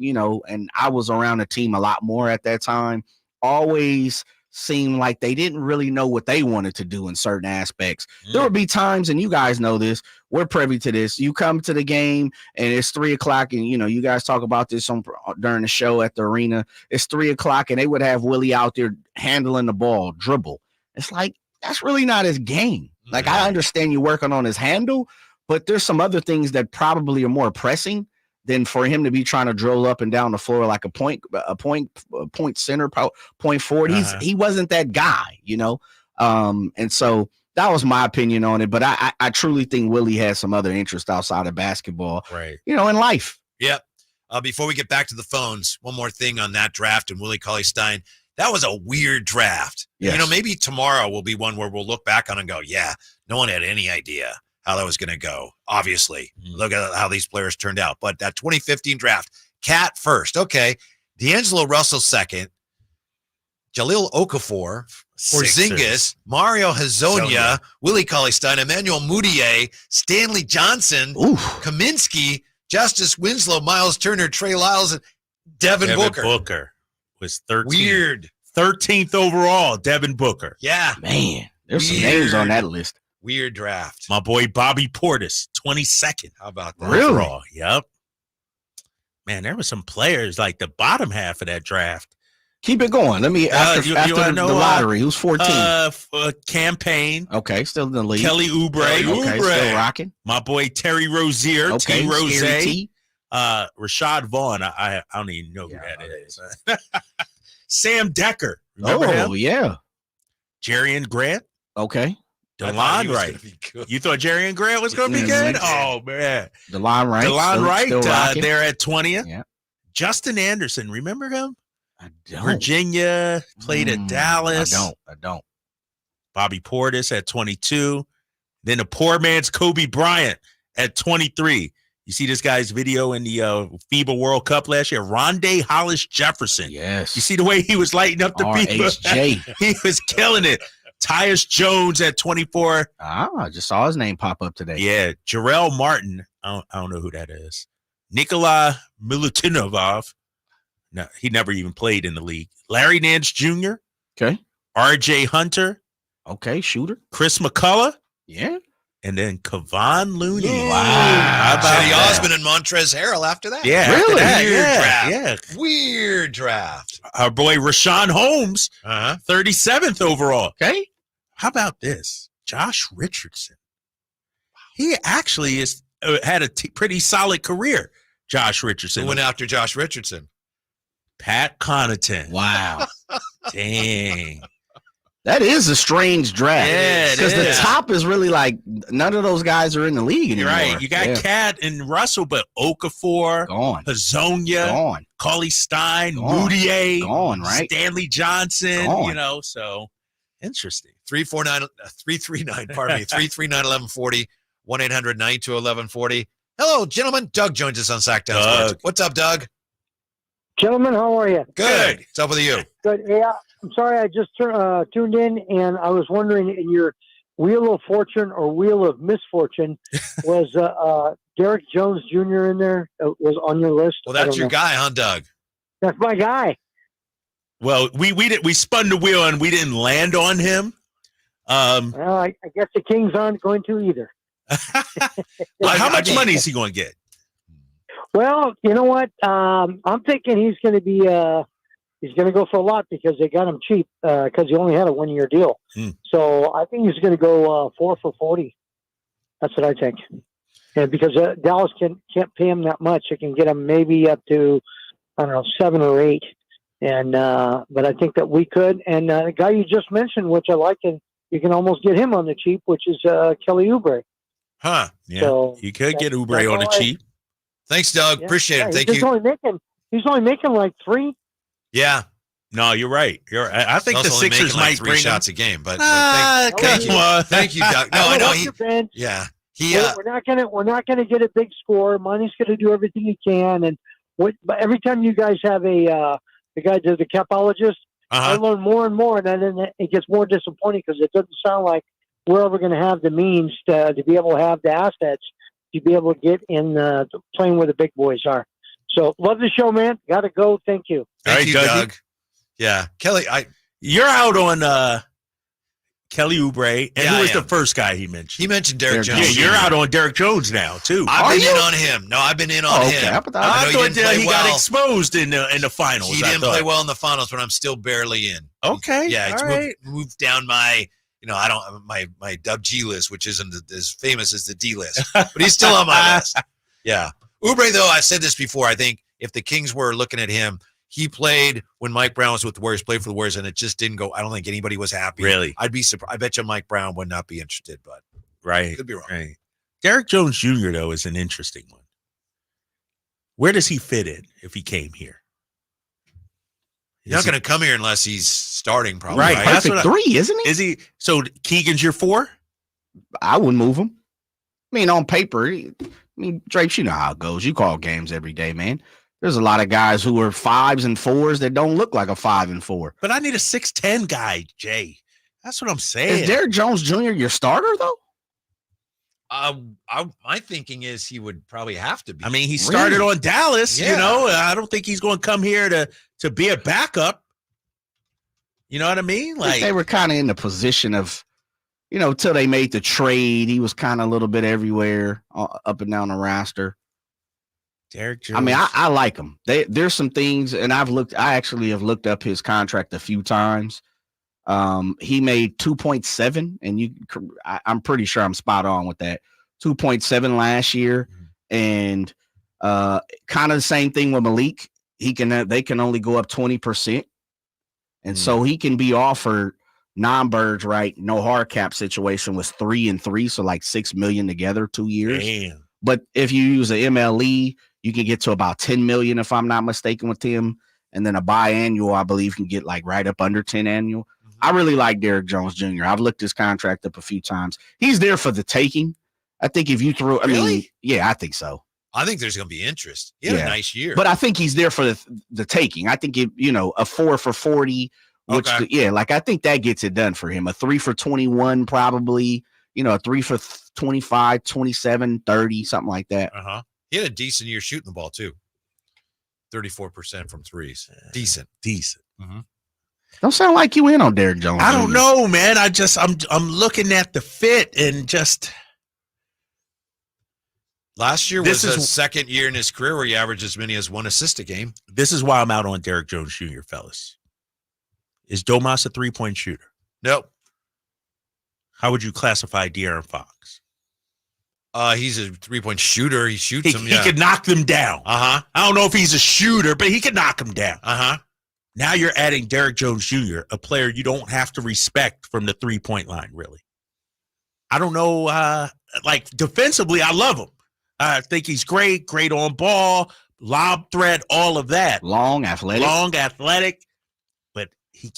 and I was around the team a lot more at that time, always seemed like they didn't really know what they wanted to do in certain aspects. There would be times, and you guys know this, we're privy to this. You come to the game and it's 3:00 and, you guys talk about this during the show at the arena. It's 3:00 and they would have Willie out there handling the ball, dribble. It's like, that's really not his game. Like, I understand you're working on his handle, but there's some other things that probably are more pressing than for him to be trying to drill up and down the floor like a point center, point forward. He wasn't that guy, and so that was my opinion on it. But I truly think Willie has some other interest outside of basketball, right? In life. Yep. Before we get back to the phones, one more thing on that draft and Willie Cauley-Stein. That was a weird draft. Yes. Maybe tomorrow will be one where we'll look back on and go, yeah, no one had any idea how that was going to go. Obviously, look at how these players turned out. But that 2015 draft, Cat first. Okay. D'Angelo Russell second. Jahlil Okafor, Porzingis, Mario Hezonja, Willie Cauley-Stein, Emmanuel Mudiay, Stanley Johnson, Kaminsky, Justice Winslow, Miles Turner, Trey Lyles, and Devin Booker. Booker was 13th. Weird. 13th overall, Devin Booker. Yeah. Man, there's some names on that list. Weird draft. My boy Bobby Portis, 22nd. How about that? Really? Overall. Yep. Man, there were some players like the bottom half of that draft. Keep it going. Let me after the lottery. Who's 14? Campaign. Okay, still in the league. Kelly Oubre. Okay, still rocking. My boy Terry Rozier. Okay, T. Rose. T. Rashad Vaughn. I don't even know who that is. Sam Decker. Remember him? Yeah. Jerian Grant. Okay. DeLon Wright. You thought Jerian Grant was going to be good? Oh, man. DeLon Wright. DeLon Wright there at 20th. Yeah. Justin Anderson. Remember him? I don't. Virginia. Played at Dallas. I don't. Bobby Portis at 22. Then a poor man's Kobe Bryant at 23. You see this guy's video in the FIBA World Cup last year? Rondé Hollis Jefferson. Yes. You see the way he was lighting up the RHJ. He was killing it. Tyus Jones at 24. I just saw his name pop up today. Yeah. Jarrell Martin. I don't know who that is. Nikola Milutinovov. No, he never even played in the league. Larry Nance Jr. Okay. RJ Hunter. Okay, shooter. Chris McCullough. Yeah. And then Kevon Looney. Wow. Cedi that? Osman and Montrezl Harrell after that. Yeah, Really? after that, Weird yeah, draft. yeah. Weird draft. Our boy Rashawn Holmes, 37th overall. Okay. How about this? Josh Richardson. He actually is had a pretty solid career. Josh Richardson. Who went after Josh Richardson? Pat Connaughton. Wow. Dang. That is a strange draft. Yeah, because the top is really like none of those guys are in the league You're anymore. right. You got Cat and Russell, but Okafor, gone, Hazonia, gone, Cauley Stein, gone, Moutier, gone, right? Stanley Johnson. Gone. You know, so interesting. 339, pardon me, 339-1140, 1-800-922-1140. Hello, gentlemen. Doug joins us on Sactown Sports. What's up, Doug? Gentlemen, how are you? Good. What's up with you? Good. Yeah, I'm sorry, I just tuned in, and I was wondering, in your Wheel of Fortune or Wheel of Misfortune, was Derek Jones Jr. in there? Was on your list? Well, that's your guy, huh, Doug? That's my guy. Well, we spun the wheel and we didn't land on him. Well, I guess the Kings aren't going to either. How much money is he going to get? Well, you know what? I'm thinking he's going to be he's going to go for a lot because they got him cheap because he only had a 1-year deal. So I think he's going to go 4 for $40. That's what I think. And because Dallas can't pay him that much, it can get him maybe up to 7 or 8. And but I think that we could. And the guy you just mentioned, which I like, and you can almost get him on the cheap, which is Kelly Oubre. Huh? Yeah, So you could get Oubre on the cheap. Thanks, Doug. Yeah, Appreciate it. Thank he's you. He's only making like 3. Yeah. No, you're right. I think He's the also only Sixers making like might 3 bring shots him. a game, but Come on. Thank you, Doug. No, I know he. Yeah, he. We're not gonna get a big score. Money's gonna do everything he can, and but every time you guys have the guy to the capologist, I learn more and more, and then it gets more disappointing because it doesn't sound like we're ever going to have the means to be able to have the assets to be able to get in playing where the big boys are. So love the show, man. Got to go. Thank you. Thank you, Doug. Yeah, Kelly. You're out on Kelly Oubre, and Yeah, who was I the first guy he mentioned? He mentioned Derek Jones. Yeah, you're out on Derek Jones now too. I've been in on him. No, I've been in on him. I thought he got exposed in the finals. He didn't play well in the finals, but I'm still barely in. Okay. Yeah, it's all right. moved down my, my Dub G list, which isn't as famous as the D list, but he's still on my list. Yeah. Oubre, though, I've said this before. I think if the Kings were looking at him, he played when Mike Brown was with the Warriors, played for the Warriors, and it just didn't go. I don't think anybody was happy. Really? I'd be surprised. I bet you Mike Brown would not be interested, but Right. could be wrong. Right. Derek Jones Jr., though, is an interesting one. Where does he fit in if he came here? He's not going to come here unless he's starting, probably. Right. Right. Perfect 3, isn't he? Is he? So Keegan's your 4? I wouldn't move him. I mean, on paper, Drapes, you know how it goes. You call games every day, man. There's a lot of guys who are 5s and 4s that don't look like a 5 and 4. But I need a 6'10" guy, Jay. That's what I'm saying. Is Derek Jones Jr. your starter, though? My thinking is he would probably have to be. I mean, he started on Dallas, Yeah. you know. I don't think he's going to come here to be a backup. You know what I mean? I think they were kind of in the position of, till they made the trade, he was kind of a little bit everywhere up and down the roster. Derek Jones. I mean, I like him. There's some things, and I actually have looked up his contract a few times. He made 2.7, and I'm pretty sure I'm spot on with that. 2.7 last year, and kind of the same thing with Malik. They can only go up 20%, and so he can be offered non-birds, right? No hard cap situation was 3 and 3, so like $6 million together, 2 years. Damn. But if you use a MLE, you can get to about 10 million, if I'm not mistaken, with him. And then a biannual, I believe, can get like right up under 10 annual. I really like Derek Jones Jr. I've looked his contract up a few times. He's there for the taking. I think if you throw, yeah, I think so. I think there's going to be interest. He had a nice year. But I think he's there for the taking. I think, a 4 for 40, which, I think that gets it done for him. A 3 for 21, probably, a 3 for 25, 27, 30, something like that. He had a decent year shooting the ball, too. 34% from threes. Decent. Mm-hmm. Don't sound like you in on Derek Jones. I don't know, man. I'm looking at the fit and just Last year was his second year in his career where he averaged as many as 1 assist a game. This is why I'm out on Derrick Jones Jr., fellas. Is Domas a three-point shooter? Nope. How would you classify De'Aaron Fox? He's a three-point shooter. He shoots them. He could knock them down. Uh-huh. I don't know if he's a shooter, but he could knock them down. Uh-huh. Now you're adding Derrick Jones Jr., a player you don't have to respect from the three-point line, really. I don't know. Defensively, I love him. I think he's great on ball, lob threat, all of that. Long, athletic. But he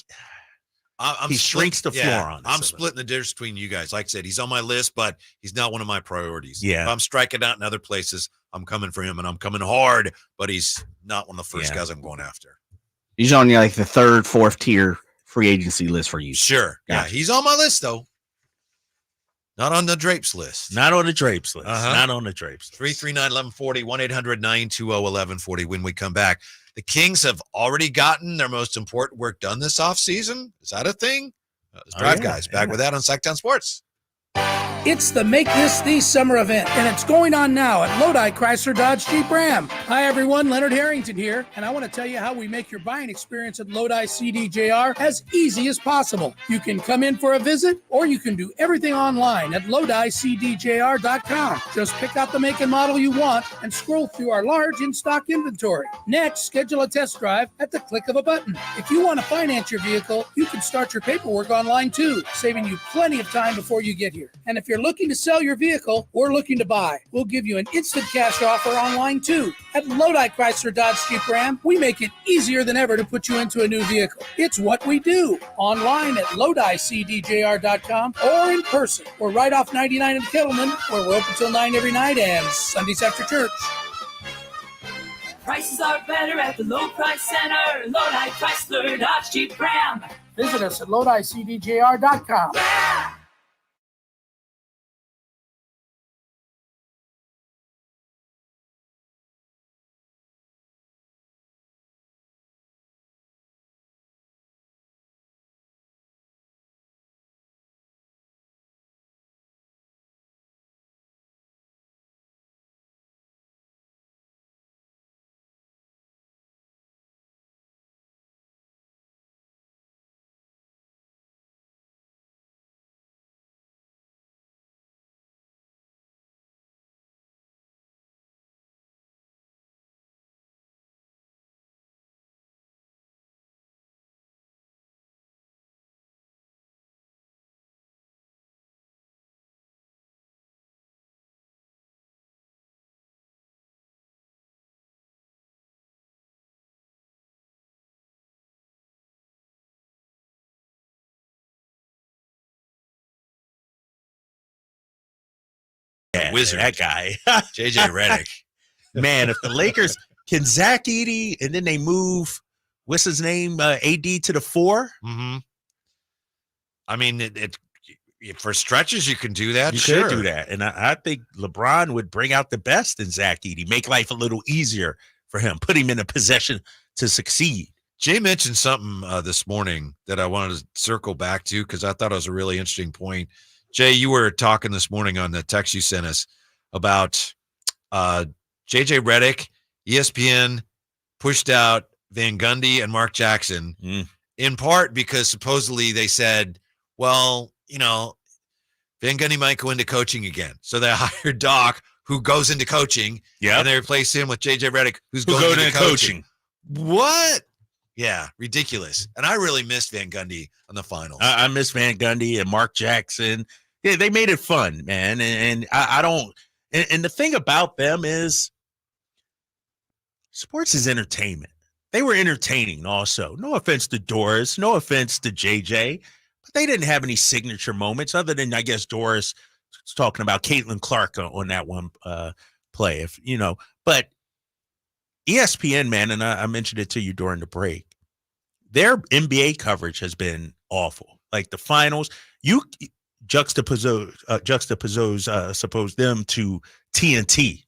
shrinks the floor on us. I'm splitting the difference between you guys. Like I said, he's on my list, but he's not one of my priorities. Yeah. If I'm striking out in other places, I'm coming for him, and I'm coming hard, but he's not one of the first guys I'm going after. He's on the third, fourth tier free agency list for you. Sure. Gotcha. Yeah, he's on my list, though. Not on the Drapes list. Not on the Drapes list. Uh-huh. Not on the Drapes list. 339-1140, 1-800-920-1140 when we come back. The Kings have already gotten their most important work done this offseason. Is that a thing? Drive Guys back with that on Sactown Sports. It's the Make This the Summer event, and it's going on now at Lodi Chrysler Dodge Jeep Ram. Hi, everyone. Leonard Harrington here, and I want to tell you how we make your buying experience at Lodi CDJR as easy as possible. You can come in for a visit, or you can do everything online at LodiCDJR.com. Just pick out the make and model you want and scroll through our large in-stock inventory. Next, schedule a test drive at the click of a button. If you want to finance your vehicle, you can start your paperwork online too, saving you plenty of time before you get here. And if you're looking to sell your vehicle or looking to buy, we'll give you an instant cash offer online too. At Lodi Chrysler Dodge Jeep Ram, we make it easier than ever to put you into a new vehicle. It's what we do. Online at LodiCDJR.com or in person. We're right off 99 in Kettleman, where we're open till 9 every night and Sundays after church. Prices are better at the Low Price Center. Lodi Chrysler Dodge Jeep Ram. Visit us at LodiCDJR.com. Wizard. That guy. JJ Redick. Man, if the Lakers can Zach Edey and then they move, what's his name, AD to the 4? Mm-hmm. I mean, it for stretches you can do that. You sure. could do that. And I think LeBron would bring out the best in Zach Edey, make life a little easier for him, put him in a possession to succeed. Jay mentioned something this morning that I wanted to circle back to because I thought it was a really interesting point. Jay, you were talking this morning on the text you sent us about JJ Redick. ESPN pushed out Van Gundy and Mark Jackson in part because supposedly they said, well, Van Gundy might go into coaching again. So they hired Doc, who goes into coaching, and they replace him with JJ Redick, who's going into coaching. What? Yeah, ridiculous. And I really missed Van Gundy on the finals. I miss Van Gundy and Mark Jackson. Yeah, they made it fun, man. And I don't – and the thing about them is sports is entertainment. They were entertaining also. No offense to Doris. No offense to JJ. But they didn't have any signature moments other than, I guess, Doris was talking about Caitlin Clark on that one play. But ESPN, man, and I mentioned it to you during the break, their NBA coverage has been awful. Like the finals, you juxtapose suppose them to TNT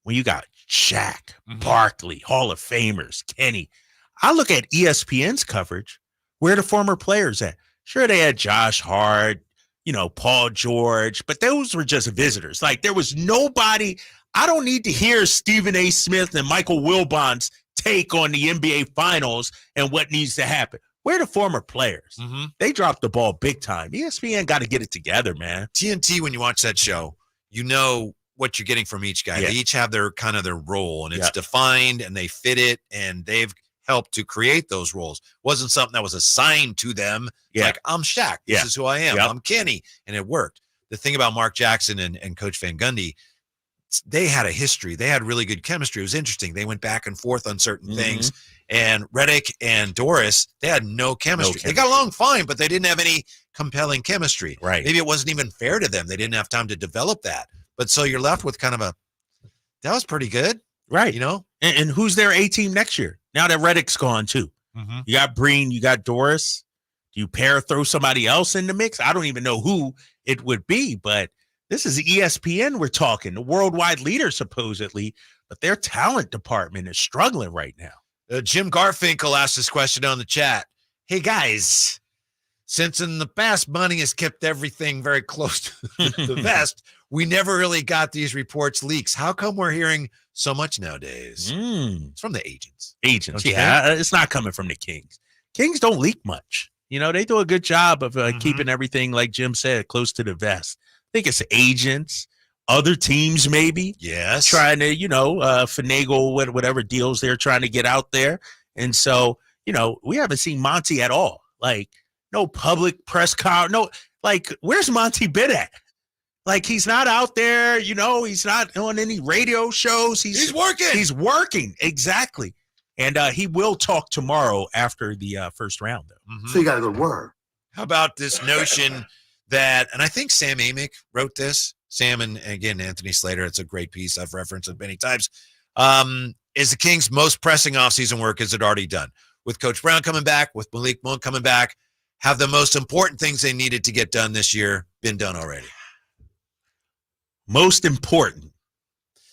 when you got Shaq, Barkley, Hall of Famers, Kenny. I look at ESPN's coverage. Where the former players at? Sure, they had Josh Hart, Paul George, but those were just visitors. Like there was nobody I don't need to hear Stephen A. Smith and Michael Wilbon's take on the NBA Finals and what needs to happen. We're the former players. They dropped the ball big time. ESPN got to get it together, man. TNT, when you watch that show, you know what you're getting from each guy. They each have their kind of their role, and it's defined, and they fit it, and they've helped to create those roles. Wasn't something that was assigned to them. Like, I'm Shaq. This is who I am. I'm Kenny. And it worked. The thing about Mark Jackson and Coach Van Gundy, they had a history. They had really good chemistry. It was interesting. They went back and forth on certain things. And Redick and Doris, they had no chemistry. They got along fine, but they didn't have any compelling chemistry. Right. Maybe it wasn't even fair to them. They didn't have time to develop that. But so you're left with kind of that was pretty good. Right. You know? And who's their A team next year? Now that Redick's gone too. You got Breen, you got Doris. Do you throw somebody else in the mix? I don't even know who it would be, but this is ESPN we're talking, the worldwide leader supposedly, but their talent department is struggling right now. Jim Garfinkel asked this question on the chat. Hey, guys, since in the past money has kept everything very close to the vest, we never really got these reports leaks. How come we're hearing so much nowadays? It's from the agents. It's not coming from the Kings. Kings don't leak much. You know, they do a good job of keeping everything, like Jim said, close to the vest. I think it's agents, other teams maybe. Yes. Trying to, finagle whatever deals they're trying to get out there. And so, we haven't seen Monty at all. Like, no public press conference. No, like, where's Monty been at? Like, he's not out there, he's not on any radio shows. He's working. He's working. Exactly. And he will talk tomorrow after the first round, though. So you got a good word. How about this notion that, and I think Sam Amick wrote this, Sam and again, Anthony Slater, it's a great piece I've referenced it many times, is the Kings' most pressing offseason work is it already done? With Coach Brown coming back, with Malik Monk coming back, have the most important things they needed to get done this year been done already? Most important.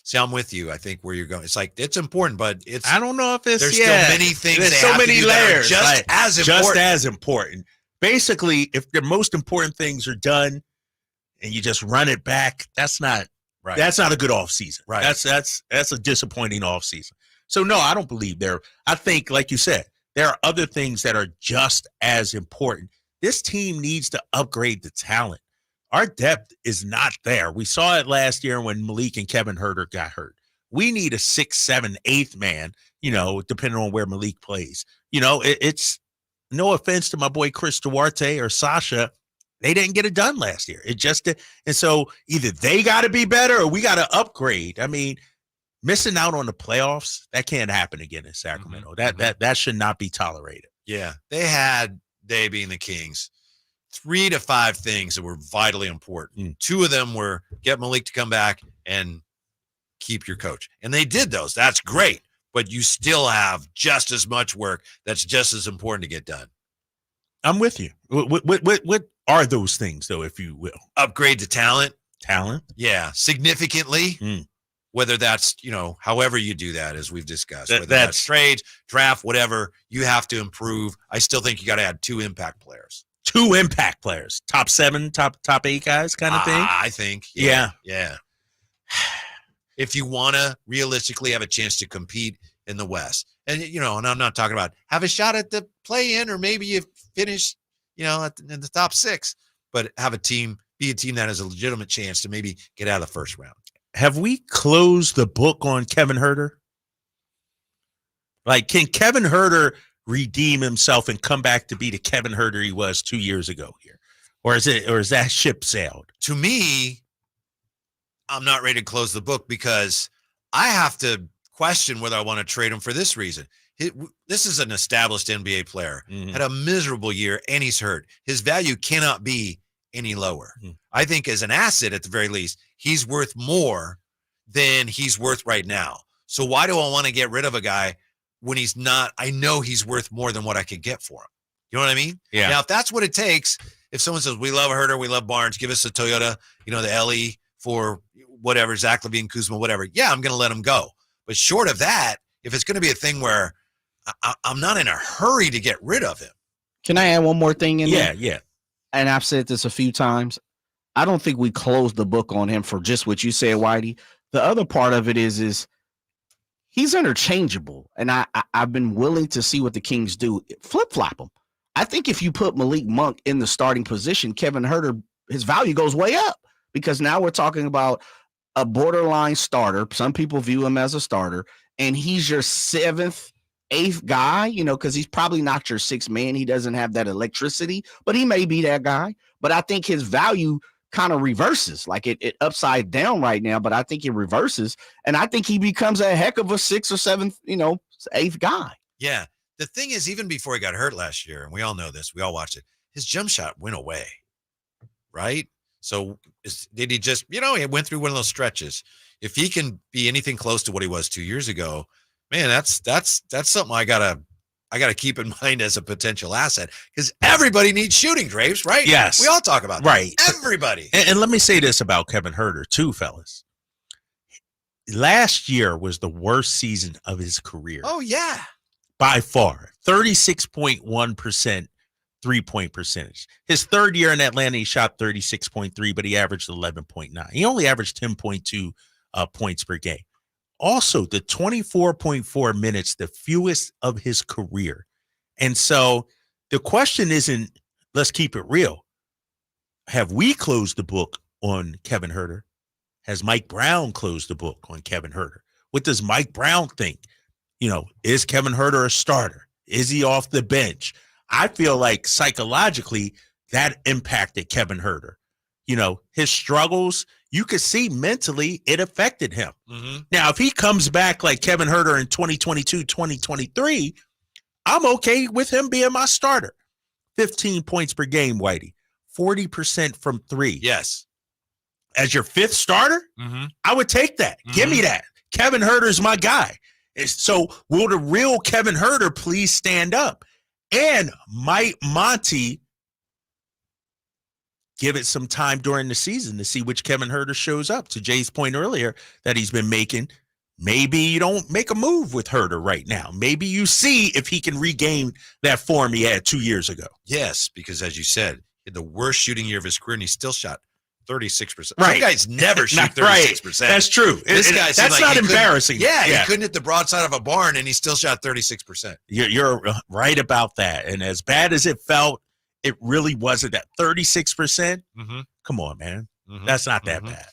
See, I'm with you. I think where you're going, it's like, it's important, but I don't know if it's, there's still many things. There's so many layers. Just as important. Basically, if the most important things are done and you just run it back, that's not right. That's not a good offseason. Right. That's a disappointing offseason. So no, I don't believe I think, like you said, there are other things that are just as important. This team needs to upgrade the talent. Our depth is not there. We saw it last year when Malik and Kevin Huerter got hurt. We need a 6th, 7th, 8th man, depending on where Malik plays. It's no offense to my boy Chris Duarte or Sasha. They didn't get it done last year. It just did. And so either they got to be better or we got to upgrade. I mean, missing out on the playoffs, that can't happen again in Sacramento. That should not be tolerated. Yeah. They being the Kings, 3 to 5 things that were vitally important. 2 of them were get Malik to come back and keep your coach. And they did those. That's great. But you still have just as much work that's just as important to get done. I'm with you. What are those things, though, if you will? Upgrade the talent. Talent? Yeah, significantly. Whether that's, however you do that, as we've discussed. Whether that's trades, draft, whatever, you have to improve. I still think you got to add 2 impact players. 2 impact players. Top 7, top 8 guys kind of thing? I think. Yeah. If you want to realistically have a chance to compete in the West. And, and I'm not talking about have a shot at the play-in or maybe you finish, in the top 6, but be a team that has a legitimate chance to maybe get out of the first round. Have we closed the book on Kevin Huerter? Like, can Kevin Huerter redeem himself and come back to be the Kevin Huerter he was 2 years ago here? Or is that ship sailed? To me, I'm not ready to close the book because I have to question whether I want to trade him for this reason. This is an established NBA player, had a miserable year, and he's hurt. His value cannot be any lower. I think as an asset, at the very least, he's worth more than he's worth right now. So why do I want to get rid of a guy when he's not? I know he's worth more than what I could get for him. You know what I mean? Yeah. Now, if that's what it takes, if someone says, we love Huerter, we love Barnes, give us a Toyota, the LE for whatever, Zach LaVine, Kuzma, whatever. Yeah, I'm going to let him go. But short of that, if it's going to be a thing where I'm not in a hurry to get rid of him. Can I add one more thing in there? Yeah. And I've said this a few times. I don't think we closed the book on him for just what you said, Whitey. the other part of it is he's interchangeable, and I've been willing to see what the Kings do. Flip-flop him. I think if you put Malik Monk in the starting position, Kevin Huerter, his value goes way up, because now we're talking about a borderline starter. Some people view him as a starter, and he's your 7th, 8th guy, because he's probably not your 6th man. He doesn't have that electricity, but he may be that guy. But I think his value kind of reverses, like it upside down right now, but I think it reverses, and I think he becomes a heck of a 6th or 7th, 8th guy. Yeah. The thing is, even before he got hurt last year, and we all know this, we all watched it, his jump shot went away, right? So did he just, he went through one of those stretches. If he can be anything close to what he was 2 years ago, man, that's something I gotta keep in mind as a potential asset, because everybody needs shooting, Drapes, right? Yes. We all talk about that. Right. Everybody. And let me say this about Kevin Huerter too, fellas. Last year was the worst season of his career. Oh, yeah. By far. 36.1% three-point percentage. His third year in Atlanta, he shot 36.3, but he averaged 11.9. He only averaged 10.2 points per game. Also, the 24.4 minutes, the fewest of his career. And so the question isn't, let's keep it real. Have we closed the book on Kevin Huerter? Has Mike Brown closed the book on Kevin Huerter? What does Mike Brown think? Is Kevin Huerter a starter? Is he off the bench? I feel like psychologically that impacted Kevin Huerter. His struggles, you could see mentally it affected him. Mm-hmm. Now, if he comes back like Kevin Huerter in 2022, 2023, I'm okay with him being my starter. 15 points per game, Whitey. 40% from 3. Yes. As your 5th starter, I would take that. Give me that. Kevin Huerter is my guy. So will the real Kevin Huerter please stand up? And might Monty give it some time during the season to see which Kevin Huerter shows up? To Jay's point earlier that he's been making, maybe you don't make a move with Huerter right now. Maybe you see if he can regain that form he had 2 years ago. Yes, because as you said, he had the worst shooting year of his career, and he still shot 36%. Right. Some guys never shoot 36%. Right. That's true. This guy, that's not embarrassing. Yeah, he couldn't hit the broadside of a barn, and he still shot 36%. You're right about that. And as bad as it felt, it really wasn't that 36%. Come on, man. That's not that bad.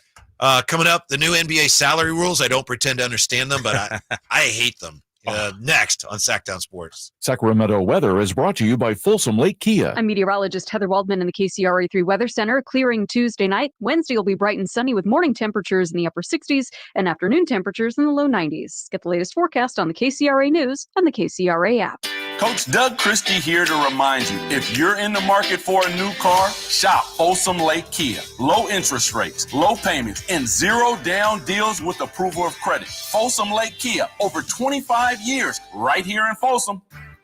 Coming up, the new NBA salary rules. I don't pretend to understand them, but I hate them. Next on Sactown Sports. Sacramento weather is brought to you by Folsom Lake Kia. I'm meteorologist Heather Waldman in the KCRA3 Weather Center. Clearing Tuesday night. Wednesday will be bright and sunny with morning temperatures in the upper 60s and afternoon temperatures in the low 90s. Get the latest forecast on the KCRA News and the KCRA app. Coach Doug Christie here to remind you, if you're in the market for a new car, shop Folsom Lake Kia. Low interest rates, low payments, and 0 down deals with approval of credit. Folsom Lake Kia, over 25 years, right here in Folsom.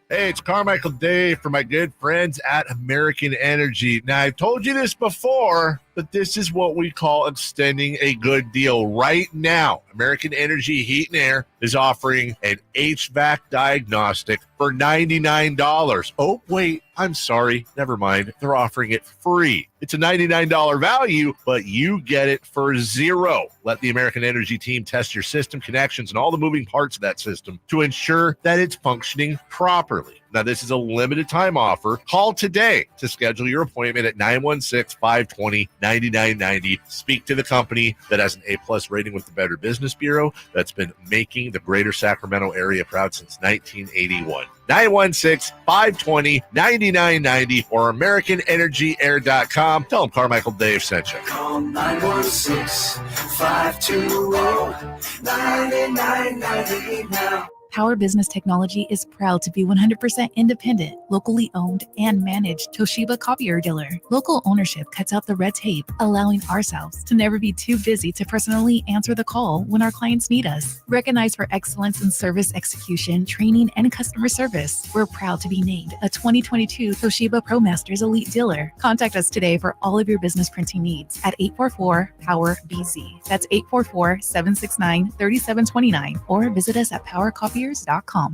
Hey, it's Carmichael Dave from my good friends at American Energy. Now, I've told you this before, but this is what we call extending a good deal. Right now, American Energy Heat and Air is offering an HVAC diagnostic for $99. Oh, wait, I'm sorry. Never mind. They're offering it free. It's a $99 value, but you get it for $0. Let the American Energy team test your system connections and all the moving parts of that system to ensure that it's functioning properly. Now, this is a limited time offer. Call today to schedule your appointment at 916-520-9990. Speak to the company that has an A+ rating with the Better Business Bureau that's been making the greater Sacramento area proud since 1981. 916-520-9990 or AmericanEnergyAir.com. Tell them Carmichael Dave sent you. Call 916-520-9990 now. Power Business Technology is proud to be 100% independent, locally owned, and managed Toshiba copier dealer. Local ownership cuts out the red tape, allowing ourselves to never be too busy to personally answer the call when our clients need us. Recognized for excellence in service execution, training, and customer service, we're proud to be named a 2022 Toshiba ProMasters Elite Dealer. Contact us today for all of your business printing needs at 844-POWER-BZ. That's 844-769-3729, or visit us at PowerCopiers.com.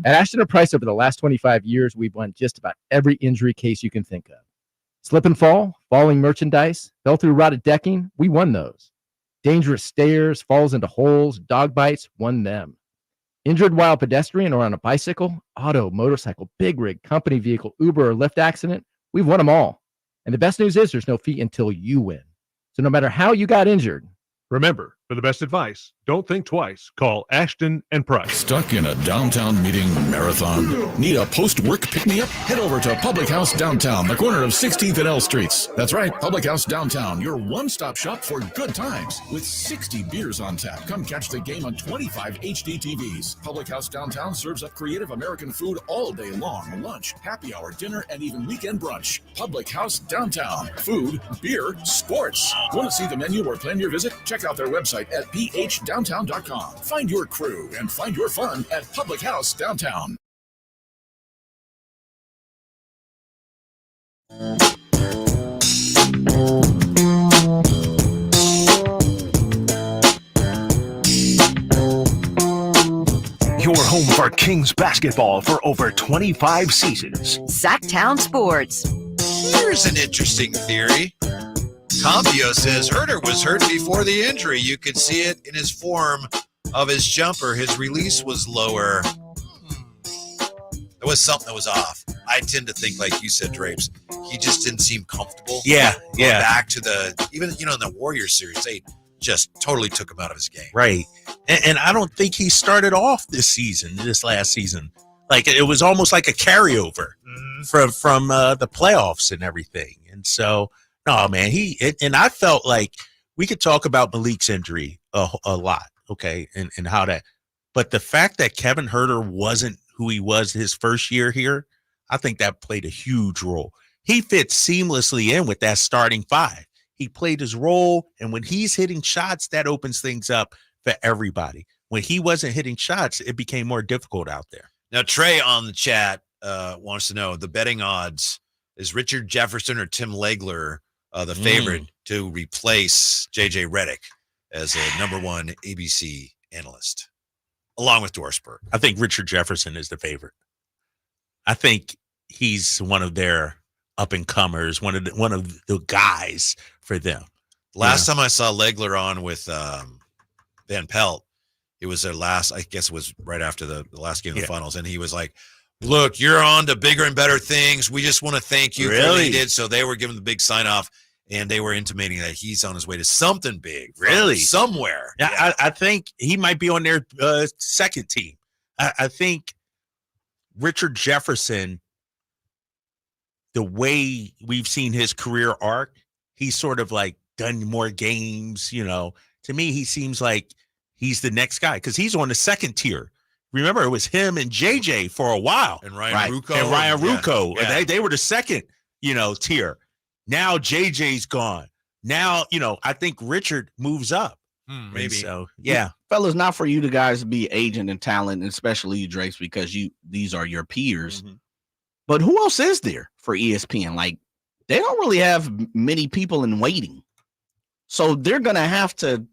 At Ashton & Price, over the last 25 years, we've won just about every injury case you can think of. Slip and fall, falling merchandise, fell through rotted decking, we won those. Dangerous stairs, falls into holes, dog bites, won them. Injured while pedestrian or on a bicycle, auto, motorcycle, big rig, company vehicle, Uber, or Lyft accident, we've won them all. And the best news is there's no fee until you win. So no matter how you got injured, remember, for the best advice, don't think twice. Call Ashton and Price. Stuck in a downtown meeting marathon? Need a post-work pick-me-up? Head over to Public House Downtown, the corner of 16th and L Streets. That's right, Public House Downtown, your one-stop shop for good times. With 60 beers on tap, come catch the game on 25 HD TVs. Public House Downtown serves up creative American food all day long. Lunch, happy hour, dinner, and even weekend brunch. Public House Downtown. Food, beer, sports. Want to see the menu or plan your visit? Check out their website at phdowntown.com. Find your crew and find your fun at Public House Downtown. Your home for Kings basketball for over 25 seasons. Sactown Sports. Here's an interesting theory. Cambio says Herter was hurt before the injury. You could see it in his form of his jumper. His release was lower. There was something that was off. I tend to think, like you said, Drapes, he just didn't seem comfortable. Yeah. Back to even in the Warriors series, they just totally took him out of his game. Right. And I don't think he started off this last season. Like, it was almost like a carryover from the playoffs and everything. And so, no, man, and I felt like we could talk about Malik's injury a lot, okay, and how that. But the fact that Kevin Herter wasn't who he was his first year here, I think that played a huge role. He fits seamlessly in with that starting five. He played his role, and when he's hitting shots, that opens things up for everybody. When he wasn't hitting shots, it became more difficult out there. Now, Trey on the chat wants to know the betting odds. Is Richard Jefferson or Tim Legler the favorite to replace J.J. Redick as a number one ABC analyst, along with Dorsberg? I think Richard Jefferson is the favorite. I think he's one of their up-and-comers, one of the guys for them. Last time I saw Legler on with Van Pelt, it was their last, I guess it was right after the last game of the finals, and he was like, look, you're on to bigger and better things. We just want to thank you for what you did. So they were giving the big sign-off, and they were intimating that he's on his way to something big. Really? Somewhere. Yeah. I think he might be on their second team. I think Richard Jefferson, the way we've seen his career arc, he's sort of like done more games, To me, he seems like he's the next guy because he's on the second tier. Remember, it was him and JJ for a while. And Ryan Ruocco. And Ryan Ruocco. Yeah. They were the second, tier. Now JJ's gone. Now, I think Richard moves up. Maybe. And so, yeah. Fellas, not for you to guys to be agent and talent, and especially you, Drakes, because these are your peers. Mm-hmm. But who else is there for ESPN? Like, they don't really have many people in waiting. So they're going to have to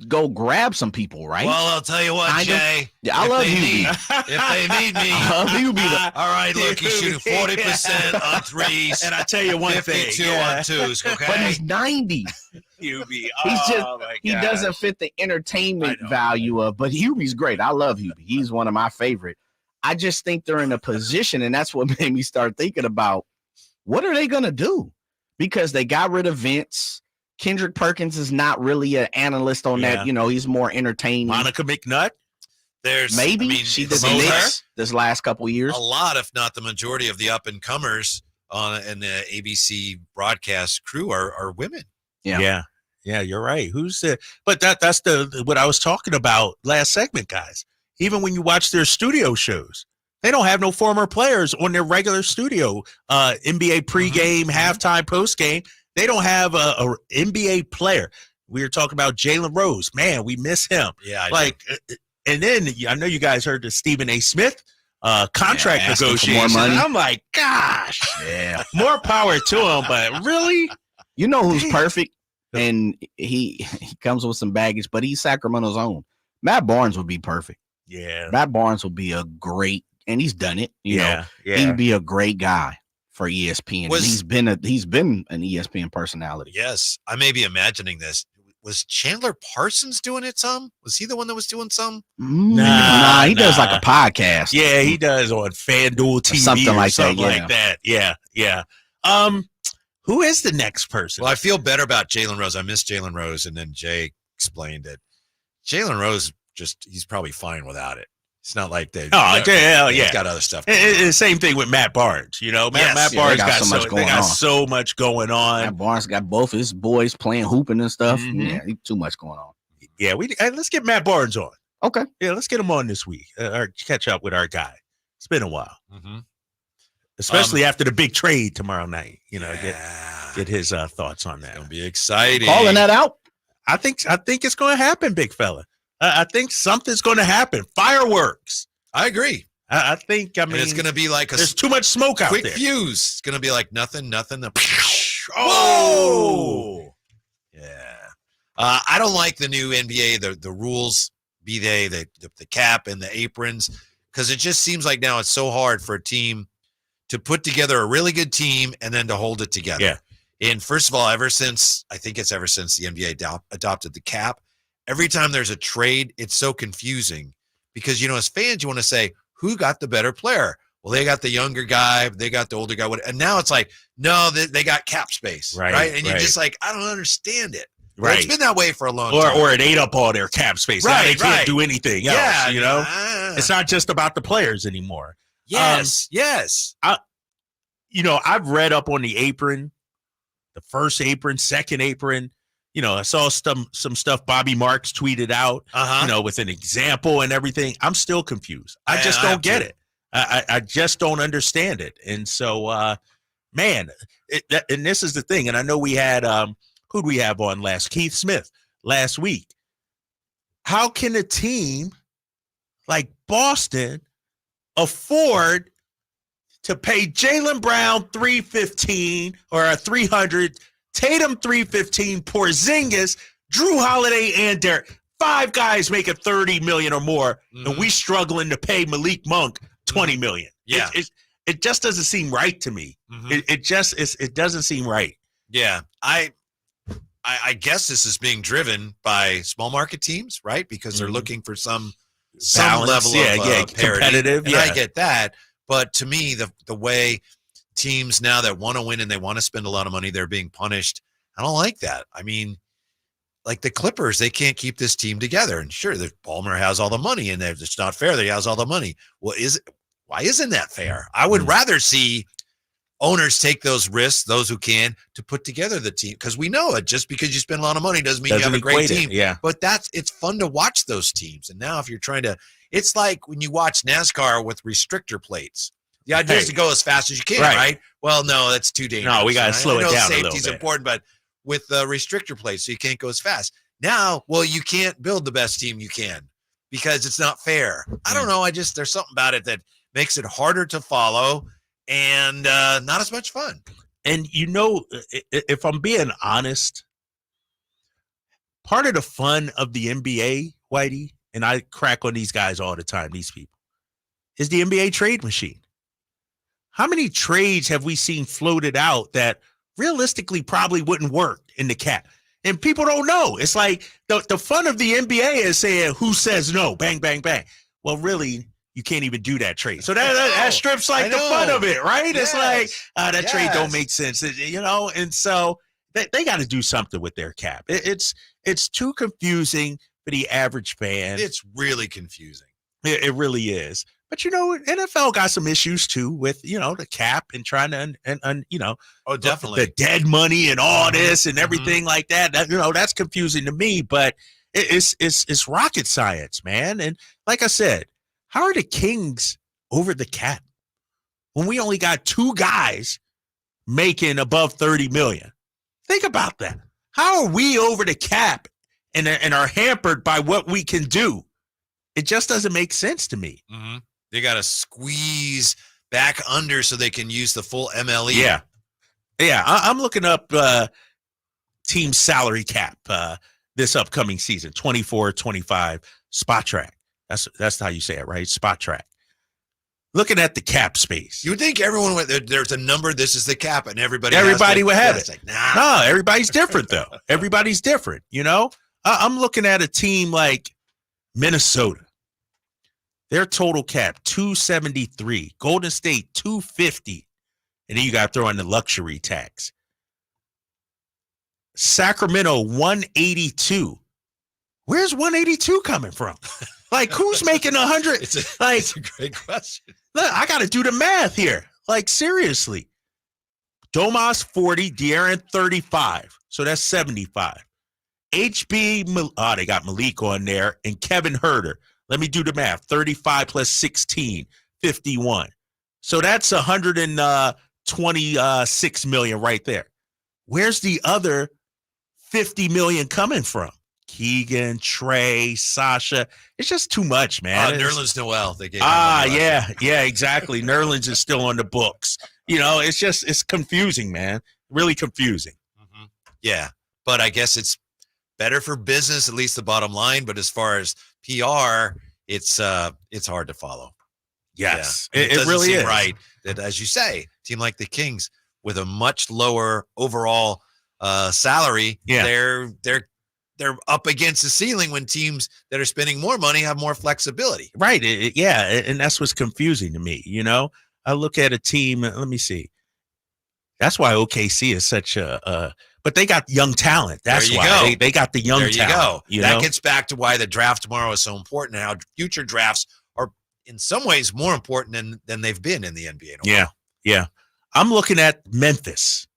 go grab some people, right? Well, I'll tell you what, Jay. I love you. If they need me. I love you. All right, look, he's shooting 40% on threes. And I tell you one thing. 52 on twos, okay? But he's 90. Hubie. He doesn't fit the entertainment value of, but Hubie's great. I love Hubie. He's one of my favorite. I just think they're in a position, and that's what made me start thinking about what are they going to do? Because they got rid of Vince. Kendrick Perkins is not really an analyst on that. He's more entertaining. Monica McNutt. She did the Knicks this last couple of years. A lot, if not the majority of the up-and-comers in the ABC broadcast crew are women. Yeah, you're right. But that's what I was talking about last segment, guys. Even when you watch their studio shows, they don't have no former players on their regular studio, NBA pregame, halftime, postgame. They don't have a NBA player. We were talking about Jalen Rose. Man, we miss him. Yeah, and then I know you guys heard the Stephen A. Smith contract negotiation. More money. I'm like, gosh, more power to him. But really, you know who's perfect, and he comes with some baggage, but he's Sacramento's own. Matt Barnes would be perfect. Yeah, Matt Barnes would be a great, and he's done it. You know, he'd be a great guy for ESPN. He's been an ESPN personality. Yes, I may be imagining this. was Chandler Parsons doing it some? Was he the one that was doing some? Nah, he does like a podcast. Yeah, he does on FanDuel TV something like that. Like that. Yeah. Who is the next person? Well, I feel better about Jalen Rose. I missed Jalen Rose, and then Jay explained it. Jalen Rose, he's probably fine without it. It's not like they. He's got other stuff. Same thing with Matt Barnes. You know, Matt Barnes got so much going on. Matt Barnes got both his boys playing hooping and stuff. Yeah, too much going on. Yeah, let's get Matt Barnes on. Okay. Yeah, let's get him on this week. Or catch up with our guy. It's been a while. Especially after the big trade tomorrow night. You know, get his thoughts on that. It'll be exciting. Calling that out. I think it's going to happen, big fella. I think something's going to happen. Fireworks. I agree. I think. I mean, it's going to be like there's too much smoke out there. Quick fuse. It's going to be like nothing. Oh, yeah. I don't like the new NBA. The rules, be they the cap and the aprons, because it just seems like now it's so hard for a team to put together a really good team and then to hold it together. Yeah. And first of all, ever since the NBA adopted the cap, every time there's a trade, it's so confusing because, you know, as fans, you want to say, who got the better player? Well, they got the younger guy, they got the older guy. And now it's like, no, they got cap space, right? And you're just like, I don't understand it. Right. It's been that way for a long time. Or it ate up all their cap space. Now they can't do anything else, you know? It's not just about the players anymore. Yes. I've read up on the apron, the first apron, second apron. You know, I saw some stuff Bobby Marks tweeted out, you know, with an example and everything. I'm still confused. I just don't get it. I just don't understand it. And so, and this is the thing. And I know we had, who'd we have on last? Keith Smith last week. How can a team like Boston afford to pay Jaylen Brown $315 or a $300, Tatum $315, Porzingis, Drew Holiday, and Derek? 5 guys making $30 million or more, and we struggling to pay Malik Monk $20 million. Yeah, it just doesn't seem right to me. It doesn't seem right. Yeah, I guess this is being driven by small market teams, right? Because they're looking for some balance, level of parity. Competitive. And I get that, but to me, the way teams now that want to win and they want to spend a lot of money, they're being punished. I don't like that. I mean, like the Clippers, they can't keep this team together. And sure, Ballmer has all the money, and it's not fair that he has all the money. Well, why isn't that fair? I would rather see owners take those risks, those who can, to put together the team, because we know it. Just because you spend a lot of money doesn't mean you have a great team. But it's fun to watch those teams. And now if you're trying to, it's like when you watch NASCAR with restrictor plates. The idea is to go as fast as you can, right? Well, no, that's too dangerous. No, we got to slow it down a little bit. Safety's important, but with the restrictor plates, so you can't go as fast. Now, well, you can't build the best team you can because it's not fair. I don't know. There's something about it that makes it harder to follow and not as much fun. And, you know, if I'm being honest, part of the fun of the NBA, Whitey, and I crack on these guys all the time, these people, is the NBA trade machine. How many trades have we seen floated out that realistically probably wouldn't work in the cap? And people don't know. It's like the fun of the NBA is saying, who says no? Bang, bang, bang. Well, really, you can't even do that trade. So that strips like the fun of it, right? Yes. It's like, that trade don't make sense, you know? And so they got to do something with their cap. It's too confusing for the average fan. It's really confusing. It really is. But, you know, NFL got some issues, too, with, you know, the cap and trying to, and you know. Oh, definitely. The dead money and all this and everything like that. You know, that's confusing to me. But it's rocket science, man. And like I said, how are the Kings over the cap when we only got 2 guys making above $30 million? Think about that. How are we over the cap and are hampered by what we can do? It just doesn't make sense to me. They got to squeeze back under so they can use the full MLE. Yeah. I'm looking up team salary cap this upcoming season, 24-25 Spot Track. That's how you say it, right? Spot Track. looking at the cap space. You would think everyone went, there's a number, this is the cap, and everybody would have it. It's like, nah. No, everybody's different, though. Everybody's different, you know? I'm looking at a team like Minnesota. Their total cap, 273. Golden State, 250. And then you got to throw in the luxury tax. Sacramento, 182. Where's 182 coming from? Like, who's making 100? It's a great question. Look, I got to do the math here. Like, seriously. Domas, 40. De'Aaron, 35. So that's 75. HB, they got Malik on there. And Kevin Huerter. Let me do the math. 35 plus 16, 51. So that's 126 million right there. Where's the other 50 million coming from? Keegan, Trey, Sasha. It's just too much, man. Nerlens Noel. They gave yeah, exactly. Nerlens is still on the books. You know, it's confusing, man. Really confusing. Mm-hmm. Yeah, but I guess it's better for business, at least the bottom line. But as far as PR, it's hard to follow. Yes, yeah. it really seem is. Right. That, as you say, a team like the Kings with a much lower overall salary, they're up against the ceiling when teams that are spending more money have more flexibility. Right. And that's what's confusing to me. You know, I look at a team. Let me see. That's why OKC is such but they got young talent. That's why they got the young talent. There you go. You that know? Gets back to why the draft tomorrow is so important and how future drafts are in some ways more important than they've been in the NBA. Yeah. I'm looking at Memphis.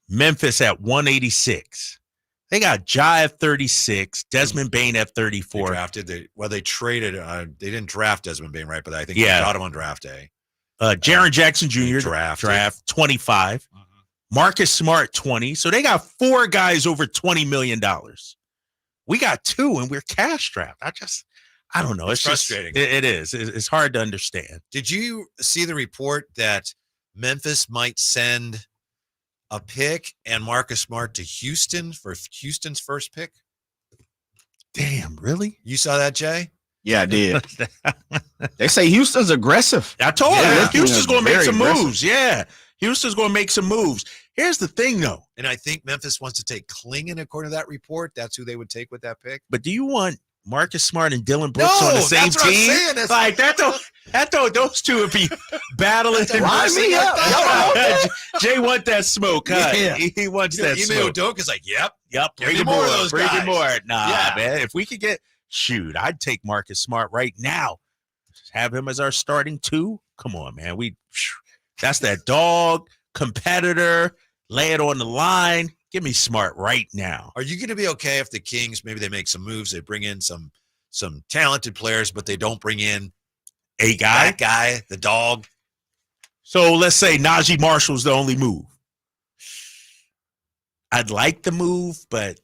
Memphis at 186. They got Ja at 36, Desmond Bane at 34. They traded. They didn't draft Desmond Bane, right? But I think they got him on draft day. Jaren Jackson Jr. draft 25. Mm-hmm. Marcus Smart 20. So they got 4 guys over $20 million. We got 2 and we're cash strapped. I don't know. It's frustrating. It is. It's hard to understand. Did you see the report that Memphis might send a pick and Marcus Smart to Houston for Houston's first pick? Damn, really? You saw that, Jay? Yeah, I did. They say Houston's aggressive. I told you. Houston's going to make some aggressive. moves. Yeah. Houston's going to make some moves. Here's the thing, though. And I think Memphis wants to take Klingon, according to that report. That's who they would take with that pick. But do you want Marcus Smart and Dylan Brooks on the same team? Like those two would be battling. Line me up. Jay want that smoke, huh? Yeah. He wants that smoke. Ime Udoka's like, yep. Bring more of those guys. Bring more. Nah, man. If we could get I'd take Marcus Smart right now. Have him as our starting 2. Come on, man. That's that dog competitor. Lay it on the line. Give me Smart right now. Are you going to be okay if the Kings, maybe they make some moves, they bring in some talented players, but they don't bring in that guy, the dog? So let's say Najee Marshall's the only move. I'd like the move, but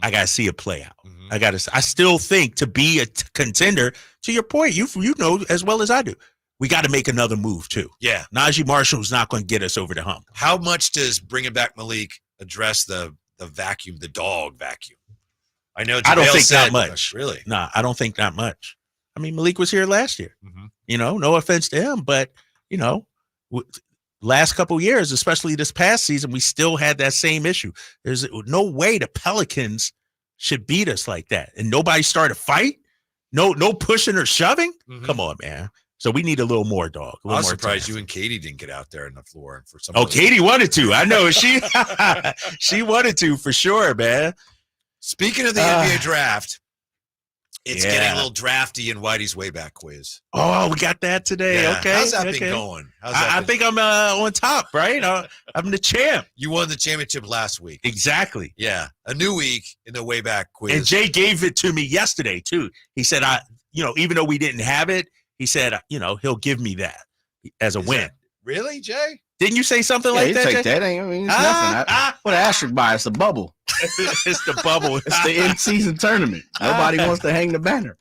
I got to see it play out. I still think to be a contender, to your point, you know as well as I do, we got to make another move too. Yeah. Najee Marshall's not going to get us over the hump. How much does bringing back Malik address the vacuum, the dog vacuum? I know. I don't think that much. Really? No, I don't think that much. I mean, Malik was here last year. Mm-hmm. You know, no offense to him, but you know, last couple of years, especially this past season, we still had that same issue. There's no way the Pelicans should beat us like that, and nobody started a fight. No pushing or shoving. Mm-hmm. Come on, man. So we need a little more, dog. I was surprised you and Katie didn't get out there on the floor for some. Katie wanted to. I know she wanted to for sure, man. Speaking of the NBA draft, it's getting a little drafty in Whitey's Wayback Quiz. Oh, we got that today. Yeah. Okay. How's that been going? I think I'm on top, right? I'm the champ. You won the championship last week. Exactly. Yeah. A new week in the Wayback Quiz. And Jay gave it to me yesterday, too. He said, even though we didn't have it, he said, he'll give me that as a win. Really, Jay? Didn't you say something like that, take Jay? that. It's nothing. What an asterisk by it's a bubble. It's the bubble. It's the in-season tournament. Nobody wants to hang the banner.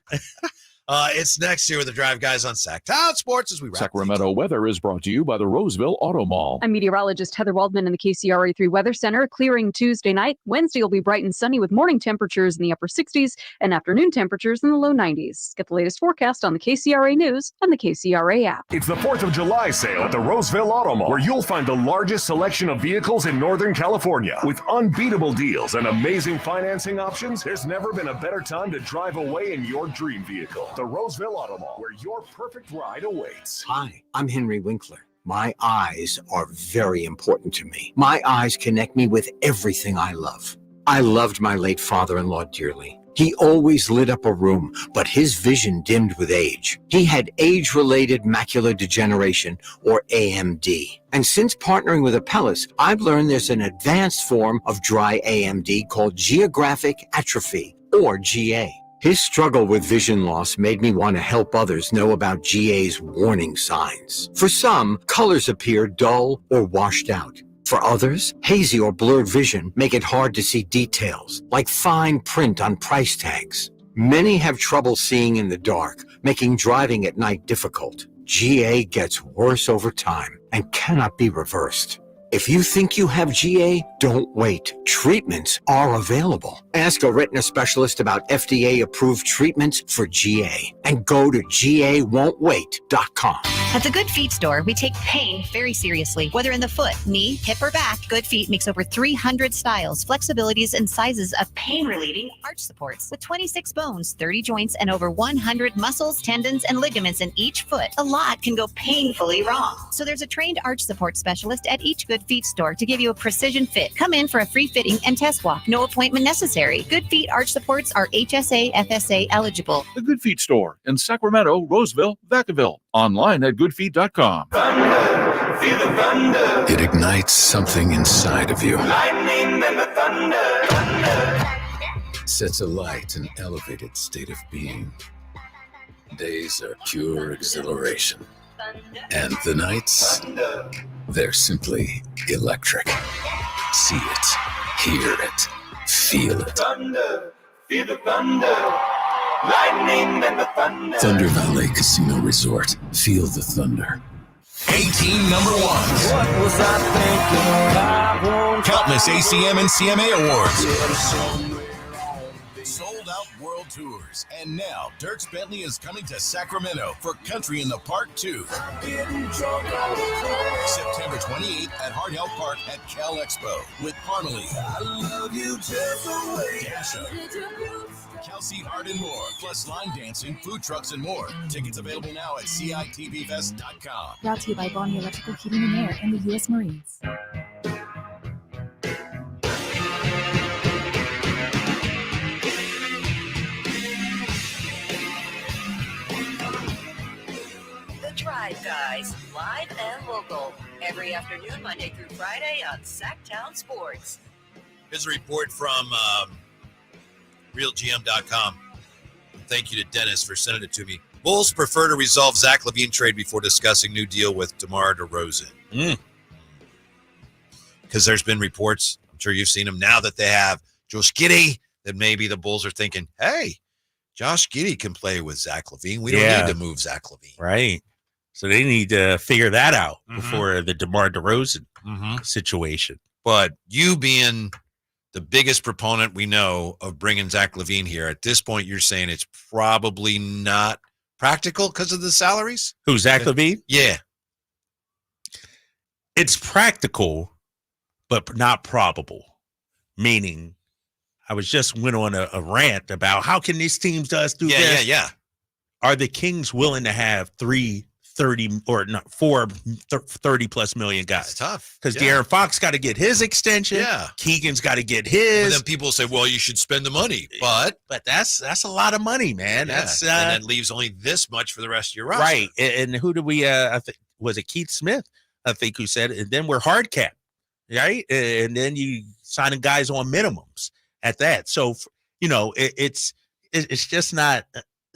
It's next here with the Drive Guys on Sactown Sports as we wrap. Sacramento weather is brought to you by the Roseville Auto Mall. I'm meteorologist Heather Waldman in the KCRA3 Weather Center. Clearing Tuesday night. Wednesday will be bright and sunny with morning temperatures in the upper 60s and afternoon temperatures in the low 90s. Get the latest forecast on the KCRA News and the KCRA app. It's the 4th of July sale at the Roseville Auto Mall, where you'll find the largest selection of vehicles in Northern California. With unbeatable deals and amazing financing options, there's never been a better time to drive away in your dream vehicle. The Roseville Auto Mall, where your perfect ride awaits. Hi, I'm Henry Winkler. My eyes are very important to me. My eyes connect me with everything I love. I loved my late father-in-law dearly. He always lit up a room, but his vision dimmed with age. He had age-related macular degeneration, or AMD. And since partnering with Apellis, I've learned there's an advanced form of dry AMD called geographic atrophy, or GA. His struggle with vision loss made me want to help others know about GA's warning signs. For some, colors appear dull or washed out. For others, hazy or blurred vision make it hard to see details, like fine print on price tags. Many have trouble seeing in the dark, making driving at night difficult. GA gets worse over time and cannot be reversed. If you think you have GA, don't wait. Treatments are available. Ask a retina specialist about FDA-approved treatments for GA and go to gawon'twait.com. At the Good Feet store, we take pain very seriously. Whether in the foot, knee, hip, or back, Good Feet makes over 300 styles, flexibilities, and sizes of pain-relieving arch supports. With 26 bones, 30 joints, and over 100 muscles, tendons, and ligaments in each foot, a lot can go painfully wrong. So there's a trained arch support specialist at each Good Feet store to give you a precision fit. Come in for a free fitting and test walk. No appointment necessary. Good Feet arch supports are HSA, FSA eligible. The Good Feet store in Sacramento, Roseville, Vacaville. Online at goodfeet.com. It ignites something inside of you. Lightning and the thunder. Sets alight an elevated state of being. Days are pure exhilaration. And the nights, they're simply electric. See it, hear it, feel it. Thunder, feel the thunder. Lightning and the thunder. Thunder Valley Casino Resort. Feel the thunder. 18 number ones. What was I thinking? Countless ACM and CMA awards. Sold out world tours. And now, Dierks Bentley is coming to Sacramento for Country in the Park 2. September 28th at Hart Health Park at Cal Expo with Parmalee, I love you just the way Dasha, Kelsey Hart, and more. Plus line dancing, food trucks, and more. Tickets available now at CITVFest.com. Brought to you by Bonnie Electrical Heating and Air and the U.S. Marines. The Drive Guys, live and local. Every afternoon, Monday through Friday on Sactown Sports. Here's a report from RealGM.com. Thank you to Dennis for sending it to me. Bulls prefer to resolve Zach LaVine trade before discussing new deal with DeMar DeRozan. Because there's been reports, I'm sure you've seen them, now that they have Josh Giddey, that maybe the Bulls are thinking, hey, Josh Giddey can play with Zach LaVine. We don't need to move Zach LaVine. Right. So they need to figure that out before the DeMar DeRozan situation. But you being the biggest proponent we know of bringing Zach LaVine here, at this point, you're saying it's probably not practical because of the salaries? Who, Zach LaVine? Yeah. It's practical, but not probable. Meaning, I was just went on a rant about how can these teams do this? Yeah. Are the Kings willing to have 4 30+ million guys? It's tough. Because De'Aaron Fox got to get his extension. Yeah. Keegan's got to get his. And then people say, well, you should spend the money. But that's a lot of money, man. Yeah. That's and that leaves only this much for the rest of your roster. right. And who did we I think was it Keith Smith, I think, who said, and then we're hard cap, right? And then you signing guys on minimums at that. So, it's just not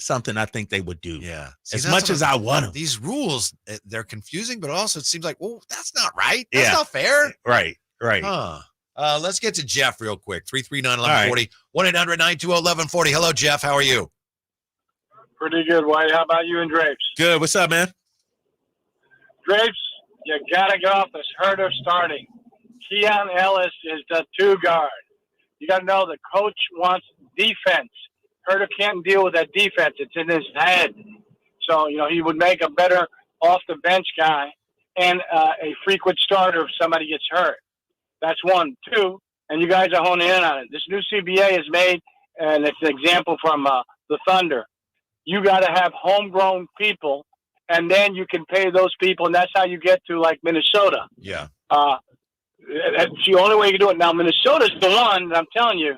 something I think they would do. Yeah. As much as I want them. These rules, they're confusing, but also it seems like, well, that's not right. That's not fair. Right. Huh. Let's get to Jeff real quick. 339-1140, 1-800-920-1140. Hello, Jeff. How are you? Pretty good, White. How about you and Drapes? Good. What's up, man? Drapes, you got to get off this Herder starting. Keon Ellis is the 2 guard. You got to know the coach wants defense. Herder can't deal with that defense. It's in his head. So, he would make a better off-the-bench guy and a frequent starter if somebody gets hurt. That's 1. 2, and you guys are honing in on it. This new CBA is made, and it's an example from the Thunder. You got to have homegrown people, and then you can pay those people, and that's how you get to, like, Minnesota. Yeah. That's the only way you can do it. Now, Minnesota's the one that I'm telling you,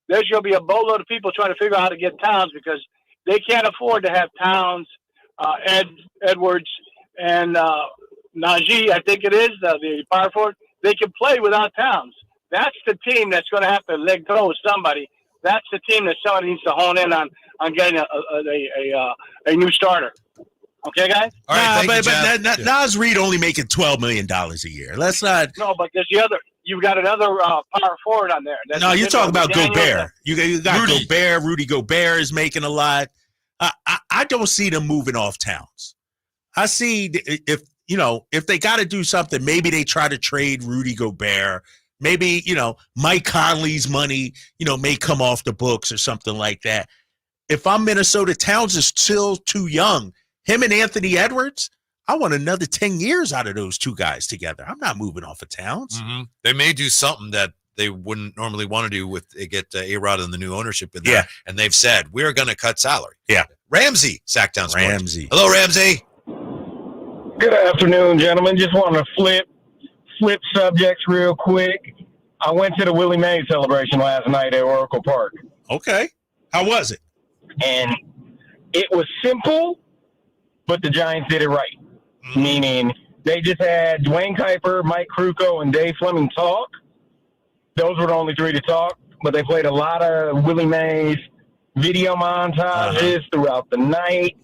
there's going to be a boatload of people trying to figure out how to get Towns because they can't afford to have Towns, Edwards, and Najee, I think it is, the power forward. They can play without Towns. That's the team that's going to have to let go of somebody. That's the team that somebody needs to hone in on getting a new starter. Okay, guys? All right, but Nas Reed only making $12 million a year. Let's not. No, but there's the other. You've got another power forward on there. No, you're talking about Daniels. Gobert. You got Gobert. Rudy Gobert is making a lot. I don't see them moving off Towns. I see if they got to do something, maybe they try to trade Rudy Gobert. Maybe, Mike Conley's money, may come off the books or something like that. If I'm Minnesota, Towns is still too young. Him and Anthony Edwards, I want another 10 years out of those 2 guys together. I'm not moving off of Towns. Mm-hmm. They may do something that they wouldn't normally want to do with they get A-Rod and the new ownership in there. Yeah. And they've said, we're going to cut salary. Yeah. Ramsey, Sactown Sports. Ramsey. Hello, Ramsey. Good afternoon, gentlemen. Just want to flip subjects real quick. I went to the Willie Mays celebration last night at Oracle Park. Okay. How was it? And it was simple, but the Giants did it right. Meaning they just had Dwayne Kuiper, Mike Krukow, and Dave Fleming talk. Those were the only 3 to talk, but they played a lot of Willie Mays video montages throughout the night,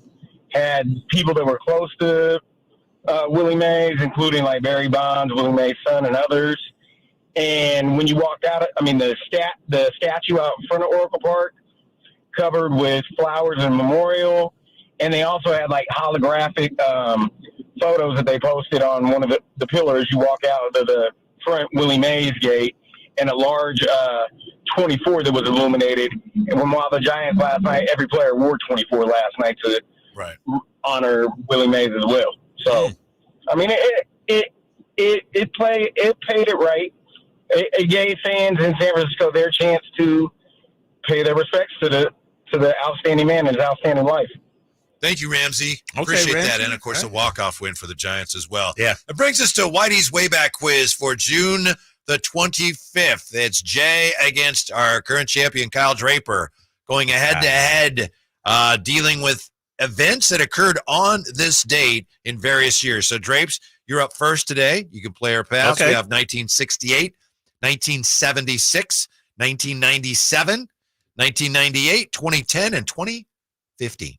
had people that were close to Willie Mays, including like Barry Bonds, Willie Mays' son, and others. And when you walked out, the statue out in front of Oracle Park covered with flowers and memorial. And they also had like holographic photos that they posted on one of the pillars. You walk out of the front Willie Mays gate and a large 24 that was illuminated. And while the Giants last night, every player wore 24 last night to honor Willie Mays as well. So, it paid it right. It gave fans in San Francisco their chance to pay their respects to the outstanding man and his outstanding life. Thank you, Ramsey. Appreciate Ramsey. that. And, of course, a walk-off win for the Giants as well. Yeah. It brings us to Whitey's Wayback Quiz for June the 25th. It's Jay against our current champion, Kyle Draper, going head-to-head, dealing with events that occurred on this date in various years. So, Drapes, you're up first today. You can play or pass. Okay. We have 1968, 1976, 1997, 1998, 2010, and 2015.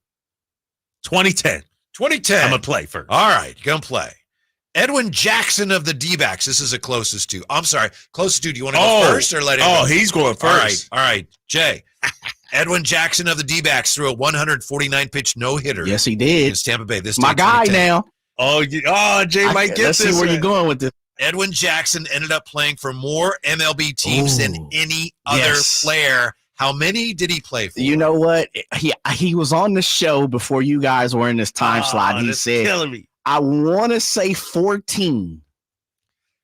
2010. 2010. I'm going to play first. All right, you're going to play. Edwin Jackson of the D-backs. This is the closest to. I'm sorry, closest to. Do you want to go first or let him go? He's going first. All right. Jay. Edwin Jackson of the D-backs threw a 149-pitch no-hitter. Yes, he did. Against Tampa Bay. This My guy 2010. now. Jay might get Let's this. see where you're going with this. Edwin Jackson ended up playing for more MLB teams than any other player. How many did he play for? You know what? He was on the show before you guys were in this time slot. He said, killing me. I want to say 14.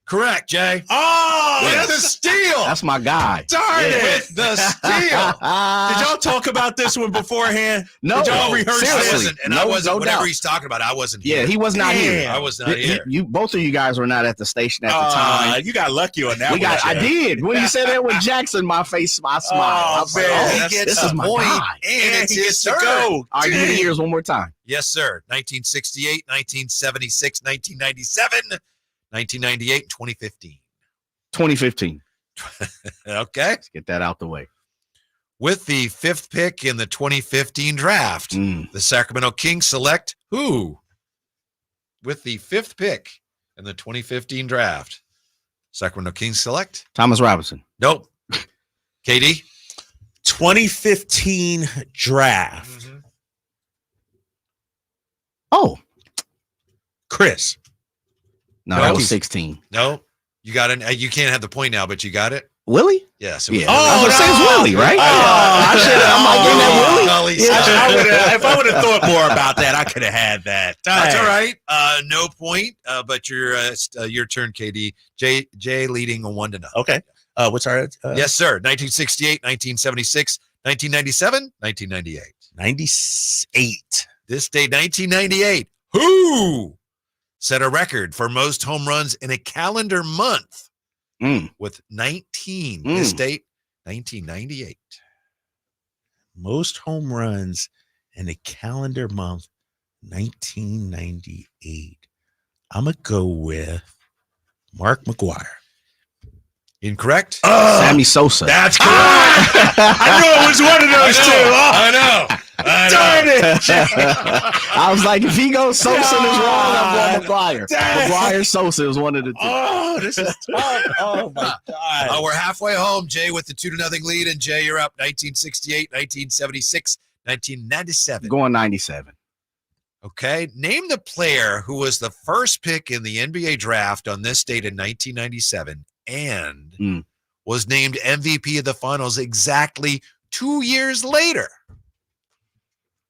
Correct, Jay. Oh, Yes. that's a steal. That's my guy. Darn it. The steal. Did y'all talk about this one beforehand? No. Did y'all rehearse Seriously. this? And I wasn't, no whatever doubt. he's talking about, I wasn't here. Yeah, he was not here. I was not here. You both of you guys were not at the station at the time. You got lucky on that one. I did. When you said Edwin Jackson, I smiled. I was like, He gets this a is my point, guy. and it's he his gets to turn. go. All right, give me the years one more time. Yes, sir. 1968, 1976, 1997, 1998, and 2015. 2015. Okay. Let's get that out the way. With the 5th pick in the 2015 draft, the Sacramento Kings select who? With the 5th pick in the 2015 draft, Sacramento Kings select? Thomas Robinson. Nope. KD? 2015 draft. Oh, Chris. No, that was 16. No, you got it. You can't have the point now, but you got it. Willie? Yes. Yeah. I was saying it's Willie, right? I should have. I'm like, Willie. If I would have thought more about that, I could have had that. That's all right. No point. But your turn, KD. Jay leading a 1-0. Okay. What's our? Yes, sir. 1968, 1976, 1997, 1998. 98. This day, 1998. Who set a record for most home runs in a calendar month with 19? This date, 1998. Most home runs in a calendar month, 1998. I'm going to go with Mark McGwire. Incorrect. Sammy Sosa. That's correct. I knew it was one of those two. I know. Darn it. I was like, if he goes Sosa is wrong, I'm going McGwire. McGwire Sosa is one of the two. Oh, this is tough. Oh, my God. We're halfway home, Jay, with the 2-0 lead. And Jay, you're up 1968, 1976, 1997. Going 97. Okay. Name the player who was the first pick in the NBA draft on this date in 1997 and was named MVP of the finals exactly 2 years later.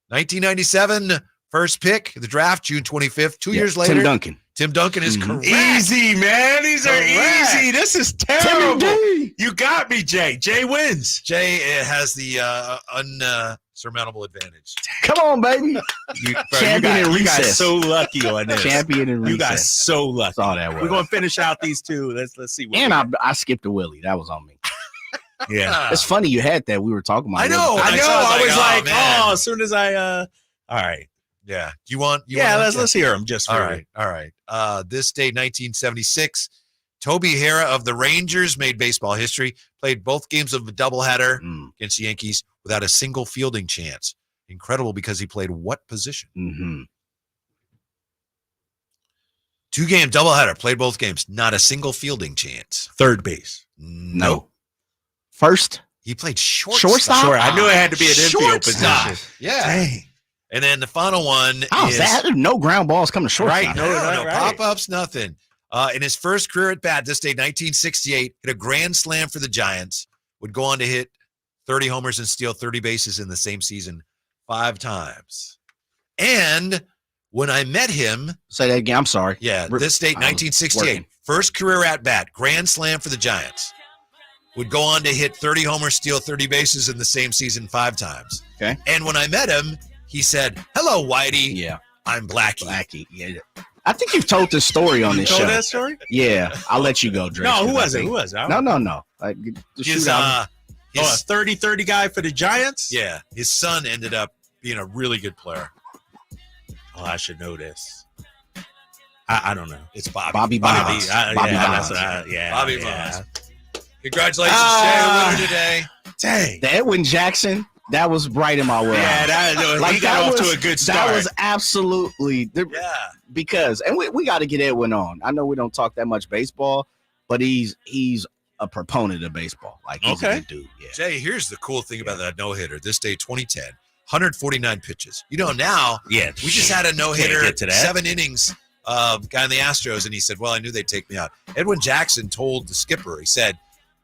1997, first pick, the draft, June 25th. 2 years later. Tim Duncan. Tim Duncan is correct. Easy, man. These are easy. This is terrible. You got me, Jay. Jay wins. Jay has the unsurmountable advantage. Come on, baby. Champion in You got recess. so lucky on this. Champion in recess. You got so lucky. Saw that We're going to finish out these two. Let's see. What And I skipped a Willie. That was on me. Yeah. It's funny you had that. We were talking about I know. I was like, man. as soon as I all right. Yeah. You want? Let's hear them just for All right. All right. This day, 1976, Toby Hara of the Rangers made baseball history, played both games of a doubleheader against the Yankees without a single fielding chance. Incredible because he played what position? 2-game doubleheader, played both games, not a single fielding chance. Third base. No. First? He played shortstop. Sure. I knew it had to be an infield Shortstop. position. Yeah. Dang. And then the final one How's is that? No ground balls coming to shortstop. Right. No right. pop-ups, nothing. In his first career at bat, this day, 1968, hit a grand slam for the Giants, would go on to hit 30 homers and steal 30 bases in the same season 5 times. And when I met him... Say that again. I'm sorry. Yeah, this date, 1968, first career at bat, grand slam for the Giants. Would go on to hit 30 homers, steal 30 bases in the same season 5 times. Okay. And when I met him, he said, "Hello, Whitey. Yeah. I'm Blackie." Blackie. Yeah. I think you've told this story on this show. Told that story? Yeah. I'll let you go, Drake. No, who was it? Who was it? No. His, a 30-30 guy for the Giants? Yeah. His son ended up being a really good player. Oh, I should know this. I don't know. It's Bobby. Bobby Bonds. Bobby Bonds. Congratulations, Jay, the winner today. Dang. The Edwin Jackson, that was right in my way. Yeah, he got off to a good start. That was absolutely because, and we got to get Edwin on. I know we don't talk that much baseball, but he's a proponent of baseball. Like he's a good dude. Yeah. Jay, here's the cool thing about that no-hitter. This day, 2010, 149 pitches. You know, now we just had a no-hitter, 7 innings. Guy in the Astros, and he said, "Well, I knew they'd take me out." Edwin Jackson told the skipper, he said,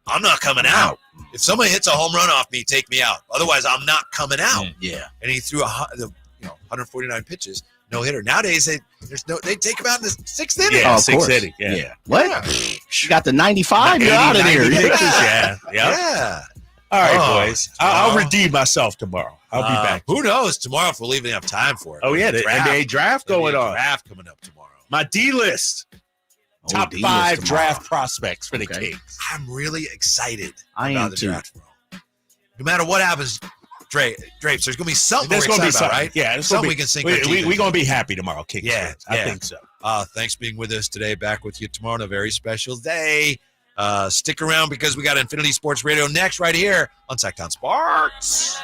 "I'm not coming out. If somebody hits a home run off me, take me out. Otherwise, I'm not coming out." Yeah. And he threw 149 pitches, no hitter. Nowadays, they take him out in the 6th inning. Yeah, 6th inning. Yeah. What? You got the 95? You're out of there. Yeah. All right, boys. I'll redeem myself tomorrow. I'll be back. Who knows? Tomorrow, if we'll even have time for it. Oh, yeah. The NBA draft going on. Draft coming up tomorrow. My D list. Top 5 draft prospects for the Kings. I'm really excited I about am the too. draft tomorrow. No matter what happens, Drapes, there's going to be something There's we're going to be excited something, about, right? Yeah, something we can sink our teeth We're going to be happy tomorrow, Kings. Yeah, I think so. Thanks for being with us today. Back with you tomorrow on a very special day. Stick around because we got Infinity Sports Radio next right here on Sactown Sports.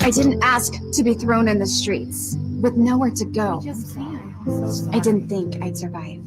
I didn't ask to be thrown in the streets with nowhere to go. I didn't think I'd survive.